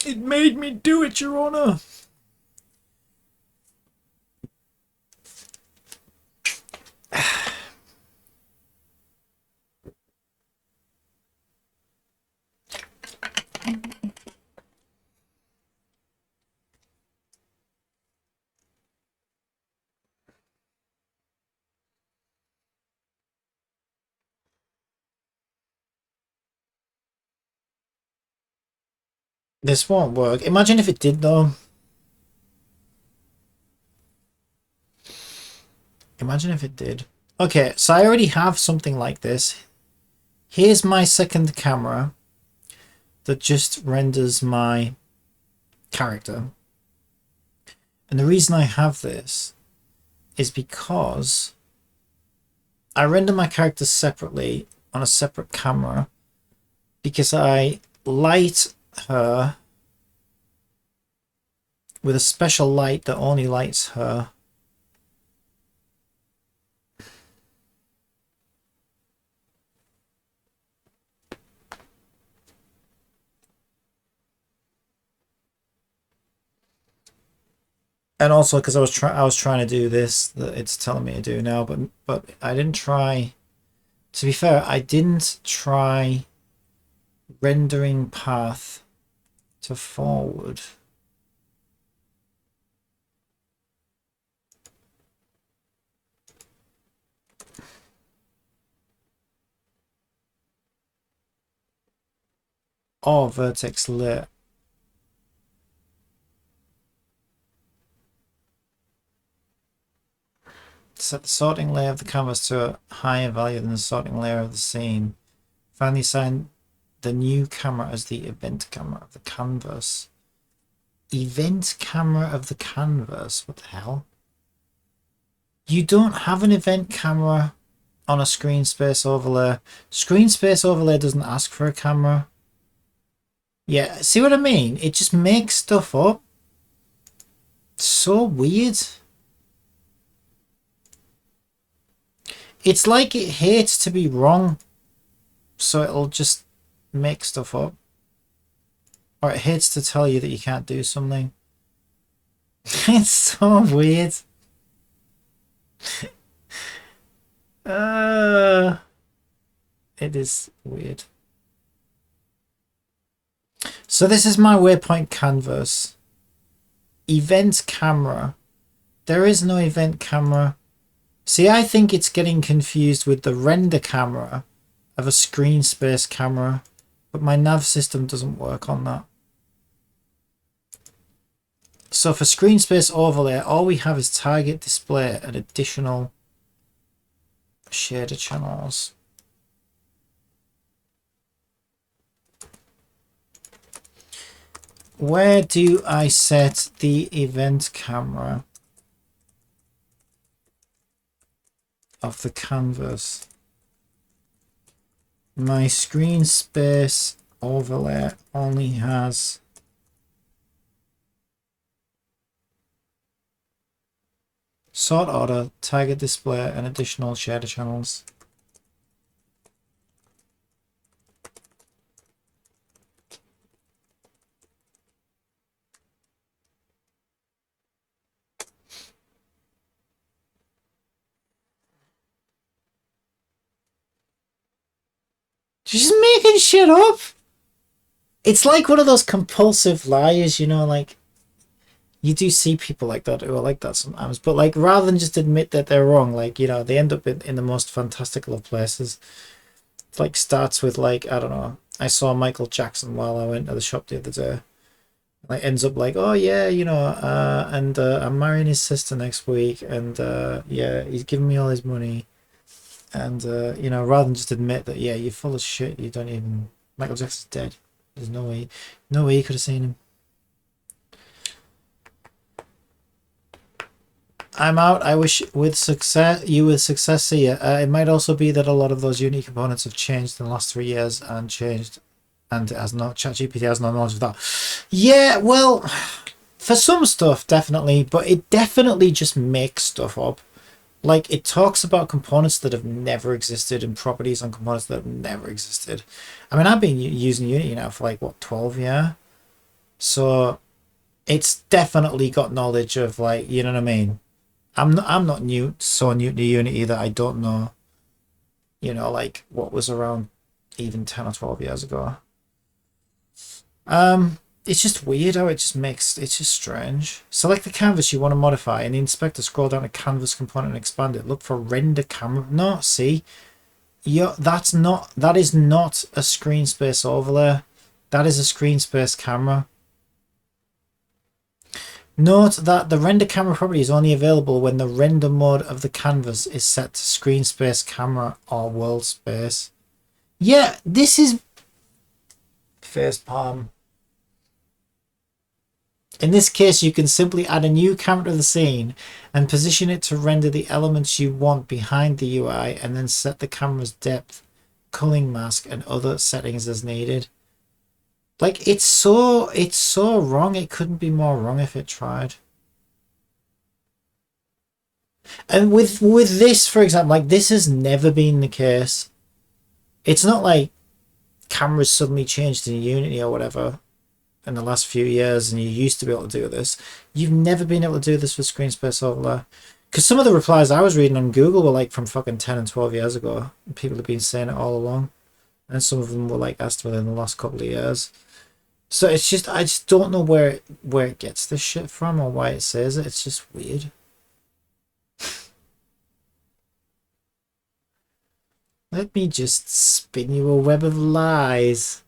S1: It made me do it, Your Honor. This won't work. Imagine if it did, though. Imagine if it did. Okay, so I already have something like this. Here's my second camera that just renders my character. And the reason I have this is because I render my character separately on a separate camera because I light her with a special light that only lights her. And also because I was trying to do this that it's telling me to do now, but I didn't try. To be fair, I didn't try rendering path to forward. or vertex lit. Set the sorting layer of the canvas to a higher value than the sorting layer of the scene. Finally assign the new camera as the event camera of the canvas. Event camera of the canvas? What the hell? You don't have an event camera on a screen space overlay. Screen space overlay doesn't ask for a camera. Yeah, see what I mean? It just makes stuff up. So weird. It's like it hates to be wrong, so it'll just make stuff up. Or it hates to tell you that you can't do something. It's so weird. It is weird. So this is my waypoint canvas. Event camera. There is no event camera. See, I think it's getting confused with the render camera of a screen space camera, but my nav system doesn't work on that. So for screen space overlay, all we have is target display and additional shader channels. Where do I set the event camera of the canvas? My screen space overlay only has sort order, target display, and additional shader channels. She's making shit up. It's like one of those compulsive liars, you know, like you do see people like that who are like that sometimes, but like rather than just admit that they're wrong, like, you know, they end up in the most fantastical of places. It like starts with like, I don't know, I saw Michael Jackson while I went to the shop the other day. Like ends up like, oh yeah, you know, and I'm marrying his sister next week, and yeah, he's giving me all his money. And, you know, rather than just admit that, yeah, you're full of shit, you don't even... Michael Jackson's dead. There's no way you could have seen him. I'm out. I wish with success see it. It might also be that a lot of those Unity components have changed in the last 3 years and it has no... ChatGPT has no knowledge of that. Yeah, well, for some stuff, definitely, but it definitely just makes stuff up. Like, it talks about components that have never existed and properties on components that have never existed. I mean, I've been using Unity now for like, what, 12 years? So it's definitely got knowledge of, like, you know what I mean? I'm not so new to Unity that I don't know, you know, like what was around even 10 or 12 years ago. It's just weird how it's just strange. Select the canvas you want to modify. In the inspector, scroll down to canvas component and expand it. Look for render camera. No, see, that is not a screen space overlay. That is a screen space camera. Note that the render camera property is only available when the render mode of the canvas is set to screen space camera or world space. Yeah, this is facepalm. In this case, you can simply add a new camera to the scene and position it to render the elements you want behind the UI, and then set the camera's depth, culling mask, and other settings as needed. Like, it's so wrong. It couldn't be more wrong if it tried. And with this, for example, like, this has never been the case. It's not like cameras suddenly changed in Unity or whatever in the last few years and you used to be able to do this. You've never been able to do this with screen space overlay. Because some of the replies I was reading on Google were like from fucking 10 and 12 years ago. People have been saying it all along. And some of them were like asked within the last couple of years. So it's just, I just don't know where it gets this shit from or why it says it. It's just weird. Let me just spin you a web of lies.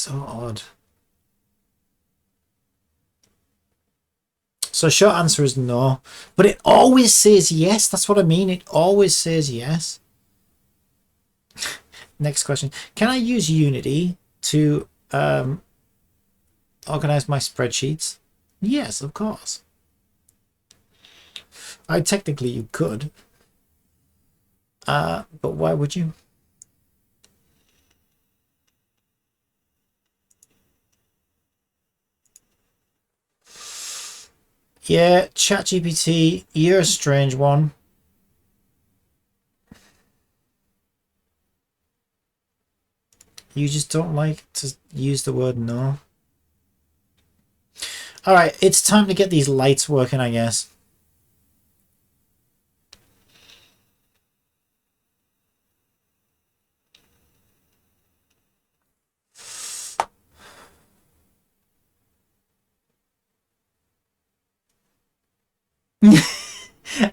S1: So odd. So short answer is no, but it always says yes. That's what I mean. It always says yes. Next question. Can I use Unity to organize my spreadsheets? Yes, of course. Technically you could. But why would you? Yeah, ChatGPT, you're a strange one. You just don't like to use the word no. Alright, it's time to get these lights working, I guess.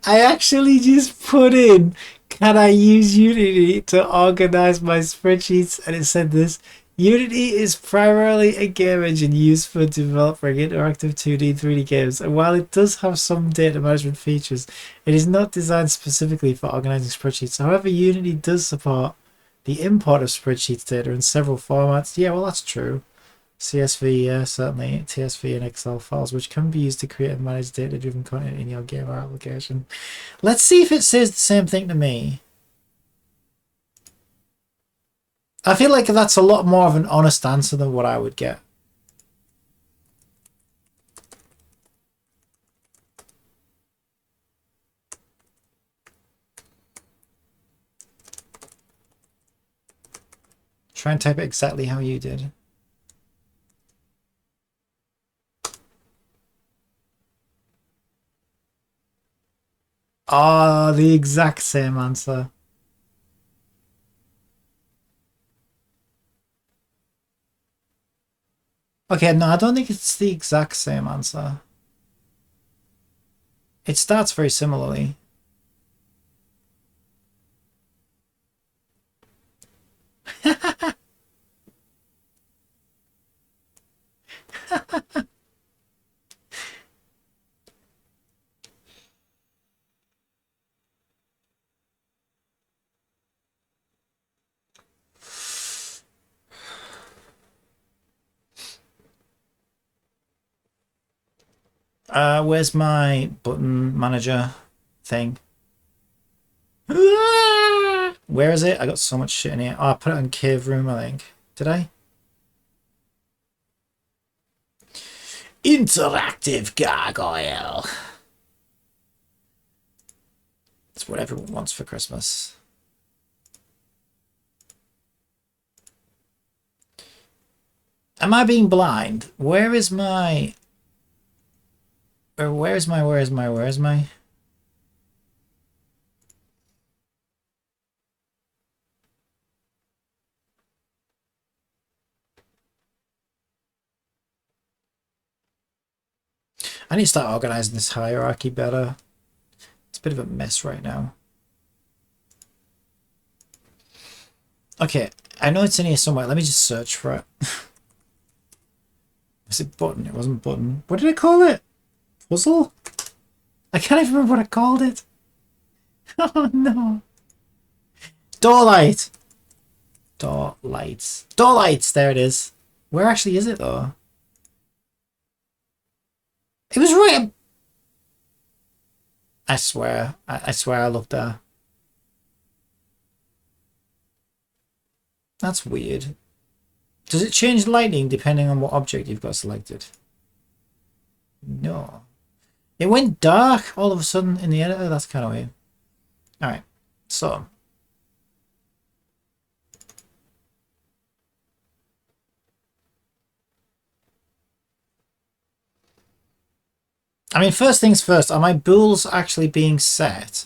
S1: I actually just put in, can I use Unity to organize my spreadsheets? And it said this. Unity is primarily a game engine used for developing interactive 2D, 3D games, and while it does have some data management features, it is not designed specifically for organizing spreadsheets. However, Unity does support the import of spreadsheets data in several formats. Yeah, well, that's true. CSV, yeah, certainly. TSV and Excel files, which can be used to create and manage data-driven content in your game or application. Let's see if it says the same thing to me. I feel like that's a lot more of an honest answer than what I would get. Try and type it exactly how you did. Ah, the exact same answer. Okay, no, I don't think it's the exact same answer. It starts very similarly. Where's my button manager thing? Where is it? I got so much shit in here. Oh, I put it in cave room, I think. Did I? Interactive gargoyle. It's what everyone wants for Christmas. Am I being blind? Where is my... Where is my... I need to start organizing this hierarchy better. It's a bit of a mess right now. Okay, I know it's in here somewhere. Let me just search for it. Was it button? It wasn't button. What did I call it? Puzzle? I can't even remember what I called it. Oh no. Door light. Door lights. Door lights. There it is. Where actually is it though? It was right. I swear. I swear I looked there. That's weird. Does it change lighting depending on what object you've got selected? No. It went dark all of a sudden in the editor. That's kind of weird. Alright. So. I mean, first things first. Are my bools actually being set?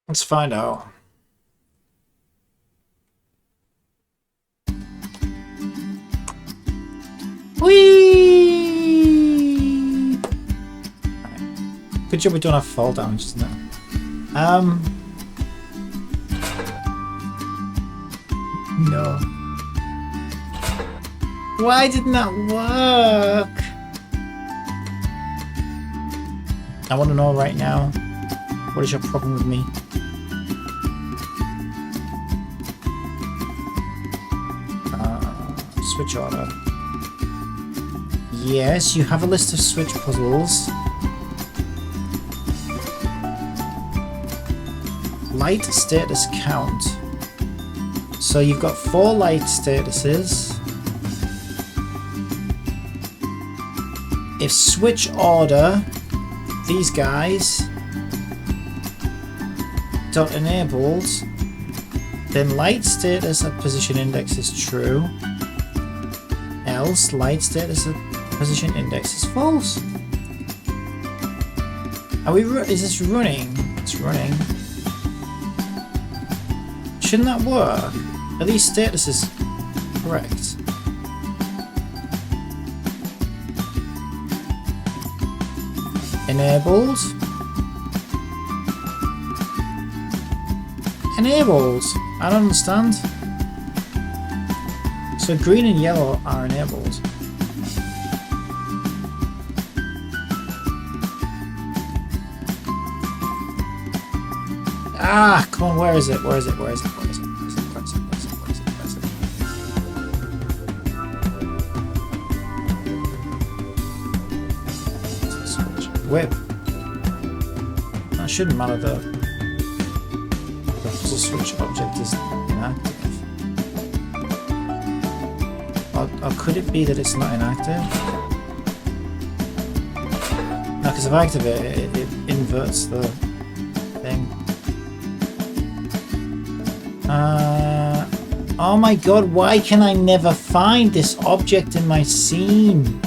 S1: Let's find out. Whee! Good job we don't have fall damage, isn't it? No. Why didn't that work? I want to know right now. What is your problem with me? Switch order. Yes, you have a list of switch puzzles. Light status count. So you've got 4 light statuses. If switch order, these guys dot enabled, then light status at position index is true. Else light status at position index is false. Are we? Is this running? It's running. Shouldn't that work? Are these statuses correct? Enabled. Enabled. I don't understand. So green and yellow are enabled. Ah, come on, where is it? Where is it? Where is it? Where is it? Where is it? Where is it? Where is it? Where is it? Where is it? Switch. Whip. That shouldn't matter though. The puzzle switch object is inactive. Or could it be that it's not inactive? No, because if I activate it, it inverts the thing. Oh my god, why can I never find this object in my scene?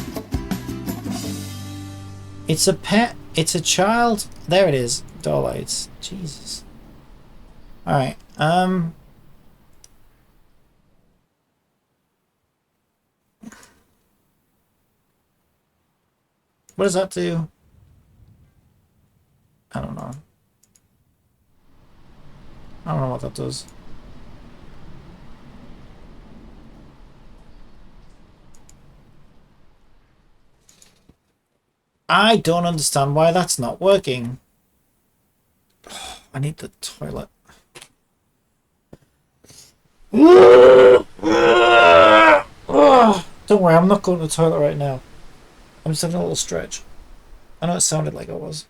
S1: It's a pet, it's a child. There it is, door lights. Jesus. Alright, what does that do? I don't know. I don't know what that does. I don't understand why that's not working. I need the toilet. Don't worry, I'm not going to the toilet right now. I'm just having a little stretch. I know it sounded like I was.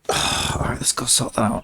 S1: Alright, let's go sort that out.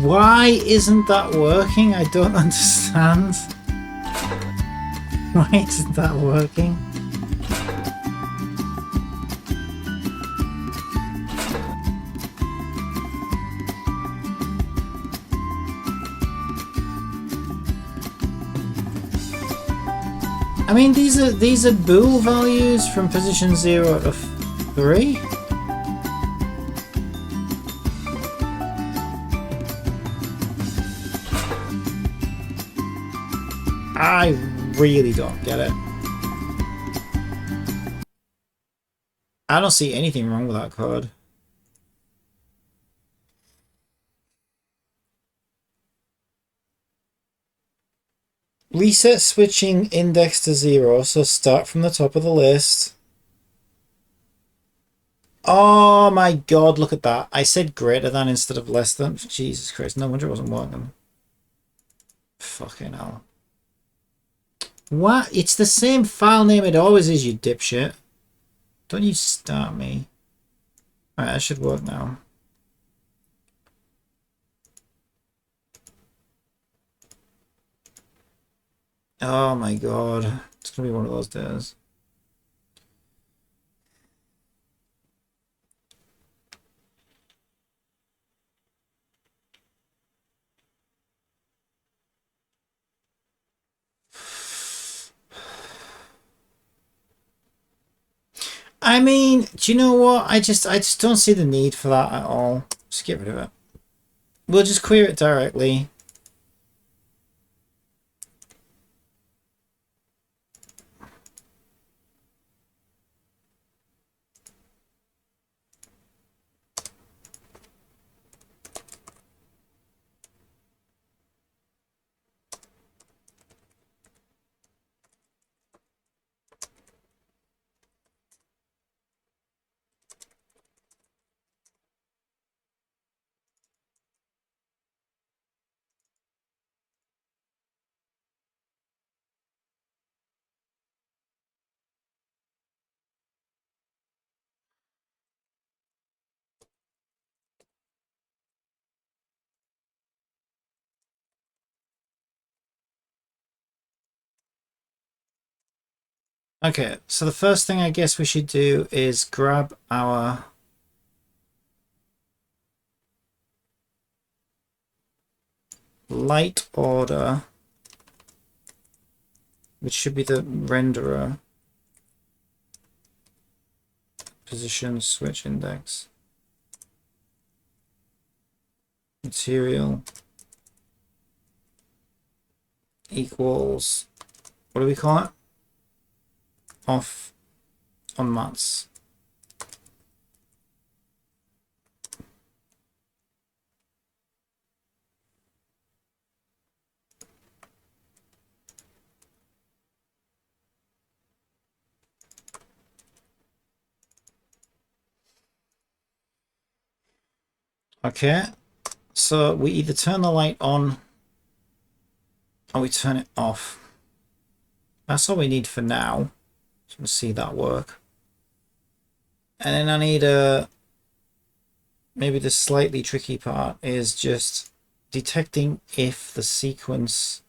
S1: Why isn't that working? I don't understand. Why isn't that working? I mean, these are bool values from position 0 to 3. I really don't get it. I don't see anything wrong with that code. Reset switching index to 0, so start from the top of the list. Oh my god, look at that. I said greater than instead of less than. Jesus Christ, no wonder it wasn't working. Fucking hell. What? It's the same file name it always is, you dipshit. Don't you start me. Alright, that should work now. Oh my god. It's gonna be one of those days. I mean, do you know what? I just don't see the need for that at all. Just get rid of it. We'll just query it directly. Okay, so the first thing I guess we should do is grab our light order, which should be the renderer position switch index. Material equals, what do we call it? Off on mats. Okay, so we either turn the light on or we turn it off. That's all we need for now. So we'll see that work. And then I need maybe the slightly tricky part is just detecting if the sequence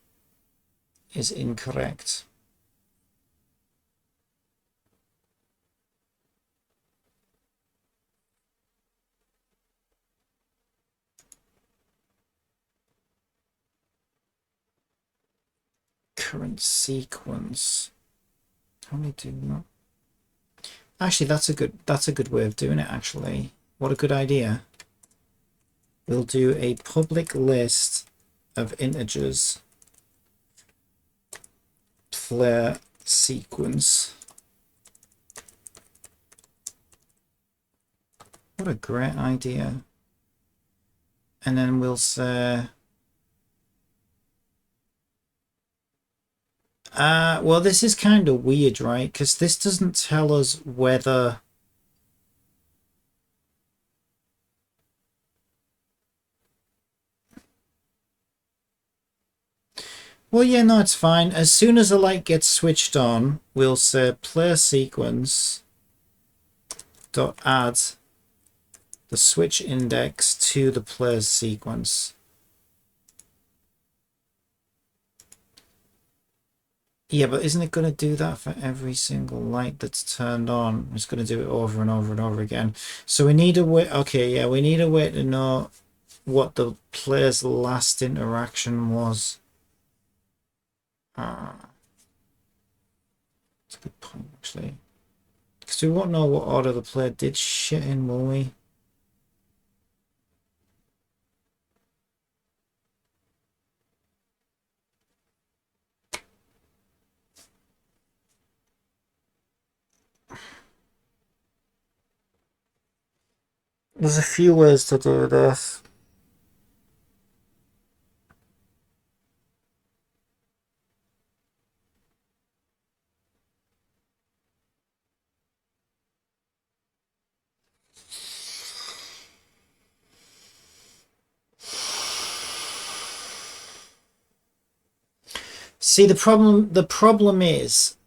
S1: is incorrect. Current sequence. How do we do that? Actually, that's a good way of doing it, actually. What a good idea. We'll do a public list of integers. Player sequence. What a great idea. And then we'll say well, this is kind of weird, right? Because this doesn't tell us whether well, yeah, no, it's fine. As soon as the light gets switched on, we'll say player sequence dot add the switch index to the player's sequence. Yeah, but isn't it going to do that for every single light that's turned on? It's going to do it over and over and over again. So we need a way. Okay, yeah, we need a way to know what the player's last interaction was. That's a good point, actually. Because we won't know what order the player did shit in, will we? There's a few ways to do this. See, the problem is,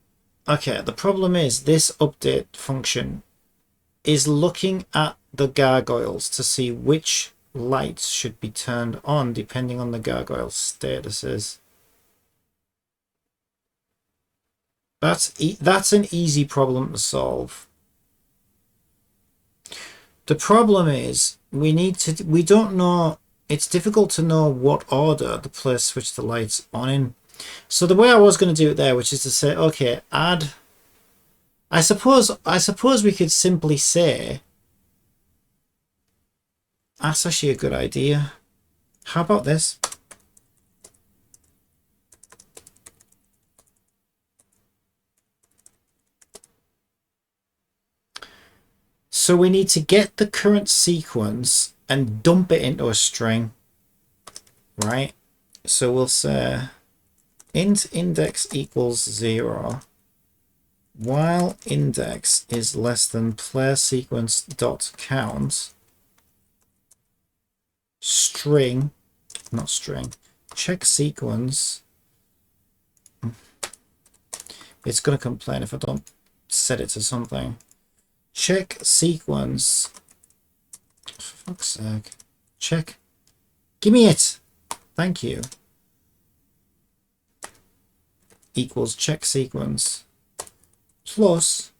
S1: okay, the problem is this update function is looking at the gargoyles to see which lights should be turned on depending on the gargoyle statuses. That's an easy problem to solve. The problem is we don't know, it's difficult to know what order the player switched the lights on in. So the way I was going to do it there, which is to say, okay, add, I suppose we could simply say, that's actually a good idea. How about this? So we need to get the current sequence and dump it into a string, right? So we'll say int index equals 0 while index is less than player sequence dot count string, not string, check sequence. It's going to complain if I don't set it to something. Check sequence, for fuck's sake, check, give me it, thank you, equals check sequence plus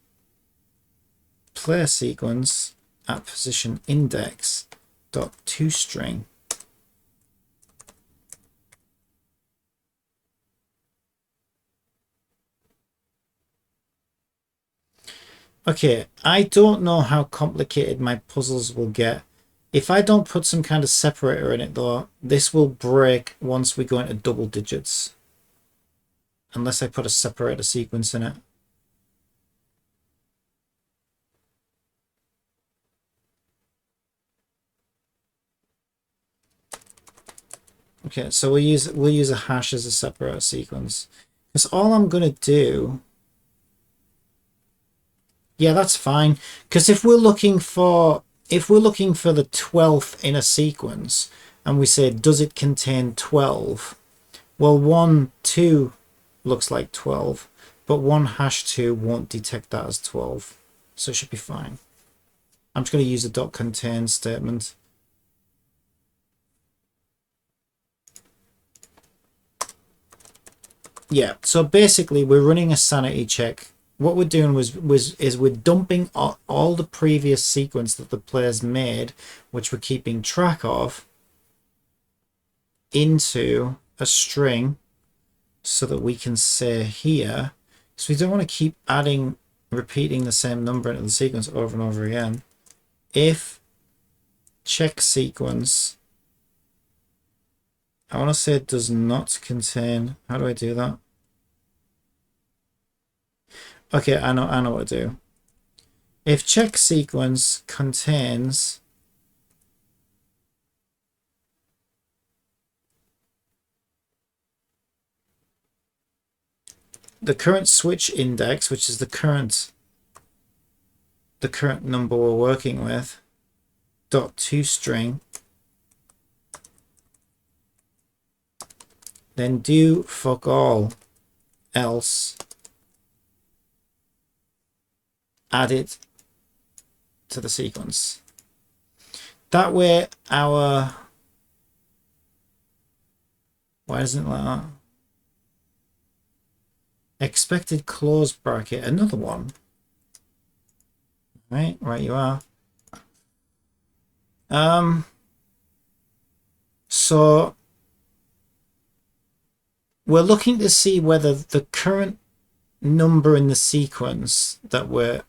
S1: player sequence at position index dot toString. Okay, I don't know how complicated my puzzles will get. If I don't put some kind of separator in it though, this will break once we go into double digits. Unless I put a separator sequence in it. Okay, so we'll use a hash as a separator sequence. Because all I'm gonna do, yeah, that's fine. Because if we're looking for the 12th in a sequence, and we say, does it contain 12? Well, 1, 2 looks like 12, but 1 hash 2 won't detect that as 12, so it should be fine. I'm just going to use a dot contain statement. Yeah, so basically we're running a sanity check. What we're doing is we're dumping all the previous sequence that the players made, which we're keeping track of, into a string so that we can say here, because we don't want to keep repeating the same number into the sequence over and over again. If check sequence, I want to say it does not contain, how do I do that? Okay, I know what to do. If check sequence contains the current switch index, which is the current number we're working with, dot toString, then do fuck all else, add it to the sequence. That way our, why isn't it like that? Expected close bracket, another one. Right you are. So we're looking to see whether the current number in the sequence that we're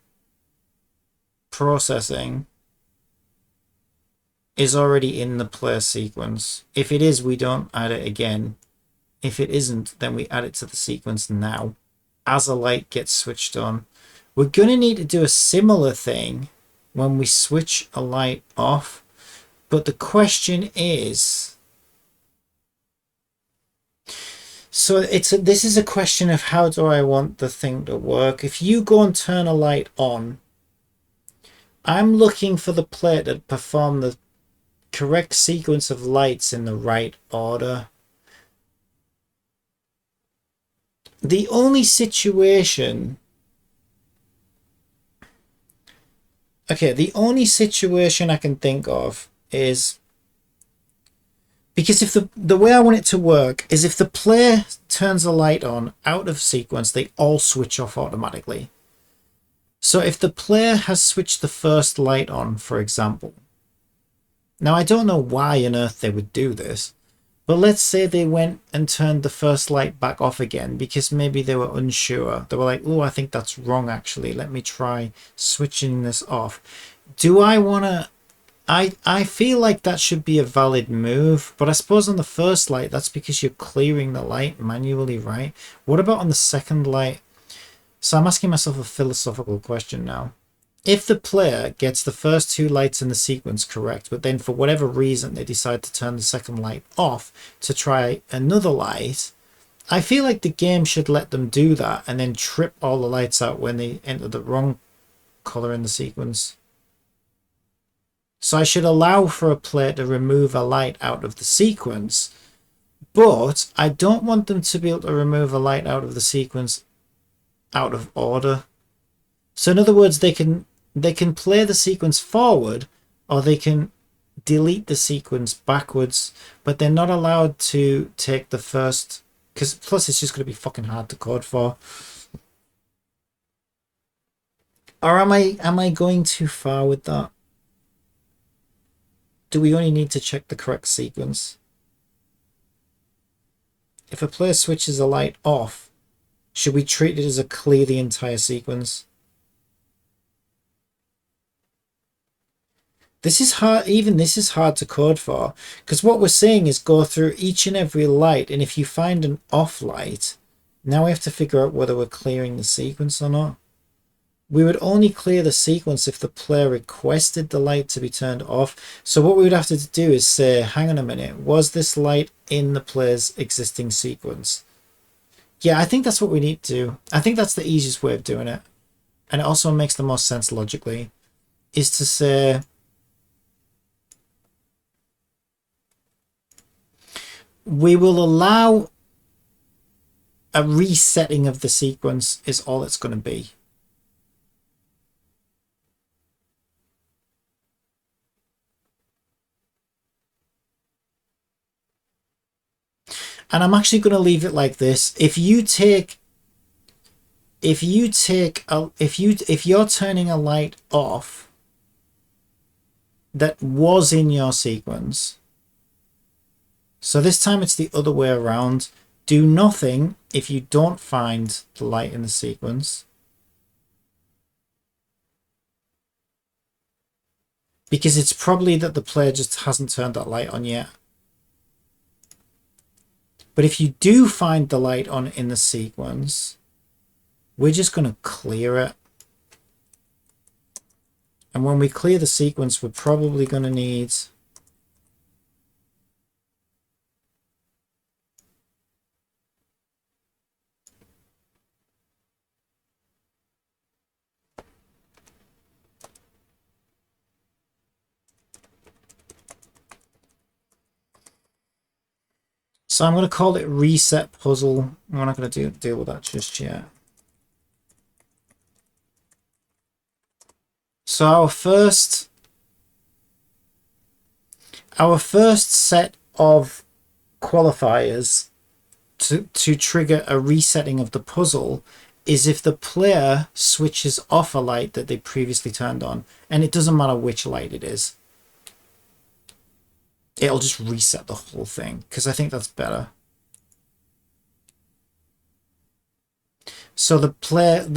S1: processing is already in the play sequence. If it is, we don't add it again. If it isn't, then we add it to the sequence now as a light gets switched on. We're going to need to do a similar thing when we switch a light off, but the question is, so this is a question of how do I want the thing to work. If you go and turn a light on, I'm looking for the player to perform the correct sequence of lights in the right order. The only situation... Okay, the only situation I can think of is... Because if the way I want it to work is if the player turns a light on out of sequence, they all switch off automatically. So if the player has switched the first light on, for example... Now, I don't know why on earth they would do this, but let's say they went and turned the first light back off again because maybe they were unsure. They were like, oh, I think that's wrong, actually. Let me try switching this off. Do I want to... I feel like that should be a valid move, but I suppose on the first light, that's because you're clearing the light manually, right? What about on the second light? So I'm asking myself a philosophical question now. If the player gets the first two lights in the sequence correct, but then for whatever reason they decide to turn the second light off to try another light, I feel like the game should let them do that and then trip all the lights out when they enter the wrong color in the sequence. So I should allow for a player to remove a light out of the sequence, but I don't want them to be able to remove a light out of the sequence out of order. So in other words, they can play the sequence forward or they can delete the sequence backwards, but they're not allowed to take the first, because plus it's just going to be fucking hard to code for. Or am I going too far with that? Do we only need to check the correct sequence? If a player switches a light off, should we treat it as a clear the entire sequence? This is hard, even this is hard to code for, because what we're saying is go through each and every light, and if you find an off light, now we have to figure out whether we're clearing the sequence or not. We would only clear the sequence if the player requested the light to be turned off. So what we would have to do is say, hang on a minute, was this light in the player's existing sequence? Yeah, I think that's what we need to do. I think that's the easiest way of doing it. And it also makes the most sense logically, is to say, we will allow a resetting of the sequence is all it's going to be. And I'm actually going to leave it like this. If you're turning a light off that was in your sequence, so this time it's the other way around. Do nothing if you don't find the light in the sequence, because it's probably that the player just hasn't turned that light on yet. But if you do find the light on in the sequence, we're just going to clear it. And when we clear the sequence, we're probably going to need... So I'm going to call it reset puzzle. We're not going to deal with that just yet. So our first set of qualifiers to trigger a resetting of the puzzle is if the player switches off a light that they previously turned on, and it doesn't matter which light it is. It'll just reset the whole thing, because I think that's better. So the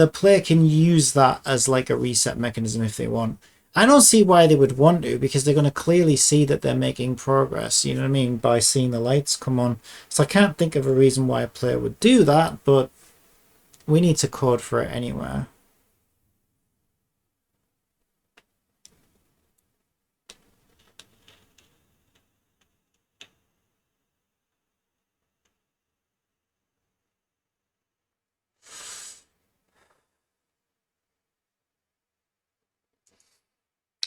S1: player can use that as like a reset mechanism if they want. I don't see why they would want to, because they're going to clearly see that they're making progress, you know what I mean, by seeing the lights come on. So I can't think of a reason why a player would do that, but we need to code for it anyway.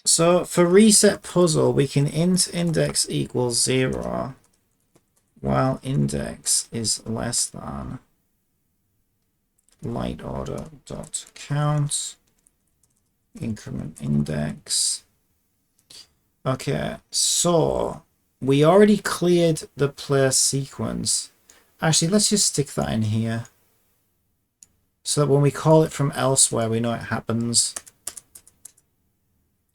S1: So for reset puzzle, we can int index equals 0 while index is less than light order dot count increment index. Okay, so we already cleared the player sequence. Actually, let's just stick that in here so that when we call it from elsewhere, we know it happens.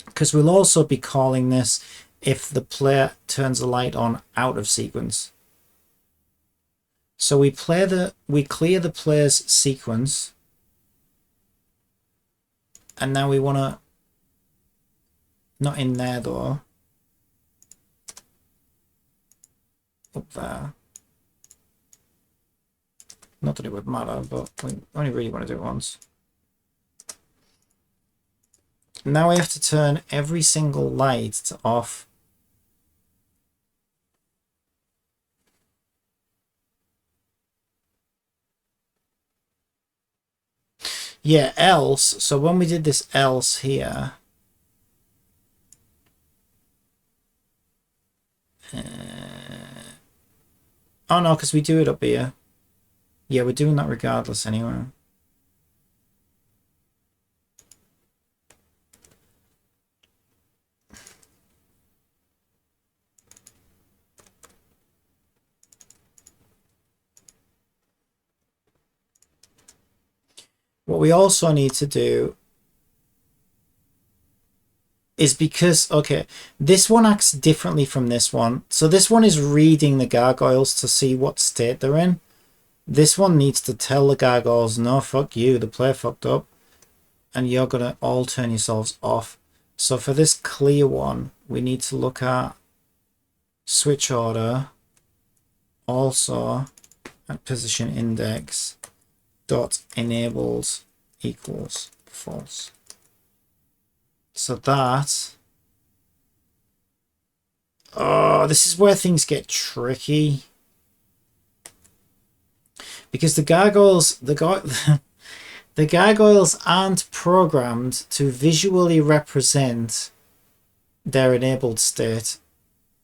S1: Because we'll also be calling this if the player turns the light on out of sequence. So we clear the player's sequence, and now we want to, not in there though, up there. Not that it would matter, but we only really want to do it once. Now we have to turn every single light to off. Yeah, else. So when we did this else here, oh no, because we do it up here. Yeah, we're doing that regardless anyway. What we also need to do is because, okay, this one acts differently from this one. So this one is reading the gargoyles to see what state they're in. This one needs to tell the gargoyles, no, fuck you, the player fucked up, and you're going to all turn yourselves off. So for this clear one, we need to look at switch order, also at position index dot enabled equals false. So that, oh, this is where things get tricky, because the gargoyles aren't programmed to visually represent their enabled state.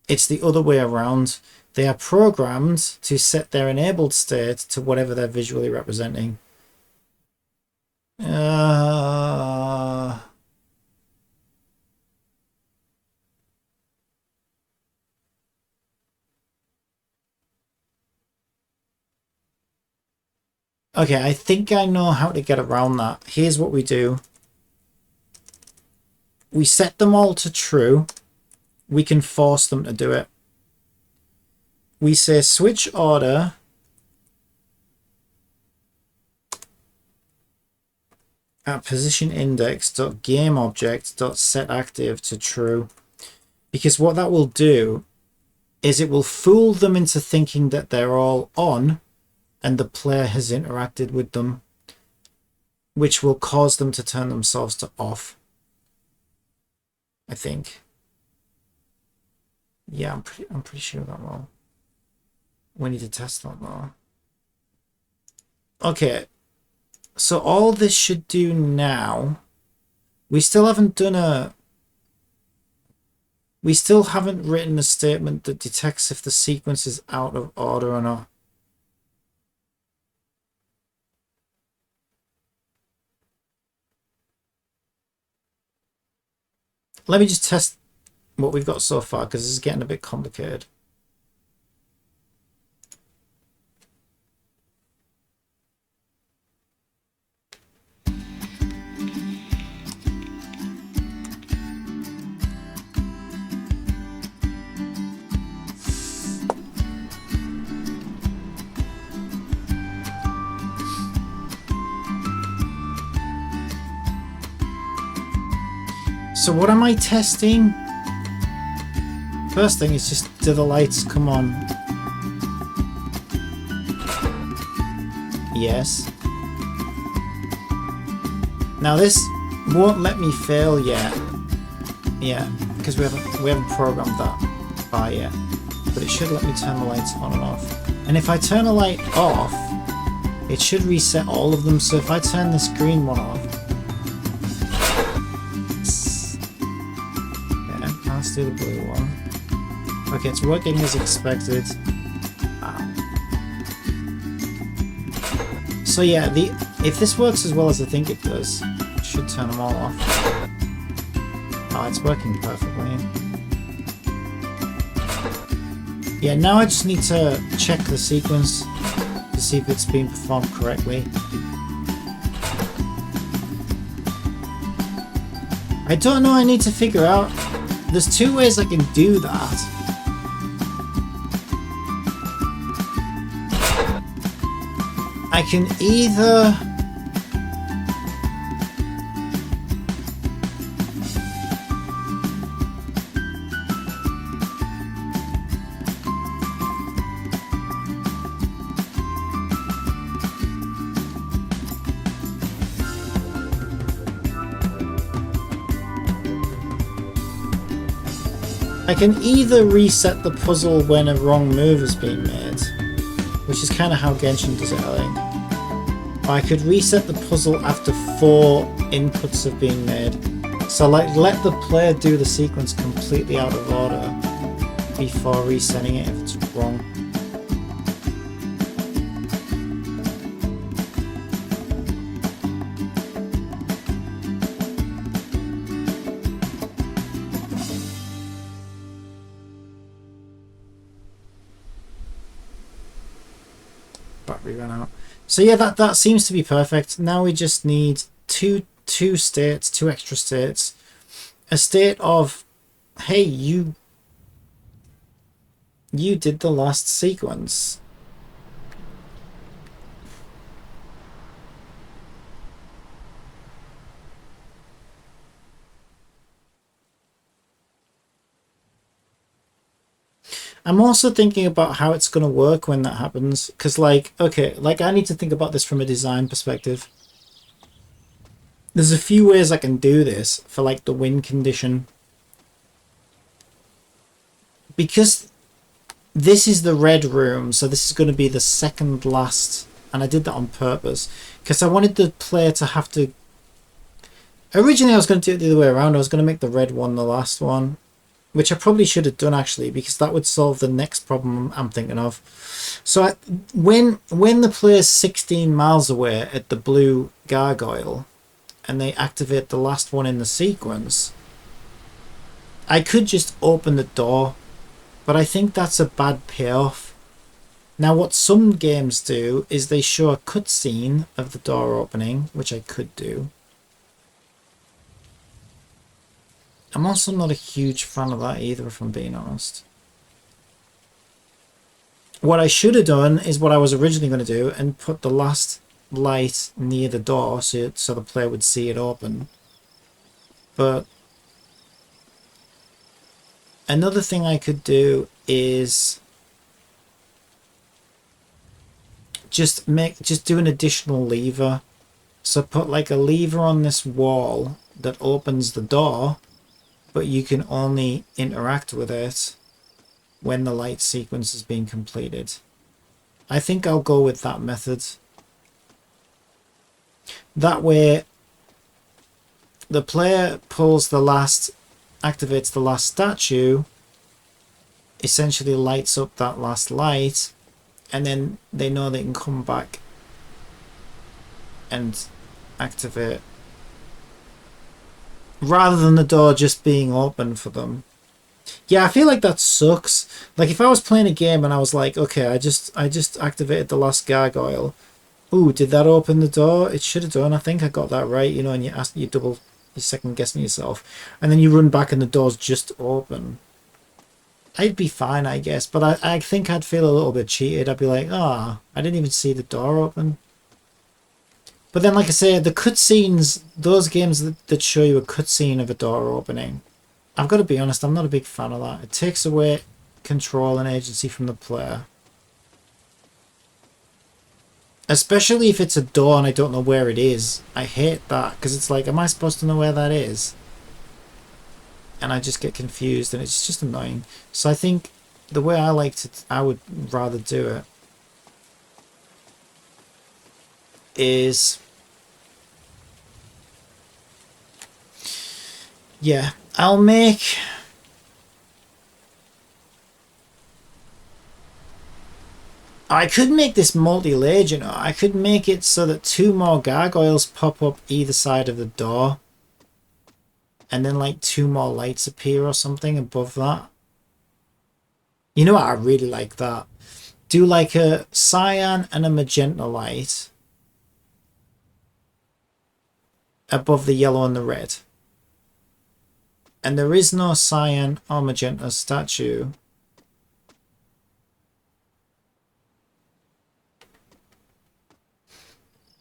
S1: It's the other way around. They are programmed to set their enabled state to whatever they're visually representing. Okay, I think I know how to get around that. Here's what we do. We set them all to true. We can force them to do it. We say switch order at position index dot game object dot set active to true, because what that will do is it will fool them into thinking that they're all on and the player has interacted with them, which will cause them to turn themselves to off, I think. Yeah, I'm pretty sure that will. We need to test that though. Okay, so all this should do now, we still haven't done we still haven't written a statement that detects if the sequence is out of order or not. Let me just test what we've got so far, because this is getting a bit complicated. So what am I testing? First thing is just, do the lights come on? Yes. Now this won't let me fail yet. Yeah, because we haven't programmed that far yet. But it should let me turn the lights on and off. And if I turn a light off, it should reset all of them. So if I turn this green one off, yeah, now let's do the blue one. Okay, it's working as expected. So yeah, if this works as well as I think it does, it should turn them all off. Oh, it's working perfectly. Yeah, now I just need to check the sequence to see if it's being performed correctly. I don't know, I need to figure out. There's two ways I can do that. I can either... reset the puzzle when a wrong move is being made, which is kind of how Genshin does it, I think. Or I could reset the puzzle after 4 inputs have been made. So like, let the player do the sequence completely out of order before resetting it if it's wrong. Battery ran out. So yeah, that seems to be perfect. Now we just need two states, 2 extra states. A state of, hey, you did the last sequence. I'm also thinking about how it's going to work when that happens, because like, okay, like I need to think about this from a design perspective. There's a few ways I can do this for like the win condition. Because this is the red room, so this is going to be the second last, and I did that on purpose, because I wanted the player to have to... Originally I was going to do it the other way around. I was going to make the red one the last one, which I probably should have done actually, because that would solve the next problem I'm thinking of. So when the player's 16 miles away at the blue gargoyle and they activate the last one in the sequence, I could just open the door, but I think that's a bad payoff. Now what some games do is they show a cutscene of the door opening, which I could do. I'm also not a huge fan of that either, if I'm being honest. What I should have done is what I was originally going to do and put the last light near the door so the player would see it open. But another thing I could do is just do an additional lever. So put like a lever on this wall that opens the door, but you can only interact with it when the light sequence is being completed. I think I'll go with that method. That way, the player pulls the last, activates the last statue, essentially lights up that last light, and then they know they can come back and activate, rather than the door just being open for them. Yeah, I feel like that sucks. Like if I was playing a game and I was like, okay, I just activated the last gargoyle. Ooh, did that open the door? It should have done. I think I got that right, you know, and you're second guessing yourself. And then you run back and the door's just open. I'd be fine, I guess, but I think I'd feel a little bit cheated. I'd be like, I didn't even see the door open. But then, like I say, the cutscenes, those games that show you a cutscene of a door opening, I've got to be honest, I'm not a big fan of that. It takes away control and agency from the player. Especially if it's a door and I don't know where it is. I hate that, because it's like, am I supposed to know where that is? And I just get confused, and it's just annoying. So I think the way I I would rather do it is, yeah, I could make this multi-layered, you know. I could make it so that 2 more gargoyles pop up either side of the door. And then like 2 more lights appear or something above that. You know what? I really like that. Do like a cyan and a magenta light above the yellow and the red. And there is no cyan or magenta statue.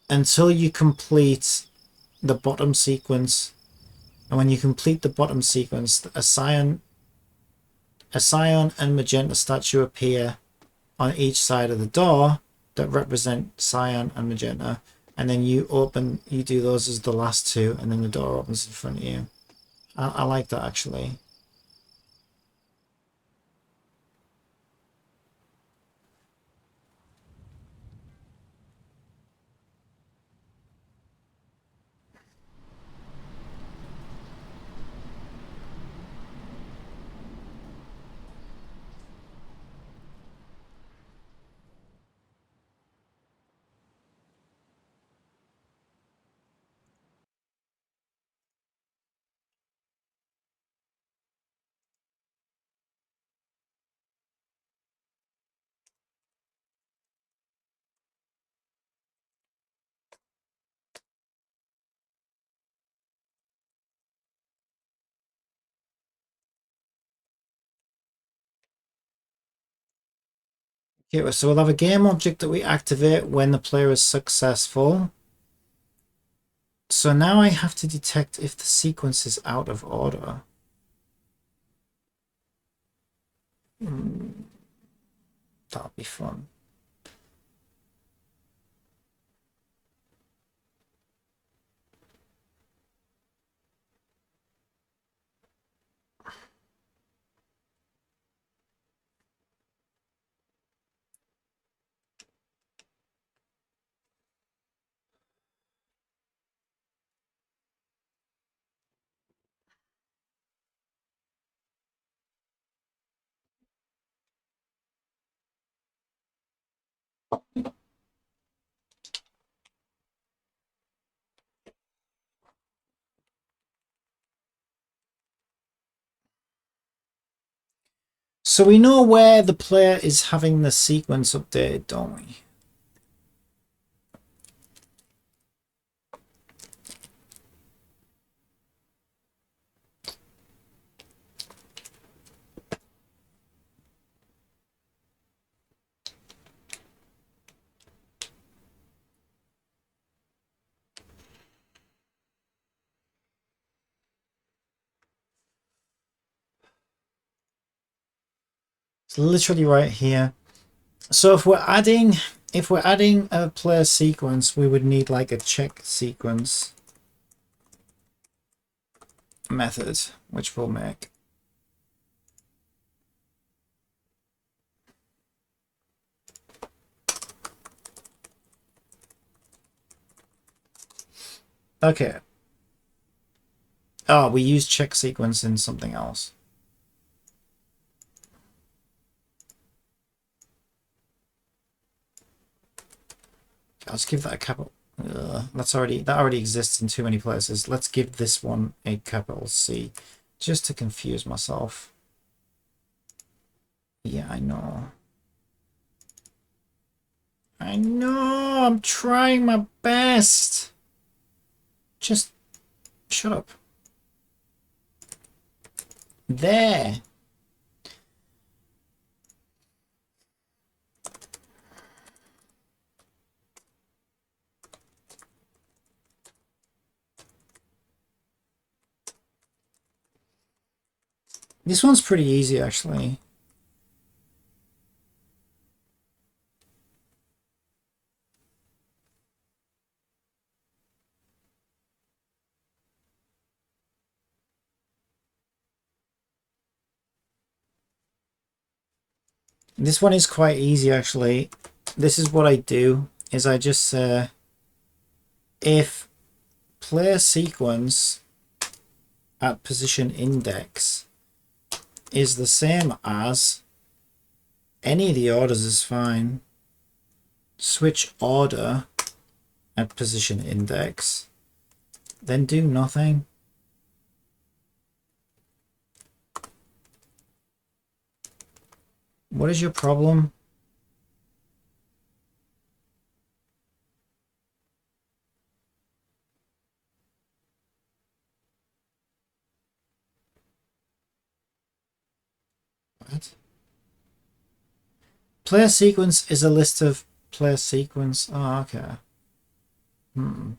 S1: Until you complete the bottom sequence. And when you complete the bottom sequence, a cyan and magenta statue appear on each side of the door that represent cyan and magenta. And then you do those as the last 2, and then the door opens in front of you. I like that, actually. Okay, so we'll have a game object that we activate when the player is successful. So now I have to detect if the sequence is out of order. That'll be fun. So we know where the player is having the sequence updated, don't we? It's literally right here. So if we're adding a player sequence, we would need like a check sequence method, which we'll make. Okay. Oh, we use check sequence in something else. Let's give that a capital. That already exists in too many places. Let's give this one a capital C, just to confuse myself. Yeah, I know. I know. I'm trying my best. Just shut up. There. This one's pretty easy, actually. This one is quite easy, actually. This is what I do, is I just say, if player sequence at position index is the same as any of the orders is fine. Switch order at position index, then do nothing. What is your problem? What? Player sequence is a list of player sequence. Oh, okay. Hmm.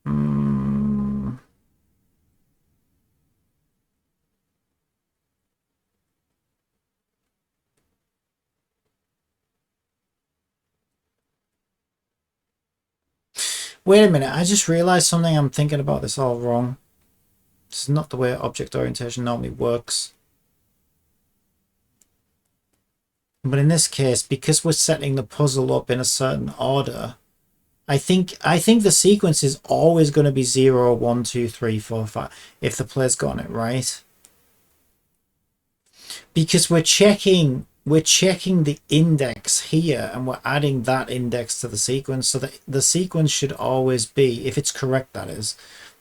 S1: Hmm. Wait a minute, I just realized something. I'm thinking about this all wrong. This is not the way object orientation normally works. But in this case, because we're setting the puzzle up in a certain order, I think the sequence is always going to be 0, 1, 2, 3, 4, 5 if the player's gotten it right. Because we're checking the index here and we're adding that index to the sequence, so that the sequence should always be, if it's correct that is,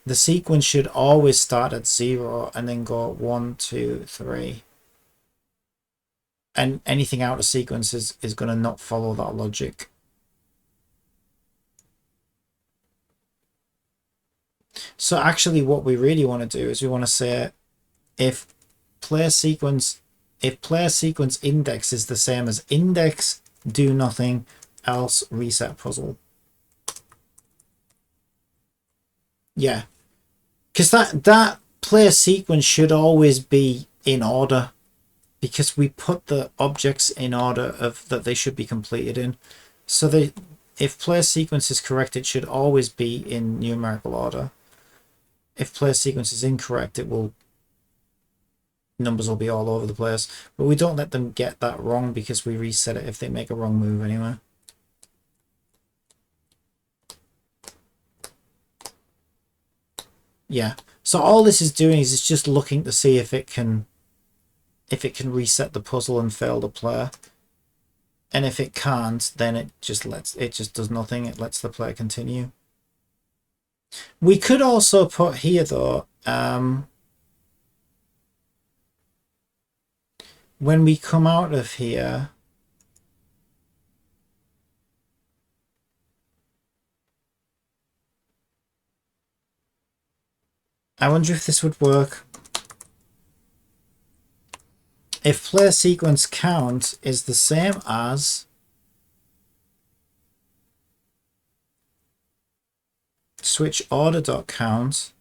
S1: the sequence should always start at 0 and then go 1, 2, 3. And anything out of sequence is going to not follow that logic. So actually what we really want to do is we want to say if player sequence index is the same as index, do nothing, else reset puzzle. Yeah, because that player sequence should always be in order, because we put the objects in order of that they should be completed in. So if player sequence is correct, it should always be in numerical order. If player sequence is incorrect, numbers will be all over the place. But we don't let them get that wrong, because we reset it if they make a wrong move anyway. Yeah. So all this is doing is it's just looking to see if it can reset the puzzle and fail the player. And if it can't, then it just does nothing. It lets the player continue. We could also put here though, when we come out of here, I wonder if this would work. If player sequence count is the same as switch order.count,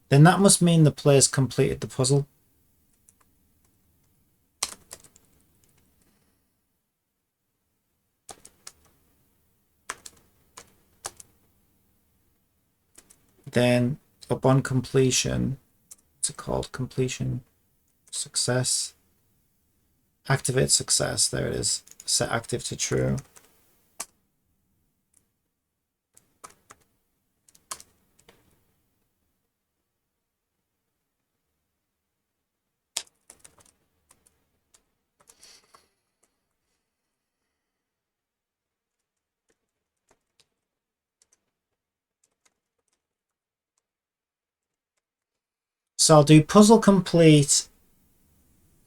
S1: then that must mean the player's completed the puzzle. Then upon completion, what's it called? Completion success. Activate success. There it is. Set active to true. So I'll do puzzle complete,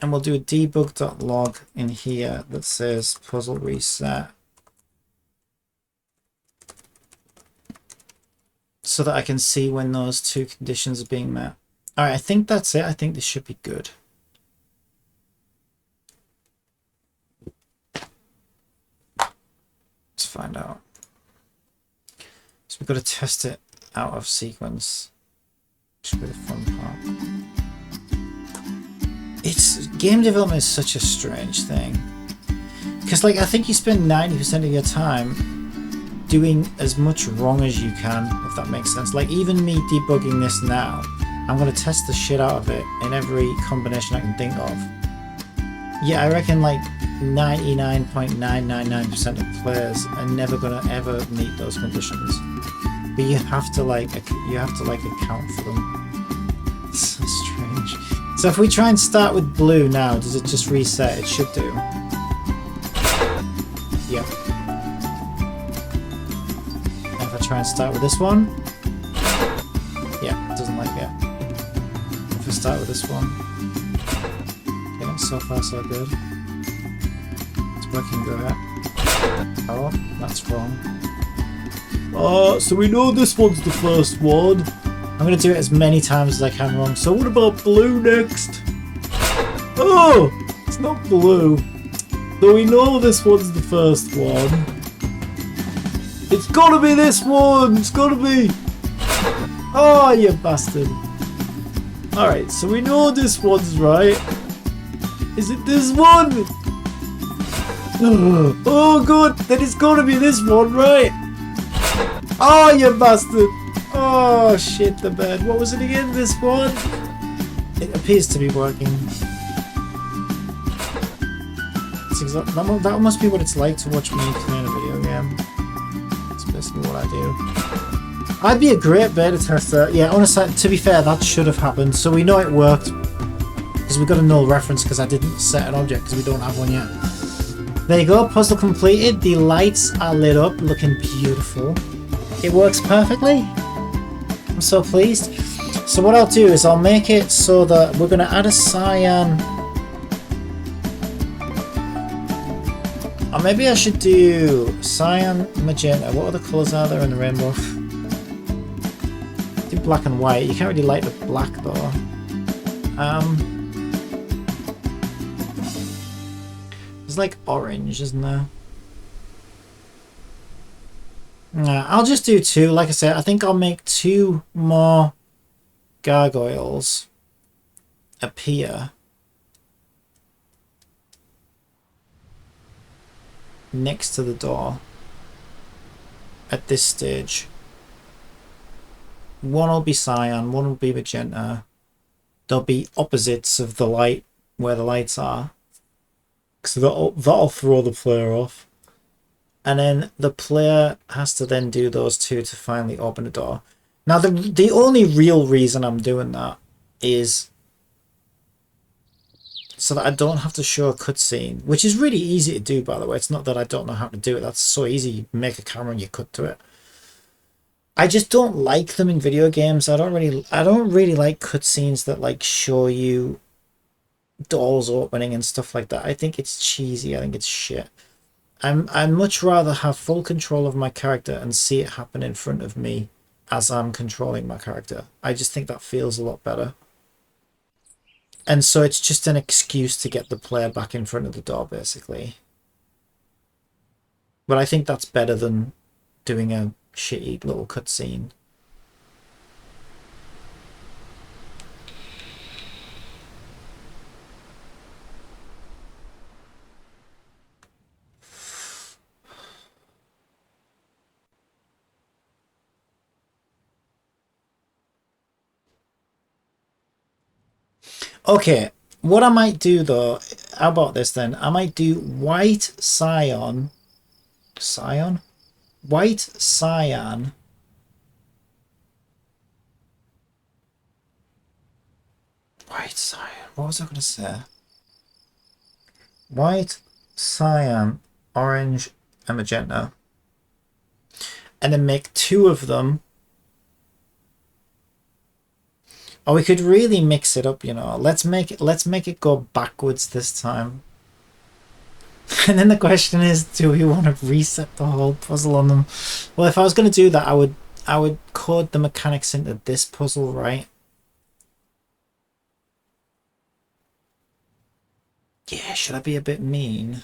S1: and we'll do a debug.log in here that says puzzle reset, so that I can see when those two conditions are being met. All right, I think that's it. I think this should be good. Let's find out. So we've got to test it out of sequence, which will be the fun part. It's game development is such a strange thing. Because like I think you spend 90% of your time doing as much wrong as you can, if that makes sense. Like even me debugging this now, I'm gonna test the shit out of it in every combination I can think of. Yeah, I reckon like 99.999% of players are never gonna ever meet those conditions. But you have to like account for them. It's so strange. So if we try and start with blue now, does it just reset? It should do. Yep. And if I try and start with this one, yeah, it doesn't like it. If I start with this one, okay, so far so good. It's working great. Oh, that's wrong. Oh, so we know this one's the first one. I'm going to do it as many times as I can wrong. So what about blue next? Oh, it's not blue. So we know this one's the first one. It's got to be this one. It's got to be. Oh, you bastard. Alright, so we know this one's right. Is it this one? Oh, good. Then it's got to be this one, right? Oh, you bastard. Oh, shit the bed. What was it again? This one? It appears to be working. That must be what it's like to watch me playing a video game. That's basically what I do. I'd be a great beta tester. Yeah, honestly, to be fair, that should have happened. So we know it worked. Because we got a null reference because I didn't set an object because we don't have one yet. There you go, puzzle completed. The lights are lit up, looking beautiful. It works perfectly. I'm so pleased. So what I'll do is I'll make it so that we're going to add a cyan. Or maybe I should do cyan, magenta. What other colours are there in the rainbow? Do black and white. You can't really light the black though. There's like orange, isn't there? Nah, I'll just do two. Like I said, I think I'll make two more gargoyles appear next to the door at this stage. One will be cyan, one will be magenta. They'll be opposites of the light where the lights are. So that'll throw the player off. And then the player has to then do those two to finally open the door. Now, the only real reason I'm doing that is so that I don't have to show a cutscene, which is really easy to do, by the way. It's not that I don't know how to do it. That's so easy. You make a camera and you cut to it. I just don't like them in video games. I don't really like cutscenes that like show you doors opening and stuff like that. I think it's cheesy. I think it's shit. I'd much rather have full control of my character and see it happen in front of me as I'm controlling my character. I just think that feels a lot better. And so it's just an excuse to get the player back in front of the door, basically. But I think that's better than doing a shitty little cutscene. Okay, what I might do though, how about this then? I might do white cyan, white cyan, white cyan, what was I going to say? White, cyan, orange, and magenta. And then make two of them. Or we could really mix it up, you know. Let's make it go backwards this time. And then the question is, do we want to reset the whole puzzle on them? Well, if I was going to do that, I would code the mechanics into this puzzle, right? Yeah, should I be a bit mean?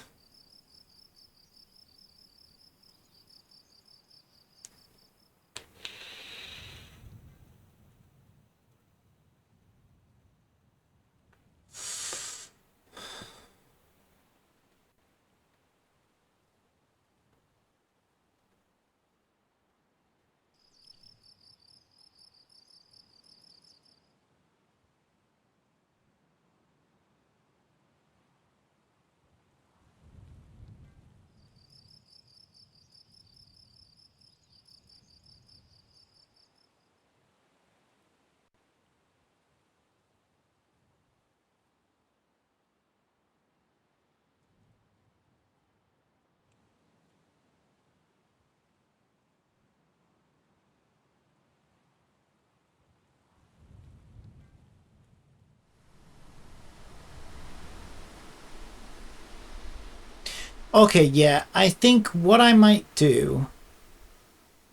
S1: Okay, yeah, I think what I might do,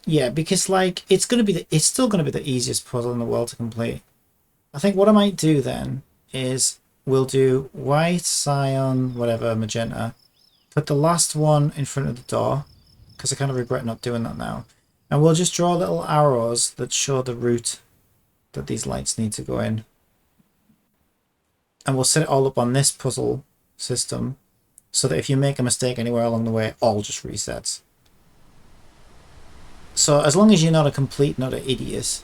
S1: yeah, because like it's still gonna be the easiest puzzle in the world to complete. I think what I might do then is we'll do white, cyan, whatever, magenta. Put the last one in front of the door because I kind of regret not doing that now. And we'll just draw little arrows that show the route that these lights need to go in. And we'll set it all up on this puzzle system so that if you make a mistake anywhere along the way, it all just resets. So as long as you're not an idiot,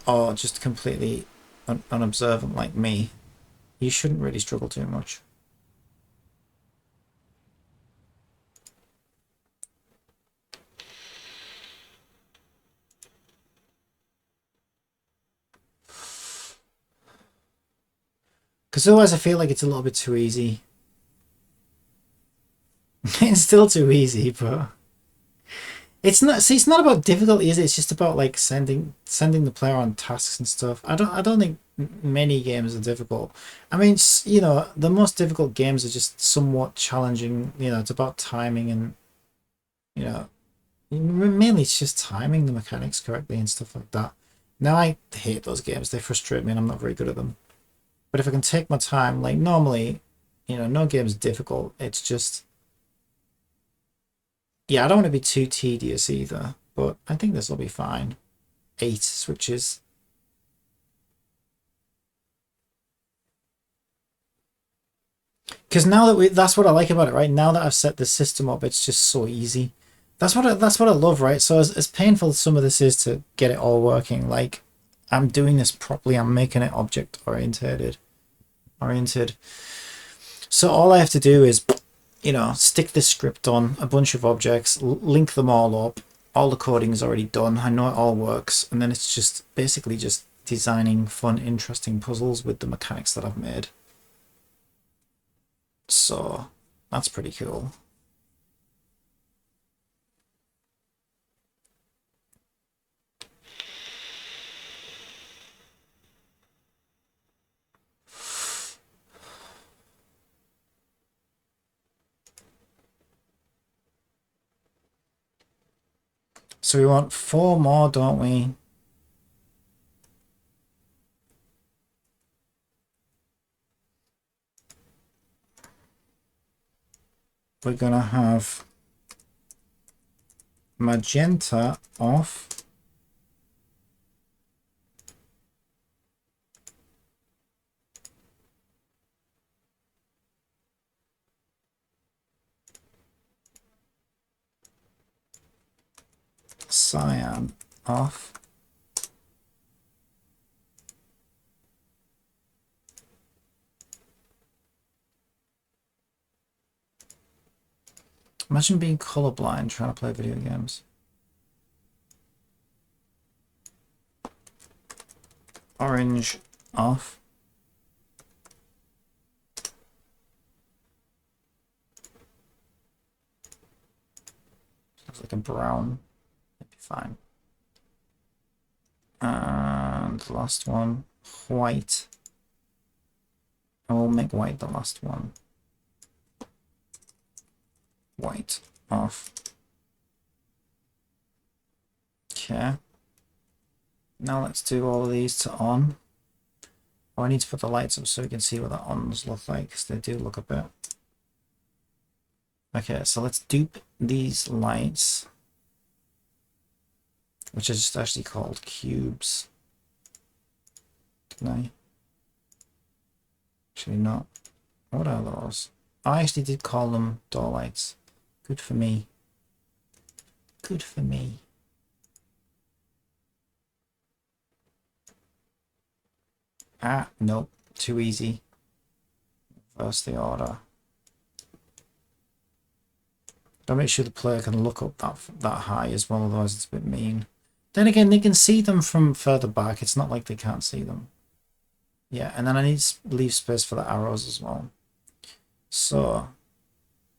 S1: or just completely unobservant like me, you shouldn't really struggle too much. Because otherwise I feel like it's a little bit too easy. It's still too easy, but it's not. See, it's not about difficulty, is it? It's just about like sending the player on tasks and stuff. I don't think many games are difficult. I mean, you know, the most difficult games are just somewhat challenging. You know, it's about timing and you know, mainly it's just timing the mechanics correctly and stuff like that. Now I hate those games. They frustrate me, and I'm not very good at them. But if I can take my time, like normally, you know, no game's difficult. It's just yeah, I don't want to be too tedious either, but I think this will be fine. 8 switches. Because now that that's what I like about it, right? Now that I've set the system up, it's just so easy. That's what I love, right? So as painful as some of this is to get it all working, like I'm doing this properly. I'm making it object oriented. So all I have to do is, you know, stick this script on a bunch of objects, link them all up. All the coding is already done. I know it all works. And then it's just basically just designing fun, interesting puzzles with the mechanics that I've made. So that's pretty cool. So we want 4 more, don't we? We're gonna have magenta off. Cyan off. Imagine being colorblind trying to play video games. Orange off. Looks like a brown. That'd be fine. And the last one, white. I will make white the last one. White off. Okay. Now let's do all of these to on. Oh, I need to put the lights up so we can see what the ons look like, because they do look a bit. Okay, so let's dupe these lights, which are just actually called cubes. Can I? Actually not. What are those? I actually did call them door lights. Good for me. Good for me. Ah, nope. Too easy. Reverse the order. Gotta make sure the player can look up that high as well, otherwise it's a bit mean. Then again, they can see them from further back. It's not like they can't see them. Yeah, and then I need to leave space for the arrows as well. So,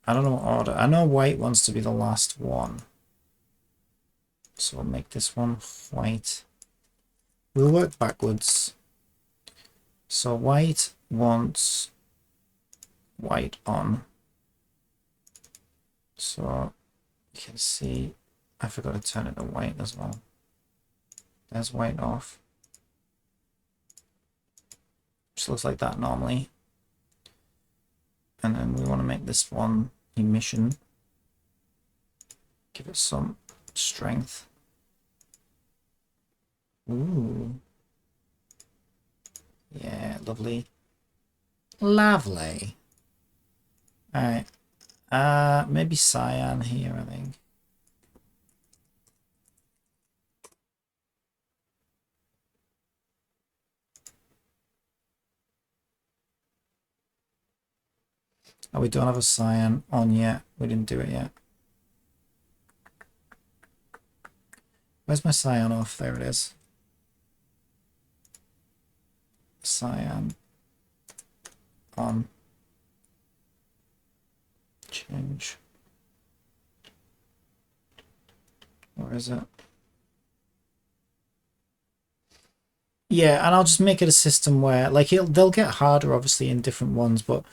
S1: I don't know what order. I know white wants to be the last one. So we'll make this one white. We'll work backwards. So white wants white on. So you can see I forgot to turn it to white as well. There's white off. Just looks like that normally. And then we want to make this one emission. Give it some strength. Ooh. Yeah, lovely. Lovely. Alright. Maybe cyan here, I think. Oh, we don't have a cyan on yet. We didn't do it yet. Where's my cyan off? There it is. Cyan on. Change. Where is it? Yeah, and I'll just make it a system where, like, they'll get harder, obviously, in different ones, but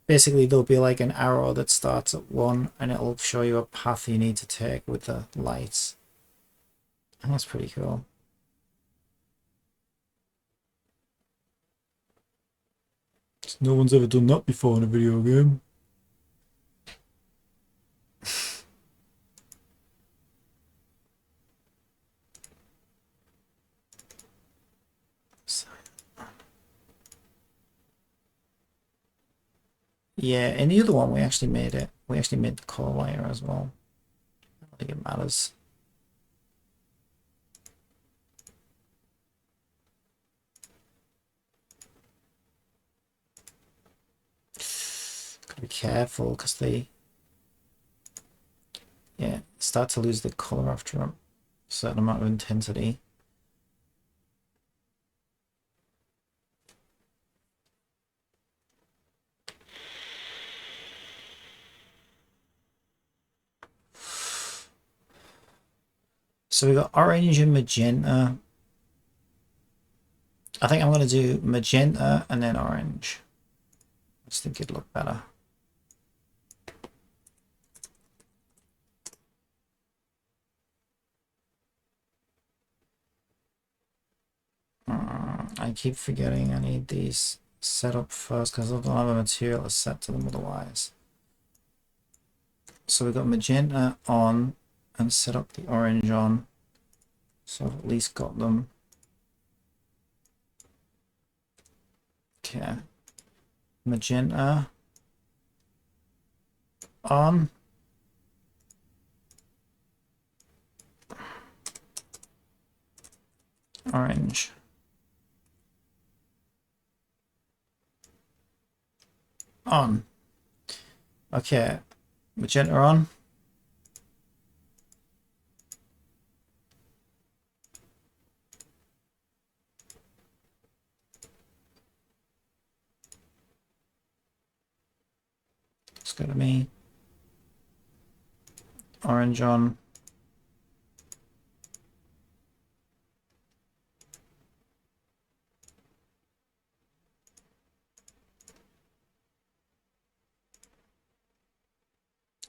S1: basically there'll be like an arrow that starts at 1, and it'll show you a path you need to take with the lights. And that's pretty cool. No one's ever done that before in a video game. Yeah, in the other one we actually made it. We actually made the core layer as well. I don't think it matters. Gotta be careful because they start to lose the color after a certain amount of intensity. So we got orange and magenta. I think I'm going to do magenta and then orange. I just think it'd look better. I keep forgetting I need these set up first because I don't have a material to set to them otherwise. So we've got magenta on and set up the orange on. So I've at least got them. Okay. Magenta on. Orange. On. Okay. Magenta on. Let's go to me. Orange on.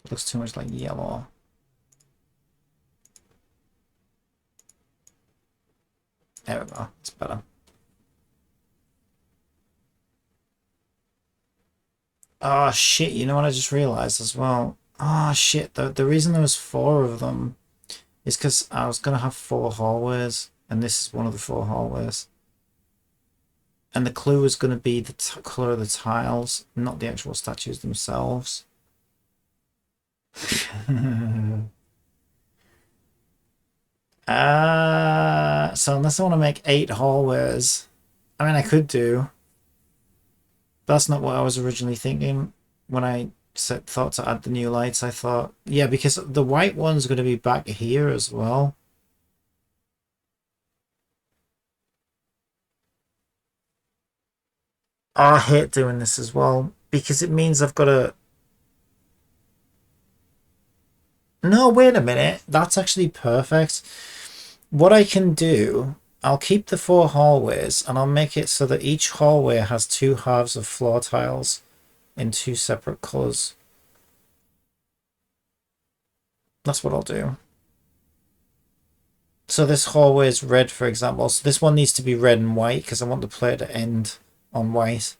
S1: Looks too much like yellow. There we go. It's better. Oh shit, you know what I just realized as well? Oh shit, the reason there was 4 of them is because I was going to have 4 hallways, and this is one of the 4 hallways. And the clue is going to be the colour of the tiles, not the actual statues themselves. So unless I want to make 8 hallways, I mean I could do. That's not what I was originally thinking when I thought to add the new lights. I thought, yeah, because the white one's going to be back here as well. I hate doing this as well because it means I've got to... No, wait a minute. That's actually perfect. What I can do, I'll keep the 4 hallways and I'll make it so that each hallway has 2 halves of floor tiles in 2 separate colors. That's what I'll do. So this hallway is red, for example. So this one needs to be red and white because I want the player to end on white.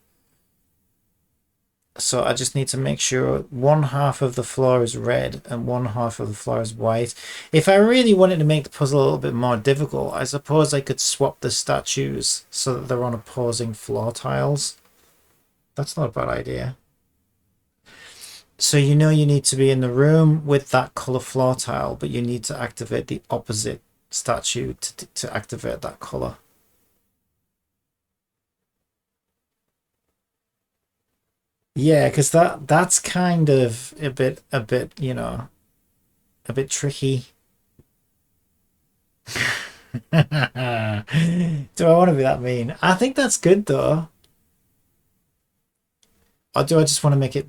S1: So I just need to make sure one half of the floor is red and one half of the floor is white. If I really wanted to make the puzzle a little bit more difficult, I suppose I could swap the statues so that they're on opposing floor tiles. That's not a bad idea. So you know you need to be in the room with that color floor tile, but you need to activate the opposite statue to activate that color. Yeah, because that's kind of a bit, you know, a bit tricky. Do I want to be that mean? I think that's good though. Or do I just want to make it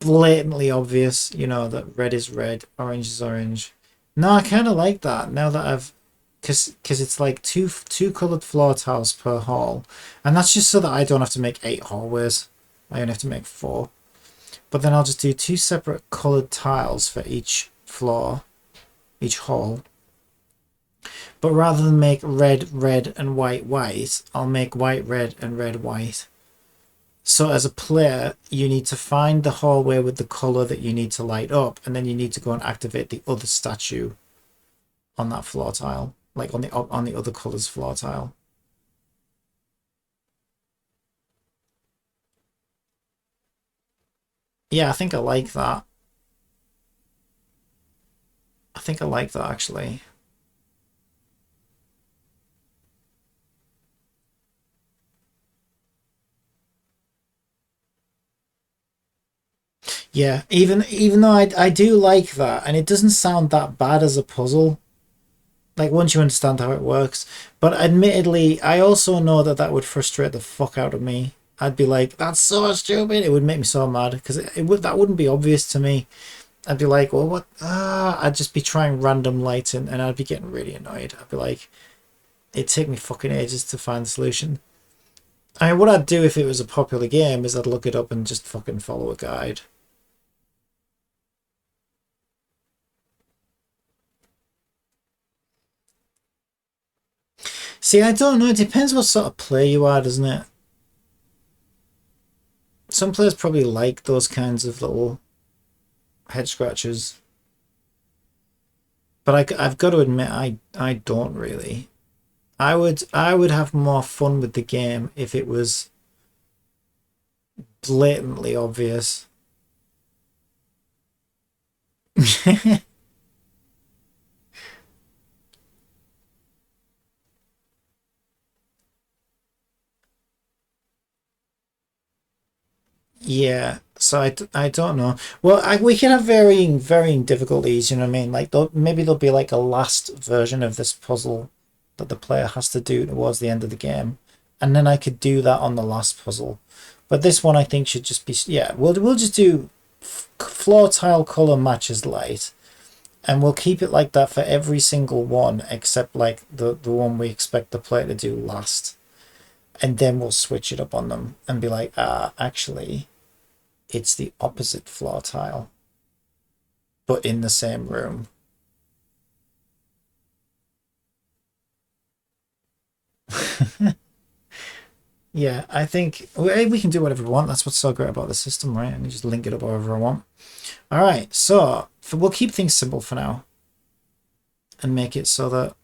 S1: blatantly obvious, you know, that red is red, orange is orange? No, I kind of like that now that I've, because it's like two colored floor tiles per hall, and that's just so that I don't have to make 8 hallways. I only have to make 4. But then I'll just do 2 separate colored tiles for each floor, each hall. But rather than make red, red, and white, white, I'll make white, red, and red, white. So as a player, you need to find the hallway with the color that you need to light up, and then you need to go and activate the other statue on that floor tile, like on the other color's floor tile. Yeah, I think I like that. I think I like that actually. Yeah, even though I do like that, and it doesn't sound that bad as a puzzle, like once you understand how it works. But admittedly, I also know that that would frustrate the fuck out of me. I'd be like, that's so stupid. It would make me so mad because it would that wouldn't be obvious to me. I'd be like, well, what? I'd just be trying random lighting, and I'd be getting really annoyed. I'd be like, it'd take me fucking ages to find the solution. I mean, what I'd do if it was a popular game is I'd look it up and just fucking follow a guide. See, I don't know. It depends what sort of player you are, doesn't it? Some players probably like those kinds of little head scratchers. But I've got to admit, I don't really. I would have more fun with the game if it was blatantly obvious. Yeah, so I don't know. Well, we can have varying difficulties, you know what I mean? Like maybe there'll be like a last version of this puzzle that the player has to do towards the end of the game, and then I could do that on the last puzzle. But this one I think should just be, yeah, we'll just do floor tile color matches light, and we'll keep it like that for every single one except like the one we expect the player to do last, and then we'll switch it up on them and be like, actually it's the opposite floor tile, but in the same room. Yeah, I think we can do whatever we want. That's what's so great about the system, right? And you just link it up however I want. All right, so we'll keep things simple for now and make it so that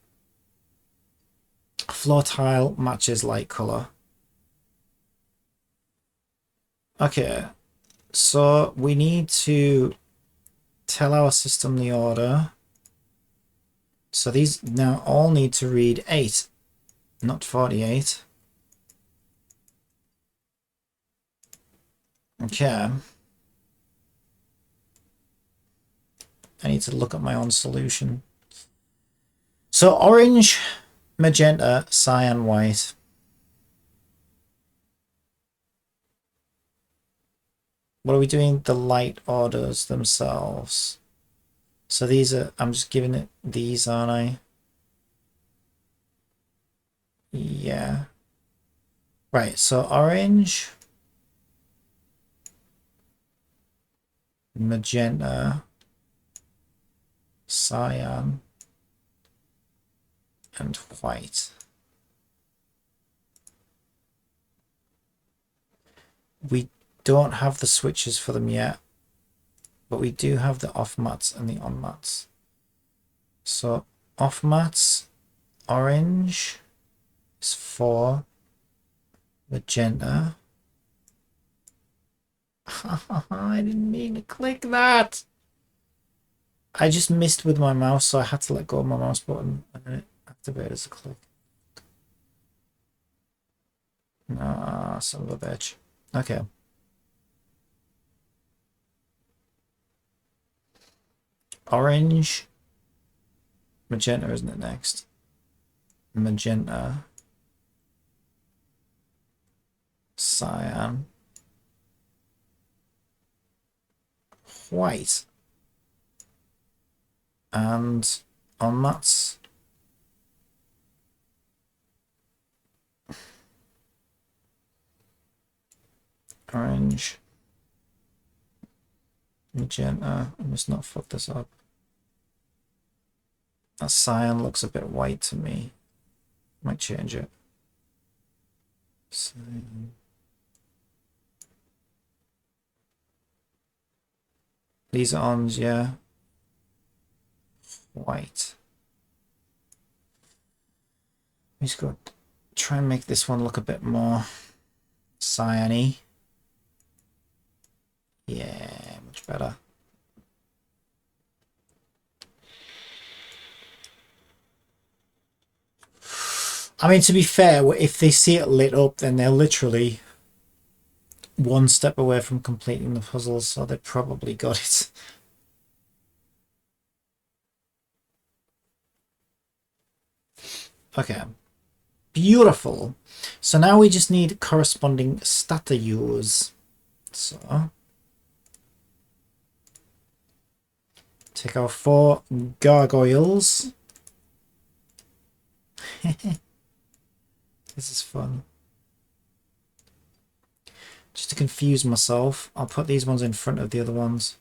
S1: floor tile matches light color. Okay, so we need to tell our system the order. So these now all need to read 8, not 48. Okay. I need to look at my own solution. So orange, magenta, cyan, white. What are we doing? The light orders themselves. So these are, I'm just giving it these, aren't I? Yeah. Right, so orange, magenta, cyan, and white. We don't have the switches for them yet, but we do have the off mats and the on mats. So off mats, orange is for magenta. I didn't mean to click that. I just missed with my mouse, so I had to let go of my mouse button and then it activated as a click. Ah, son of a bitch. Okay. Orange. Magenta, isn't it, next? Magenta. Cyan. White. And on mats. Orange. Magenta. I must not fuck this up. That cyan looks a bit white to me. Might change it. Cyan. These are ons, yeah. White. We just got to try and make this one look a bit more cyan-y. Yeah, much better. I mean, to be fair, if they see it lit up, then they're literally one step away from completing the puzzle, so they probably got it. Okay. Beautiful. So now we just need corresponding statues. So take our 4 gargoyles. This is fun. Just to confuse myself, I'll put these ones in front of the other ones.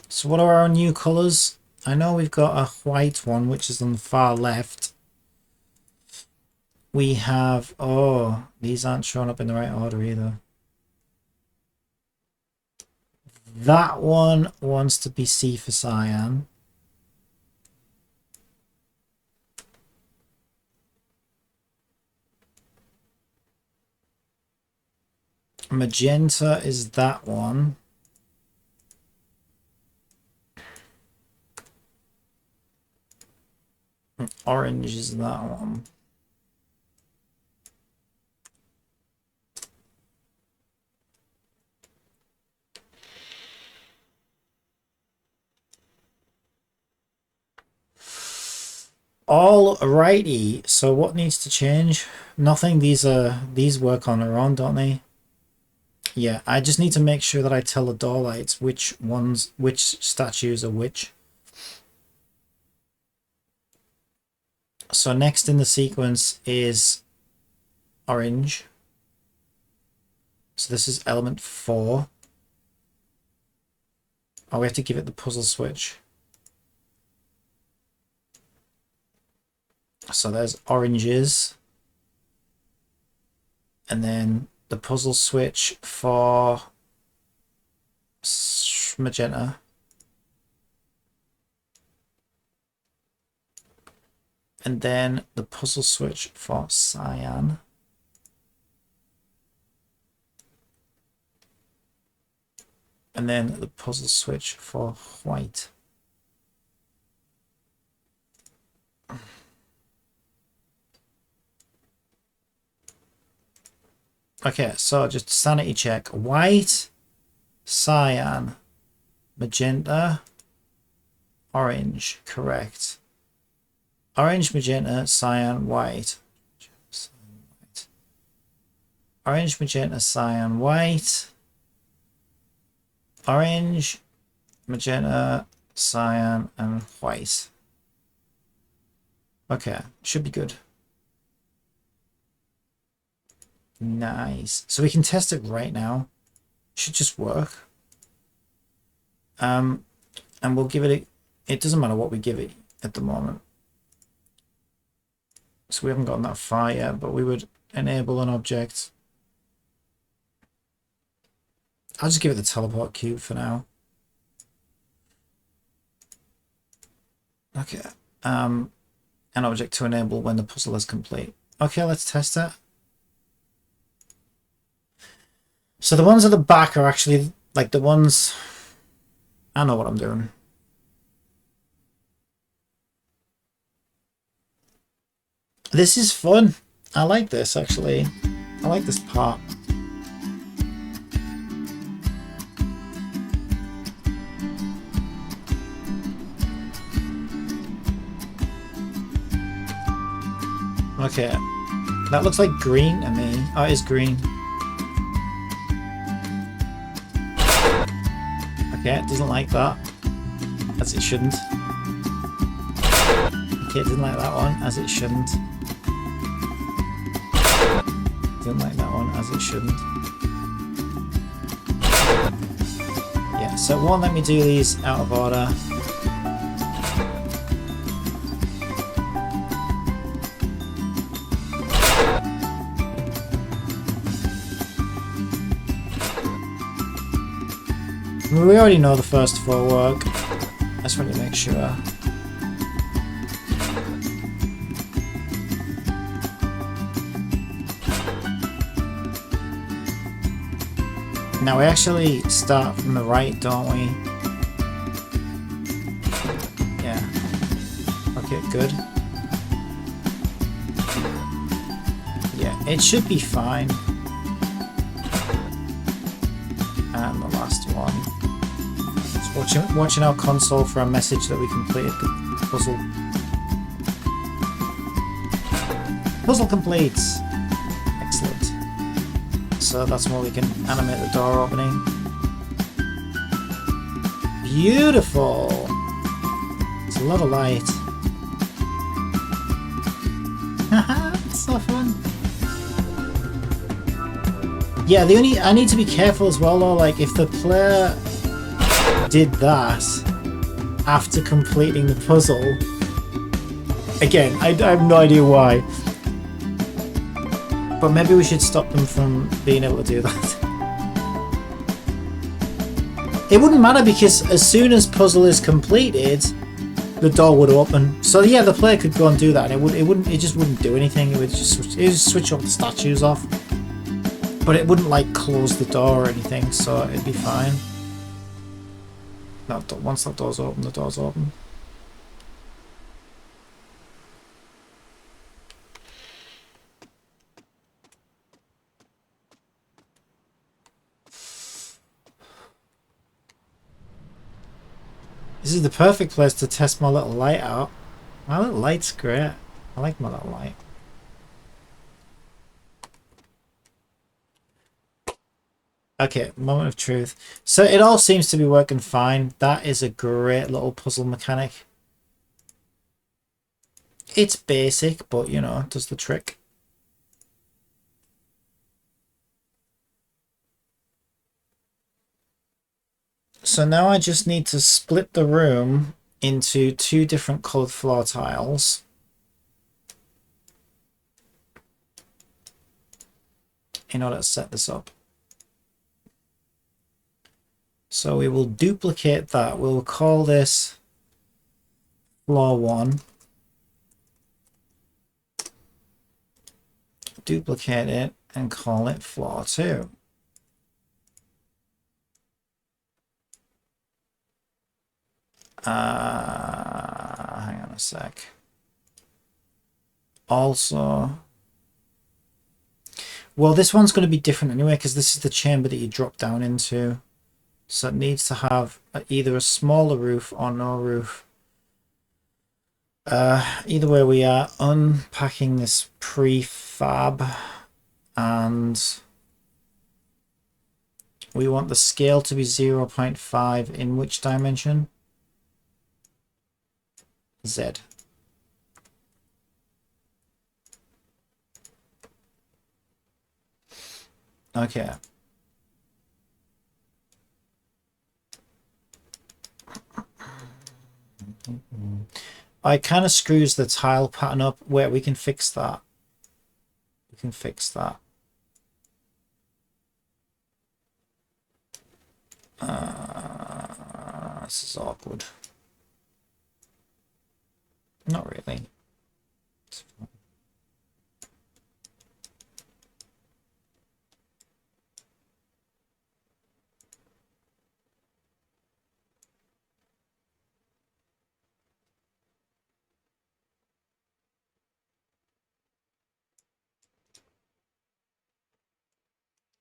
S1: So what are our new colours? I know we've got a white one, which is on the far left. We have... Oh, these aren't showing up in the right order either. That one wants to be C for cyan. Magenta is that one. Orange is that one. Alrighty, so what needs to change? Nothing. These work on their own, don't they? Yeah, I just need to make sure that I tell the door lights which statues are which. So next in the sequence is orange. So this is element 4. Oh, we have to give it the puzzle switch. So there's oranges. And then the puzzle switch for magenta. And then the puzzle switch for cyan. And then the puzzle switch for white. Okay, so just sanity check. White, cyan, magenta, orange. Correct. Orange, magenta, cyan, white. Orange, magenta, cyan, white. Orange, magenta, cyan, and white. Okay, should be good. Nice. So we can test it right now. Should just work. And we'll give it it doesn't matter what we give it at the moment. So we haven't gotten that far yet, but we would enable an object. I'll just give it the teleport cube for now. Okay. An object to enable when the puzzle is complete. Okay, let's test it. So the ones at the back are actually like the ones... I know what I'm doing. This is fun. I like this, actually. I like this part. Okay. That looks like green to me. Oh, it is green. Okay, it doesn't like that. As it shouldn't. Okay, it didn't like that one, as it shouldn't. Didn't like that one, as it shouldn't. Yeah, so it won't let me do these out of order. We already know the first four work. I just want to make sure. Now we actually start from the right, don't we? Yeah. Okay, good. Yeah, it should be fine. And the last one. Watching our console for a message that we completed the puzzle. Puzzle complete! Excellent. So that's where we can animate the door opening. Beautiful! It's a lot of light. Haha, it's so fun. Yeah, I need to be careful as well though, like if the player did that after completing the puzzle. Again, I have no idea why. But maybe we should stop them from being able to do that. It wouldn't matter because as soon as puzzle is completed, the door would open. So yeah, the player could go and do that and it just wouldn't do anything. It would just switch all the statues off. But it wouldn't like close the door or anything, so it'd be fine. Once that door's open, the door's open. This is the perfect place to test my little light out. My little light's great. I like my little light. Okay, moment of truth. So it all seems to be working fine. That is a great little puzzle mechanic. It's basic, but you know, it does the trick. So now I just need to split the room into two different colored floor tiles. In order to set this up. So we will duplicate that. We'll call this floor 1. Duplicate it and call it floor 2. Hang on a sec. Also, well, this one's going to be different anyway because this is the chamber that you drop down into. So it needs to have either a smaller roof or no roof. Either way, we are unpacking this prefab and we want the scale to be 0.5 in which dimension? Z. Okay. I kind of screws the tile pattern up. Where we can fix that. We can fix that. This is awkward. Not really.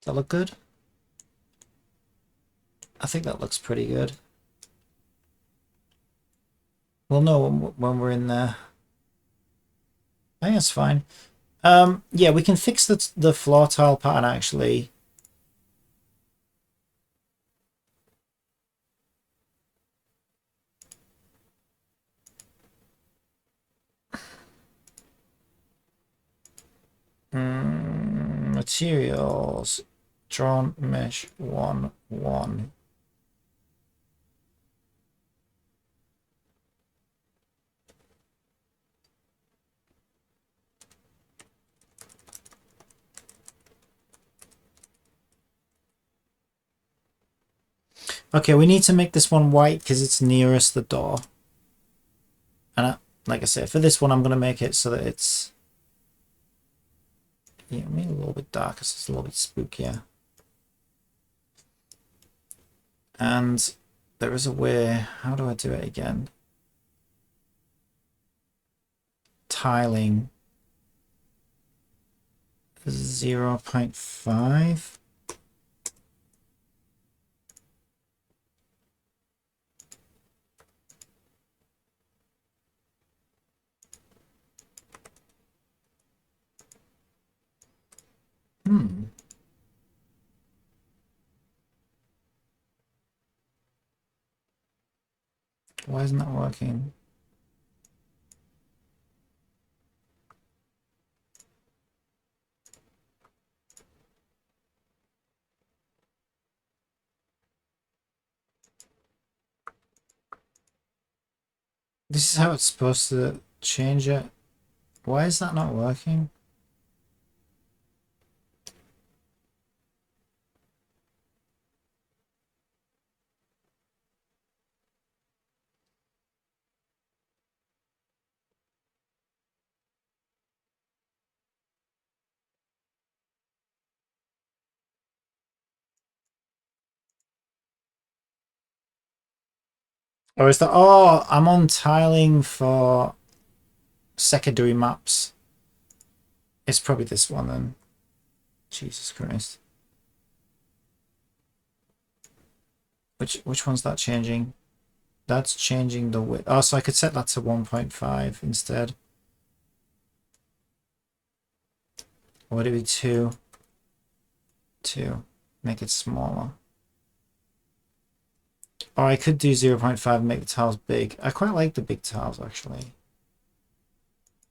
S1: Does that look good? I think that looks pretty good. We'll know when we're in there. I think that's fine. Yeah, we can fix the floor tile pattern actually. Materials, drawn mesh 1 1. Okay, we need to make this one white because it's nearest the door. And like I said, for this one, I'm going to make it so that it's, yeah, maybe a little bit darker, so it's a little bit spookier. And there is a way. How do I do it again? Tiling 0.5. Why isn't that working? This is how it's supposed to change it. Why is that not working? Or is that, oh, I'm on tiling for secondary maps. It's probably this one then. Jesus Christ. Which one's that changing? That's changing the width. Oh, so I could set that to 1.5 instead. Or would it be 2? 2. Make it smaller. Or I could do 0.5 and make the tiles big. I quite like the big tiles actually.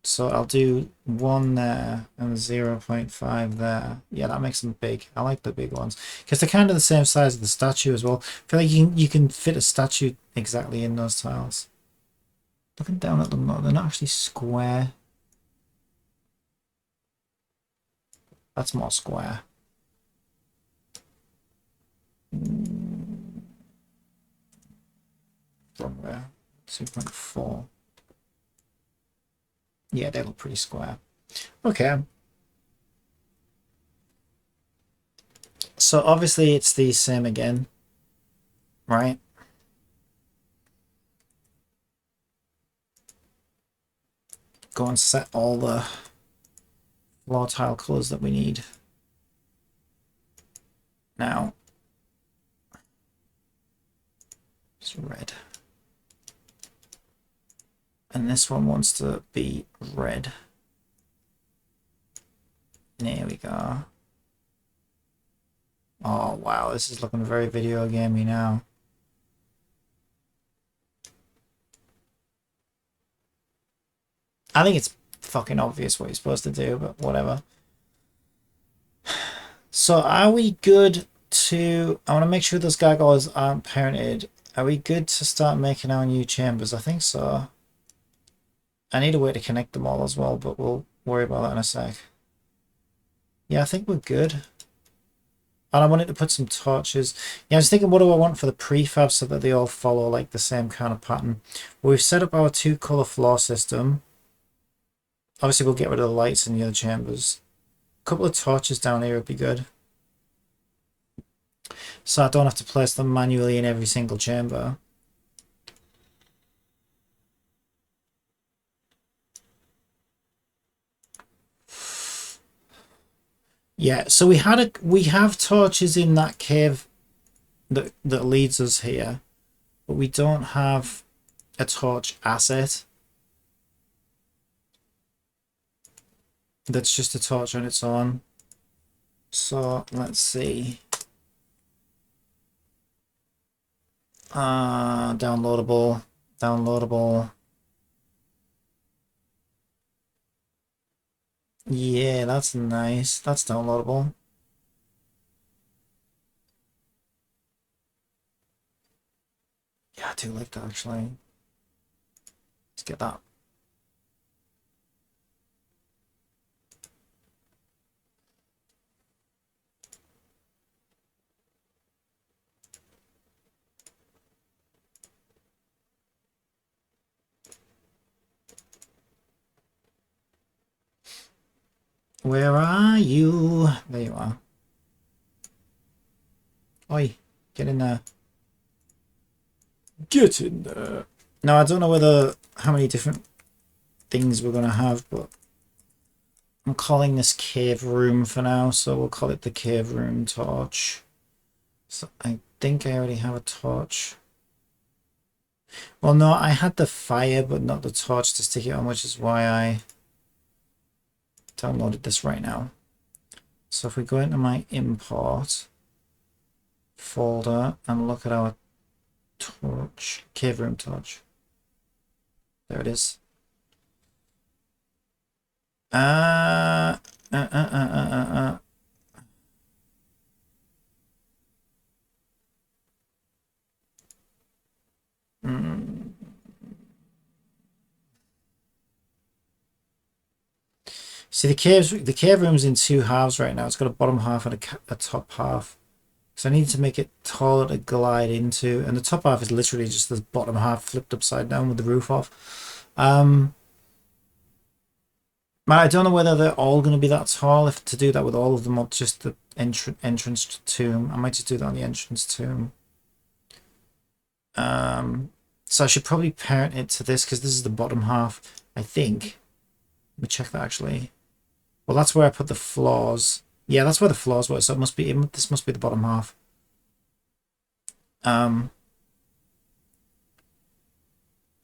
S1: So I'll do 1 there and 0.5 there. Yeah, that makes them big. I like the big ones because they're kind of the same size as the statue as well. I feel like you can fit a statue exactly in those tiles. Looking down at them, they're not actually square. That's more square. From where? 2.4. Yeah, they look pretty square. Okay. So obviously it's the same again, right? Go and set all the floor tile colors that we need. Now, it's red. And this one wants to be red. There we go. Oh wow, this is looking very video gamey now. I think it's fucking obvious what you're supposed to do, but whatever. So are we good to... I want to make sure those gargoyles aren't parented. Are we good to start making our new chambers? I think so. I need a way to connect them all as well, but we'll worry about that in a sec. Yeah, I think we're good. And I wanted to put some torches. Yeah, I was thinking, what do I want for the prefab so that they all follow like the same kind of pattern? Well, we've set up our 2-color floor system. Obviously, we'll get rid of the lights in the other chambers. A couple of torches down here would be good. So I don't have to place them manually in every single chamber. Yeah, so we have torches in that cave that leads us here, but we don't have a torch asset. That's just a torch on its own. So let's see. Downloadable. Yeah, that's nice. That's downloadable. Yeah, I do like that actually. Let's get that. Where are you? There you are. Oi, get in there. Get in there. Now, I don't know how many different things we're going to have, but I'm calling this cave room for now, so we'll call it the cave room torch. So I think I already have a torch. Well, no, I had the fire, but not the torch to stick it on, which is why I downloaded this right now. So if we go into my import folder and look at our torch, cave room torch. There it is. Uh, uh, uh, uh, uh, uh. Mm. See, the cave room's in 2 halves right now. It's got a bottom half and a top half. So I need to make it taller to glide into, and the top half is literally just the bottom half flipped upside down with the roof off. But I don't know whether they're all going to be that tall. If to do that with all of them, or just the entrance tomb. I might just do that on the entrance tomb. So I should probably parent it to this because this is the bottom half, I think. Let me check that actually. Well, that's where I put the floors. Yeah, that's where the floors were. So this must be the bottom half.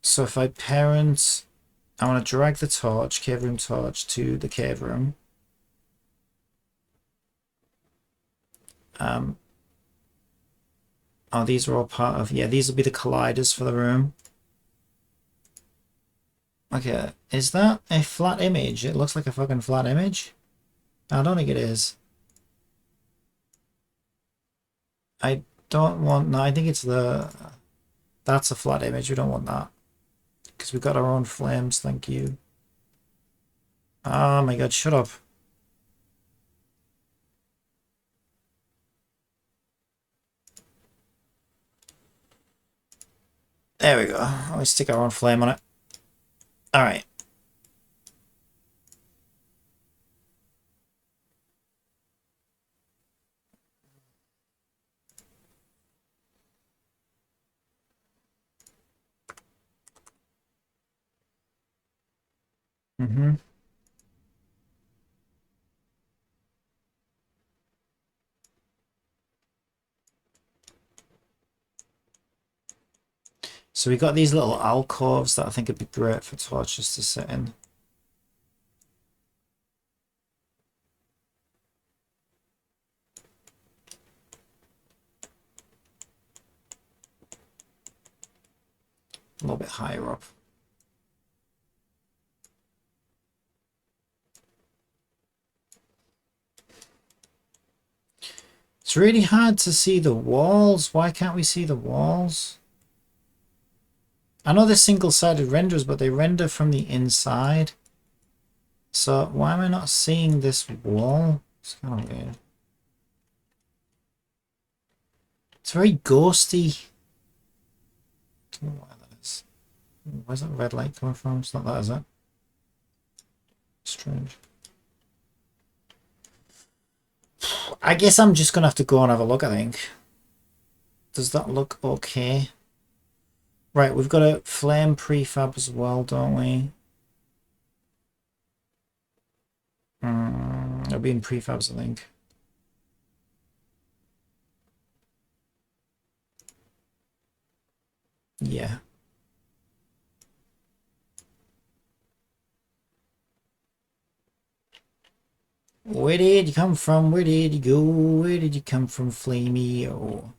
S1: So if I parent, I want to drag the torch, cave room torch, to the cave room. Oh, these are all part of... Yeah, these will be the colliders for the room. Okay, is that a flat image? It looks like a fucking flat image. I don't think it is. I don't want... No, I think it's the... That's a flat image. We don't want that. Because we've got our own flames, thank you. Oh my god, shut up. There we go. Let's stick our own flame on it. Alright. So we got these little alcoves that I think would be great for torches to sit in. A little bit higher up. It's really hard to see the walls. Why can't we see the walls? I know they're single-sided renders, but they render from the inside. So why am I not seeing this wall? It's kind of weird. It's very ghosty. I don't know why that is. Where's that red light coming from? It's not that, is it? Strange. I guess I'm just gonna have to go and have a look, I think. Does that look okay? Right, we've got a flame prefab as well, don't we? It'll be in prefabs, I think. Yeah. Where did you come from? Where did you go? Where did you come from, Flamey? Oh.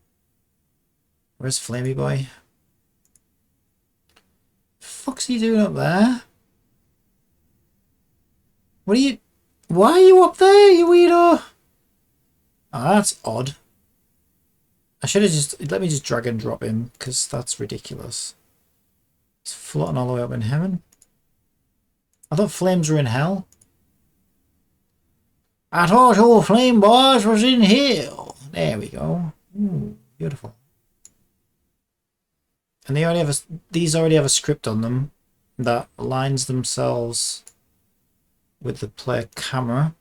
S1: Where's Flamey boy? Fuck's he doing up there? What are you... Why are you up there, you weirdo? Ah, that's odd. I should have just... Let me just drag and drop him, because that's ridiculous. He's floating all the way up in heaven. I thought flames were in hell. I thought all flame boys was in hell. There we go. Ooh, beautiful. And they already have a, these already have a script on them that aligns themselves with the player camera.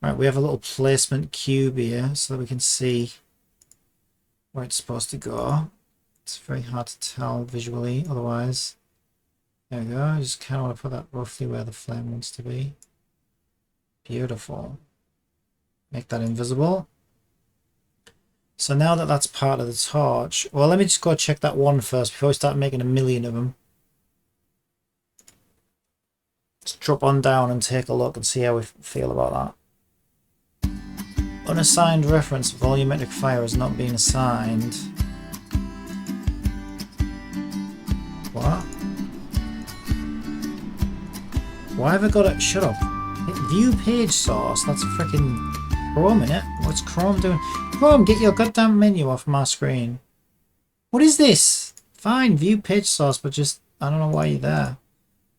S1: Right, we have a little placement cube here so that we can see where it's supposed to go. It's very hard to tell visually otherwise. There we go. I just kind of want to put that roughly where the flame wants to be. Beautiful. Make that invisible. So now that that's part of the torch, well, let me just go check that one first before we start making a million of them. Let's drop on down and take a look and see how we feel about that. Unassigned reference volumetric fire has not been assigned. What? Why have I got it? Shut up. View page source. That's freaking Chrome in it. What's Chrome doing? Chrome, get your goddamn menu off my screen. What is this? Fine, view page source, but just I don't know why you're there.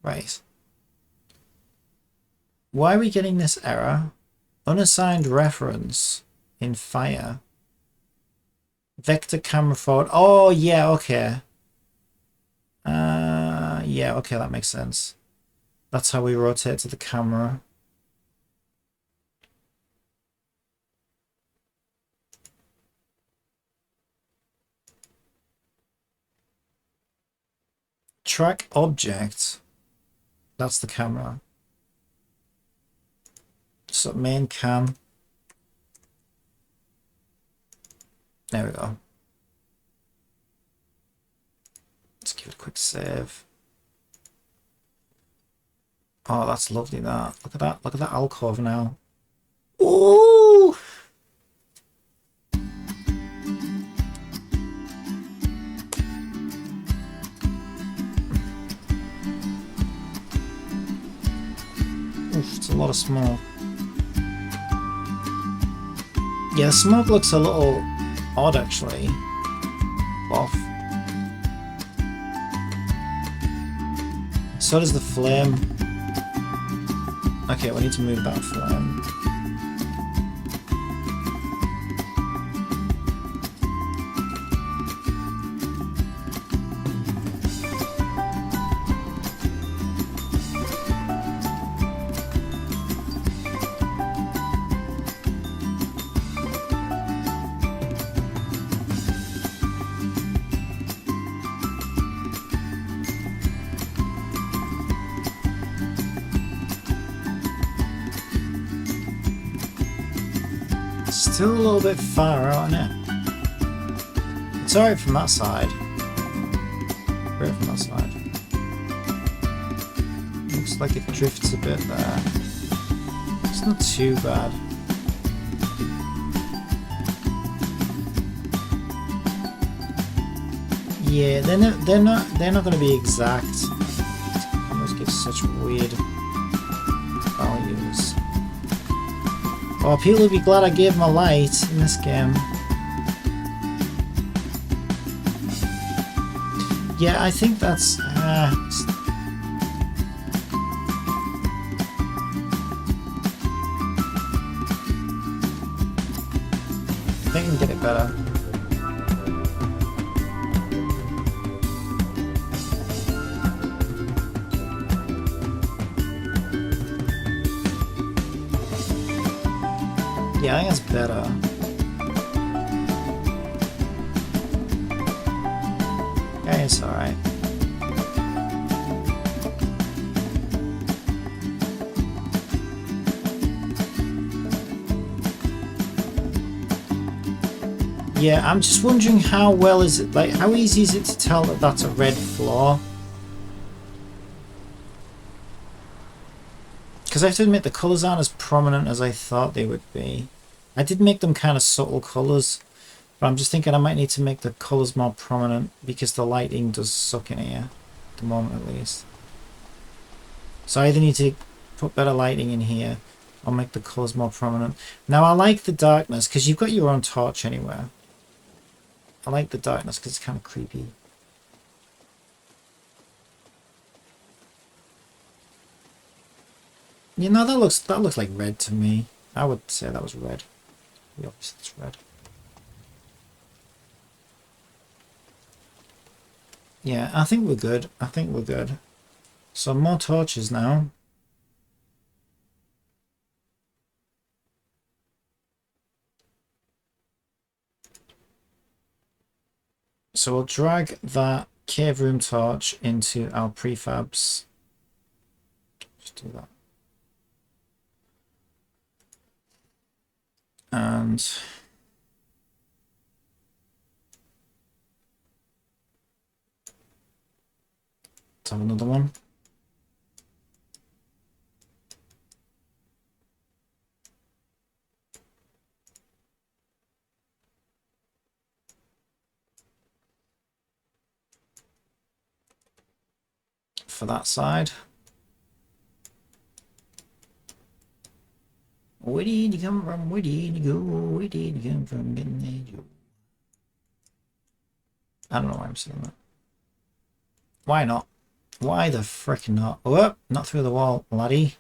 S1: Right. Why are we getting this error? Unassigned reference in Fire. Vector camera forward. Oh yeah, okay. Yeah, okay, that makes sense. That's how we rotate to the camera. Track object. That's the camera. So main cam. There we go. Let's give it a quick save. Oh, that's lovely, that. Look at that. Look at that alcove now. Ooh! Oof, it's a lot of smoke. Yeah, the smoke looks a little odd, actually. Off. So does the flame. Okay, we need to move that flame. Still a little bit far out, isn't it? It's alright from that side. Great from that side. Looks like it drifts a bit there. It's not too bad. Yeah, they're not going to be exact. Cameras give such weird values. Oh, people would be glad I gave them a light in this game. Yeah, I think that's... I think I can get it better. Yeah, I think it's better. Yeah, it's alright. Yeah, I'm just wondering how well is it, like, how easy is it to tell that that's a red floor? Because I have to admit the colours aren't as prominent as I thought they would be. I did make them kind of subtle colours, but I'm just thinking I might need to make the colours more prominent because the lighting does suck in here, at the moment at least. So I either need to put better lighting in here or make the colours more prominent. Now I like the darkness because you've got your own torch anywhere. I like the darkness because it's kind of creepy. You know, that looks like red to me. I would say that was red. The opposite's red. Yeah, I think we're good. I think we're good. So more torches now. So we'll drag that cave room torch into our prefabs. Just do that. And let's have another one. For that side. Where did you come from? Where did you go? Where did you come from? I don't know why I'm saying that. Why not? Why the frick not? Oh, not through the wall, laddie.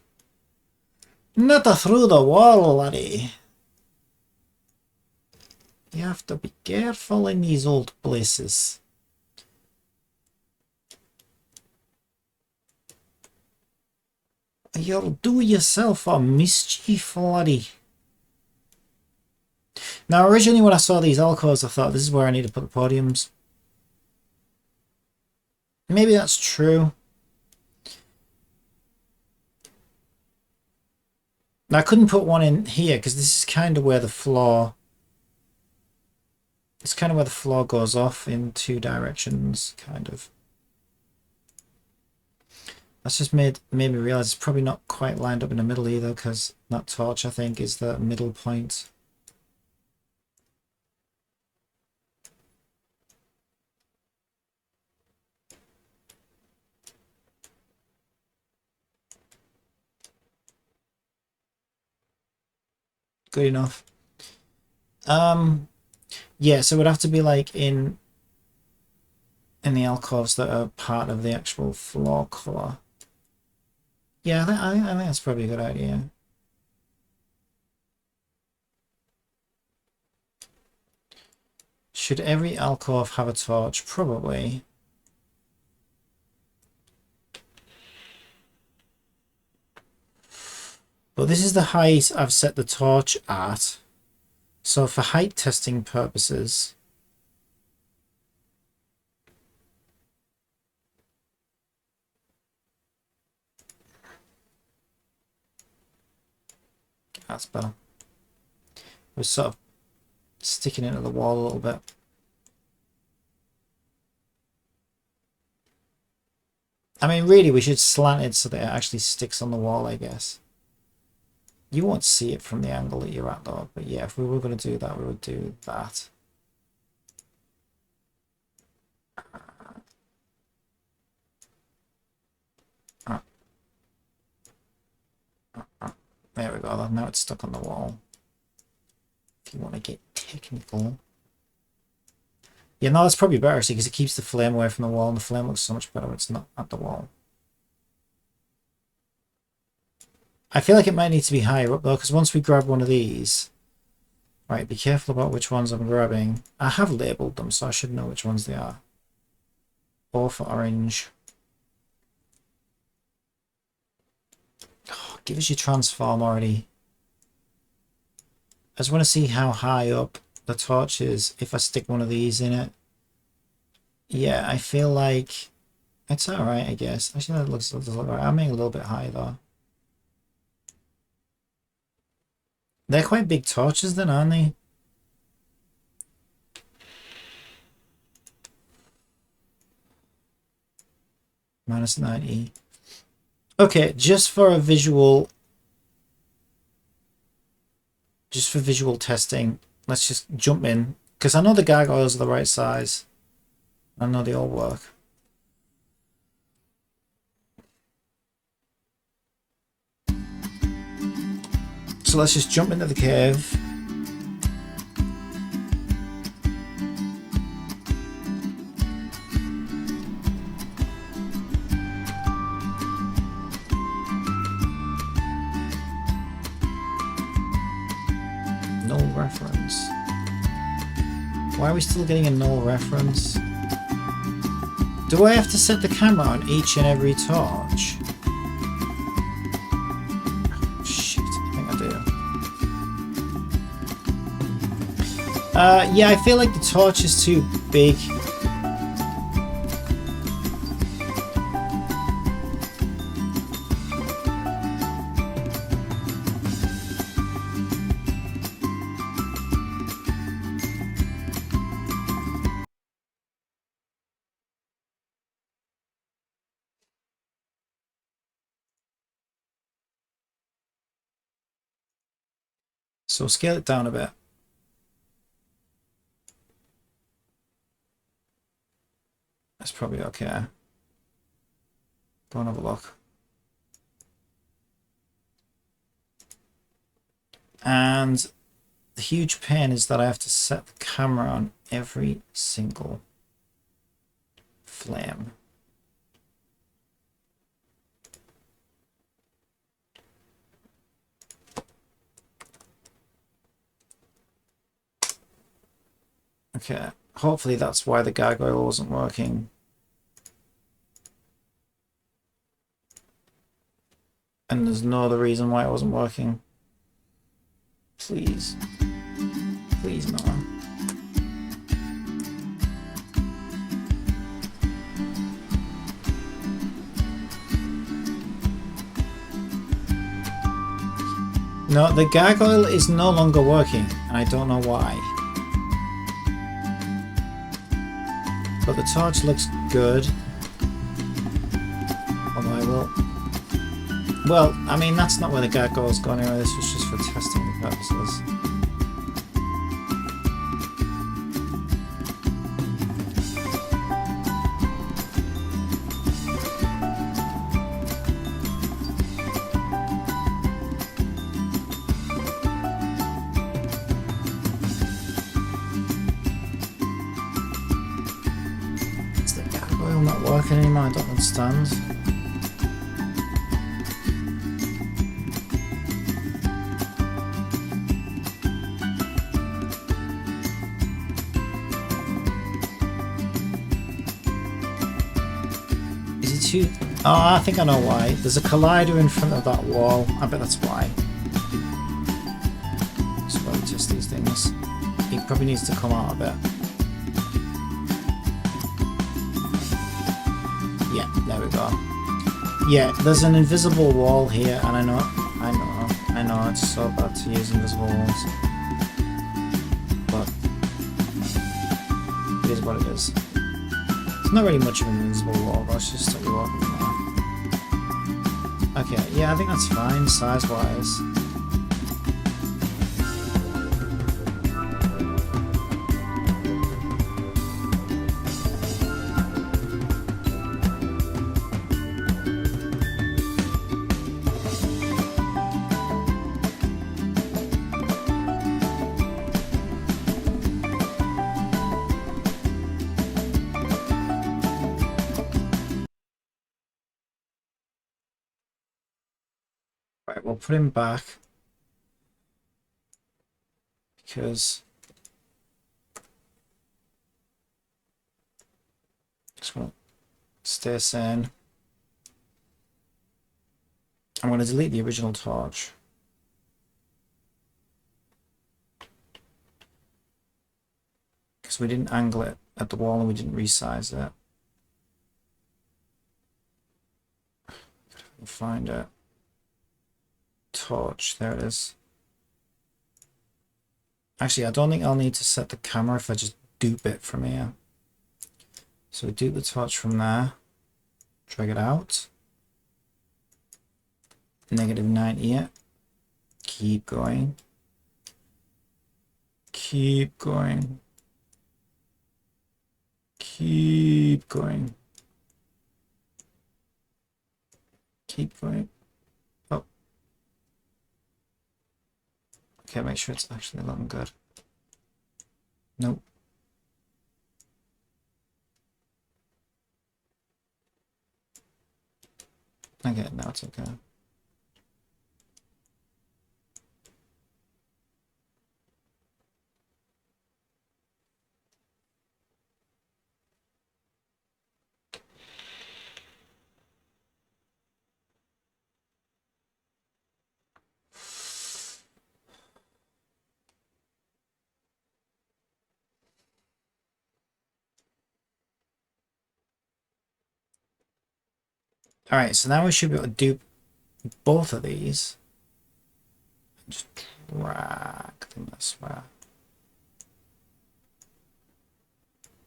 S1: Not through the wall, laddie. You have to be careful in these old places. You'll do yourself a mischief, laddie. Now, originally when I saw these alcoves, I thought this is where I need to put the podiums. Maybe that's true. Now, I couldn't put one in here because this is kind of where the floor... It's kind of where the floor goes off in two directions, kind of. That's just made me realize it's probably not quite lined up in the middle either, because that torch, I think, is the middle point. Good enough. Yeah, so it would have to be like in the alcoves that are part of the actual floor color. Yeah, I think that's probably a good idea. Should every alcove have a torch? Probably. But this is the height I've set the torch at. So for height testing purposes, that's better. We're sort of sticking into the wall a little bit. I mean, really, we should slant it so that it actually sticks on the wall, I guess. You won't see it from the angle that you're at, though. But yeah, if we were going to do that, we would do that. There we go. Now it's stuck on the wall. if you want to get technical. Yeah, no, that's probably better actually, because it keeps the flame away from the wall, and the flame looks so much better when it's not at the wall. I feel like it might need to be higher up though, because once we grab one of these... Right, be careful about which ones I'm grabbing. I have labelled them, so I should know which ones they are. O for orange. Oh, give us your transform already. I just want to see how high up the torch is if I stick one of these in it. Yeah, I feel like it's alright, I guess. Actually, that looks alright. I'm making a little bit high though. They're quite big torches then, aren't they? Minus 90. Okay, just for visual testing, let's just jump in. Because I know the gargoyles are the right size. I know they all work. So let's just jump into the cave. Null reference. Why are we still getting a null reference? Do I have to set the camera on each and every torch? Yeah, I feel like the torch is too big. So scale it down a bit. That's probably okay. Go and have a look. And the huge pain is that I have to set the camera on every single flame. Okay, hopefully that's why the gargoyle wasn't working. And there's no other reason why it wasn't working. Please. Please, no. No, the gargoyle is no longer working, and I don't know why. But the torch looks good. Although I will... Well, I mean, that's not where the gargoyle's gone anyway. This was just for testing purposes. Is the gargoyle not working anymore? I don't understand. Oh, I think I know why. There's a collider in front of that wall. I bet that's why. Let's probably test these things. He probably needs to come out a bit. Yeah, there we go. Yeah, there's an invisible wall here, and I know, it's so bad to use invisible walls. But it is what it is. It's not really much of an invisible wall, but let's just start walking now. Okay, yeah, I think that's fine, size-wise. Right, we'll put him back. Because just want to stay sane. I'm going to delete the original torch. Because we didn't angle it at the wall and we didn't resize it. We'll find it. Torch, there it is. Actually, I don't think I'll need to set the camera if I just dupe it from here. So we dupe the torch from there. Drag it out. -90 it. Keep going. Keep going. Keep going. Keep going. Oh. Okay, make sure it's actually looking good. Nope. Okay, now it's okay. Alright, so now we should be able to dupe both of these. And just drag them this way.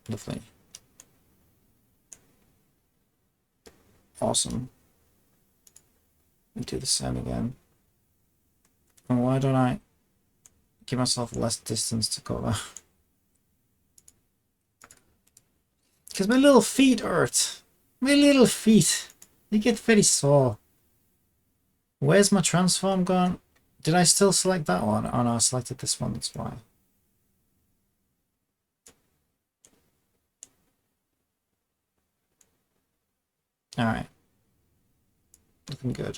S1: Lovely. Awesome. And do the same again. And why don't I give myself less distance to cover? Because my little feet hurt. My little feet. They get very sore. Where's my transform gone? Did I still select that one? Oh no, I selected this one, that's why. Alright. Looking good.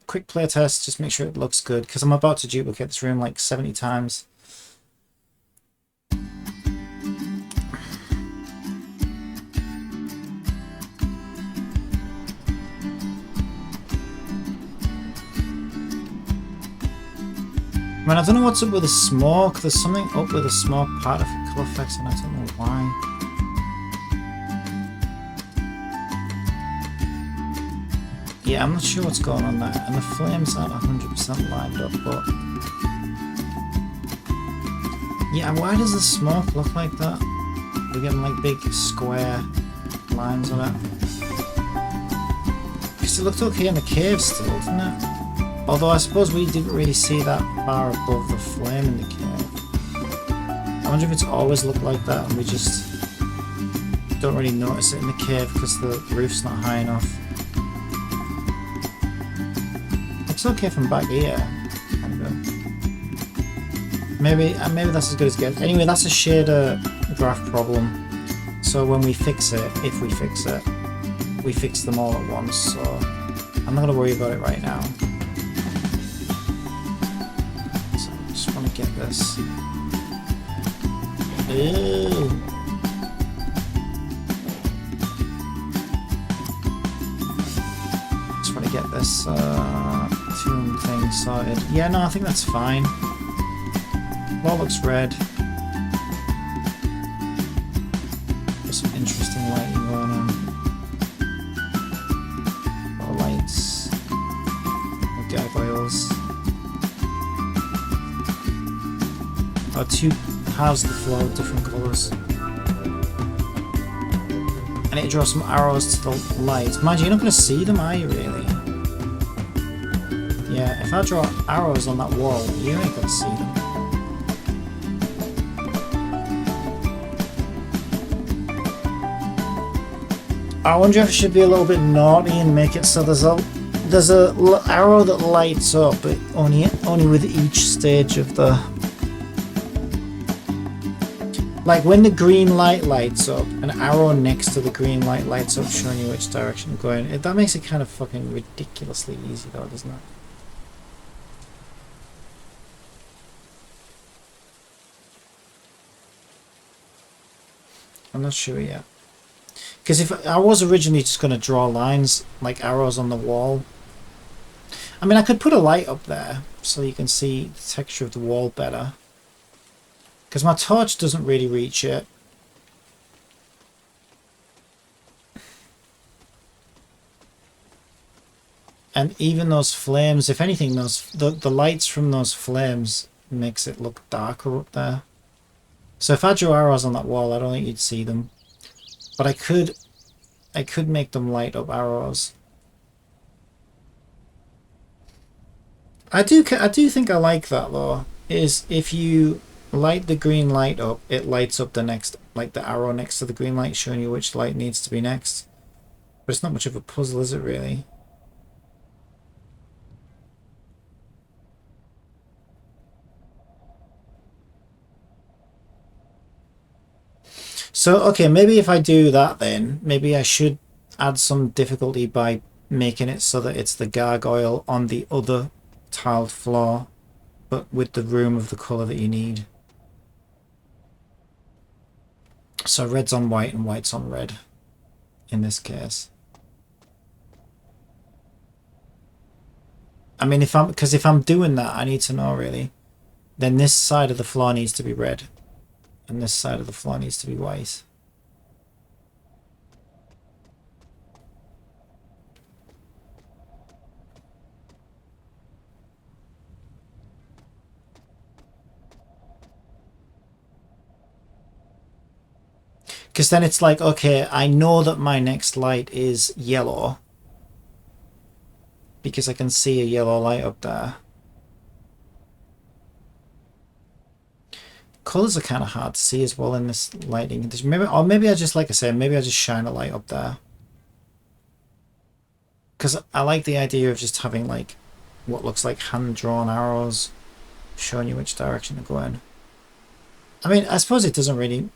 S1: Quick play test, just make sure it looks good, because I'm about to duplicate this room like 70 times. I mean, I don't know what's up with the smoke. There's something up with the smoke part of color effects, and I don't know why. Yeah, I'm not sure what's going on there. And the flames aren't 100% lined up, but... yeah, why does the smoke look like that? We're getting like big square lines on it. Because it looked okay in the cave still, didn't it? Although I suppose we didn't really see that far above the flame in the cave. I wonder if it's always looked like that and we just don't really notice it in the cave because the roof's not high enough. It's okay from back here. Maybe that's as good as it gets. Anyway, that's a shader graph problem. So when we fix it, if we fix it, we fix them all at once. So I'm not going to worry about it right now. Get this. Ew. Just want to get this tune thing sorted. Yeah, no, I think that's fine. Wall looks red. There's some interesting lighting going on. More lights. More gargoyles. Or two halves of the floor with different colours. I need to draw some arrows to the light. Mind you, you're not going to see them, are you, really? Yeah, if I draw arrows on that wall, you ain't going to see them. I wonder if I should be a little bit naughty and make it so there's a arrow that lights up, but only with each stage of the... Like when the green light lights up, an arrow next to the green light lights up showing you which direction to go in. That makes it kind of fucking ridiculously easy though, doesn't it? I'm not sure yet. Because if I was originally just going to draw lines, like arrows on the wall, I mean, I could put a light up there so you can see the texture of the wall better. Because my torch doesn't really reach it. And even those flames, if anything, the lights from those flames makes it look darker up there. So if I drew arrows on that wall, I don't think you'd see them. But I could make them light up arrows. I do think I like that though. Is if you light the green light up, it lights up the next, like the arrow next to the green light, showing you which light needs to be next. But it's not much of a puzzle, is it really? So, okay, maybe if I do that then, maybe I should add some difficulty by making it so that it's the gargoyle on the other tiled floor, but with the room of the colour that you need. So red's on white and white's on red, in this case. I mean, if I'm doing that, I need to know really. Then this side of the floor needs to be red, and this side of the floor needs to be white. Because then it's like, okay, I know that my next light is yellow because I can see a yellow light up there. Colours are kind of hard to see as well in this lighting. Maybe I just, like I said, maybe I just shine a light up there. Because I like the idea of just having like what looks like hand-drawn arrows showing you which direction to go in. I mean, I suppose it doesn't really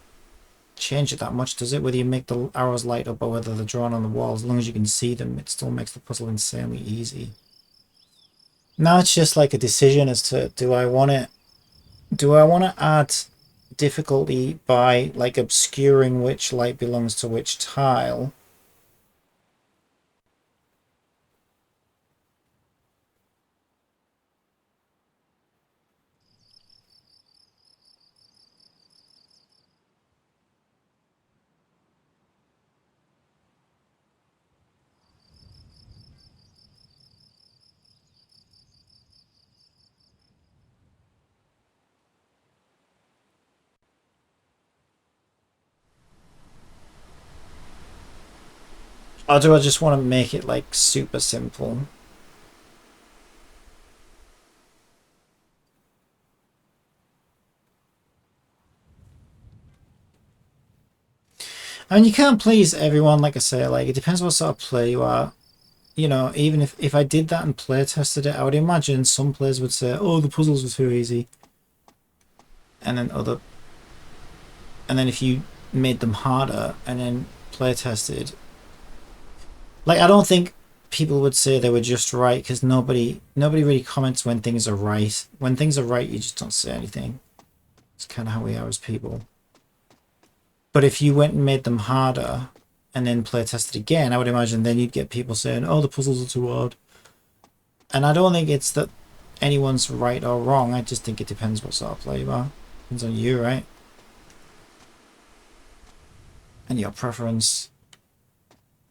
S1: change it that much, does it? Whether you make the arrows light up or whether they're drawn on the wall, as long as you can see them, it still makes the puzzle insanely easy. Now it's just like a decision as to do I want to add difficulty by like obscuring which light belongs to which tile, or do I just want to make it like super simple? I mean, you can't please everyone, like I say, like it depends what sort of player you are. You know, even if I did that and play tested it, I would imagine some players would say, oh, the puzzles were too easy. And then if you made them harder and then play tested, like I don't think people would say they were just right, because nobody really comments when things are right. When things are right, you just don't say anything. It's kind of how we are as people. But if you went and made them harder and then play tested again, I would imagine then you'd get people saying, oh, the puzzles are too hard. And I don't think it's that anyone's right or wrong. I just think it depends what sort of player you are. Depends on you, right? And your preference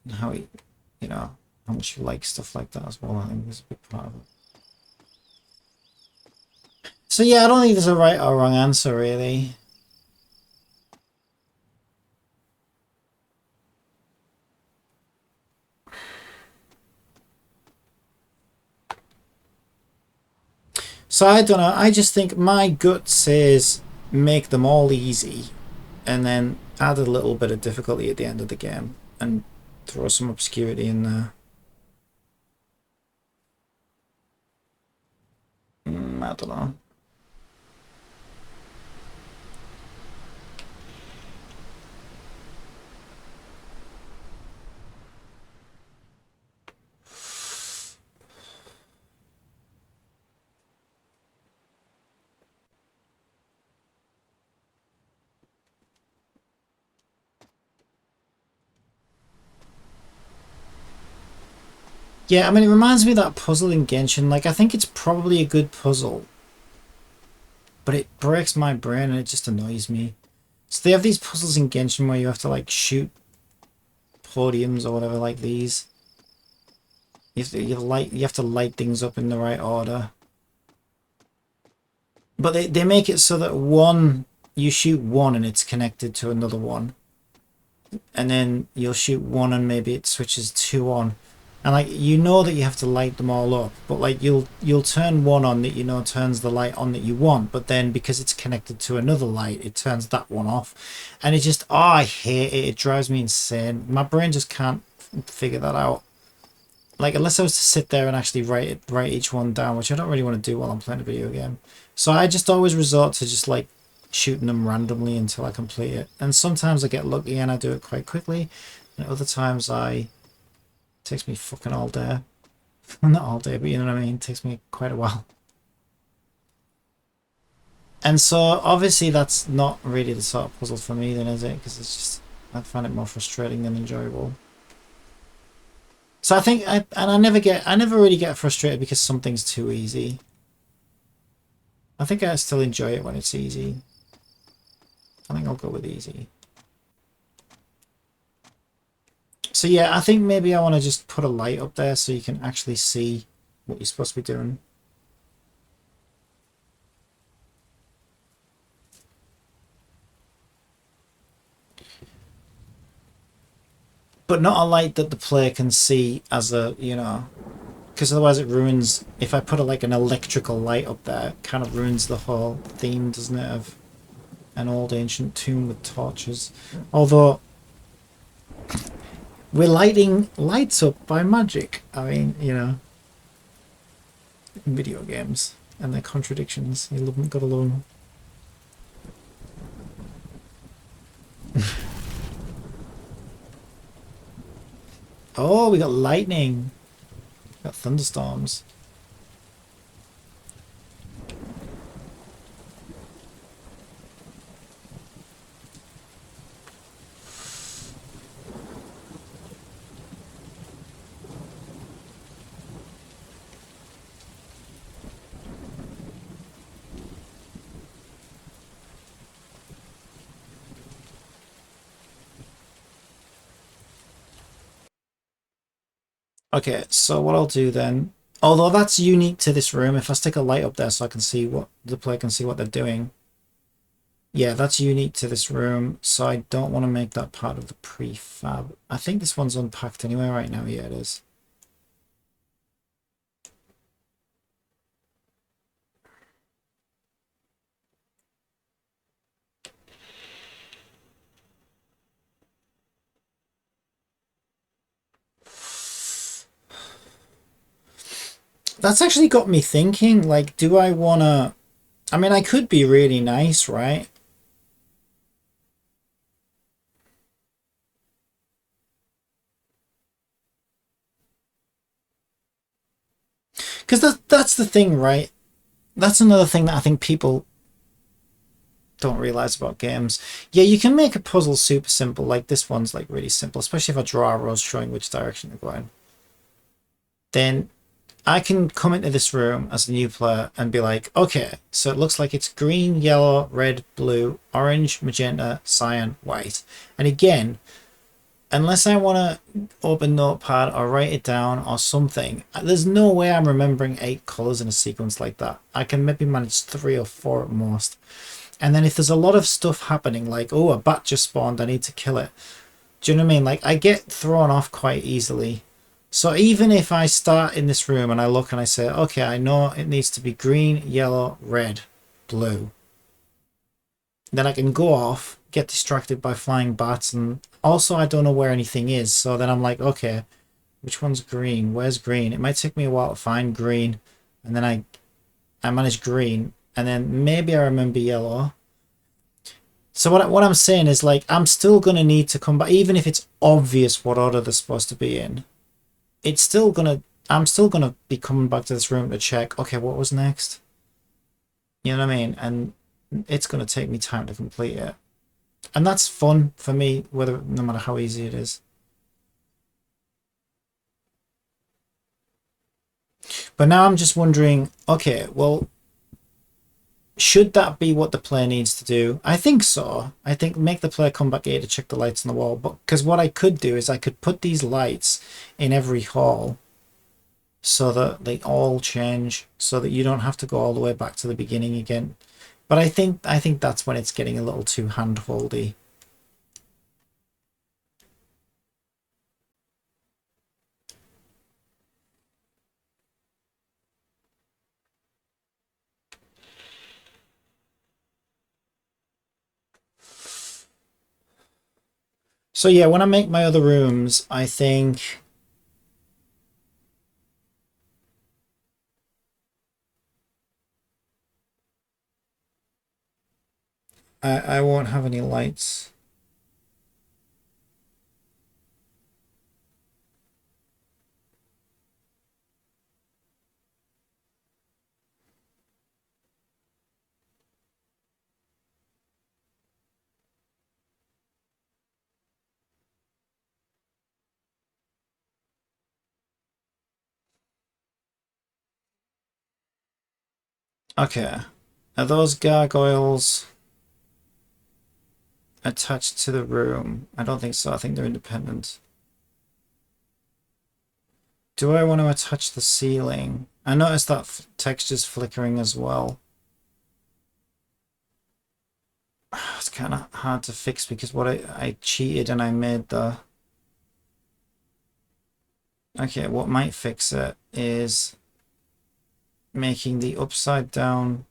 S1: and how you know, how much you like stuff like that as well. I think is a big part of it. So yeah, I don't think there's a right or wrong answer really. So I don't know, I just think my gut says make them all easy and then add a little bit of difficulty at the end of the game and throw some obscurity in there. I don't know. Yeah, I mean, it reminds me of that puzzle in Genshin. Like, I think it's probably a good puzzle, but it breaks my brain and it just annoys me. So they have these puzzles in Genshin where you have to, like, shoot podiums or whatever, like these. You have to light things up in the right order. But they make it so that you shoot one and it's connected to another one. And then you'll shoot one and maybe it switches two on. And like you know that you have to light them all up, but like you'll turn one on that you know turns the light on that you want, but then because it's connected to another light, it turns that one off. And it just I hate it. It drives me insane. My brain just can't figure that out. Like unless I was to sit there and actually write each one down, which I don't really want to do while I'm playing a video game. So I just always resort to just like shooting them randomly until I complete it. And sometimes I get lucky and I do it quite quickly, and other times it takes me fucking all day. Not all day, but you know what I mean? It takes me quite a while. And so obviously that's not really the sort of puzzle for me then, is it? Because it's just I find it more frustrating than enjoyable. So I think I never really get frustrated because something's too easy. I think I still enjoy it when it's easy. I think I'll go with easy. So yeah, I think maybe I want to just put a light up there so you can actually see what you're supposed to be doing. But not a light that the player can see as a, you know, because otherwise it ruins, if I put like an electrical light up there, it kind of ruins the whole theme, doesn't it, of an old ancient tomb with torches. Although we're lighting lights up by magic. I mean, you know, video games and their contradictions. You love them, gotta love them. Oh, we got lightning. Got thunderstorms. Okay, so what I'll do then, although that's unique to this room, if I stick a light up there so I can see what the player can see what they're doing. Yeah, that's unique to this room, so I don't want to make that part of the prefab. I think this one's unpacked anyway right now. Yeah, it is. That's actually got me thinking, like, do I want to... I mean, I could be really nice, right? Because that's the thing, right? That's another thing that I think people don't realize about games. Yeah, you can make a puzzle super simple, like this one's like really simple, especially if I draw arrows showing which direction they're going. Then I can come into this room as a new player and be like, okay, so it looks like it's green, yellow, red, blue, orange, magenta, cyan, white. And again, unless I want to open Notepad or write it down or something, there's no way I'm remembering 8 colors in a sequence like that. I can maybe manage 3 or 4 at most. And then if there's a lot of stuff happening, like, oh, a bat just spawned, I need to kill it. Do you know what I mean? Like, I get thrown off quite easily. So even if I start in this room and I look and I say, okay, I know it needs to be green, yellow, red, blue. Then I can go off, get distracted by flying bats, and also I don't know where anything is. So then I'm like, okay, which one's green? Where's green? It might take me a while to find green. And then I manage green. And then maybe I remember yellow. So what I'm saying is, like, I'm still going to need to come back, even if it's obvious what order they're supposed to be in. I'm still gonna be coming back to this room to check, okay, what was next? You know what I mean? And it's gonna take me time to complete it. And that's fun for me, no matter how easy it is. But now I'm just wondering, okay, well, should that be what the player needs to do? I think so. I think make the player come back here to check the lights on the wall. But because what I could do is I could put these lights in every hall so that they all change, so that you don't have to go all the way back to the beginning again. But I think that's when it's getting a little too hand-holdy. So yeah, when I make my other rooms, I think I won't have any lights. Okay. Are those gargoyles attached to the room? I don't think so. I think they're independent. Do I want to attach the ceiling? I noticed that texture's flickering as well. It's kind of hard to fix because what I cheated and I made the... Okay, what might fix it is making the upside down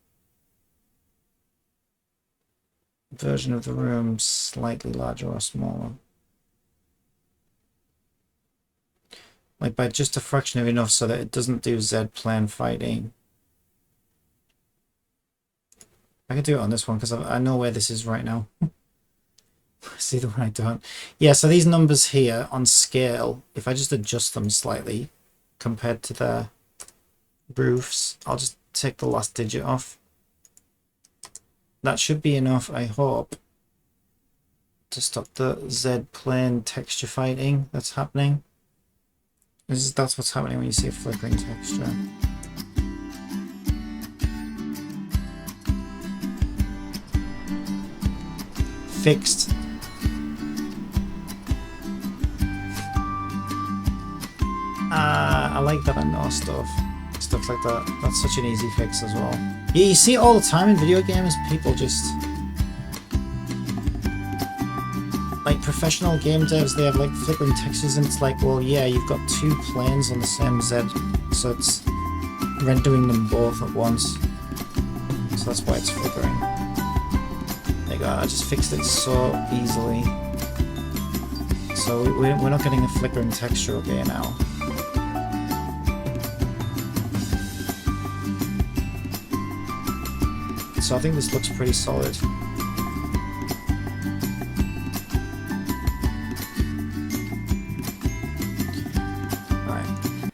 S1: version of the room slightly larger or smaller. Like by just a fraction of enough so that it doesn't do Z-plane fighting. I can do it on this one because I know where this is right now. See the one I don't. Yeah, so these numbers here on scale, if I just adjust them slightly compared to the roofs, I'll just take the last digit off. That should be enough, I hope, to stop the Z-plane texture fighting that's happening. That's what's happening when you see a flickering texture. Fixed. I like that I know stuff like that. That's such an easy fix as well. Yeah, you see it all the time in video games. People just like professional game devs. They have like flickering textures, and it's like, well, yeah, you've got two planes on the same Z, so it's rendering them both at once. So that's why it's flickering. There you go. I just fixed it so easily. So we're not getting a flickering texture okay now. So I think this looks pretty solid. Right.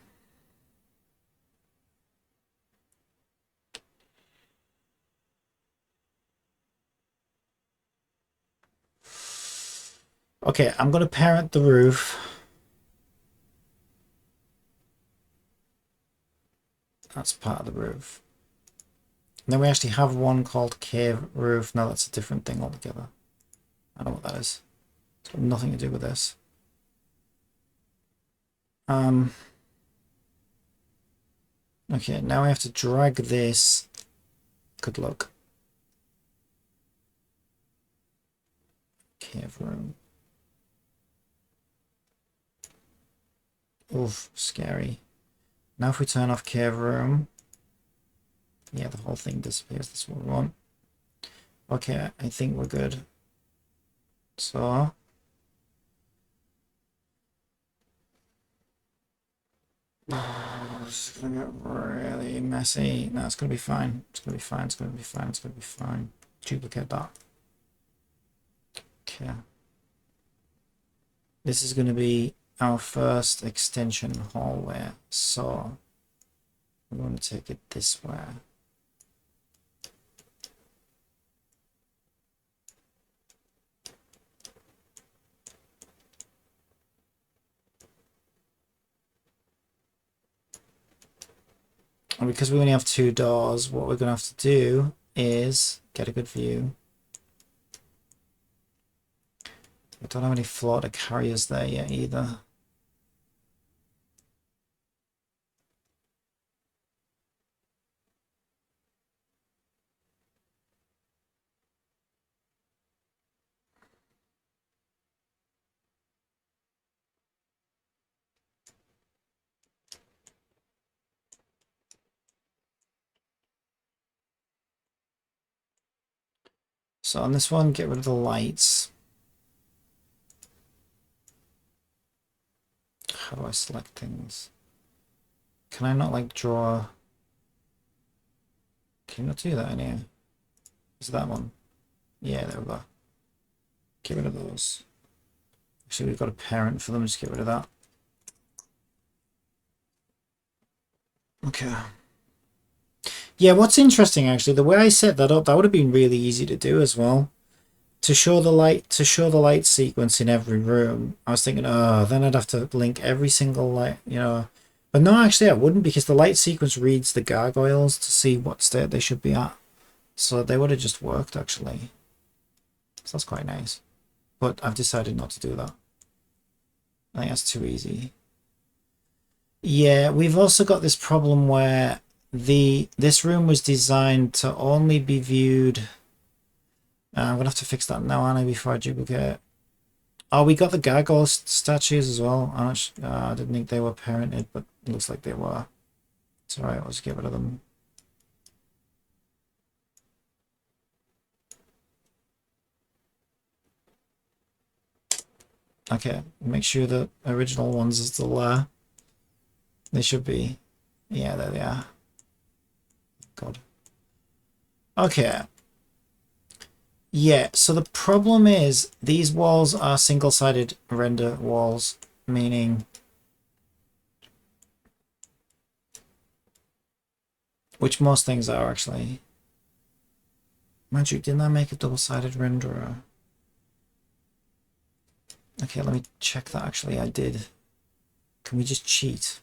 S1: Okay, I'm going to parent the roof. That's part of the roof. And then we actually have one called cave roof. No, that's a different thing altogether. I don't know what that is. It's got nothing to do with this. Okay, now we have to drag this. Good luck. Cave room. Oof, scary. Now if we turn off cave room, yeah, the whole thing disappears. That's what we want. Okay, I think we're good. So this is gonna get really messy. No, it's gonna be fine. It's gonna be fine. It's gonna be fine. It's gonna be fine. Duplicate that. Okay. This is gonna be our first extension hallway. So I'm going to take it this way. And because we only have 2 doors, what we're going to have to do is get a good view. We don't have any floater carriers there yet either. So on this one, get rid of the lights. How do I select things? Can I not like draw? Can you not do that in here? Is that one? Yeah, there we go. Get rid of those. Actually, we've got a parent for them. Just get rid of that. Okay. Yeah, what's interesting actually, the way I set that up, that would have been really easy to do as well. To show the light sequence in every room, I was thinking, oh, then I'd have to link every single light, you know. But no, actually I wouldn't, because the light sequence reads the gargoyles to see what state they should be at. So they would have just worked actually. So that's quite nice. But I've decided not to do that. I think that's too easy. Yeah, we've also got this problem where this room was designed to only be viewed. I'm gonna have to fix that now, aren't I, before I duplicate. Oh, we got the gargoyle statues as well. I didn't think they were parented, but it looks like they were. It's alright, let's get rid of them. Okay, make sure the original ones are still there. They should be. Yeah, there they are. God. Okay. Yeah, so the problem is these walls are single-sided render walls, meaning which most things are actually. Mind you, didn't I make a double-sided renderer? Okay, let me check that actually. I did. Can we just cheat?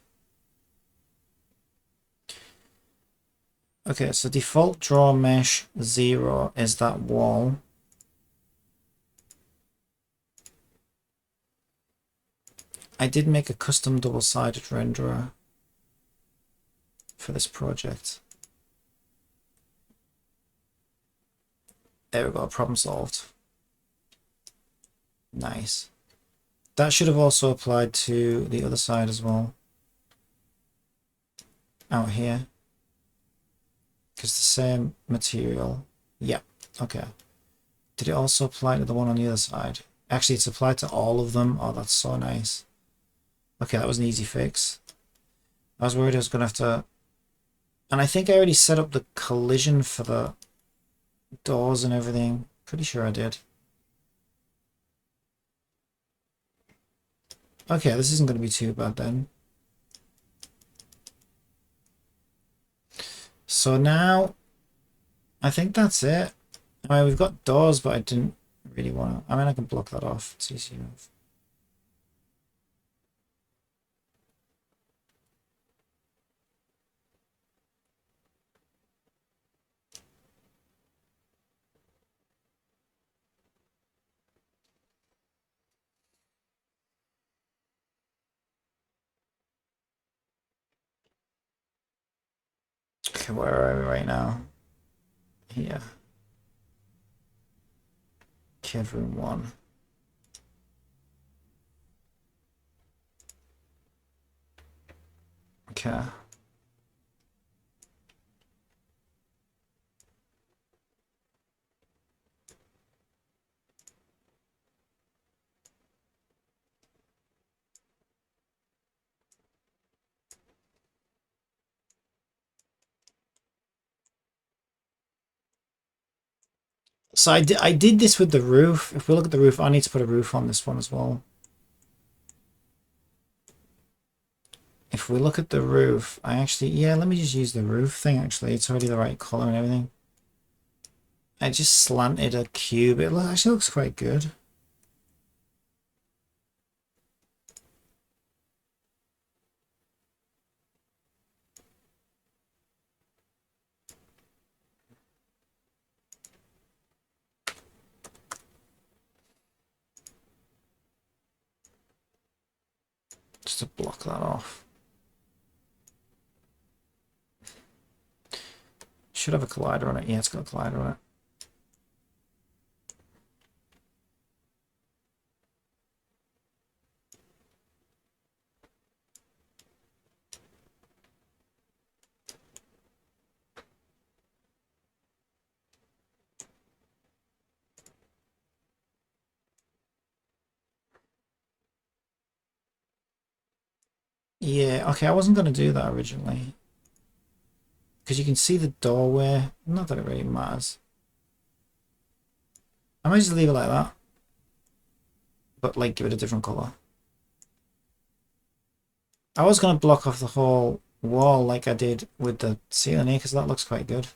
S1: Okay, so default draw mesh 0 is that wall. I did make a custom double-sided renderer for this project. There we go, problem solved. Nice. That should have also applied to the other side as well. Out here. Because the same material. Yep, okay. Did it also apply to the one on the other side? Actually, it's applied to all of them. Oh, that's so nice. Okay, that was an easy fix. I was worried I was going to have to... And I think I already set up the collision for the doors and everything. Pretty sure I did. Okay, this isn't going to be too bad then. So now, I think that's it. I mean, we've got doors, but I didn't really want to... I mean, I can block that off. It's easy enough. Okay, where are we right now? Here. Kid room 1. Okay. So I did this with the roof. If we look at the roof, I need to put a roof on this one as well. If we look at the roof, I actually... Yeah, let me just use the roof thing, actually. It's already the right color and everything. I just slanted a cube. It actually looks quite good. just to block that off. Should have a collider on it. Yeah, it's got a collider on it. Yeah, okay, I wasn't going to do that originally. Because you can see the doorway. Not that it really matters. I might just leave it like that. But, like, give it a different colour. I was going to block off the whole wall like I did with the ceiling here, because that looks quite good.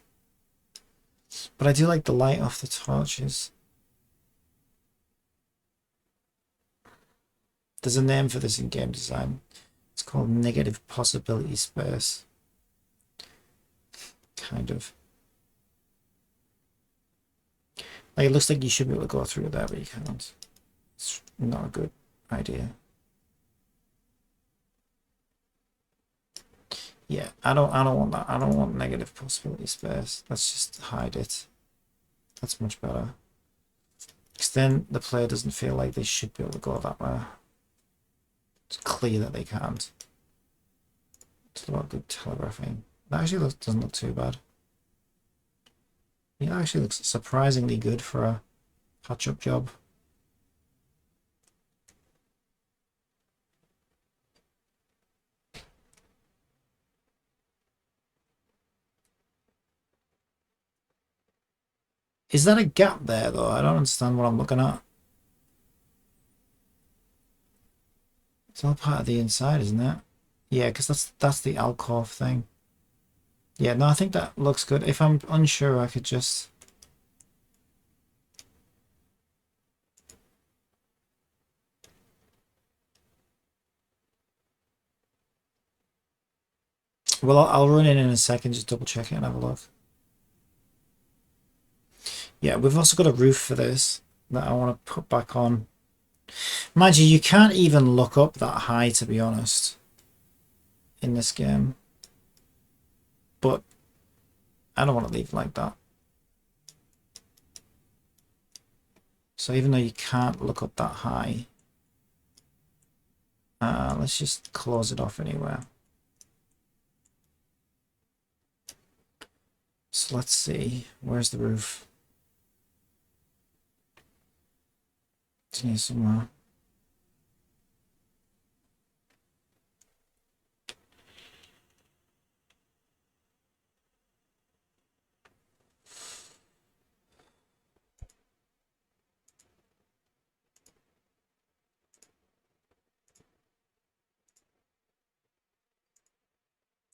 S1: But I do like the light off the torches. There's a name for this in game design. It's called negative possibility space. Kind of. Like, it looks like you should be able to go through there, but you can't. It's not a good idea. Yeah, I don't want that. I don't want negative possibility space. Let's just hide it. That's much better. Because then the player doesn't feel like they should be able to go that way. It's clear that they can't. It's a lot of good telegraphing. That actually doesn't look too bad. It actually looks surprisingly good for a patch-up job. Is that a gap there, though? I don't understand what I'm looking at. It's all part of the inside, isn't it? Yeah, because that's the alcove thing. Yeah, no, I think that looks good. If I'm unsure, I could just... Well, I'll run in a second, just double check it and have a look. Yeah, we've also got a roof for this that I want to put back on. Mind you, you can't even look up that high, to be honest, in this game. But I don't want to leave it like that. So even though you can't look up that high, let's just close it off anywhere. So let's see, where's the roof? It's in here somewhere.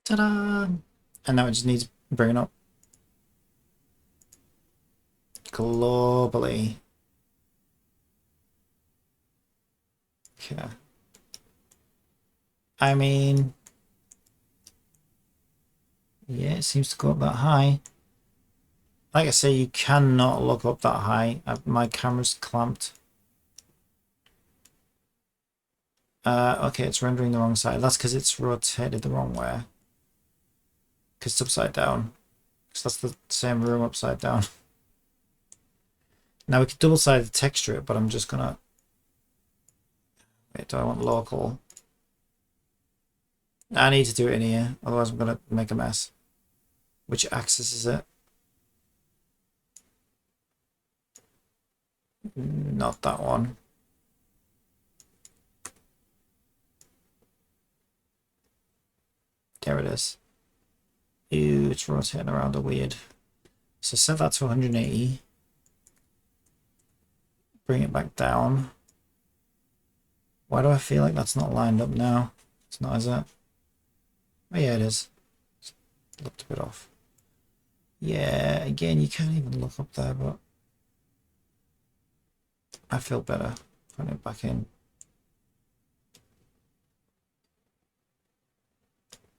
S1: Ta-da! And now it just needs bringing up globally. Okay. I mean, yeah, it seems to go up that high. Like I say, you cannot look up that high. My camera's clamped. Okay, it's rendering the wrong side. That's because it's rotated the wrong way. Because it's upside down. Because that's the same room upside down. Now we could double-sided texture it, but I'm just gonna... Wait, do I want local? I need to do it in here, otherwise I'm gonna make a mess. Which axis is it? Not that one. There it is. Ew, it's rotating around a weird. So set that to 180. Bring it back down. Why do I feel like that's not lined up now? It's not, is it? Oh yeah, it is. It's looked a bit off. Yeah, again, you can't even look up there, but I feel better putting it back in.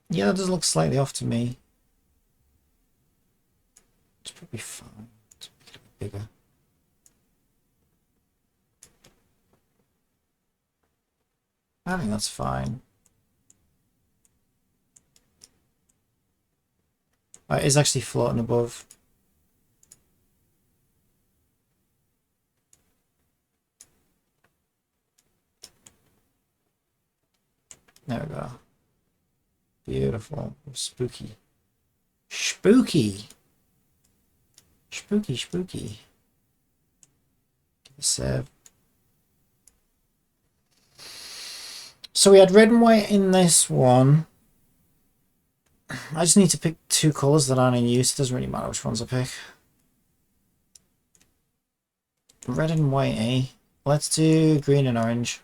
S1: Yeah, that does look slightly off to me. It's probably fine. Let's make it a bit bigger. I think that's fine. It is actually floating above. There we go. Beautiful. Spooky. Spooky! Spooky, spooky. Save. So we had red and white in this one. I just need to pick two colours that aren't in use. It doesn't really matter which ones I pick. Red and white, eh? Let's do green and orange.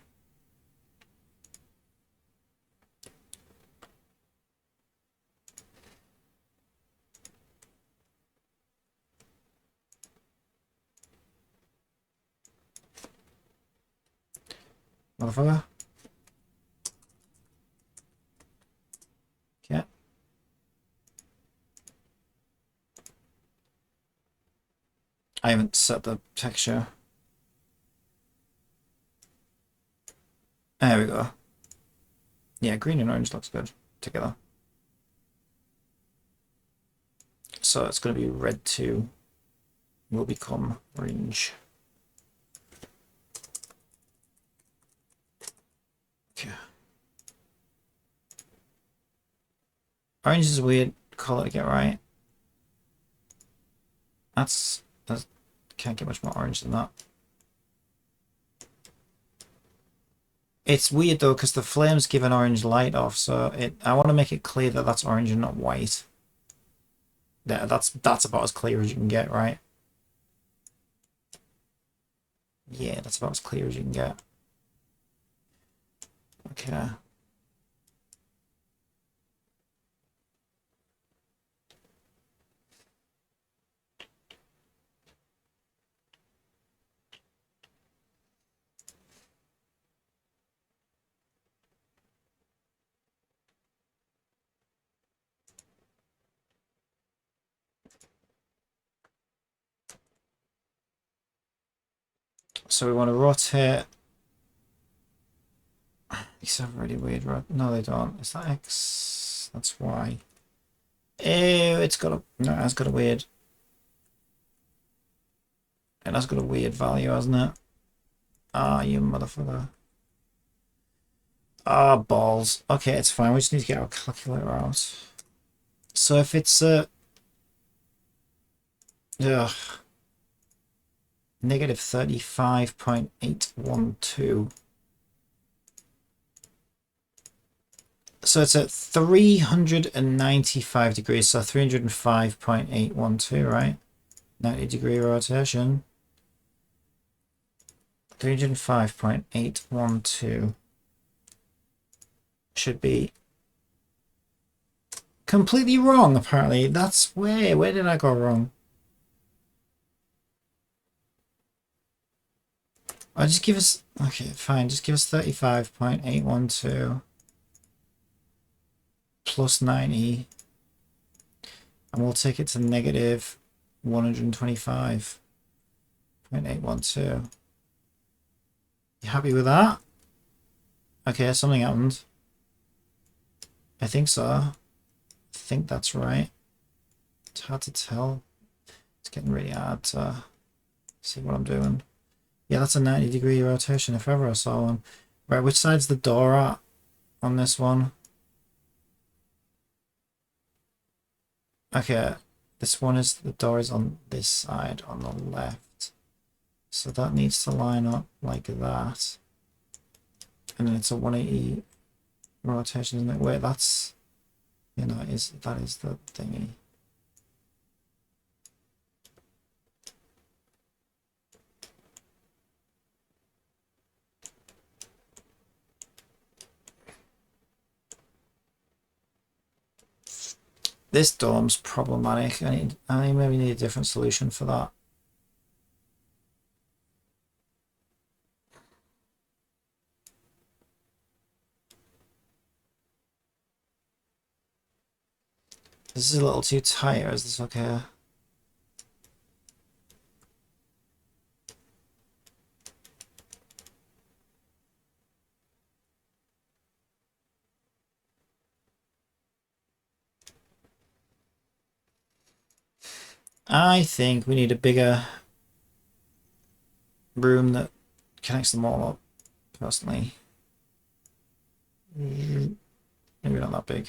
S1: Motherfucker. Okay. I haven't set the texture. There we go. Yeah, green and orange looks good together. So it's going to be red 2 will become orange. Okay. Orange is a weird color to get right. That's can't get much more orange than that. It's weird though because the flames give an orange light off, so I want to make it clear that that's orange and not white. Yeah, that's about as clear as you can get, right? Yeah, that's about as clear as you can get. Okay. So we want to rotate. These have really weird. No, they don't. Is that X? That's Y. Ew, it's got a no. It has got a weird. It has got a weird value, hasn't it? Ah, you motherfucker. Ah, balls. Okay, it's fine. We just need to get our calculator out. So if it's ugh, negative 35.812. So it's at 395 degrees, so 305.812, right? 90-degree rotation. 305.812 should be completely wrong, apparently. That's where did I go wrong? I'll just give us, okay, fine, just give us 35.812 plus 90, and we'll take it to negative 125.812. You happy with that? Okay, something happened. I think so. I think that's right. It's hard to tell. It's getting really hard to see what I'm doing. Yeah, that's a 90-degree rotation if ever I saw one. Right, which side's the door at on this one? Okay, this one is, the door is on this side on the left. So that needs to line up like that. And then it's a 180 rotation, isn't it? Wait, that's, you know, that is the thingy. This dome's problematic. I maybe need a different solution for that. This is a little too tight, or is this okay? I think we need a bigger room that connects them all up, personally. Maybe not that big.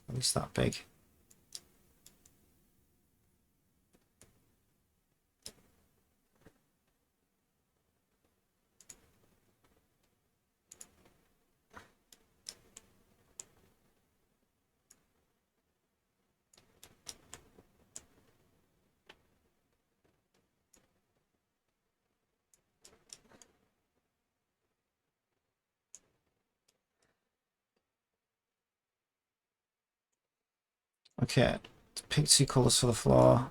S1: At least that big. Okay, pick 2 colours for the floor.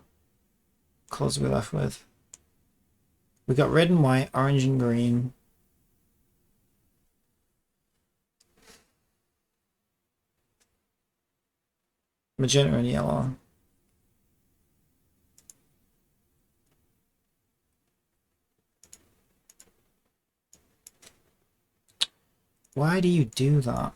S1: Colours we're left with. We got red and white, orange and green. Magenta and yellow. Why do you do that?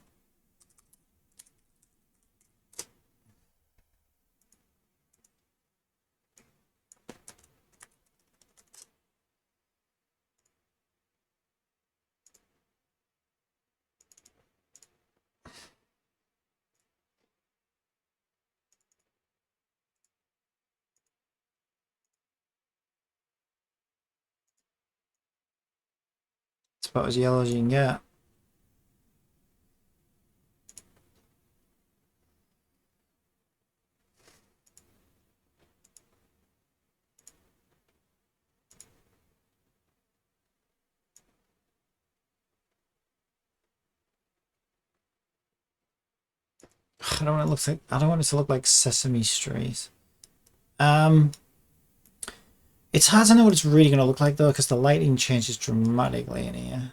S1: It's about as yellow as you can get. I don't want it to look like, I don't want it to look like Sesame Street. It's hard to know what it's really going to look like though, because the lighting changes dramatically in here.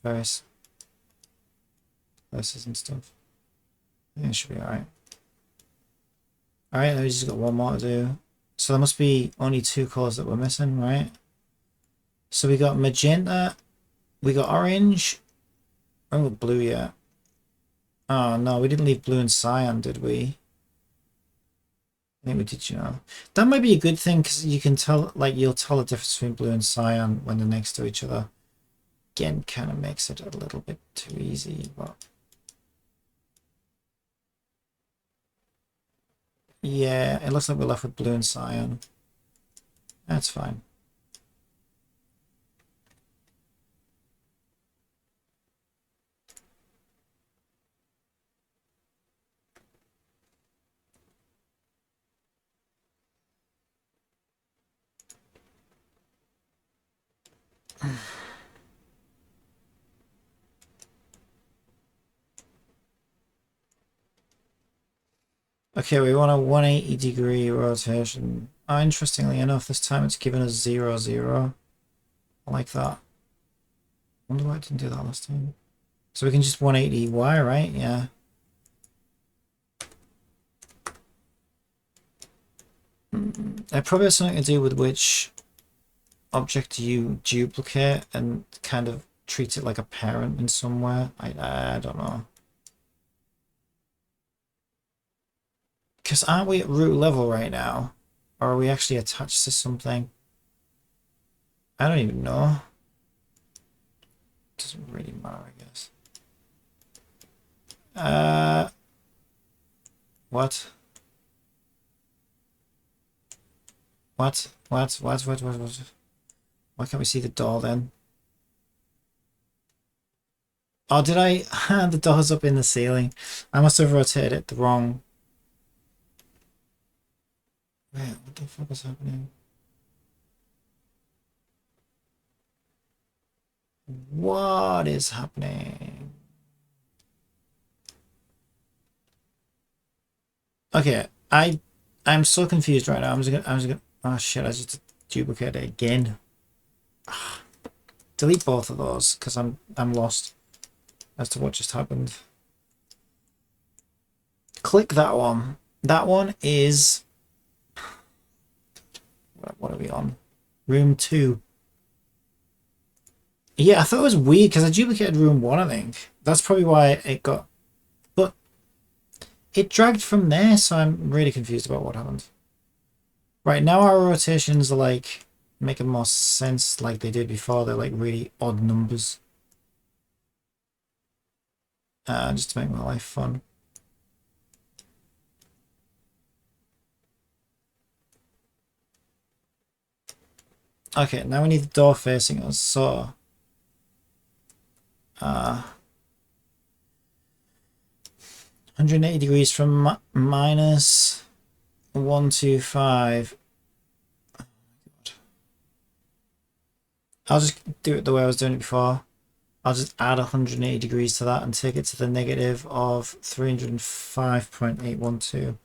S1: Various places and stuff. I think it should be alright. Alright, now we just got one more to do. So there must be only 2 colours that we're missing, right? So we got magenta, we got orange. I haven't got blue yet. Oh no, we didn't leave blue and cyan, did we? I think we did, you know. That might be a good thing because you can tell, like, you'll tell the difference between blue and cyan when they're next to each other. Again, kind of makes it a little bit too easy, but yeah, it looks like we're left with blue and cyan. That's fine. Okay, we want a 180-degree rotation. Oh, interestingly enough, this time it's given us 0, 0. I like that. Wonder why it didn't do that last time. So we can just 180 Y, right? Yeah. It probably has something to do with which object you duplicate and kind of treat it like a parent in somewhere. I don't know. Because aren't we at root level right now? Or are we actually attached to something? I don't even know. Doesn't really matter, I guess. What? What? Why can't we see the door then? Oh, did I? The door's up in the ceiling. I must have rotated it the wrong. Wait, what the fuck is happening? What is happening? Okay, I'm so confused right now. I'm just gonna oh shit, I just duplicated it again. Delete both of those because I'm lost as to what just happened. Click that one. That one is, what are we on? Room 2. Yeah, I thought it was weird because I duplicated room 1, I think. That's probably why it got, but it dragged from there, so I'm really confused about what happened. Right, now our rotations are like making more sense like they did before. They're like really odd numbers. Just to make my life fun. Okay, now we need the door facing us, so 180 degrees from minus 125. I'll just do it the way I was doing it before. I'll just add 180 degrees to that and take it to the negative of 305.812.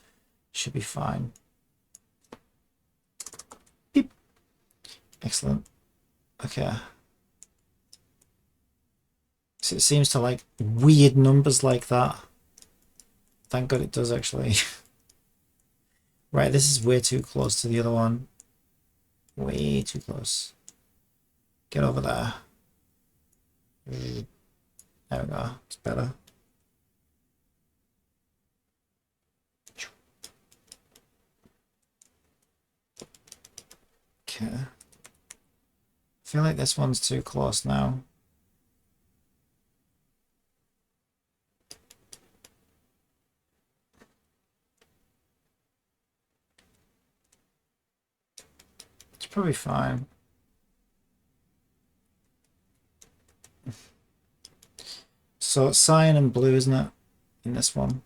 S1: Should be fine. Beep. Excellent. Okay. So it seems to like weird numbers like that. Thank God it does actually. Right, this is way too close to the other one. Way too close. Get over there. There we go. It's better. Okay. I feel like this one's too close now. It's probably fine. So it's cyan and blue, isn't it? In this one.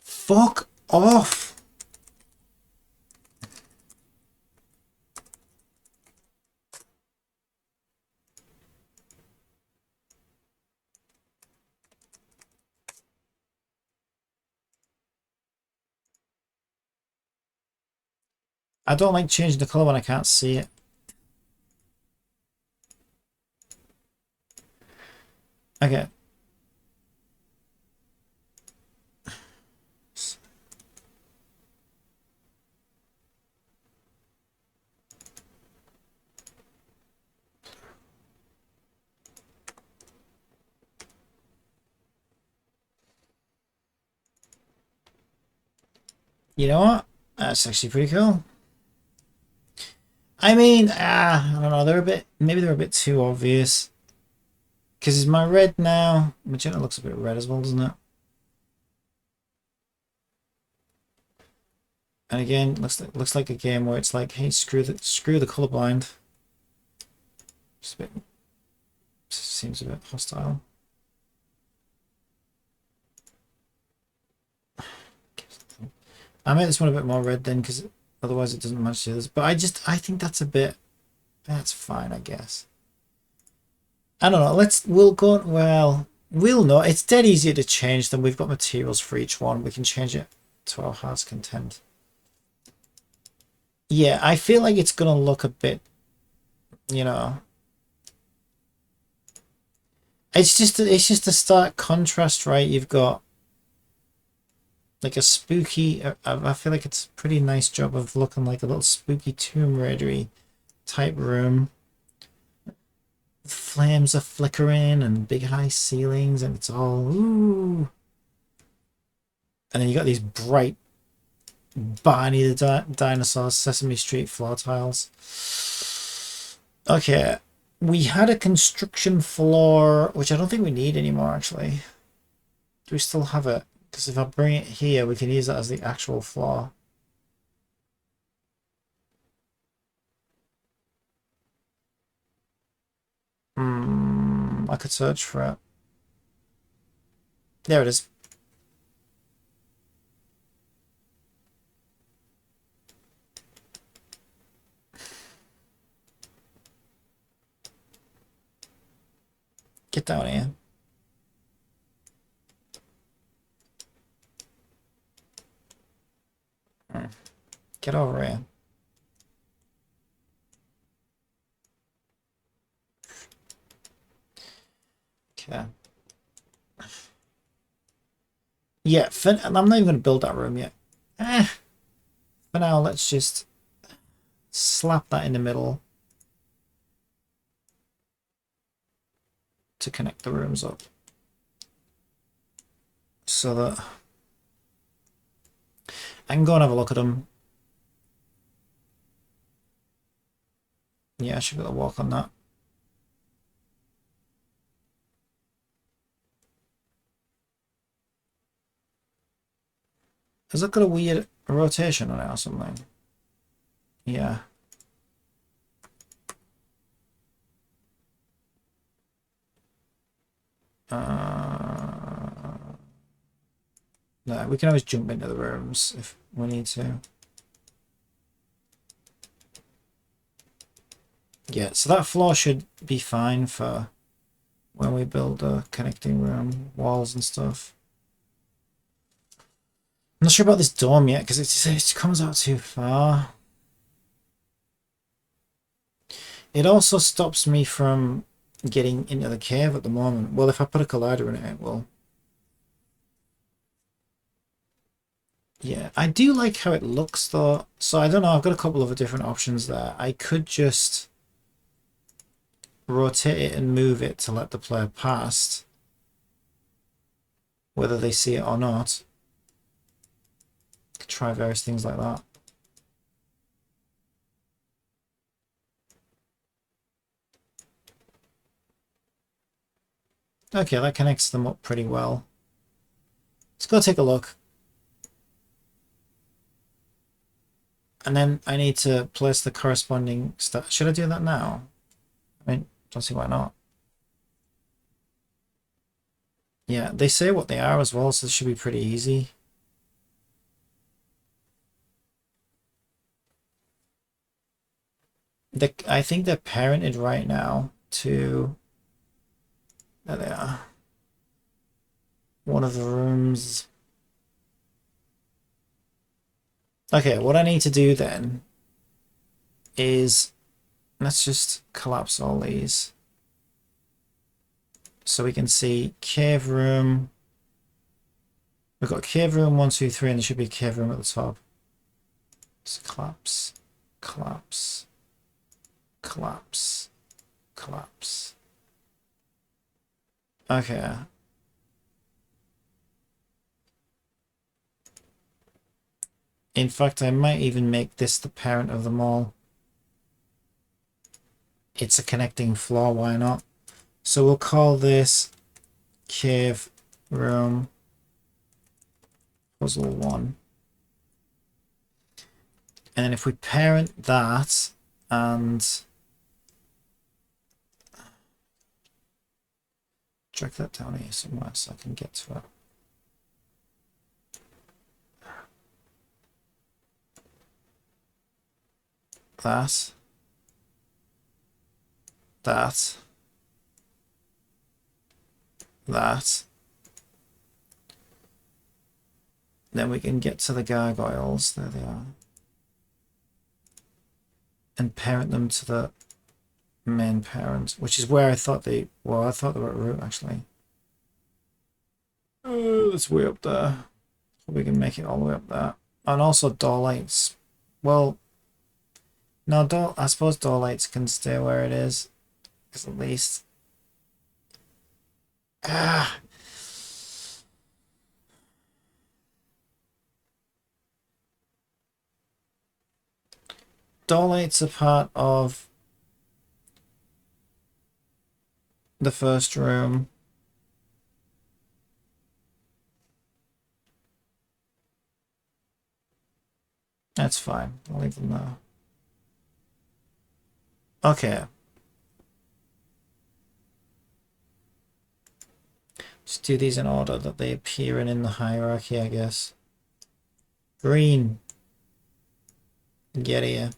S1: Fuck off! I don't like changing the color when I can't see it. Okay. You know what? That's actually pretty cool. I mean, I don't know. They're a bit, maybe they're a bit too obvious. Because is my red now? Magenta looks a bit red as well, doesn't it? And again, looks like a game where it's like, hey, screw the colorblind. Just a bit, seems a bit hostile. I made this one a bit more red then, because otherwise it doesn't match the others. But I think that's a bit, that's fine, I guess. I don't know. We'll know. It's dead easier to change them. We've got materials for each one. We can change it to our heart's content. Yeah, I feel like it's gonna look a bit, you know. It's just a stark contrast, right? You've got like a spooky. I feel like it's a pretty nice job of looking like a little spooky Tomb Raider-y type room. The flames are flickering and big high ceilings, and it's all ooh. And then you got these bright Barney the Dinosaur Sesame Street floor tiles. Okay, we had a construction floor, which I don't think we need anymore, actually. Do we still have it? Because if I bring it here, we can use that as the actual floor. I could search for it. There it is. Get down here. Get over here. Okay. Yeah, I'm not even going to build that room yet. For now, let's just slap that in the middle to connect the rooms up. So that I can go and have a look at them. Yeah, I should be able to walk on that. Has that got a weird rotation on it or something? Yeah. No, we can always jump into the rooms if we need to. Yeah, so that floor should be fine for when we build a connecting room, walls and stuff. I'm not sure about this dome yet because it comes out too far. It also stops me from getting into the cave at the moment. Well, if I put a collider in it, it will. Yeah, I do like how it looks though. So I don't know, I've got a couple of different options there. I could just rotate it and move it to let the player past, whether they see it or not. Could try various things like that. Okay, that connects them up pretty well. Let's go take a look. And then I need to place the corresponding stuff. Should I do that now? I mean, don't see why not. Yeah, they say what they are as well, so this should be pretty easy. I think they're parented right now to... There they are. One of the rooms. Okay, what I need to do then is... Let's just collapse all these. So we can see cave room. We've got cave room 1, 2, 3, and there should be a cave room at the top. Just collapse, collapse, collapse, collapse. Okay. In fact, I might even make this the parent of them all. It's a connecting floor, why not? So we'll call this cave room puzzle 1. And then if we parent that and drag that down here somewhere so I can get to it. That. That. That. Then we can get to the gargoyles. There they are. And parent them to the main parent, which is where I thought they... Well, I thought they were at root, actually. Oh, that's way up there. We can make it all the way up there. And also door lights. Well, no, I suppose door lights can stay where it is. Because at least... Ah! Door lights are part of the first room. That's fine. I'll leave them there. Okay. Just do these in order that they appear in the hierarchy, I guess. Green. Get here.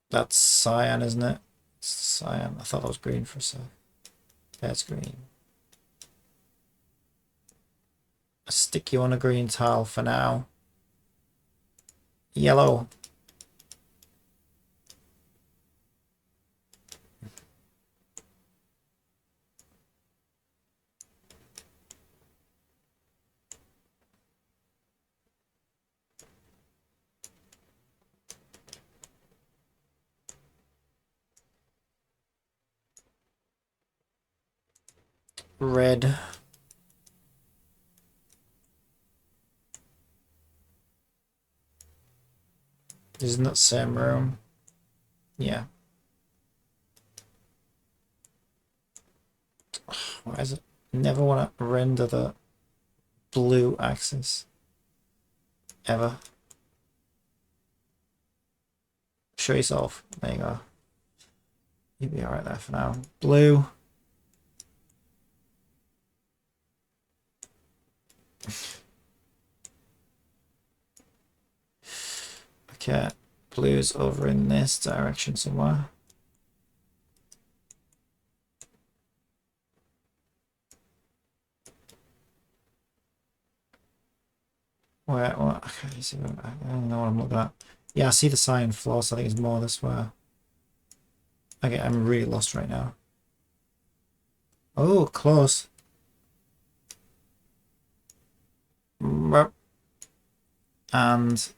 S1: That's cyan, isn't it? It's cyan. I thought that was green for a sec. That's green. I'll stick you on a green tile for now. Yellow. red. Isn't that same room? Yeah. Why is it? Never want to render the blue axis. Ever. Show yourself. There you go. You'll be alright there for now. Blue. Okay. Blue's over in this direction somewhere. Where? What? Okay, see, I don't know what I'm looking at. Yeah, I see the sign floor, so I think it's more this way. Okay, I'm really lost right now. Oh, close. And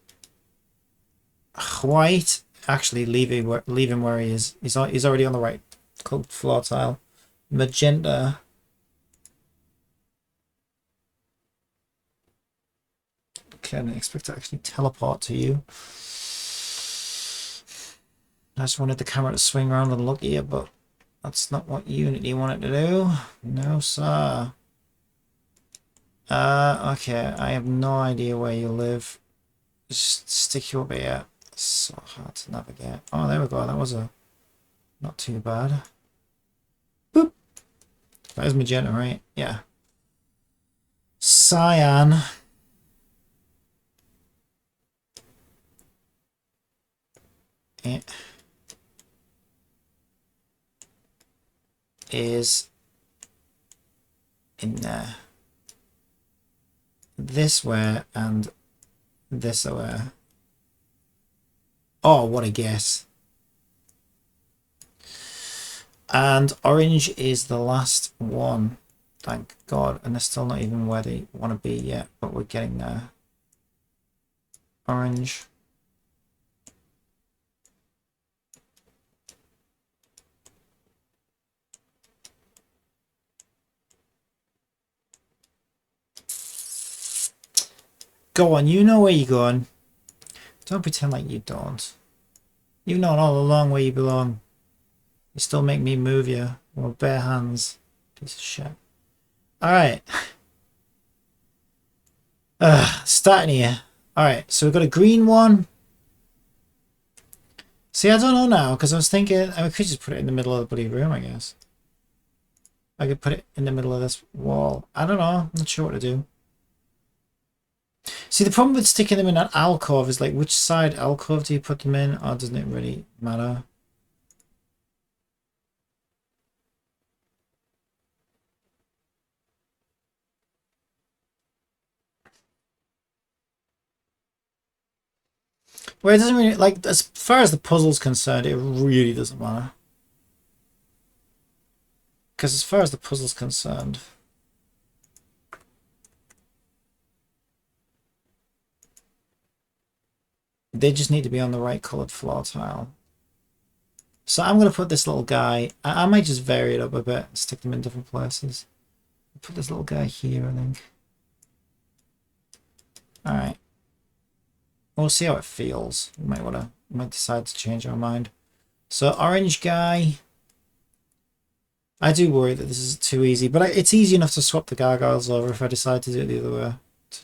S1: white. Actually, leave him where he is. He's already on the right floor tile. Magenta. Can I expect to actually teleport to you? I just wanted the camera to swing around and look at you, but that's not what Unity wanted to do. No, sir. Okay, I have no idea where you live. Just stick you up here. It's so hard to navigate. Oh, there we go. That was not too bad. Boop. That is magenta, right? Yeah. Cyan. It is in there. This way and this way. Oh, what a guess. And orange is the last one. Thank God. And they're still not even where they want to be yet, but we're getting there. Orange. Go on, you know where you're going. Don't pretend like you don't. You've known all along where you belong. You still make me move you with bare hands. Piece of shit. Alright. Starting here. Alright, so we've got a green one. See, I don't know now, because I was thinking I could just put it in the middle of the bloody room, I guess. I could put it in the middle of this wall. I don't know. I'm not sure what to do. See, the problem with sticking them in an alcove is like, which side alcove do you put them in? Or doesn't it really matter? Well, it doesn't really, like, as far as the puzzle's concerned, it really doesn't matter. Because as far as the puzzle's concerned, they just need to be on the right coloured floor tile. So I'm going to put this little guy, I might just vary it up a bit and stick them in different places. Put this little guy here, I think. Alright. We'll see how it feels. We might decide to change our mind. So orange guy. I do worry that this is too easy, but it's easy enough to swap the gargoyles over if I decide to do it the other way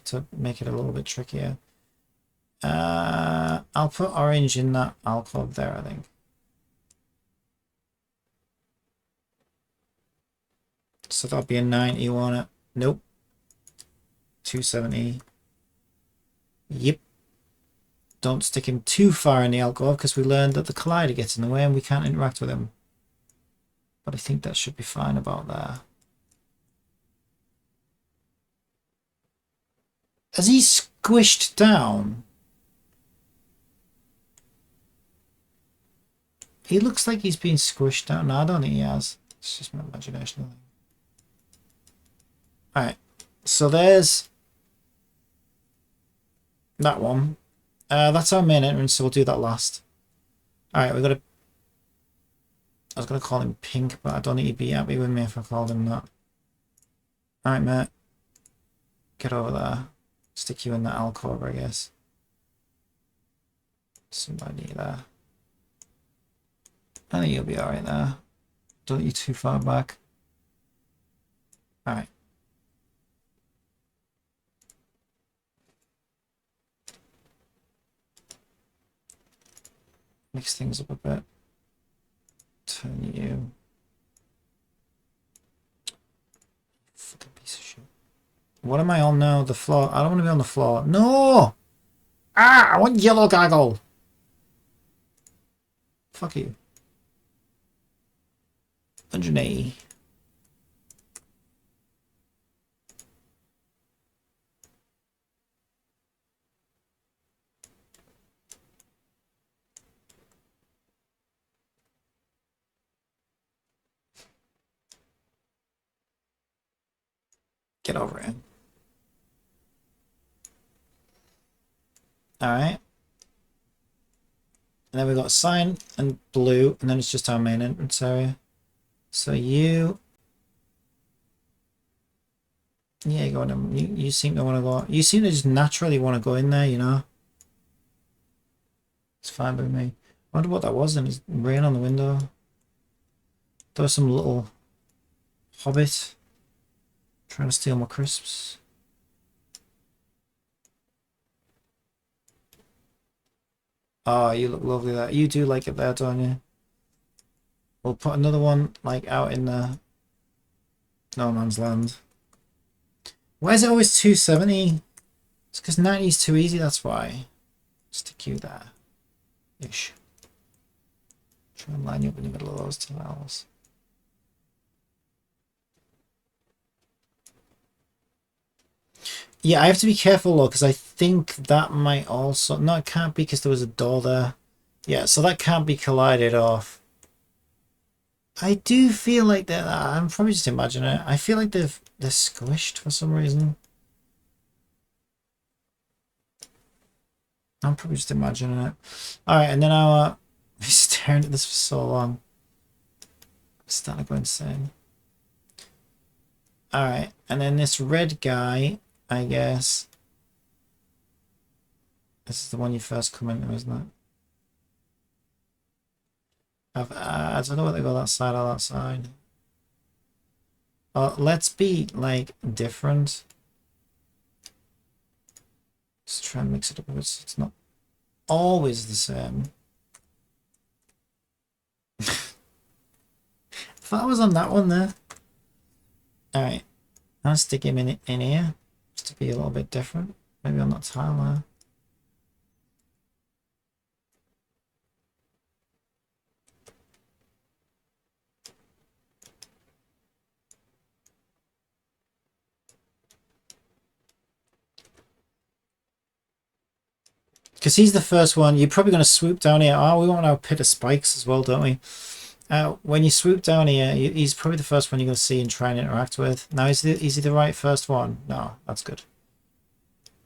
S1: to make it a little bit trickier. I'll put orange in that alcove there, I think. So that'll be a 90, won't it? Nope. 270. Yep. Don't stick him too far in the alcove because we learned that the collider gets in the way and we can't interact with him. But I think that should be fine about there. Has he squished down? He looks like he's been squished down. No, I don't think he has. It's just my imagination. Alright. So there's that one. That's our main entrance, so we'll do that last. Alright, we've got a... I was going to call him Pink, but I don't think he'd be happy with me if I called him that. Alright, Matt. Get over there. Stick you in that alcove, I guess. Somebody there. I think you'll be alright there. Don't let you too far back. Alright. Mix things up a bit. Turn you. Fucking piece of shit. What am I on now? The floor. I don't want to be on the floor. No! Ah! I want yellow gaggle! Fuck you. 180. Get over it. Alright. And then we've got sign and blue, and then it's just our main entrance area. So you... Yeah, go on. You seem to want to go... You seem to just naturally want to go in there, you know? It's fine by me. I wonder what that was then. It's rain on the window. There was some little hobbit trying to steal my crisps. Oh, you look lovely there. You do like it there, don't you? We'll put another one like out in the no man's land. Why is it always 270? It's because 90 is too easy, that's why. Stick you there. Ish. Try and line you up in the middle of those tiles. Yeah, I have to be careful though, because I think that might also... No, it can't be because there was a door there. Yeah, so that can't be collided off. I do feel like they're... I'm probably just imagining it. I feel like they're squished for some reason. I'm probably just imagining it. Alright, and then I'll... I've been staring at this for so long. I'm starting to go insane. Alright, and then this red guy... I guess this is the one you first come into, isn't it? I don't know whether to go that side or that side. Let's be like different. Just try and mix it up a bit so it's not always the same. I thought I was on that one there. Alright, I'll stick him in here. To be a little bit different, maybe on that tile there. Because he's the first one. You're probably going to swoop down here. Oh, we want our pit of spikes as well, don't we? When you swoop down here, he's probably the first one you're going to see and try and interact with. Now, is he the right first one? No, that's good.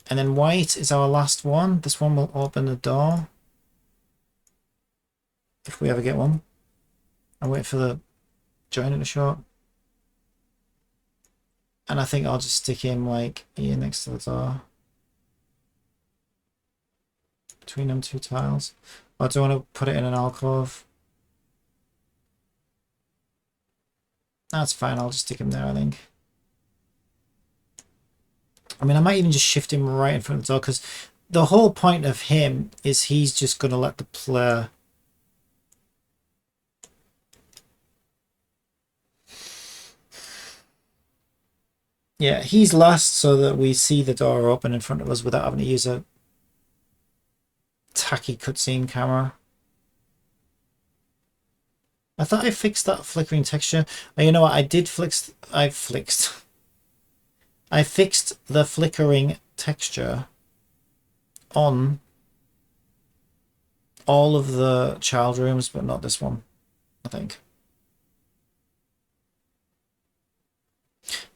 S1: And then white is our last one. This one will open the door. If we ever get one. I'll wait for the joiner to show up. And I think I'll just stick him like here next to the door. Between them two tiles. Or do I want to put it in an alcove? That's fine, I'll just stick him there, I think. I mean, I might even just shift him right in front of the door, because the whole point of him is he's just going to let the player... Yeah, he's last so that we see the door open in front of us without having to use a tacky cutscene camera. I thought I fixed that flickering texture. Oh, you know what? I fixed the flickering texture on all of the child rooms, but not this one, I think.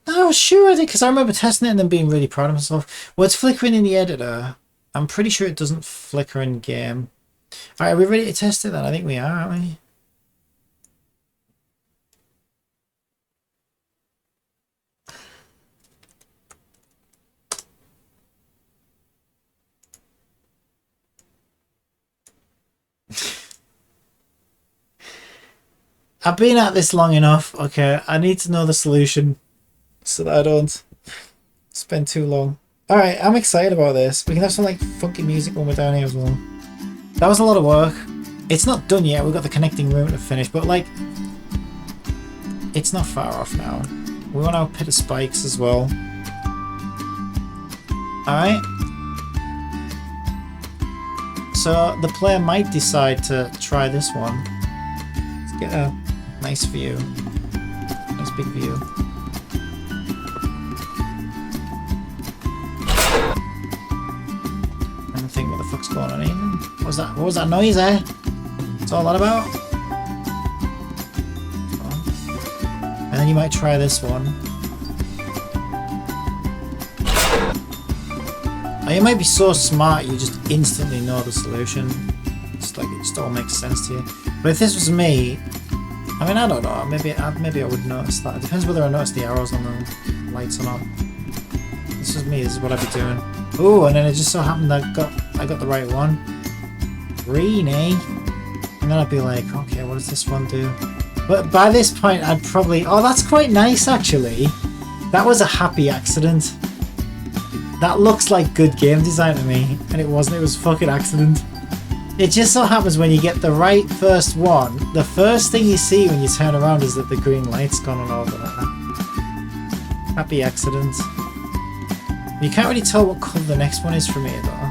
S1: No, sure I did, because I remember testing it and then being really proud of myself. Well, it's flickering in the editor. I'm pretty sure it doesn't flicker in game. Alright, are we ready to test it then? I think we are, aren't we? I've been at this long enough. Okay, I need to know the solution so that I don't spend too long. Alright, I'm excited about this. We can have some like funky music when we're down here as well. That was a lot of work. It's not done yet. We've got the connecting room to finish, but like, it's not far off now. We want our pit of spikes as well. Alright. So the player might decide to try this one. Let's get a nice view. Nice big view. I don't think what the fuck's going on even. What was that noise there? What's all that about? And then you might try this one. Or you might be so smart you just instantly know the solution. It's like it just all makes sense to you. But if this was me, I mean, I don't know. Maybe I would notice that. It depends whether I notice the arrows on the lights or not. This is me. This is what I'd be doing. Oh, and then it just so happened I got the right one. Green, eh? And then I'd be like, okay, what does this one do? But by this point, I'd probably... Oh, that's quite nice, actually. That was a happy accident. That looks like good game design to me. And it wasn't. It was fucking accident. It just so happens when you get the right first one, the first thing you see when you turn around is that the green light's gone on over there. Happy accident. You can't really tell what colour the next one is from here, though.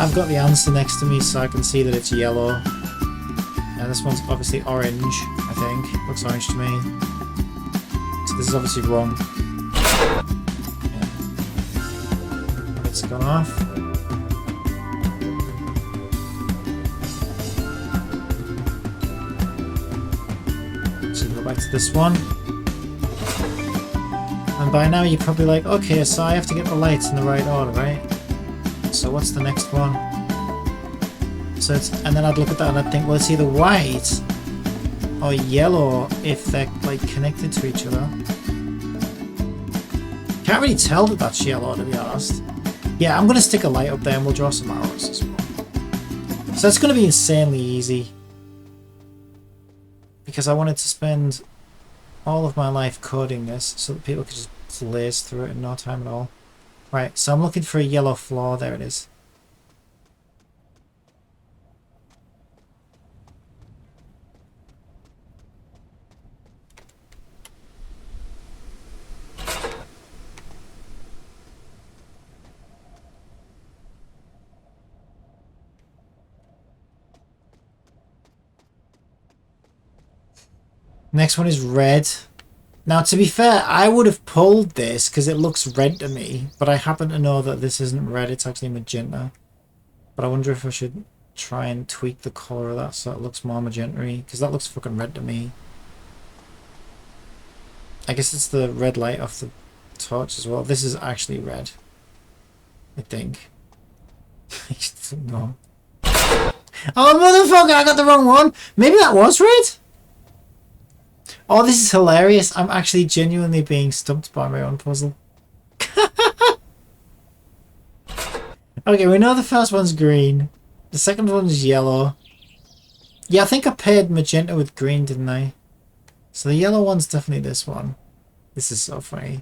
S1: I've got the answer next to me so I can see that it's yellow. And this one's obviously orange, I think. Looks orange to me. So this is obviously wrong. Yeah. It's gone off. So go back to this one. And by now you're probably like, okay, so I have to get the lights in the right order, right? So what's the next one? So it's, and then I'd look at that and I'd think, well, it's either white or yellow if they're like connected to each other. Can't really tell that that's yellow, to be honest. Yeah, I'm gonna stick a light up there and we'll draw some arrows as well. So it's gonna be insanely easy because I wanted to spend all of my life coding this so that people could just blaze through it in no time at all. Right, so I'm looking for a yellow floor. There it is. Next one is red. Now, to be fair, I would have pulled this because it looks red to me, but I happen to know that this isn't red, it's actually magenta. But I wonder if I should try and tweak the colour of that so it looks more magenta-y, because that looks fucking red to me. I guess it's the red light off the torch as well. This is actually red, I think. I just don't know. Oh, motherfucker, I got the wrong one! Maybe that was red? Oh, this is hilarious. I'm actually genuinely being stumped by my own puzzle. Okay, we know the first one's green. The second one's yellow. Yeah, I think I paired magenta with green, didn't I? So the yellow one's definitely this one. This is so funny.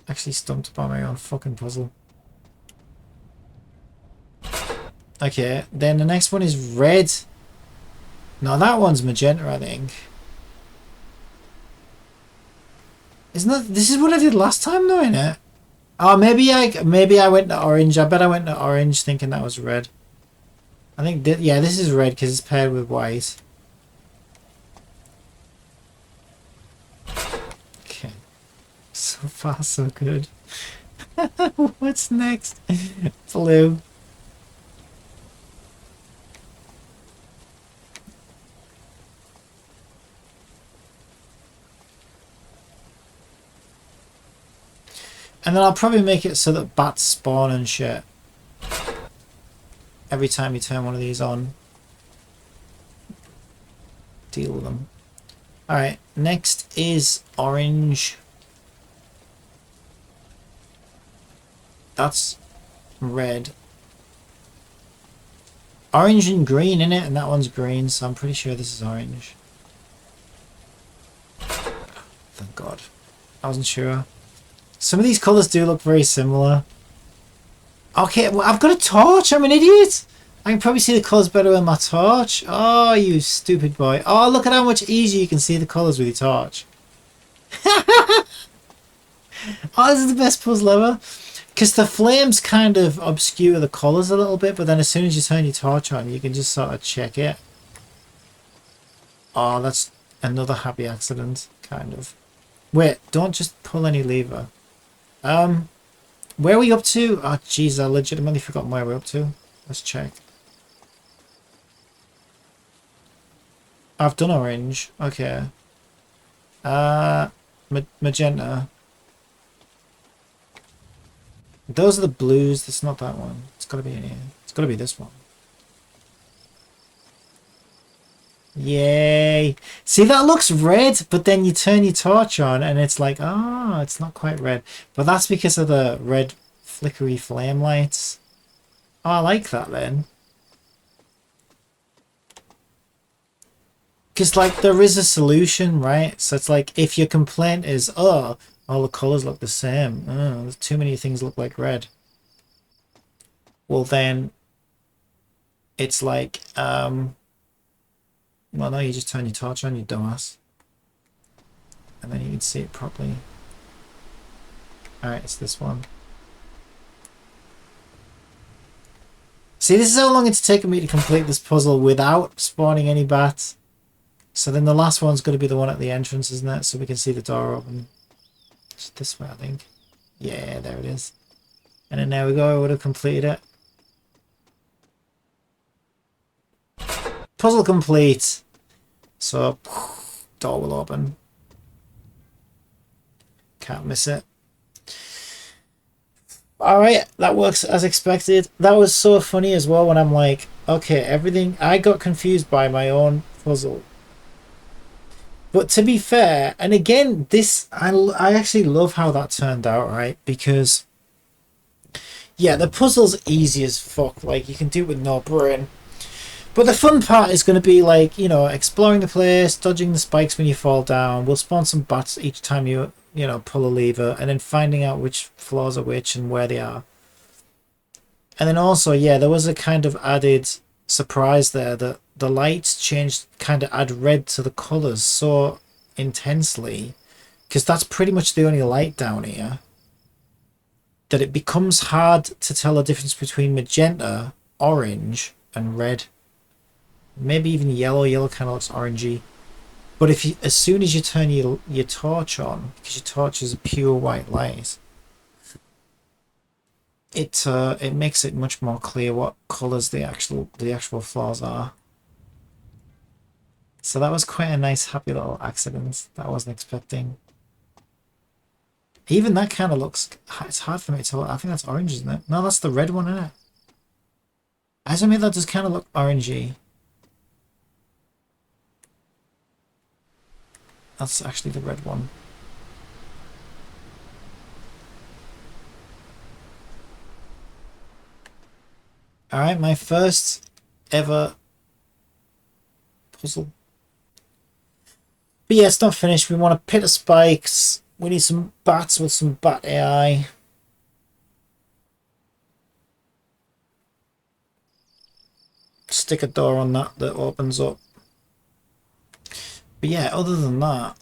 S1: Actually stumped by my own fucking puzzle. Okay, then the next one is red. No, that one's magenta, I think. Isn't that... This is what I did last time though, innit? Oh, maybe I went to orange. I bet I went to orange thinking that was red. I think... yeah, this is red because it's paired with white. Okay. So far, so good. What's next? Blue. And then I'll probably make it so that bats spawn and shit every time you turn one of these on. Deal with them. Alright, next is orange. That's red. orange and green in it, and that one's green, so I'm pretty sure this is orange. Thank God. I wasn't sure. Some of these colours do look very similar. Okay, well, I've got a torch. I'm an idiot. I can probably see the colours better with my torch. Oh, you stupid boy. Oh, look at how much easier you can see the colours with your torch. Oh, this is the best puzzle ever. Because the flames kind of obscure the colours a little bit, but then as soon as you turn your torch on, you can just sort of check it. Oh, that's another happy accident, kind of. Wait, don't just pull any lever. Where are we up to? Oh, jeez, I legitimately forgot where we're up to. Let's check. I've done orange. Okay. Magenta. Those are the blues. That's not that one. It's got to be in here. It's got to be this one. Yay. See, that looks red, but then you turn your torch on and it's like, oh, it's not quite red. But that's because of the red flickery flame lights. Oh, I like that then. Because, like, there is a solution, right? So it's like, if your complaint is, oh, all the colours look the same. Oh, there's too many things look like red. Well, then, it's like, well, no, you just turn your torch on, you dumbass. And then you can see it properly. Alright, it's this one. See, this is how long it's taken me to complete this puzzle without spawning any bats. So then the last one's going to be the one at the entrance, isn't it? So we can see the door open. It's this way, I think. Yeah, there it is. And then there we go, I would have completed it. Puzzle complete. So, door will open. Can't miss it. Alright, that works as expected. That was so funny as well when I'm like, okay, everything... I got confused by my own puzzle. But to be fair, and again, this... I actually love how that turned out, right? Because, yeah, the puzzle's easy as fuck. Like, you can do it with no brain. But the fun part is going to be like, you know, exploring the place, dodging the spikes when you fall down. We'll spawn some bats each time you know, pull a lever, and then finding out which floors are which and where they are. And then also, yeah, there was a kind of added surprise there that the lights changed, kind of add red to the colours so intensely, because that's pretty much the only light down here, that it becomes hard to tell the difference between magenta, orange, and red. Maybe even yellow. Yellow kind of looks orangey. But if you, as soon as you turn your torch on, because your torch is a pure white light, it makes it much more clear what colours the actual floors are. So that was quite a nice, happy little accident that I wasn't expecting. Even that kind of looks... It's hard for me to tell. I think that's orange, isn't it? No, that's the red one, isn't it? As I mean, that does kind of look orangey. That's actually the red one. Alright, my first ever puzzle. But yeah, it's not finished. We want a pit of spikes. We need some bats with some bat AI. Stick a door on that opens up. But yeah, other than that,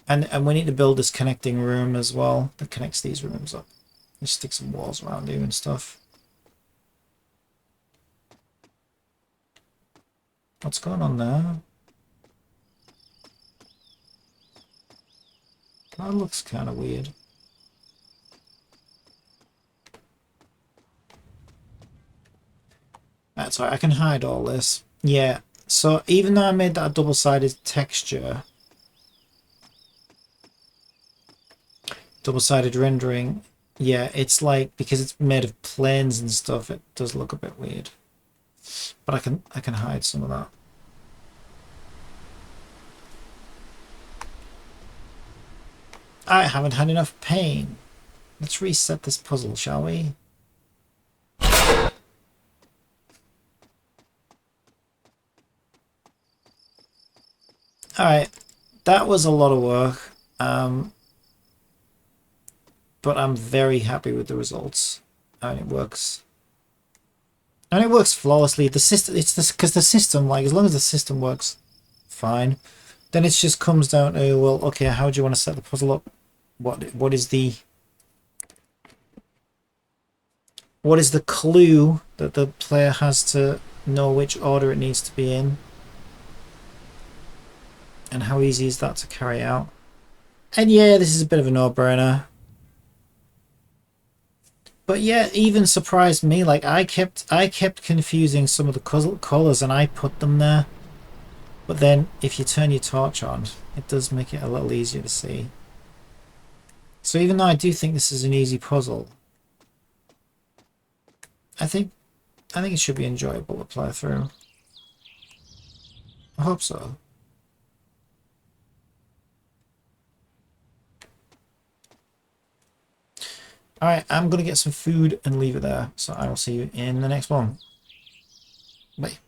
S1: and we need to build this connecting room as well that connects these rooms up. Just stick some walls around here and stuff. What's going on there? That looks kind of weird. That's all right, I can hide all this. Yeah. So even though I made that a double-sided texture, double-sided rendering, yeah, it's like, because it's made of planes and stuff, it does look a bit weird. But I can hide some of that. I haven't had enough pain. Let's reset this puzzle, shall we? Alright, that was a lot of work. But I'm very happy with the results. And it works. And it works flawlessly. The system, it's this because the system, like, as long as the system works fine, then it just comes down to, well, okay, how do you want to set the puzzle up? What is the clue that the player has to know which order it needs to be in? And how easy is that to carry out? And yeah, this is a bit of a no-brainer. But yeah, it even surprised me. Like I kept confusing some of the colors, and I put them there. But then, if you turn your torch on, it does make it a little easier to see. So even though I do think this is an easy puzzle, I think it should be enjoyable to play through. I hope so. Alright, I'm going to get some food and leave it there. So I will see you in the next one. Bye.